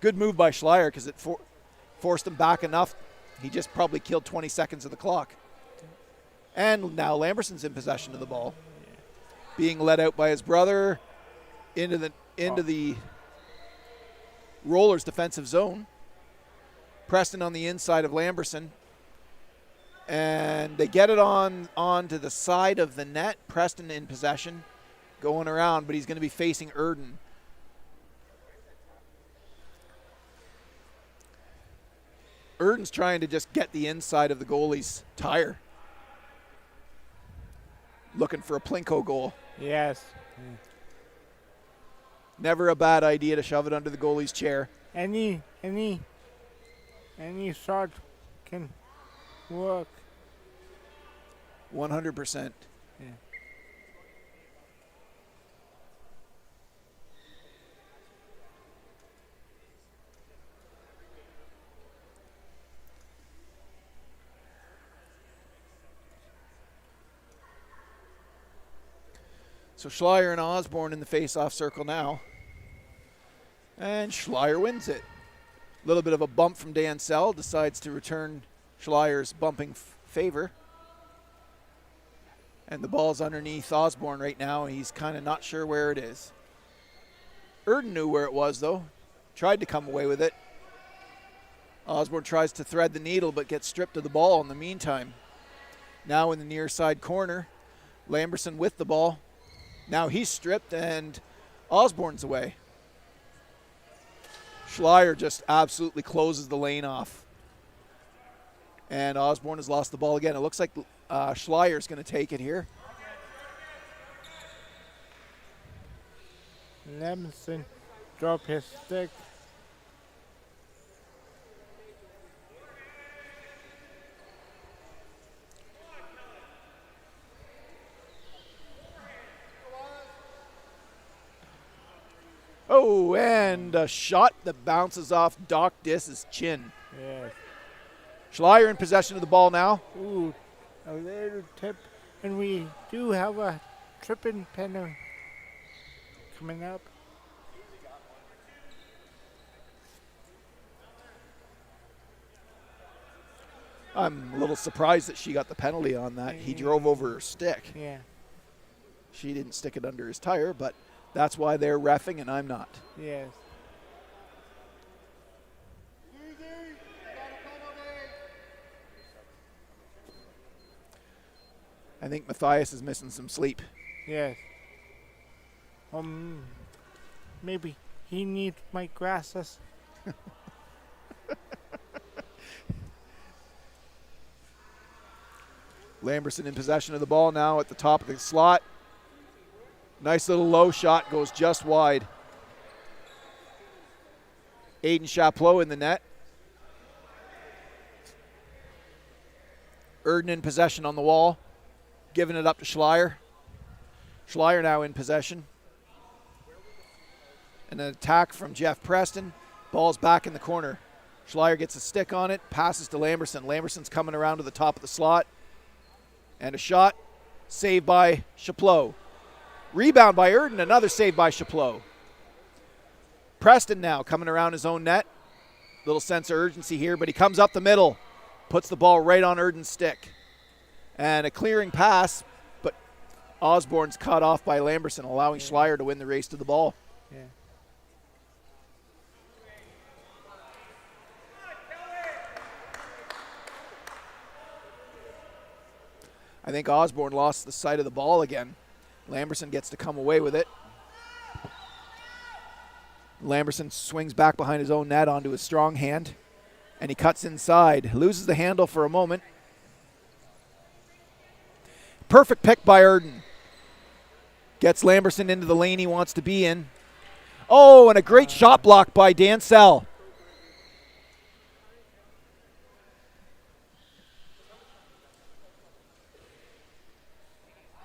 Good move by Schleier because it forced him back enough. He just probably killed 20 seconds of the clock. And now Lamberson's in possession of the ball. Being led out by his brother into the Rollers' defensive zone. Preston on the inside of Lamberson. And they get it on to the side of the net. Preston in possession, going around, but he's going to be facing Erden. Erden's trying to just get the inside of the goalie's tire. Looking for a Plinko goal. Yes. Never a bad idea to shove it under the goalie's chair. Any shot can work. 100%. Yeah. So Schleier and Osborne in the face-off circle now. And Schleier wins it. A little bit of a bump from Dansell. Decides to return Schleier's bumping favor. And the ball's underneath Osborne right now. He's kind of not sure where it is. Erden knew where it was, though. Tried to come away with it. Osborne tries to thread the needle, but gets stripped of the ball in the meantime. Now in the near side corner. Lamberson with the ball. Now he's stripped, and Osborne's away. Schleier just absolutely closes the lane off. And Osborne has lost the ball again. It looks like Schleier's going to take it here. Lamberson drop his stick. Oh, and a shot that bounces off Doc Diss's chin. Yes. Schleier in possession of the ball now. Ooh, a little tip. And we do have a tripping penalty coming up. I'm a little surprised that she got the penalty on that. He drove over her stick. Yeah. She didn't stick it under his tire, but that's why they're reffing and I'm not. Yes. I think Matthias is missing some sleep. Yes. Maybe he needs my glasses. Lamberson in possession of the ball now at the top of the slot. Nice little low shot, goes just wide. Aiden Chaplot in the net. Erden in possession on the wall, giving it up to Schleier. Schleier now in possession. And an attack from Jeff Preston. Ball's back in the corner. Schleier gets a stick on it, passes to Lamberson. Lamberson's coming around to the top of the slot. And a shot, saved by Chaplot. Rebound by Erden, another save by Chaplot. Preston now coming around his own net. Little sense of urgency here, but he comes up the middle, puts the ball right on Erden's stick. And a clearing pass, but Osborne's cut off by Lamberson, allowing Schleier to win the race to the ball. Yeah. I think Osborne lost the sight of the ball again. Lamberson gets to come away with it. Lamberson swings back behind his own net onto his strong hand, and he cuts inside. Loses the handle for a moment. Perfect pick by Erden. Gets Lamberson into the lane he wants to be in. Oh, and a great shot block by Dansell.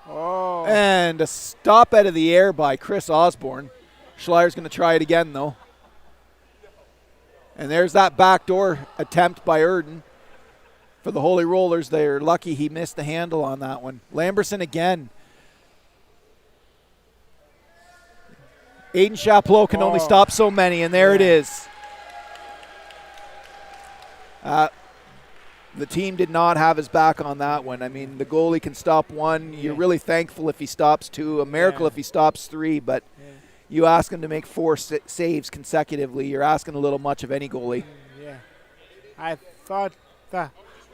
Oh. And a stop out of the air by Chris Osborne. Schleier's going to try it again, though. And there's that backdoor attempt by Erden. For the Holy Rollers, they're lucky he missed the handle on that one. Lamberson again. Aiden Chaplot can only stop so many, and there it is. The team did not have his back on that one. I mean, the goalie can stop one. You're really thankful if he stops two. A miracle if he stops three, but you ask him to make four saves consecutively. You're asking a little much of any goalie. Yeah. I thought the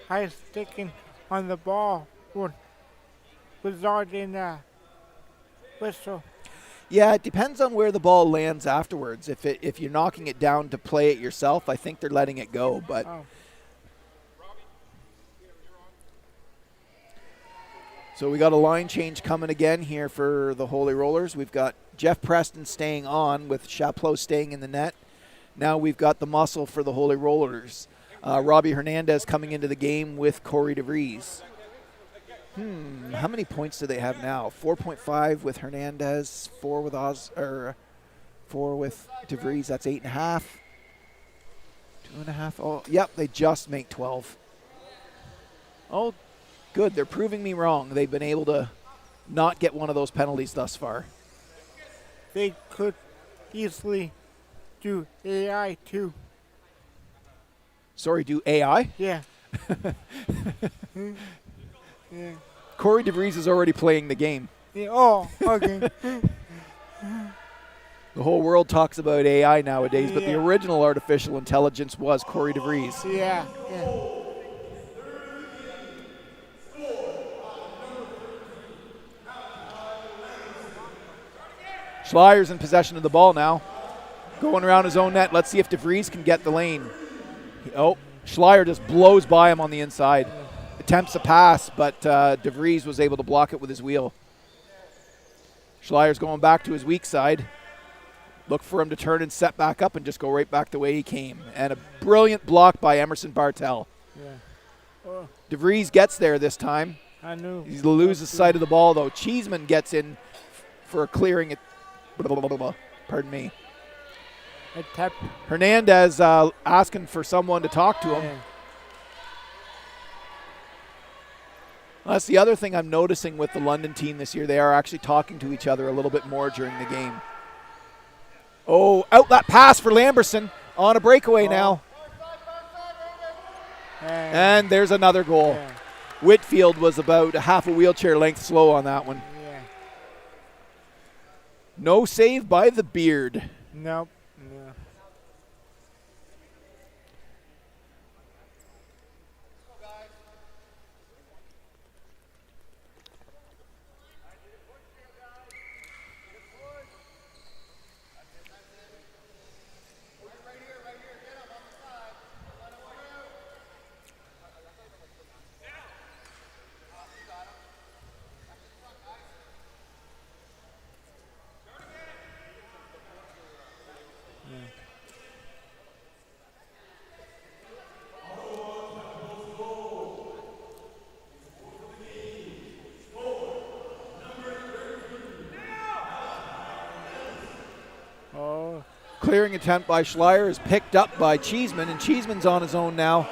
high sticking on the ball would result in a whistle. Yeah, it depends on where the ball lands afterwards. If you're knocking it down to play it yourself, I think they're letting it go. But so we got a line change coming again here for the Holy Rollers. We've got Jeff Preston staying on with Chaplot staying in the net. Now we've got the muscle for the Holy Rollers. Robbie Hernandez coming into the game with Corey DeVries. How many points do they have now? 4.5 with Hernandez, 4 with 4 with DeVries. That's 8.5. 2.5. Oh, yep, they just make 12. Oh, good. They're proving me wrong. They've been able to not get one of those penalties thus far. They could easily do AI too. Sorry, do AI? Yeah. Yeah. Corey DeVries is already playing the game. Yeah. Oh, okay. The whole world talks about AI nowadays, but the original artificial intelligence was Corey DeVries. Yeah. Schleier's in possession of the ball now. Going around his own net. Let's see if DeVries can get the lane. Oh, Schleier just blows by him on the inside. Attempts a pass, but DeVries was able to block it with his wheel. Schleier's going back to his weak side. Look for him to turn and set back up and just go right back the way he came. And a brilliant block by Emerson Bartel. DeVries gets there this time. I knew. He loses sight of the ball, though. Cheeseman gets in for a clearing it. Pardon me. Hernandez asking for someone to talk to him. Yeah. That's the other thing I'm noticing with the London team this year. They are actually talking to each other a little bit more during the game. Oh, out that pass for Lamberson on a breakaway now. And there's another goal. Yeah. Whitfield was about a half a wheelchair length slow on that one. Yeah. No save by the Beard. Nope. No. Clearing attempt by Schleier is picked up by Cheeseman, and Cheeseman's on his own now.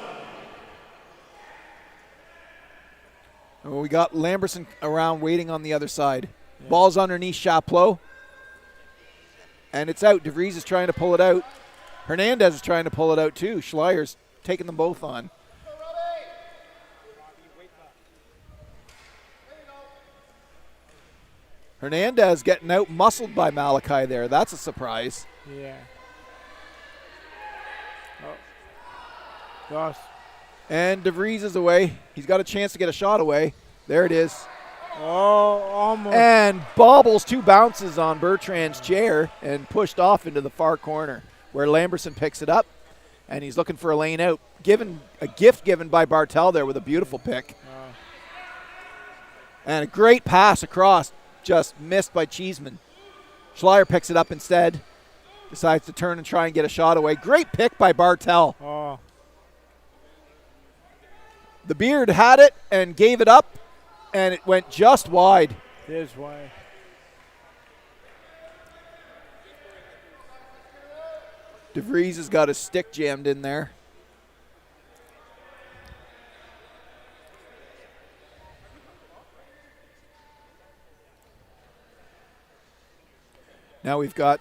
Oh, we got Lamberson around waiting on the other side. Yeah. Ball's underneath Chaplot. And it's out. DeVries is trying to pull it out. Hernandez is trying to pull it out too. Schleier's taking them both on. Hernandez getting out muscled by Malachi there. That's a surprise. Yeah. Gosh. And DeVries is away. He's got a chance to get a shot away. There it is. Oh, almost. And bobbles 2 bounces on Bertrand's chair and pushed off into the far corner where Lamberson picks it up, and he's looking for a lane out. A gift given by Bartel there with a beautiful pick. And a great pass across, just missed by Cheeseman. Schleier picks it up instead, decides to turn and try and get a shot away. Great pick by Bartel. Oh. The Beard had it and gave it up, and it went just wide. This way. DeVries has got his stick jammed in there. Now we've got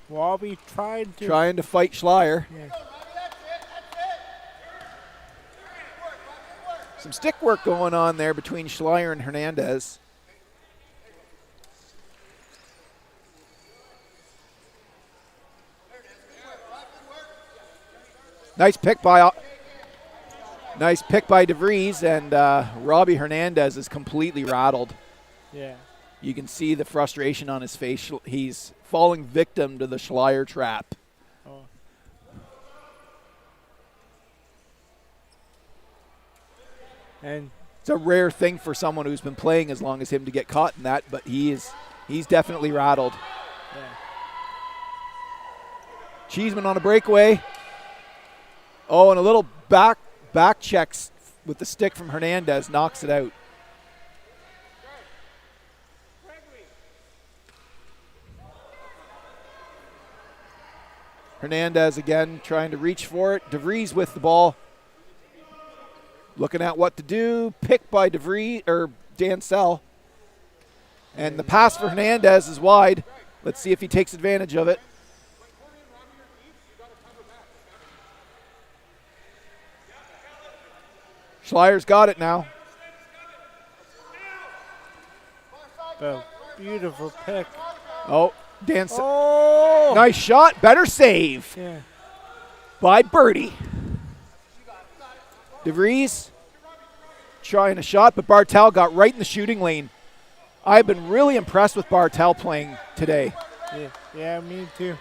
Wabi trying to fight Schleier. Yeah. Some stick work going on there between Schleier and Hernandez. Nice pick by DeVries, and Robbie Hernandez is completely rattled. Yeah. You can see the frustration on his face. He's falling victim to the Schleier trap. Oh. And It's a rare thing for someone who's been playing as long as him to get caught in that, but he's definitely rattled. yeah. Cheeseman on a breakaway. Oh, and a little back checks with the stick from Hernandez knocks it out. Hernandez again trying to reach for it. DeVries with the ball. Looking at what to do. Picked by DeVries or Dansell. And the pass for Hernandez is wide. Let's see if he takes advantage of it. Schleier's got it now. The beautiful pick. Oh, Dansell. Oh. Nice shot. Better save Yeah. by Birdie. DeVries trying a shot, but Bartel got right in the shooting lane. I've been really impressed with Bartel playing today. Yeah, me too.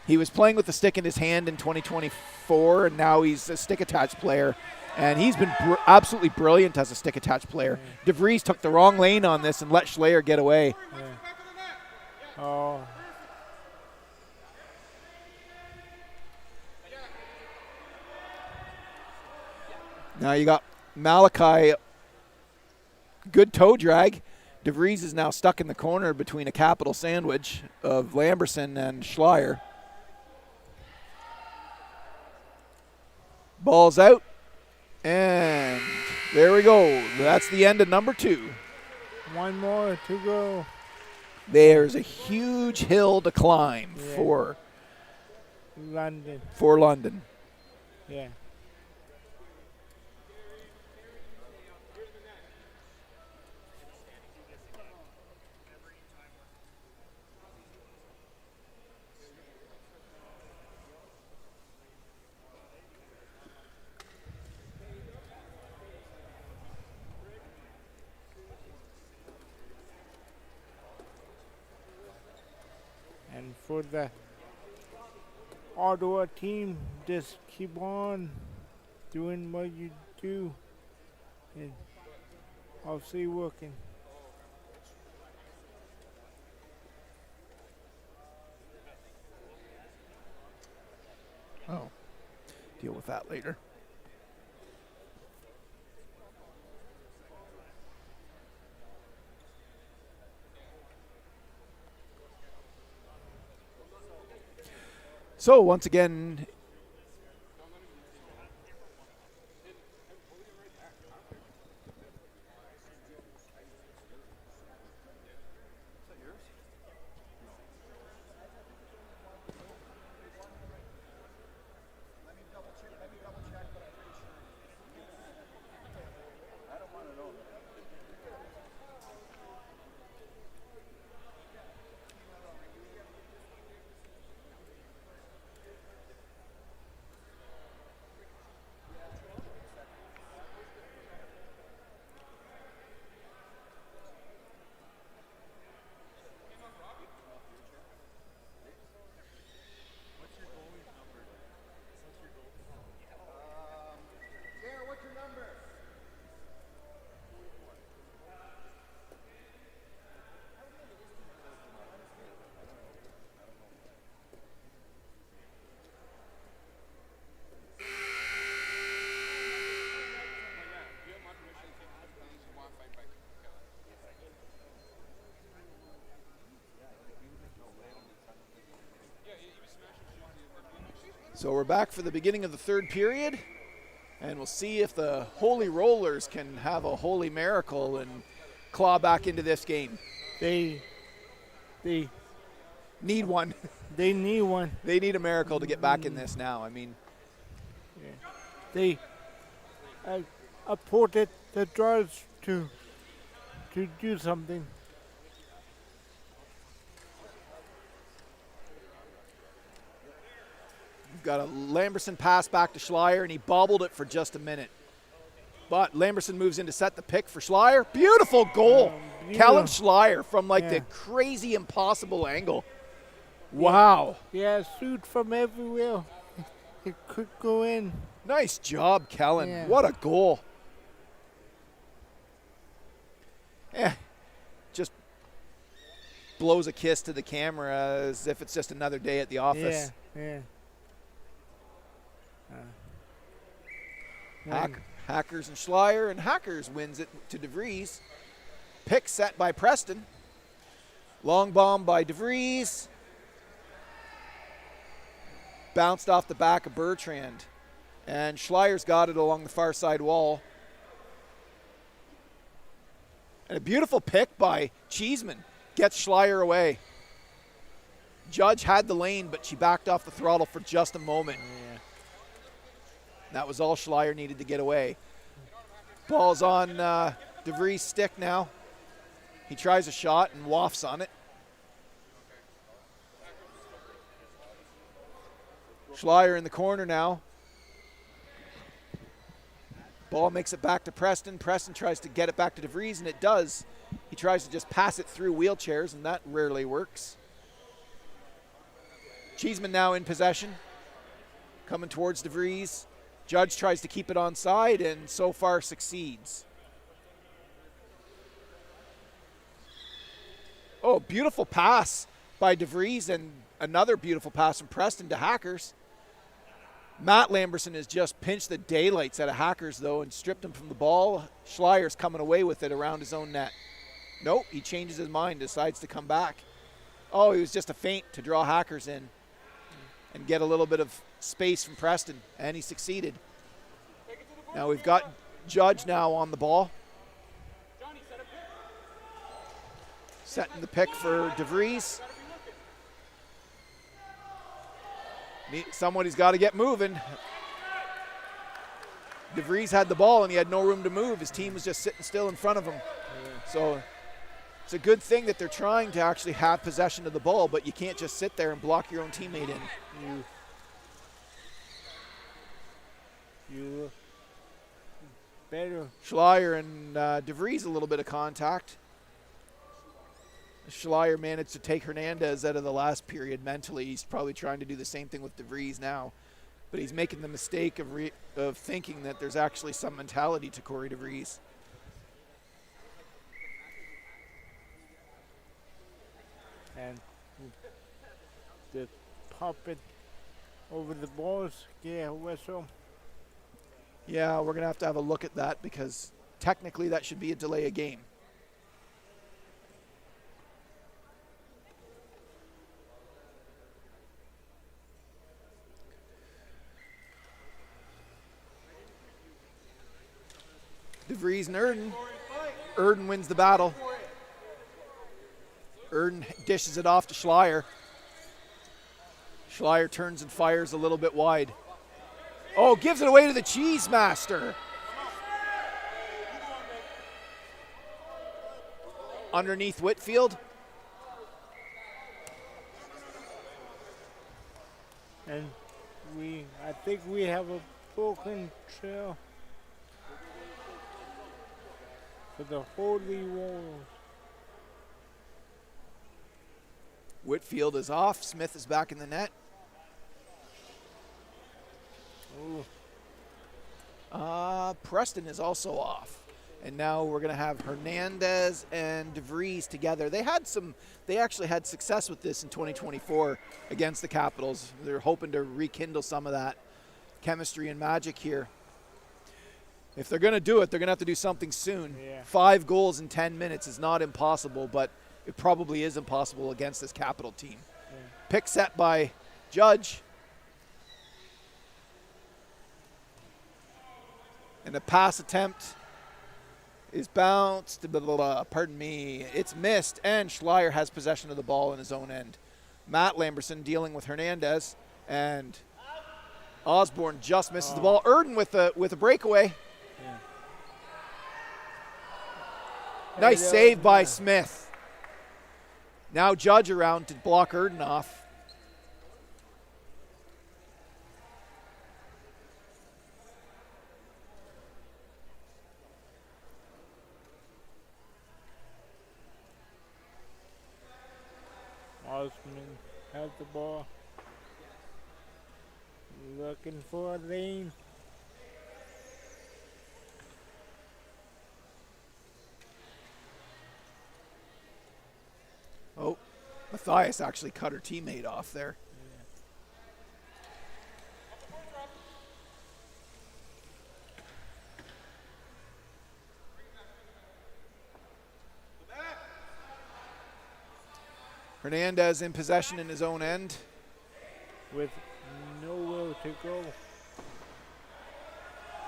He was playing with the stick in his hand in 2024, and now he's a stick-attached player. And he's been absolutely brilliant as a stick-attached player. Yeah. DeVries took the wrong lane on this and let Schleier get away. Yeah. Oh. Now you got Malachi. Good toe drag. DeVries is now stuck in the corner between a capital sandwich of Lamberson and Schleier. Ball's out. And there we go. That's the end of number 2. One more to go. There's a huge hill to climb for London. Yeah. And for the Ottawa team, just keep on doing what you do, and I'll see you working. Oh, deal with that later. So once again, so we're back for the beginning of the third period, and we'll see if the Holy Rollers can have a holy miracle and claw back into this game. They Need one. they need one. They need a miracle to get back in this now. I mean, They appointed the judge to do something. we've got a Lamberson pass back to Schleier, and he bobbled it for just a minute. But Lamberson moves in to set the pick for Schleier. Beautiful goal. Kellen Schleier from like the crazy impossible angle. Wow. Yeah, shoot from everywhere. It could go in. Nice job, Kellen. Yeah. What a goal. Just blows a kiss to the camera as if it's just another day at the office. Yeah. Hackers and Schleier, and Hackers wins it to DeVries. Pick set by Preston. Long bomb by DeVries. Bounced off the back of Bertrand. And Schleier's got it along the far side wall. And a beautiful pick by Cheeseman. Gets Schleier away. Judge had the lane, but she backed off the throttle for just a moment. That was all Schleier needed to get away. Ball's on DeVries' stick now. He tries a shot and wafts on it. Schleier in the corner now. Ball makes it back to Preston. Preston tries to get it back to DeVries, and it does. He tries to just pass it through wheelchairs, and that rarely works. Cheeseman now in possession. Coming towards DeVries. Judge tries to keep it onside, and so far succeeds. Oh, beautiful pass by DeVries, and another beautiful pass from Preston to Hackers. Matt Lamberson has just pinched the daylights out of Hackers, though, and stripped him from the ball. Schleier's coming away with it around his own net. Nope, he changes his mind, decides to come back. Oh, he was just a feint to draw Hackers in and get a little bit of space from Preston, and he succeeded. Now we've got Judge now on the ball. Setting the pick for DeVries. Somebody's got to get moving. DeVries had the ball and he had no room to move. His team was just sitting still in front of him. So it's a good thing that they're trying to actually have possession of the ball, but you can't just sit there and block your own teammate in. You better. Schleier and DeVries a little bit of contact. Schleier managed to take Hernandez out of the last period mentally. He's probably trying to do the same thing with DeVries now. But he's making the mistake of thinking that there's actually some mentality to Corey DeVries. And the pop it over the balls, yeah, whistle. Yeah, we're going to have a look at that because technically that should be a delay of game. DeVries and Erden. Erden wins the battle. Erden dishes it off to Schleier. Schleier turns and fires a little bit wide. Oh, gives it away to the Cheese Master. Underneath Whitfield. And I think we have a broken trail for the Holy Walls. Whitfield is off. Smith is back in the net. Ooh. Preston is also off. And now we're going to have Hernandez and DeVries together. They actually had success with this in 2024 against the Capitals. They're hoping to rekindle some of that chemistry and magic here. If they're going to do it, they're going to have to do something soon. Yeah. 5 goals in 10 minutes is not impossible, but it probably is impossible against this Capital team. Yeah. Pick set by Judge. And a pass attempt is bounced, pardon me, it's missed, and Schleier has possession of the ball in his own end. Matt Lamberson dealing with Hernandez, and Osborne just misses the ball. Erden with a breakaway. Yeah. Nice save by Smith. Now Judge around to block Erden off. Osman has the ball. Looking for a lane. Oh, Matthias actually cut her teammate off there. Hernandez in possession in his own end. With nowhere to go.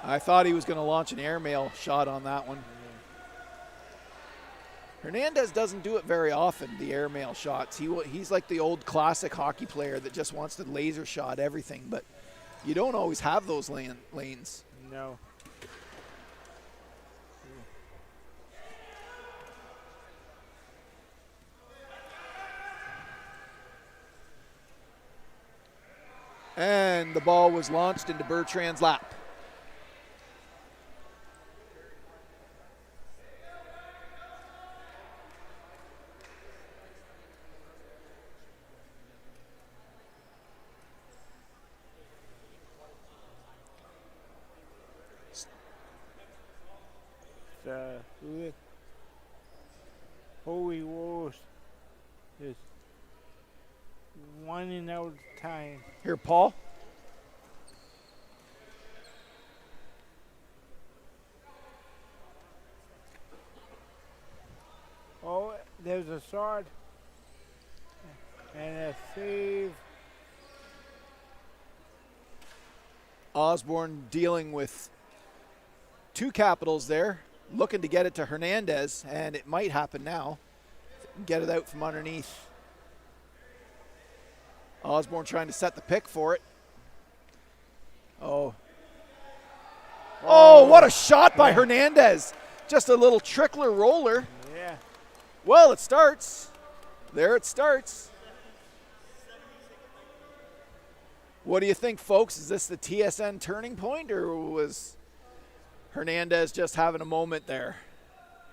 I thought he was going to launch an airmail shot on that one. Hernandez doesn't do it very often, the airmail shots. He's like the old classic hockey player that just wants to laser shot everything, but you don't always have those lanes. No. And the ball was launched into Bertrand's lap. With Holy Wars is running out of time. Here, Paul. Oh, there's a shot and a save. Osborne dealing with 2 Capitals there, looking to get it to Hernandez, and it might happen now. Get it out from underneath. Osborne trying to set the pick for it. Oh, what a shot by Hernandez. Just a little trickler roller. Yeah. Well, it starts. There it starts. What do you think, folks? Is this the TSN turning point, or was Hernandez just having a moment there?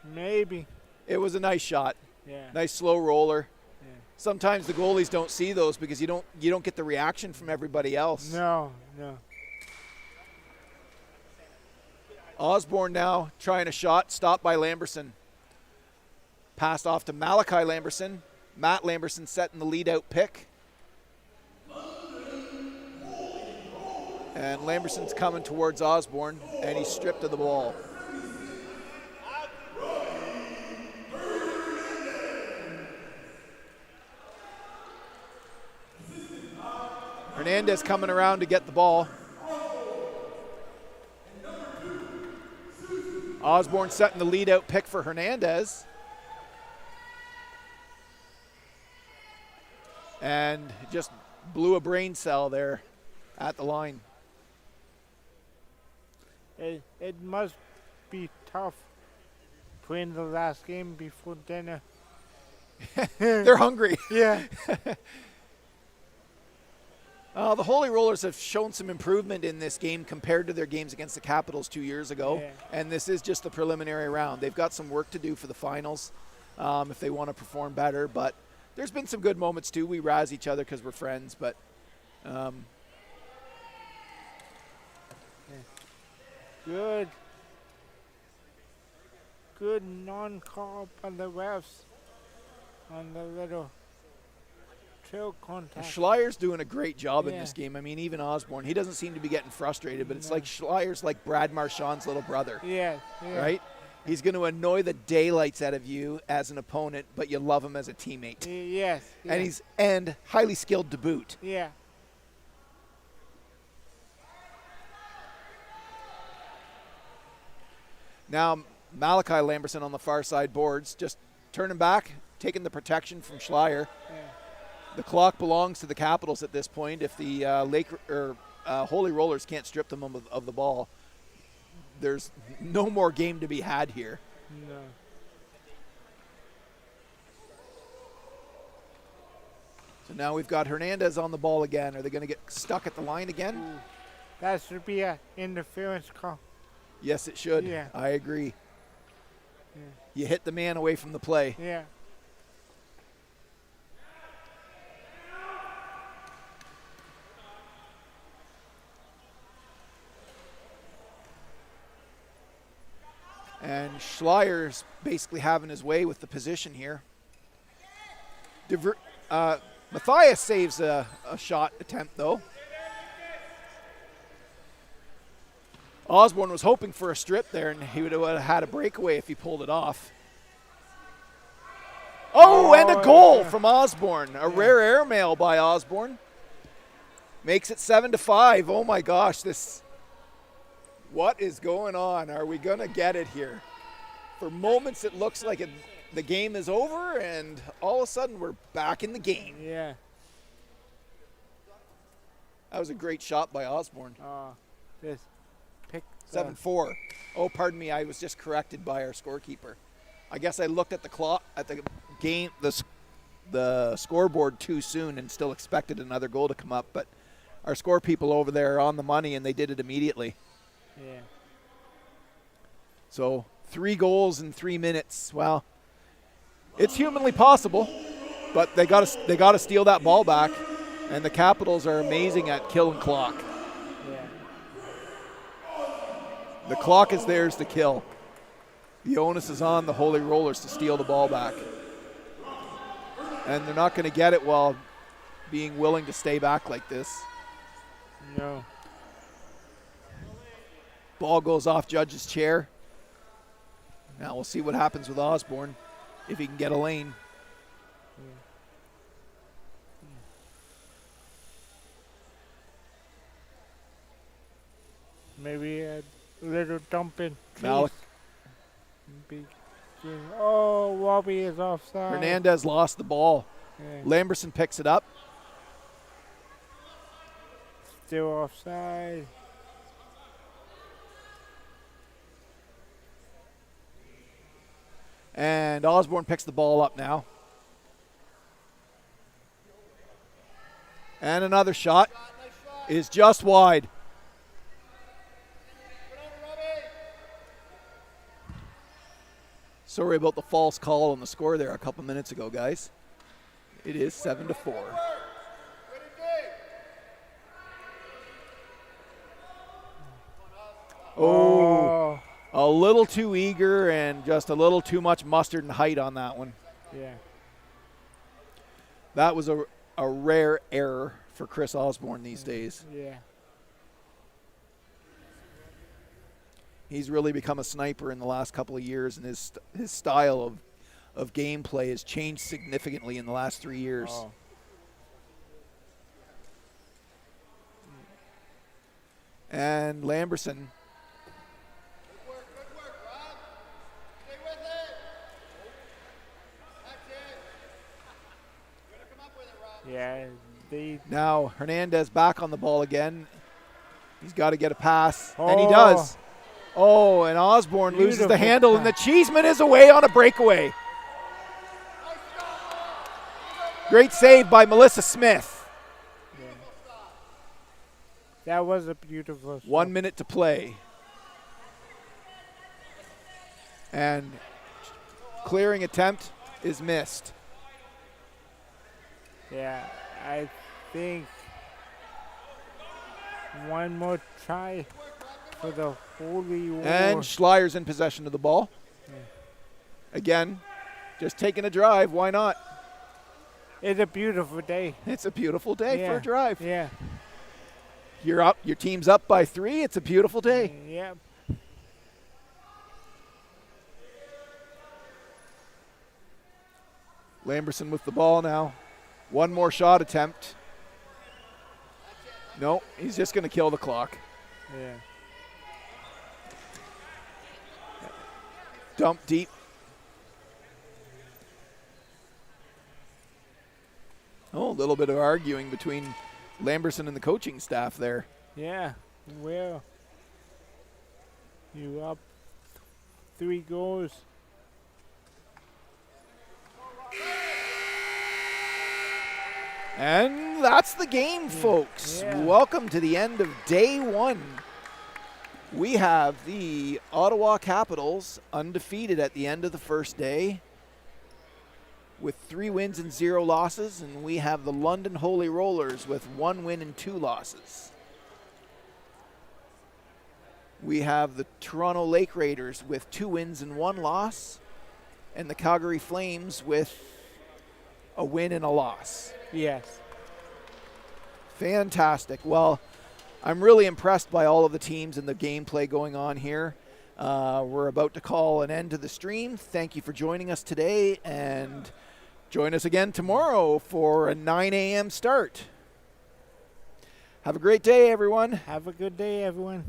Maybe. It was a nice shot. Yeah. Nice slow roller. Yeah. Sometimes the goalies don't see those because you don't get the reaction from everybody else. No. Osborne now trying a shot, stopped by Lamberson. Passed off to Malachi Lamberson. Matt Lamberson setting the lead out pick. And Lamberson's coming towards Osborne, and he's stripped of the ball. Hernandez coming around to get the ball. Osborne setting the lead out pick for Hernandez. And just blew a brain cell there at the line. It must be tough playing the last game before dinner. They're hungry. Yeah. The Holy Rollers have shown some improvement in this game compared to their games against the Capitals 2 years ago. Yeah. And this is just the preliminary round. They've got some work to do for the finals if they want to perform better. But there's been some good moments too. We razz each other because we're friends. But Good non-call by the refs on the little trail contact. Schleier's doing a great job in Yeah. this game. I mean, even Osborne, he doesn't seem to be getting frustrated, but it's like Schleier's like Brad Marchand's little brother, Yeah. right? He's going to annoy the daylights out of you as an opponent, but you love him as a teammate. Yes. And he's highly skilled to boot. Yeah. Now, Malachi Lamberson on the far side boards, just turning back, taking the protection from Schleier. Yeah. The clock belongs to the Capitals at this point. If the Holy Rollers can't strip them of the ball, there's no more game to be had here. No. So now we've got Hernandez on the ball again. Are they going to get stuck at the line again? That should be an interference call. Yes, it should. Yeah. I agree. Yeah. You hit the man away from the play. Yeah. And Schleier's basically having his way with the position here. Matthias saves a shot attempt, though. Osborne was hoping for a strip there, and he would have had a breakaway if he pulled it off. Oh, and a goal from Osborne. A rare airmail by Osborne. Makes it 7-5. Oh, my gosh. What is going on? Are we going to get it here? For moments, it looks like the game is over, and all of a sudden, we're back in the game. Yeah. That was a great shot by Osborne. This pick 7-4. Oh, pardon me. I was just corrected by our scorekeeper. I guess I looked at the clock at the game, the scoreboard too soon, and still expected another goal to come up. But our score people over there are on the money, and they did it immediately. Yeah. So 3 goals in 3 minutes. Well, it's humanly possible, but they got to steal that ball back, and the Capitals are amazing at killing clock. Yeah. The clock is theirs to kill. The onus is on the Holy Rollers to steal the ball back. And they're not going to get it while being willing to stay back like this. No. Ball goes off Judge's chair. Now we'll see what happens with Osborne, if he can get a lane. Maybe a little dumping. Malik. Oh, Robbie is offside. Hernandez lost the ball. Yeah. Lamberson picks it up. Still offside. And Osborne picks the ball up now. And another shot is just wide. Sorry about the false call on the score there a couple minutes ago, guys. It is 7-4. Oh, a little too eager and just a little too much mustard and height on that one. Yeah. That was a rare error for Chris Osborne these days. Yeah. He's really become a sniper in the last couple of years, and his style of gameplay has changed significantly in the last 3 years. Oh. And Lamberson Yeah, they. Now Hernandez back on the ball again. He's got to get a pass, and he Oh. does. Oh, and Osborne loses the Beautiful handle, and the pass. Cheeseman is away on a breakaway. Great save by Melissa Smith. That was a beautiful. 1 shot. minute to play. And clearing attempt is missed. Yeah, I think one more try for the Holy War. And Schleier's in possession of the ball. Again, just taking a drive. Why not? It's a beautiful day. It's a beautiful day for Yeah. a drive. Yeah. You're up. Your team's up by 3. It's a beautiful day. Yeah. Lamberson with the ball now. One more shot attempt. No, he's just going to kill the clock. Yeah. Dump deep. Oh, a little bit of arguing between Lamberson and the coaching staff there. Yeah. Well, you up 3 goals. And that's the game, folks. Yeah. Welcome to the end of day 1. We have the Ottawa Capitals undefeated at the end of the first day with 3 wins and 0 losses, and we have the London Holy Rollers with 1 win and 2 losses. We have the Toronto Lake Raiders with 2 wins and 1 loss, and the Calgary Flames with a win and a loss. Yes. Fantastic. Well, I'm really impressed by all of the teams and the gameplay going on here. We're about to call an end to the stream. Thank you for joining us today, and join us again tomorrow for a 9 a.m. start. Have a great day, everyone. Have a good day, everyone.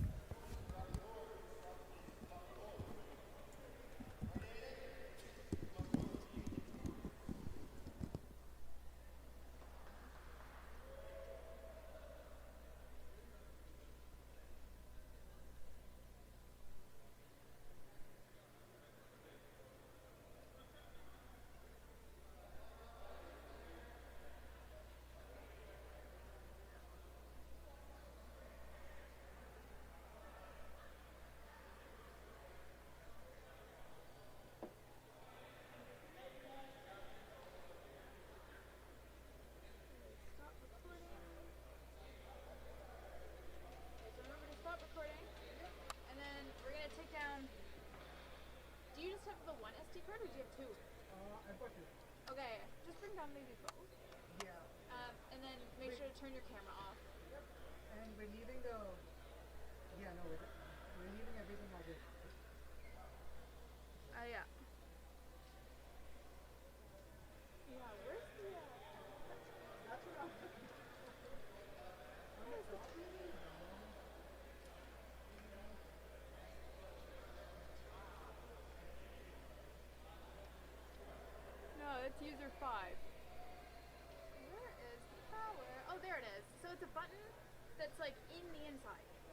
So remember to stop recording, and then we're gonna take down. Do you just have the one SD card, or do you have 2? I've got 2. Okay, just bring down maybe both. Yeah. And then make sure to turn your camera off. And we're leaving the. Yeah, no, we're leaving everything as is. Yeah. Yeah, where's the? That's what I'm looking for. No, it's user 5. Where is the power? Oh, there it is. So it's a button that's like in the inside.